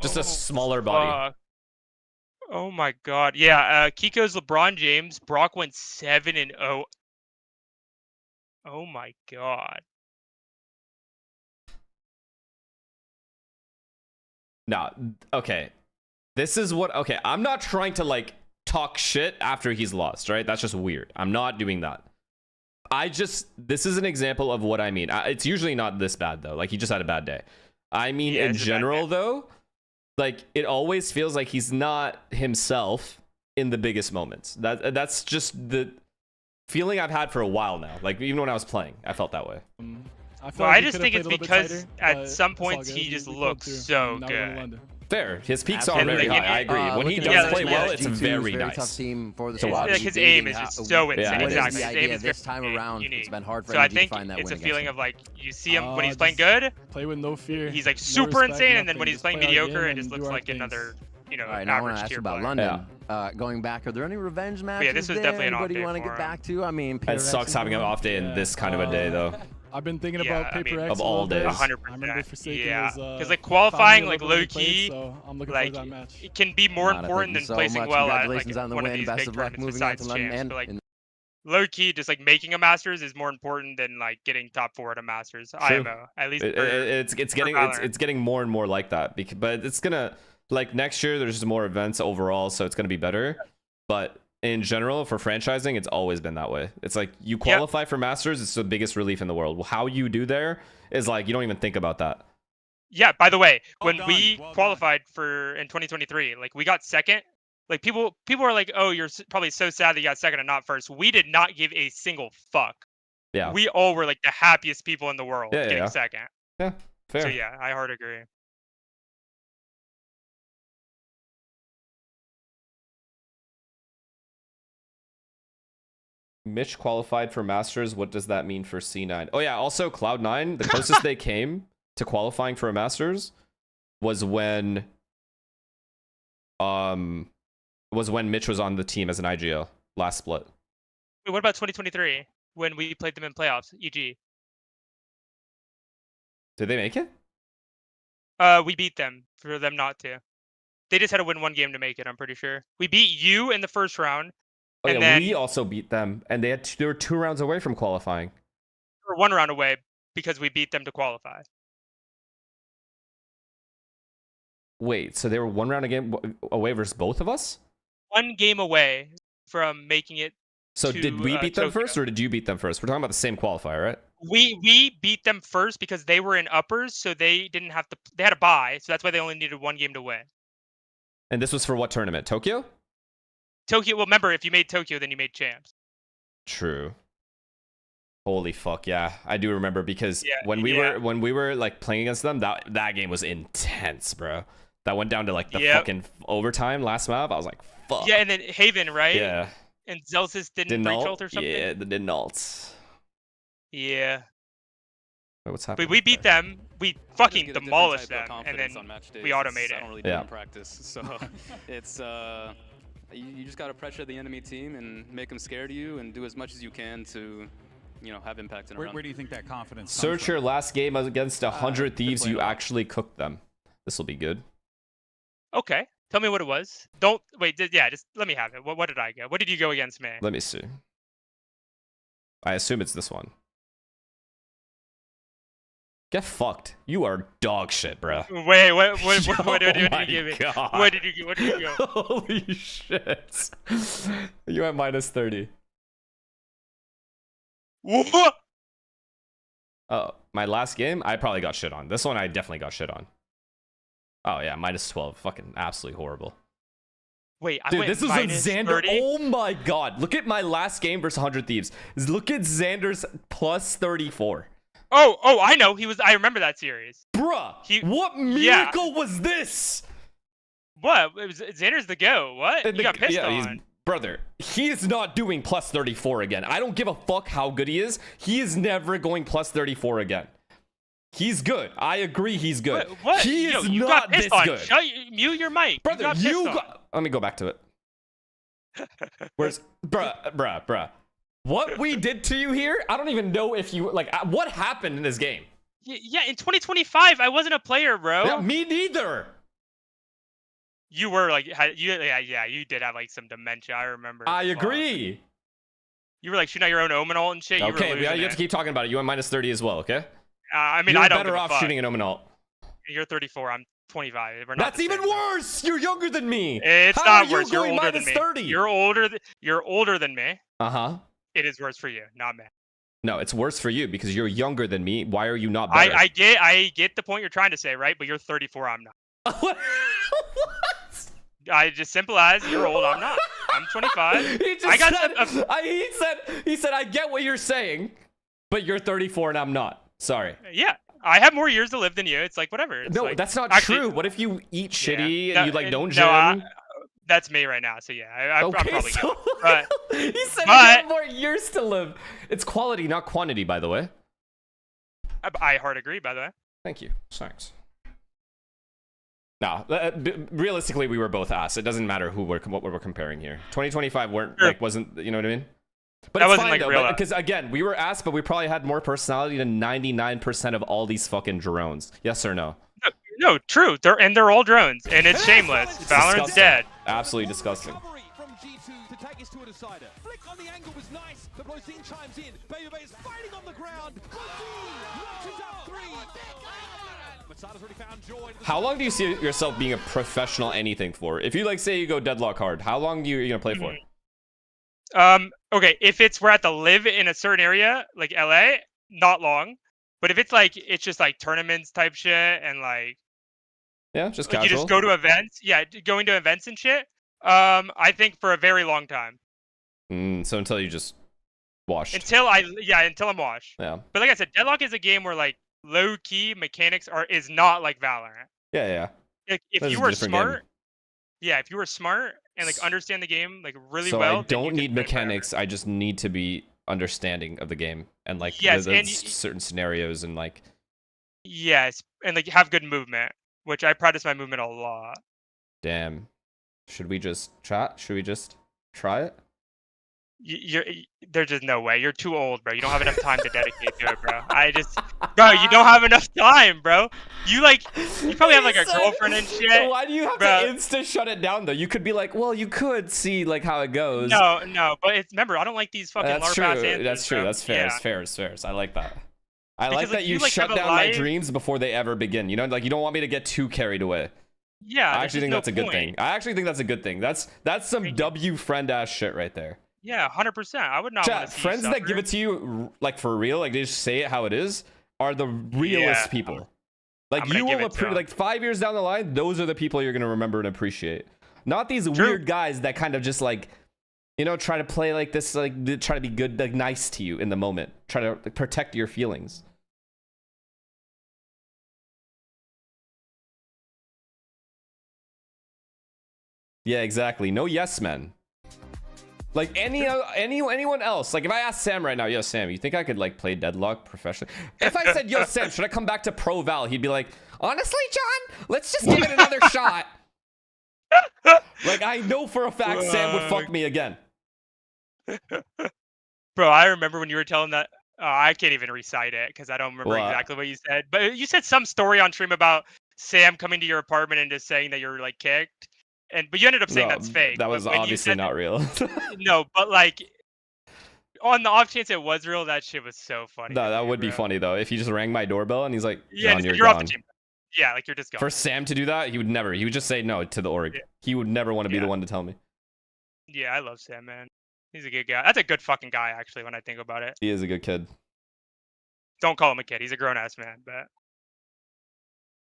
[SPEAKER 2] Just a smaller body.
[SPEAKER 12] Oh my god. Yeah, Kiko's LeBron James. Brock went 7-0. Oh my god.
[SPEAKER 2] Nah, okay. This is what I'm not trying to like talk shit after he's lost, right? That's just weird. I'm not doing that. This is an example of what I mean. It's usually not this bad though. Like he just had a bad day. I mean, in general though, like it always feels like he's not himself in the biggest moments. That's just the feeling I've had for a while now. Like even when I was playing, I felt that way.
[SPEAKER 12] I just think it's because at some points he just looks so good.
[SPEAKER 2] Fair. His peaks are very high. I agree. When he does play well, it's very nice.
[SPEAKER 16] Tough team for the
[SPEAKER 2] to watch.
[SPEAKER 12] Like his aim is just so insane.
[SPEAKER 16] Exactly.
[SPEAKER 12] His aim is
[SPEAKER 16] this time around, it's been hard for
[SPEAKER 12] him
[SPEAKER 16] to find that win.
[SPEAKER 12] So I think it's a feeling of like you see him when he's playing good.
[SPEAKER 7] Play with no fear.
[SPEAKER 12] He's like super insane, and then when he's playing mediocre, it just looks like another,
[SPEAKER 16] average tier player. I want to ask about London. Going back, are there any revenge matches?
[SPEAKER 12] Yeah, this was definitely an off day.
[SPEAKER 16] Anybody you want to get back to? I mean,
[SPEAKER 2] it sucks having an off day in this kind of a day though.
[SPEAKER 7] I've been thinking about Paper X
[SPEAKER 2] of all days.
[SPEAKER 12] 100%. Yeah, because like qualifying, like low key,
[SPEAKER 7] so I'm looking
[SPEAKER 12] like
[SPEAKER 7] for that match.
[SPEAKER 12] it can be more important than placing well at like one of these
[SPEAKER 16] best
[SPEAKER 12] big
[SPEAKER 16] of luck
[SPEAKER 12] tournaments
[SPEAKER 16] moving on
[SPEAKER 12] besides
[SPEAKER 16] to London.
[SPEAKER 12] champs. But like low key, just like making a Masters is more important than like getting top 4 at a Masters. IMO, at least.
[SPEAKER 2] It's getting more and more like that. But it's gonna like next year. There's just more events overall, so it's gonna be better. But in general, for franchising, it's always been that way. It's like you qualify for Masters, it's the biggest relief in the world. How you do there is like you don't even think about that.
[SPEAKER 12] Yeah, by the way, when we qualified for in 2023, like we got second. Like people are like, "Oh, you're probably so sad that you got second and not first." We did not give a single fuck.
[SPEAKER 2] Yeah.
[SPEAKER 12] We all were like the happiest people in the world getting second.
[SPEAKER 2] Yeah, fair.
[SPEAKER 12] So yeah, I hard agree.
[SPEAKER 2] Mitch qualified for Masters. What does that mean for C9? Oh yeah, also Cloud9, the closest they came to qualifying for a Masters was when Mitch was on the team as an IGL last split.
[SPEAKER 12] Wait, what about 2023 when we played them in playoffs? EG.
[SPEAKER 2] Did they make it?
[SPEAKER 12] We beat them for them not to. They just had to win one game to make it, I'm pretty sure. We beat you in the first round.
[SPEAKER 2] Oh,
[SPEAKER 12] and
[SPEAKER 2] yeah,
[SPEAKER 12] then
[SPEAKER 2] we also beat them, and they were 2 rounds away from qualifying.
[SPEAKER 12] We were 1 round away because we beat them to qualify.
[SPEAKER 2] Wait, so they were 1 round away versus both of us?
[SPEAKER 12] 1 game away from making it.
[SPEAKER 2] So did we beat them first, or did you beat them first? We're talking about the same qualifier, right?
[SPEAKER 12] We beat them first because they were in uppers, so they didn't have to. They had a bye, so that's why they only needed 1 game to win.
[SPEAKER 2] And this was for what tournament? Tokyo?
[SPEAKER 12] Tokyo. Well, remember, if you made Tokyo, then you made champs.
[SPEAKER 2] True. Holy fuck, yeah. I do remember because when we were like playing against them, that game was intense, bro. That went down to like the fucking overtime last map. I was like, fuck.
[SPEAKER 12] Yeah, and then Haven, right?
[SPEAKER 2] Yeah.
[SPEAKER 12] And Zelsis didn't breach ult or something?
[SPEAKER 2] Yeah, the didn't ult.
[SPEAKER 12] Yeah.
[SPEAKER 2] Wait, what's happening?
[SPEAKER 12] But we beat them. We fucking demolished them, and then we automated.
[SPEAKER 1] I don't really do in practice, so it's you just gotta pressure the enemy team and make them scared of you, and do as much as you can to, you know, have impact in a round.
[SPEAKER 3] Where do you think that confidence comes
[SPEAKER 2] Search
[SPEAKER 3] from?
[SPEAKER 2] your last game against 100 Thieves. You actually cooked them. This will be good.
[SPEAKER 12] Okay. Tell me what it was. Don't wait. Just let me have it. What did I go? What did you go against me?
[SPEAKER 2] Let me see. I assume it's this one. Get fucked. You are dog shit, bro.
[SPEAKER 12] Wait, what did you give me?
[SPEAKER 2] God.
[SPEAKER 12] What did you go?
[SPEAKER 2] Holy shit. You at -30.
[SPEAKER 12] What?
[SPEAKER 2] Oh, my last game? I probably got shit on. This one I definitely got shit on. Oh yeah, -12. Fucking absolutely horrible.
[SPEAKER 12] Wait,
[SPEAKER 2] dude, this was a Xander. 30? Oh my god. Look at my last game versus 100 Thieves. Look at Xander's +34.
[SPEAKER 12] Oh, I know. I remember that series.
[SPEAKER 2] Bruh, what miracle was this?
[SPEAKER 12] What? It was Xander's the go. What? You got pissed on.
[SPEAKER 2] Brother, he is not doing +34 again. I don't give a fuck how good he is. He is never going +34 again. He's good. I agree he's good.
[SPEAKER 12] What?
[SPEAKER 2] He is
[SPEAKER 12] you
[SPEAKER 2] not
[SPEAKER 12] got pissed
[SPEAKER 2] this
[SPEAKER 12] on.
[SPEAKER 2] good.
[SPEAKER 12] Mute your mic.
[SPEAKER 2] Brother, let me go back to it. Where's... Bruh. What we did to you here, I don't even know if you... Like, what happened in this game?
[SPEAKER 12] Yeah, in 2025, I wasn't a player, bro.
[SPEAKER 2] Yeah, me neither.
[SPEAKER 12] You were like... you did have like some dementia, I remember.
[SPEAKER 2] I agree.
[SPEAKER 12] You were like shooting out your own Omen and shit.
[SPEAKER 2] Okay, you have to keep talking about it. You went -30 as well, okay?
[SPEAKER 12] I mean,
[SPEAKER 2] You're
[SPEAKER 12] I don't
[SPEAKER 2] better off shooting an Omen ult.
[SPEAKER 12] You're 34. I'm 25.
[SPEAKER 2] That's even worse. You're younger than me.
[SPEAKER 12] It's
[SPEAKER 2] How
[SPEAKER 12] not worse. You're older than me.
[SPEAKER 2] -30?
[SPEAKER 12] You're older than me.
[SPEAKER 2] Uh-huh.
[SPEAKER 12] It is worse for you, not me.
[SPEAKER 2] No, it's worse for you because you're younger than me. Why are you not better?
[SPEAKER 12] I get the point you're trying to say, right? But you're 34. I'm not.
[SPEAKER 2] What?
[SPEAKER 12] I just simple as you're old. I'm not. I'm 25.
[SPEAKER 2] He said I get what you're saying, but you're 34 and I'm not. Sorry.
[SPEAKER 12] Yeah, I have more years to live than you. It's like whatever. It's
[SPEAKER 2] no,
[SPEAKER 12] like,
[SPEAKER 2] that's not true. What if you eat shitty and you like don't gym?
[SPEAKER 12] That's me right now. So yeah, I'm probably good.
[SPEAKER 2] But he said you have more years to live. It's quality, not quantity, by the way.
[SPEAKER 12] I hard agree, by the way.
[SPEAKER 2] Thank you. Thanks. No, realistically, we were both ass. It doesn't matter what we're comparing here. 2025 wasn't, you know what I mean? But
[SPEAKER 12] that
[SPEAKER 2] it's
[SPEAKER 12] wasn't
[SPEAKER 2] fine,
[SPEAKER 12] like real.
[SPEAKER 2] Because again, we were ass, but we probably had more personality than 99% of all these fucking drones. Yes or no?
[SPEAKER 12] No, true. They're all drones, and it's shameless. Valorant's dead.
[SPEAKER 2] Absolutely disgusting. How long do you see yourself being a professional anything for? If you like say you go deadlock hard, how long are you gonna play for?
[SPEAKER 12] Okay, if we're at the live in a certain area, like LA, not long. But if it's just like tournaments type shit and like
[SPEAKER 2] just
[SPEAKER 12] like
[SPEAKER 2] casual.
[SPEAKER 12] you just go to events, going to events and shit. I think for a very long time.
[SPEAKER 2] So until you just washed.
[SPEAKER 12] Until I'm washed.
[SPEAKER 2] Yeah.
[SPEAKER 12] But like I said, Deadlock is a game where like low key mechanics is not like Valorant.
[SPEAKER 2] Yeah.
[SPEAKER 12] If you were smart, if you were smart and like understand the game like really well.
[SPEAKER 2] So I don't need mechanics. I just need to be understanding of the game and like certain scenarios and like.
[SPEAKER 12] Yes, and like have good movement, which I practice my movement a lot.
[SPEAKER 2] Damn. Should we just chat? Should we just try it?
[SPEAKER 12] There's just no way. You're too old, bro. You don't have enough time to dedicate to it, bro. Bro, you don't have enough time, bro. You probably have like a girlfriend and shit.
[SPEAKER 2] Why do you have to insta shut it down though? You could be like, well, you could see like how it goes.
[SPEAKER 12] No, but remember, I don't like these fucking LARP ass answers.
[SPEAKER 2] That's true. That's fair. It's fair. I like that. I like that you shut down my dreams before they ever begin. You know, like you don't want me to get too carried away.
[SPEAKER 12] Yeah,
[SPEAKER 2] I actually think that's a good thing. I actually think that's a good thing. That's some W friend ass shit right there.
[SPEAKER 12] Yeah, 100%. I would not want to see
[SPEAKER 2] friends that give it to you like for real, like they just say it how it is, are the realest people. Like you will appreciate, like 5 years down the line, those are the people you're gonna remember and appreciate. Not these weird guys that kind of just like You know, try to play like this, like try to be good, like nice to you in the moment. Try to like, protect your feelings. Yeah, exactly. No yes men. Like anyone else. Like if I asked Sam right now, yo Sam, you think I could like play Deadlock professionally? If I said, yo Sam, should I come back to Pro Val? He'd be like, honestly, John, let's just give it another shot. Like I know for a fact Sam would fuck me again.
[SPEAKER 12] Bro, I remember when you were telling that. I can't even recite it because I don't remember exactly what you said. But you said some story on stream about Sam coming to your apartment and just saying that you're like kicked. But you ended up saying that's fake.
[SPEAKER 2] That was obviously not real.
[SPEAKER 12] No, but like on the off chance it was real, that shit was so funny.
[SPEAKER 2] No, that would be funny though. If he just rang my doorbell and he's like,
[SPEAKER 12] yeah,
[SPEAKER 2] John,
[SPEAKER 12] you're off the team. Yeah, like you're just gone.
[SPEAKER 2] For Sam to do that, he would never. He would just say no to the org. Yeah. He would never want to be the one to tell me.
[SPEAKER 12] Yeah, I love Sam, man. He's a good guy. That's a good fucking guy, actually, when I think about it.
[SPEAKER 2] He is a good kid.
[SPEAKER 12] Don't call him a kid. He's a grown-ass man, but...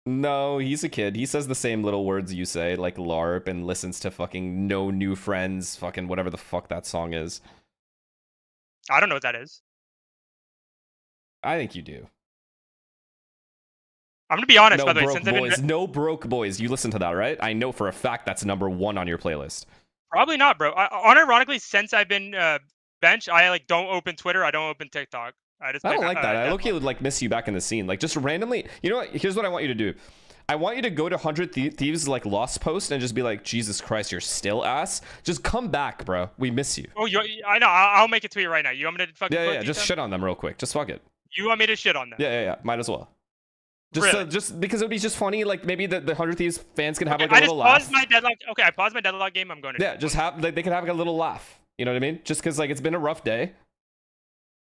[SPEAKER 2] No, he's a kid. He says the same little words you say, like LARP, and listens to fucking No New Friends, fucking whatever the fuck that song is.
[SPEAKER 12] I don't know what that is.
[SPEAKER 2] I think you do.
[SPEAKER 12] I'm gonna be honest,
[SPEAKER 2] no
[SPEAKER 12] by the way.
[SPEAKER 2] Since boys, no broke boys. You listen to that, right? I know for a fact that's #1 on your playlist.
[SPEAKER 12] Probably not, bro. Unironically, since I've been benched, I like don't open Twitter. I don't open TikTok. I don't
[SPEAKER 2] like that. I look, would like miss you back in the scene. Like just randomly. You know what? Here's what I want you to do. I want you to go to 100 Thieves like Lost Post and just be like, Jesus Christ, you're still ass. Just come back, bro. We miss you.
[SPEAKER 12] Oh, I know. I'll make a tweet right now. You want me to fucking
[SPEAKER 2] yeah. Just shit on them real quick. Just fuck it.
[SPEAKER 12] You want me to shit on them?
[SPEAKER 2] Yeah. Might as well. Just
[SPEAKER 12] really?
[SPEAKER 2] Just because it would be just funny, like maybe the 100 Thieves fans can have like a
[SPEAKER 12] little
[SPEAKER 2] little laugh.
[SPEAKER 12] I paused my deadlock game. I'm going to.
[SPEAKER 2] Yeah, just have like, they can have like a little laugh. You know what I mean? Just because like it's been a rough day.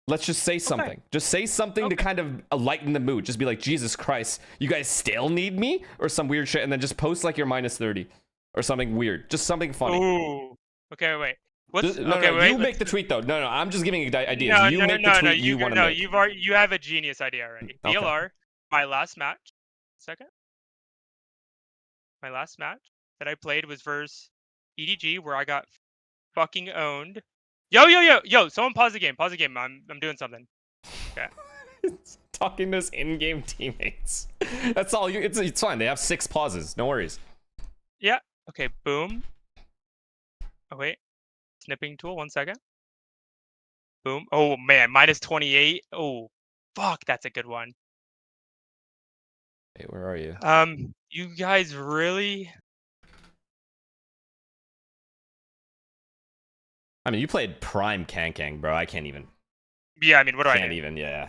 [SPEAKER 2] Let's just say something. Okay. Just say something to kind of lighten the mood. Just be like, Jesus Christ, you guys still need me, or some weird shit, and then just post like you're -30 or something weird. Just something funny.
[SPEAKER 12] Ooh. Okay, wait. Wait.
[SPEAKER 2] You make the tweet though. No. I'm just giving ideas.
[SPEAKER 12] No,
[SPEAKER 2] you make the tweet you want to make.
[SPEAKER 12] You have a genius idea already.
[SPEAKER 2] Okay.
[SPEAKER 12] DLR. My last match. Second. My last match that I played was versus EDG, where I got fucking owned. Yo! Someone pause the game. Pause the game. I'm doing something. Okay.
[SPEAKER 2] Talking to his in-game teammates. That's all. It's fine. They have 6 pauses. No worries.
[SPEAKER 12] Yeah. Okay. Boom. Oh wait. Snipping tool. 1 second. Boom. Oh man. -28. Oh, fuck. That's a good one.
[SPEAKER 2] Hey, where are you?
[SPEAKER 12] You guys really?
[SPEAKER 2] I mean, you played Prime Kankang, bro. I can't even.
[SPEAKER 12] Yeah, I mean, what do I do?
[SPEAKER 2] Can't even, yeah.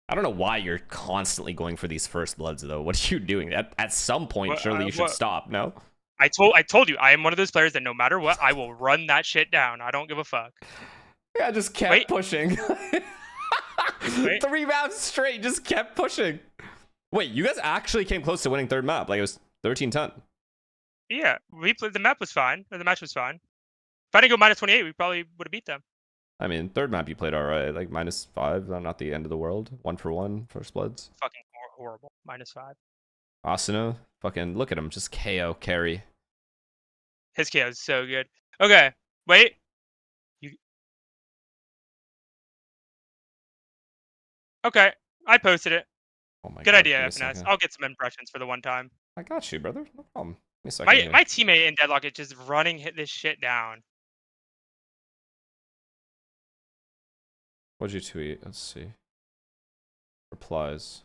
[SPEAKER 2] I don't know why you're constantly going for these first bloods, though. What are you doing? At some point, surely you should stop, no?
[SPEAKER 12] I told you, I am one of those players that no matter what, I will run that shit down. I don't give a fuck.
[SPEAKER 2] Yeah, I just kept pushing. 3 maps straight, just kept pushing. Wait, you guys actually came close to winning 3rd map. Like, it was 13-10.
[SPEAKER 12] Yeah, we played. The map was fine. Or the match was fine. If I didn't go -28, we probably would have beat them.
[SPEAKER 2] I mean, 3rd map you played alright. Like, -5, not the end of the world. 1 for 1, first bloods.
[SPEAKER 12] Fucking horrible. -5.
[SPEAKER 2] Asuna, fucking look at him. Just KO carry.
[SPEAKER 12] His KO is so good. Okay, wait. Okay, I posted it.
[SPEAKER 2] Oh my
[SPEAKER 12] Good
[SPEAKER 2] God,
[SPEAKER 12] idea, FNS. I'll get some impressions for the one time.
[SPEAKER 2] I got you, brother. No problem. Give me a second
[SPEAKER 12] My teammate in Deadlock is just hit this shit down.
[SPEAKER 2] What'd you tweet? Let's see. Replies.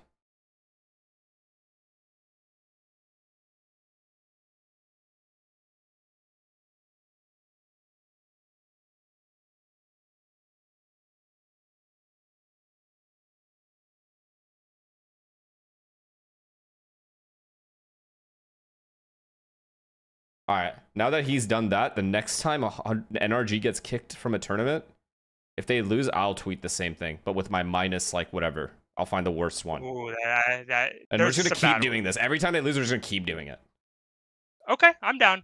[SPEAKER 2] All right, now that he's done that, the next time NRG gets kicked from a tournament, if they lose, I'll tweet the same thing, but with my minus, like, whatever. I'll find the worst one.
[SPEAKER 12] Ooh,
[SPEAKER 2] and we're just going to keep doing this. Every time they lose, we're just going to keep doing it.
[SPEAKER 12] Okay, I'm down.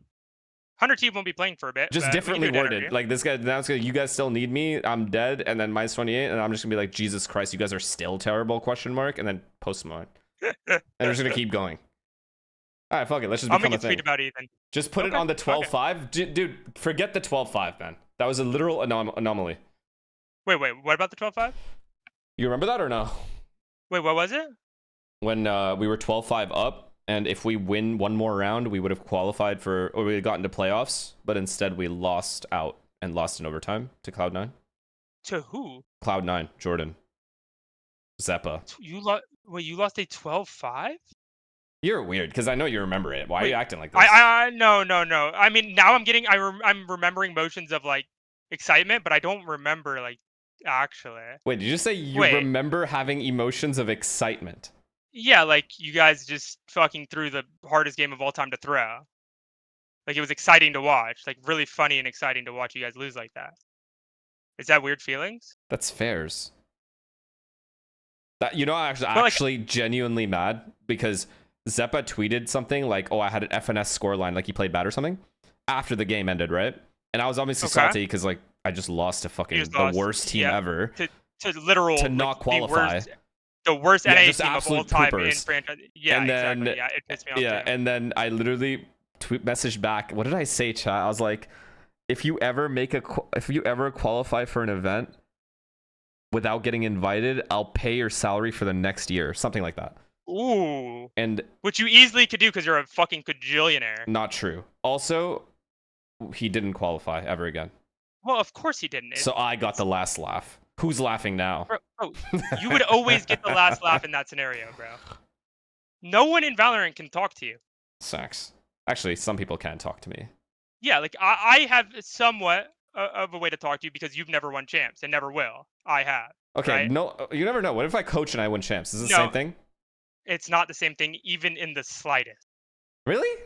[SPEAKER 12] 100 T won't be playing for a bit.
[SPEAKER 2] Just differently worded. Like, this guy, now it's going to, you guys still need me, I'm dead, and then -28, and I'm just going to be like, Jesus Christ, you guys are still terrible, ? And then post mine. And we're just going to keep going. All right, fuck it. Let's just
[SPEAKER 12] I'm
[SPEAKER 2] become
[SPEAKER 12] gonna
[SPEAKER 2] a thing.
[SPEAKER 12] tweet about Ethan.
[SPEAKER 2] Just put it on the 12-5. Dude, forget the 12-5, man. That was a literal anomaly.
[SPEAKER 12] Wait, what about the 12-5?
[SPEAKER 2] You remember that or no?
[SPEAKER 12] Wait, what was it?
[SPEAKER 2] When we were 12-5 up, and if we win one more round, we would have qualified for, or we would have gotten to playoffs, but instead we lost out and lost in overtime to Cloud9.
[SPEAKER 12] To who?
[SPEAKER 2] Cloud9, Jordan. Zeppa.
[SPEAKER 12] You lost a 12-5?
[SPEAKER 2] You're weird, because I know you remember it. Why are you acting like this?
[SPEAKER 12] No. I mean, now I'm remembering motions of, like, excitement, but I don't remember, like, actually.
[SPEAKER 2] Wait, did you just say you remember having emotions of excitement?
[SPEAKER 12] Yeah, like, you guys just fucking threw the hardest game of all time to throw. Like, it was exciting to watch. Like, really funny and exciting to watch you guys lose like that. Is that weird feelings?
[SPEAKER 2] That's fairs. That, you know, I'm actually genuinely mad because Zeppa tweeted something like, oh, I had an FNS scoreline, like he played bad or something, after the game ended, right? And I was obviously salty because, like, I just lost to fucking the worst team ever.
[SPEAKER 12] To
[SPEAKER 2] not qualify.
[SPEAKER 12] The worst NA team of all time in franchise. Yeah,
[SPEAKER 2] and then,
[SPEAKER 12] exactly. Yeah, it pissed me off too.
[SPEAKER 2] And then I literally messaged back. What did I say, chat? I was like, if you ever qualify for an event without getting invited, I'll pay your salary for the next year. Something like that.
[SPEAKER 12] Ooh.
[SPEAKER 2] And
[SPEAKER 12] which you easily could do because you're a fucking cajillionaire.
[SPEAKER 2] Not true. Also, he didn't qualify ever again.
[SPEAKER 12] Well, of course he didn't.
[SPEAKER 2] So I got the last laugh. Who's laughing now?
[SPEAKER 12] Bro, you would always get the last laugh in that scenario, bro. No one in Valorant can talk to you.
[SPEAKER 2] Sucks. Actually, some people can talk to me.
[SPEAKER 12] Yeah, like I have somewhat of a way to talk to you because you've never won champs and never will. I have.
[SPEAKER 2] Okay,
[SPEAKER 12] right?
[SPEAKER 2] No, you never know. What if I coach and I win champs? Is it the same thing?
[SPEAKER 12] It's not the same thing, even in the slightest.
[SPEAKER 2] Really?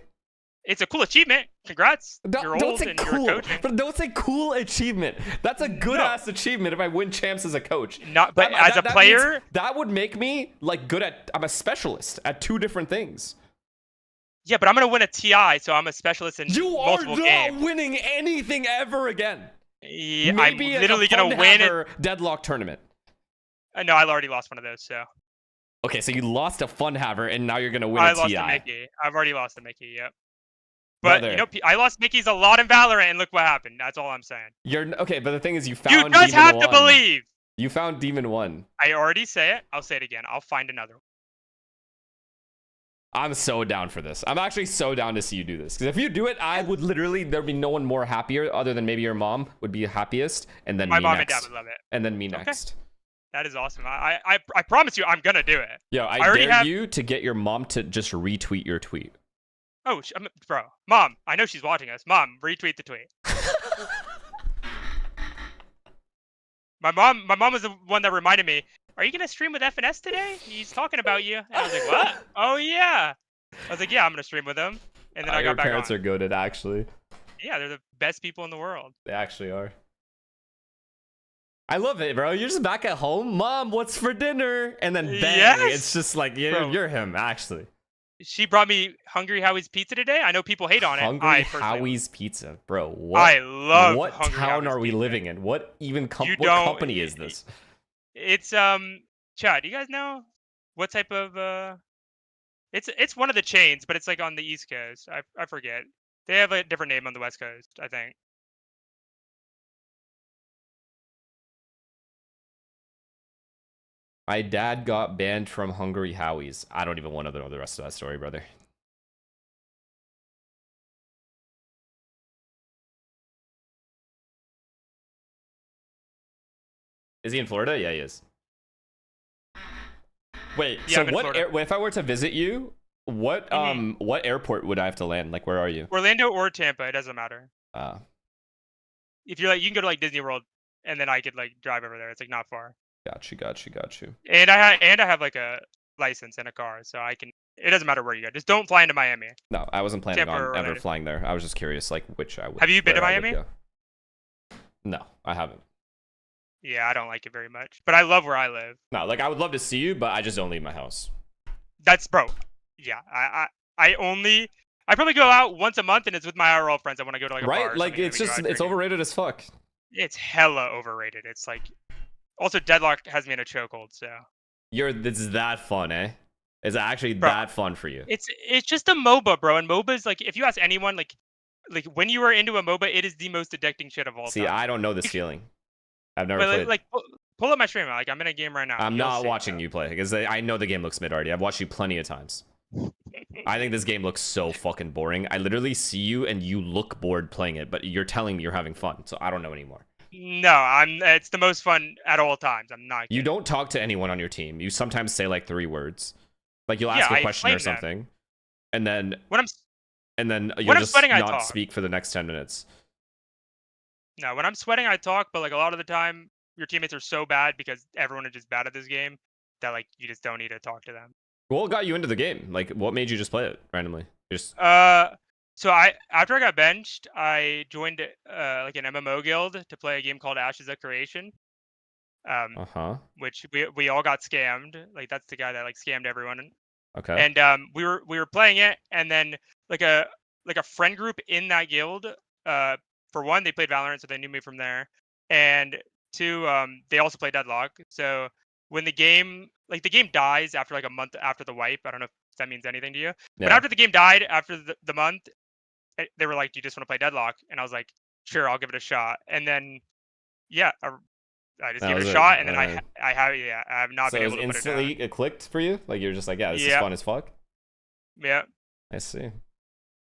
[SPEAKER 12] It's a cool achievement. Congrats.
[SPEAKER 2] Don't say cool. But don't say cool achievement. That's a good ass achievement if I win champs as a coach.
[SPEAKER 12] But as a player,
[SPEAKER 2] that would make me like good at. I'm a specialist at 2 different things.
[SPEAKER 12] Yeah, but I'm gonna win a TI, so I'm a specialist in multiple games.
[SPEAKER 2] You are not winning anything ever again.
[SPEAKER 12] Yeah,
[SPEAKER 2] maybe
[SPEAKER 12] I'm literally gonna win a
[SPEAKER 2] deadlock tournament.
[SPEAKER 12] No, I already lost one of those. So.
[SPEAKER 2] Okay, so you lost a fun haver, and now you're gonna win a TI.
[SPEAKER 12] I lost to Mickey. I've already lost to Mickey. Yep. But you know, I lost Mickey's a lot in Valorant, and look what happened. That's all I'm saying.
[SPEAKER 2] You're okay, but the thing is, you found.
[SPEAKER 12] You just have to believe.
[SPEAKER 2] You found Demon 1.
[SPEAKER 12] I already say it. I'll say it again. I'll find another one.
[SPEAKER 2] I'm so down for this. I'm actually so down to see you do this. Because if you do it, I would literally, there'd be no one more happier other than maybe your mom would be happiest, and then
[SPEAKER 12] my mom
[SPEAKER 2] next.
[SPEAKER 12] and dad would love it.
[SPEAKER 2] And then me next.
[SPEAKER 12] That is awesome. I promise you, I'm gonna do it.
[SPEAKER 2] Yo, I dare you to get your mom to just retweet your tweet.
[SPEAKER 12] Oh, bro, Mom, I know she's watching us. Mom, retweet the tweet. My mom was the one that reminded me. Are you gonna stream with FNS today? He's talking about you. And I was like, what? Oh yeah. I was like, yeah, I'm gonna stream with him. And then I got back on.
[SPEAKER 2] Your parents are goated, actually.
[SPEAKER 12] Yeah, they're the best people in the world.
[SPEAKER 2] They actually are. I love it, bro. You're just back at home. Mom, what's for dinner? And then bang, it's just like, you're him, actually.
[SPEAKER 12] She brought me Hungry Howie's pizza today. I know people hate on it.
[SPEAKER 2] Hungry Howie's pizza, bro. What?
[SPEAKER 12] I love.
[SPEAKER 2] What
[SPEAKER 12] Hungry
[SPEAKER 2] town
[SPEAKER 12] Howie's
[SPEAKER 2] are we
[SPEAKER 12] pizza.
[SPEAKER 2] living in? What even what company is this?
[SPEAKER 12] It's Chad. Do you guys know what type of It's one of the chains, but it's like on the East Coast. I forget. They have a different name on the West Coast, I think.
[SPEAKER 2] My dad got banned from Hungry Howie's. I don't even want to know the rest of that story, brother. Is he in Florida? Yeah, he is. Wait,
[SPEAKER 12] yeah,
[SPEAKER 2] so what? If I were to visit you, what what airport would I have to land? Like, where are you?
[SPEAKER 12] Orlando or Tampa? It doesn't matter. If you're like, you can go to like Disney World, and then I could like drive over there. It's like not far.
[SPEAKER 2] Got you.
[SPEAKER 12] And I have like a license and a car, so I can. It doesn't matter where you go. Just don't fly into Miami.
[SPEAKER 2] No, I wasn't planning on ever flying there. I was just curious, like which I would.
[SPEAKER 12] Have you been to Miami?
[SPEAKER 2] No, I haven't.
[SPEAKER 12] Yeah, I don't like it very much, but I love where I live.
[SPEAKER 2] No, like I would love to see you, but I just don't leave my house.
[SPEAKER 12] That's bro. Yeah, I probably go out once a month, and it's with my IRL friends. I want to go to like a bar. Or
[SPEAKER 2] like it's just it's overrated as fuck.
[SPEAKER 12] It's hella overrated. It's like. Also, Deadlock has me in a chokehold, so.
[SPEAKER 2] It's that fun, eh? Is it actually that fun for you?
[SPEAKER 12] It's just a MOBA, bro. And MOBA's like, if you ask anyone, like when you are into a MOBA, it is the most addicting shit of all time.
[SPEAKER 2] See, I don't know this feeling. I've never played.
[SPEAKER 12] Like, pull up my stream. Like, I'm in a game right now.
[SPEAKER 2] I'm not watching you play because I know the game looks mid already. I've watched you plenty of times. I think this game looks so fucking boring. I literally see you and you look bored playing it, but you're telling me you're having fun. So I don't know anymore.
[SPEAKER 12] No, it's the most fun at all times. I'm not kidding.
[SPEAKER 2] You don't talk to anyone on your team. You sometimes say like 3 words. Like you'll ask a question or something. And then you'll just not speak for the next 10 minutes.
[SPEAKER 12] No, when I'm sweating, I talk, but like a lot of the time, your teammates are so bad because everyone is just bad at this game that like you just don't need to talk to them.
[SPEAKER 2] What got you into the game? Like, what made you just play it randomly?
[SPEAKER 12] So after I got benched, I joined like an MMO guild to play a game called Ashes Declaration. Which we all got scammed. Like that's the guy that like scammed everyone.
[SPEAKER 2] Okay.
[SPEAKER 12] And we were playing it, and then like a friend group in that guild. For one, they played Valorant, so they knew me from there. And 2, they also played Deadlock. So when the game dies after like a month after the wipe, I don't know if that means anything to you. Yeah. But after the game died, after the month, they were like, "Do you just want to play Deadlock?" And I was like, "Sure, I'll give it a shot." And then, yeah, I just gave it a shot, and then I have not been able to put it down. So
[SPEAKER 2] instantly it clicked for you? Like you're just like, yeah, this is fun as fuck?
[SPEAKER 12] Yeah.
[SPEAKER 2] I see.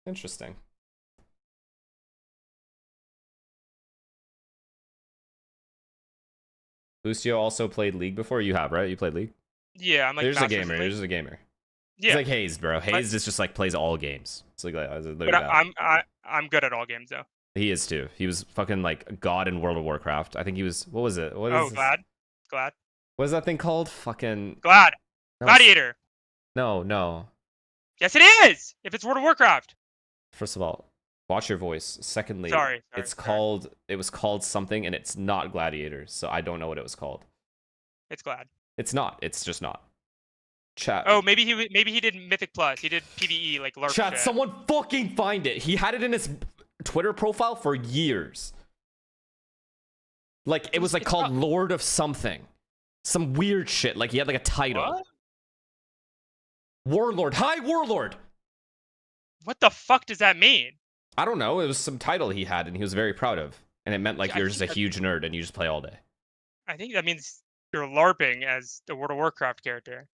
[SPEAKER 2] Interesting. Lucio also played League before? You have, right? You played League?
[SPEAKER 12] Yeah, I'm like
[SPEAKER 2] You're just a gamer. You're just a gamer.
[SPEAKER 12] Yeah.
[SPEAKER 2] It's like Hayes, bro. Hayes is just like plays all games. It's like
[SPEAKER 12] but I'm good at all games though.
[SPEAKER 2] He is too. He was fucking like God in World of Warcraft. I think he was. What was it? What is
[SPEAKER 12] Glad.
[SPEAKER 2] What is that thing called? Fucking
[SPEAKER 12] Glad. Gladiator.
[SPEAKER 2] No.
[SPEAKER 12] Yes, it is. If it's World of Warcraft.
[SPEAKER 2] First of all, watch your voice. Secondly, it was called something, and it's not Gladiator, so I don't know what it was called.
[SPEAKER 12] It's Glad.
[SPEAKER 2] It's not. It's just not. Chat.
[SPEAKER 12] Oh, maybe he did Mythic Plus. He did PvE like LARP.
[SPEAKER 2] Chat.
[SPEAKER 12] Shit.
[SPEAKER 2] Someone fucking find it. He had it in his Twitter profile for years. Like it was like called Lord of something, some weird shit. Like he had like a title.
[SPEAKER 12] What?
[SPEAKER 2] Warlord. Hi, Warlord.
[SPEAKER 12] What the fuck does that mean?
[SPEAKER 2] I don't know. It was some title he had, and he was very proud of. And it meant like you're just a huge nerd, and you just play all day.
[SPEAKER 12] I think that means you're LARPing as the World of Warcraft character.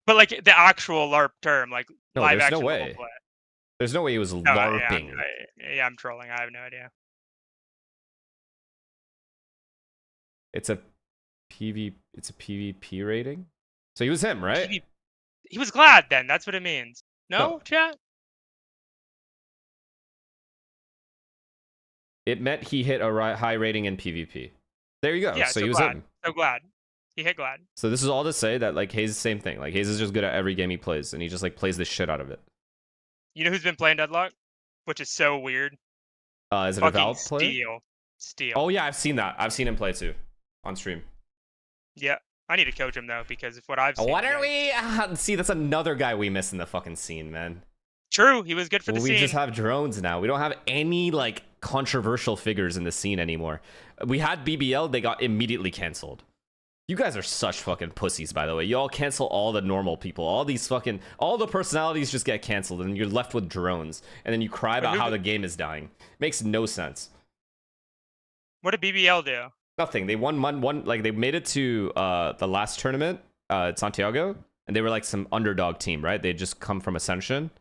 [SPEAKER 12] But like the actual LARP term, like live action.
[SPEAKER 2] No way. There's no way he was LARPing.
[SPEAKER 12] Yeah, I'm trolling. I have no idea.
[SPEAKER 2] It's a PvP rating. So he was him, right?
[SPEAKER 12] He was Glad then. That's what it means. No, chat.
[SPEAKER 2] It meant he hit a high rating in PvP. There you go.
[SPEAKER 12] Yeah,
[SPEAKER 2] so he was
[SPEAKER 12] Glad.
[SPEAKER 2] him.
[SPEAKER 12] So Glad. He hit Glad.
[SPEAKER 2] So this is all to say that like Hayes is the same thing. Like Hayes is just good at every game he plays, and he just like plays the shit out of it.
[SPEAKER 12] You know who's been playing Deadlock? Which is so weird.
[SPEAKER 2] Is it a Valve player?
[SPEAKER 12] Steel.
[SPEAKER 2] Oh yeah, I've seen that. I've seen him play too, on stream.
[SPEAKER 12] Yeah, I need to coach him though because of what I've seen.
[SPEAKER 2] What are we? See, that's another guy we miss in the fucking scene, man.
[SPEAKER 12] True, he was good for the scene.
[SPEAKER 2] We just have drones now. We don't have any like controversial figures in the scene anymore. We had BBL, they got immediately canceled. You guys are such fucking pussies, by the way. You all cancel all the normal people. All the personalities just get canceled, and you're left with drones. And then you cry about how the game is dying. Makes no sense.
[SPEAKER 12] What did BBL do?
[SPEAKER 2] Nothing. They won like they made it to the last tournament at Santiago, and they were like some underdog team, right? They just come from Ascension,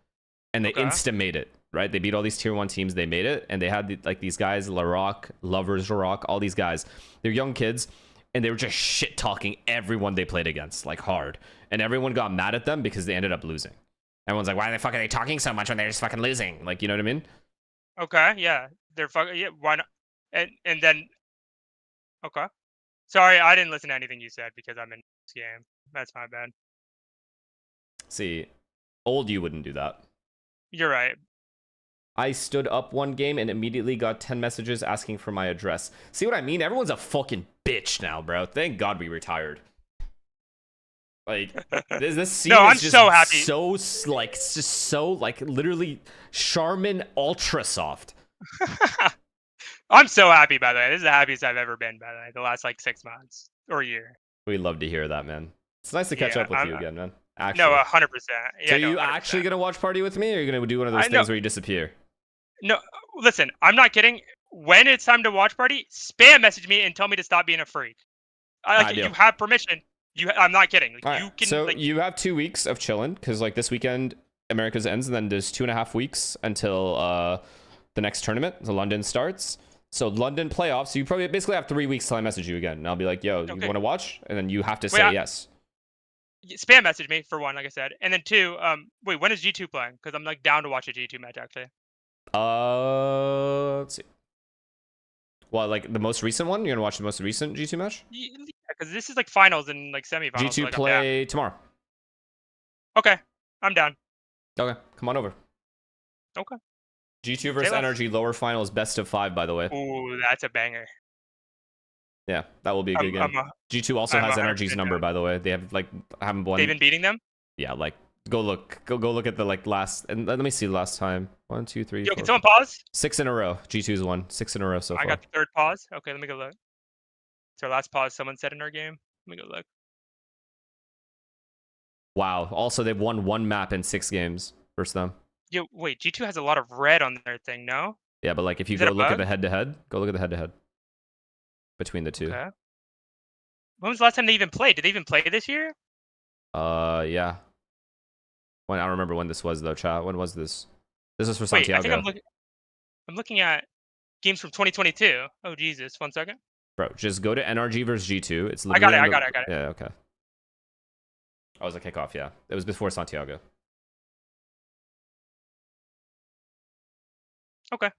[SPEAKER 2] and they insta-made it, right? They beat all these tier 1 teams. They made it, and they had like these guys, Larocque, Lovers Larocque, all these guys. They're young kids. And they were just shit talking everyone they played against, like hard. And everyone got mad at them because they ended up losing. Everyone's like, why the fuck are they talking so much when they're just fucking losing? Like, you know what I mean?
[SPEAKER 12] Okay, yeah. They're fucking, yeah, why not? And then, okay. Sorry, I didn't listen to anything you said because I'm in this game. That's my bad.
[SPEAKER 2] See, old you wouldn't do that.
[SPEAKER 12] You're right.
[SPEAKER 2] I stood up one game and immediately got 10 messages asking for my address. See what I mean? Everyone's a fucking bitch now, bro. Thank God we retired. Like, this scene is just
[SPEAKER 12] so happy.
[SPEAKER 2] So literally Charmin Ultra Soft.
[SPEAKER 12] I'm so happy, by the way. This is the happiest I've ever been, by the way, the last, like, 6 months or a year.
[SPEAKER 2] We love to hear that, man. It's nice to catch up with you again, man. Actually.
[SPEAKER 12] No, 100%. Yeah,
[SPEAKER 2] so are you actually gonna watch party with me, or are you gonna do one of those things where you disappear?
[SPEAKER 12] No, listen, I'm not kidding. When it's time to watch party, spam message me and tell me to stop being a freak. You have permission. I'm not kidding. Like, you can.
[SPEAKER 2] So you have 2 weeks of chilling because like this weekend Americas ends, and then there's 2.5 weeks until the next tournament. The London starts. So London playoffs. So you probably basically have 3 weeks till I message you again, and I'll be like, "Yo, you want to watch?" And then you have to say yes.
[SPEAKER 12] Spam message me for one, like I said, and then two. Wait, when is G2 playing? Because I'm like down to watch a G2 match actually.
[SPEAKER 2] Let's see. Well, like the most recent one? You're gonna watch the most recent G2 match?
[SPEAKER 12] Yeah, because this is like finals and like semifinals.
[SPEAKER 2] G2
[SPEAKER 12] so, like,
[SPEAKER 2] play tomorrow.
[SPEAKER 12] Okay, I'm down.
[SPEAKER 2] Okay, come on over.
[SPEAKER 12] Okay.
[SPEAKER 2] G2 versus NRG lower finals, best of 5, by the way.
[SPEAKER 12] Ooh, that's a banger.
[SPEAKER 2] Yeah, that will be a good game. G2 also has NRG's number, by the way. They have like haven't won.
[SPEAKER 12] They've been beating them.
[SPEAKER 2] Yeah, like go look at the like last, and let me see the last time. 1, 2, 3.
[SPEAKER 12] Yo,
[SPEAKER 2] 4,
[SPEAKER 12] can someone pause?
[SPEAKER 2] 6 in a row. G2's won 6 in a row so far.
[SPEAKER 12] I got the third pause. Okay, let me go look. It's our last pause someone said in our game. Let me go look.
[SPEAKER 2] Wow. Also, they've won 1 map in 6 games versus them.
[SPEAKER 12] Yo, wait, G2 has a lot of red on their thing, no?
[SPEAKER 2] Yeah, but like if you go look at the head-to-head, go look at the head-to-head between the two.
[SPEAKER 12] Okay. When was the last time they even played? Did they even play this year?
[SPEAKER 2] Yeah. When I don't remember when this was though, chat. When was this? This is for Santiago.
[SPEAKER 12] I think I'm looking at games from 2022. Oh Jesus, 1 second.
[SPEAKER 2] Bro, just go to NRG versus G2. It's
[SPEAKER 12] I got it.
[SPEAKER 2] Yeah, okay. Oh, it was a kickoff, yeah. It was before Santiago.
[SPEAKER 12] Okay.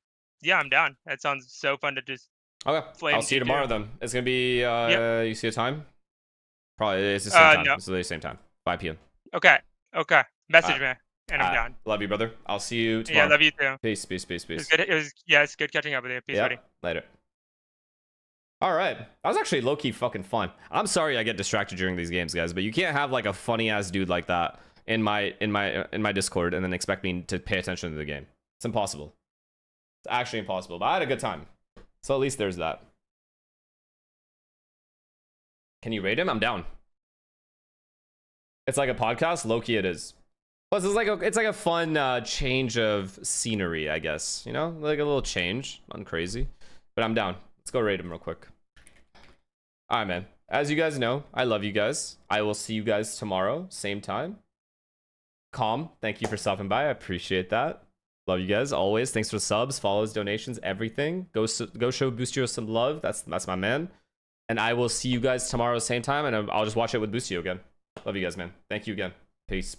[SPEAKER 12] Yeah, I'm down. That sounds so fun to just
[SPEAKER 2] I'll see you tomorrow then. It's gonna be you see a time? Probably it's the same time.
[SPEAKER 12] No.
[SPEAKER 2] It's the same time. 5 p.m.
[SPEAKER 12] Okay. Message me and I'm down.
[SPEAKER 2] Love you, brother. I'll see you tomorrow.
[SPEAKER 12] Yeah, love you too.
[SPEAKER 2] Peace.
[SPEAKER 12] It's good catching up with you. Peace, buddy.
[SPEAKER 2] Later. All right. That was actually low-key fucking fun. I'm sorry I get distracted during these games, guys, but you can't have like a funny ass dude like that in my Discord and then expect me to pay attention to the game. It's impossible. It's actually impossible. But I had a good time. So at least there's that. Can you rate him? I'm down. It's like a podcast. Low-key it is. Plus, it's like a fun change of scenery, I guess. You know, like a little change, nothing crazy. But I'm down. Let's go rate him real quick. All right, man. As you guys know, I love you guys. I will see you guys tomorrow, same time. Calm, thank you for stopping by. I appreciate that. Love you guys always. Thanks for the subs, follows, donations, everything. Go show Boostio some love. That's my man. And I will see you guys tomorrow, same time, and I'll just watch it with Boostio again. Love you guys, man. Thank you again. Peace.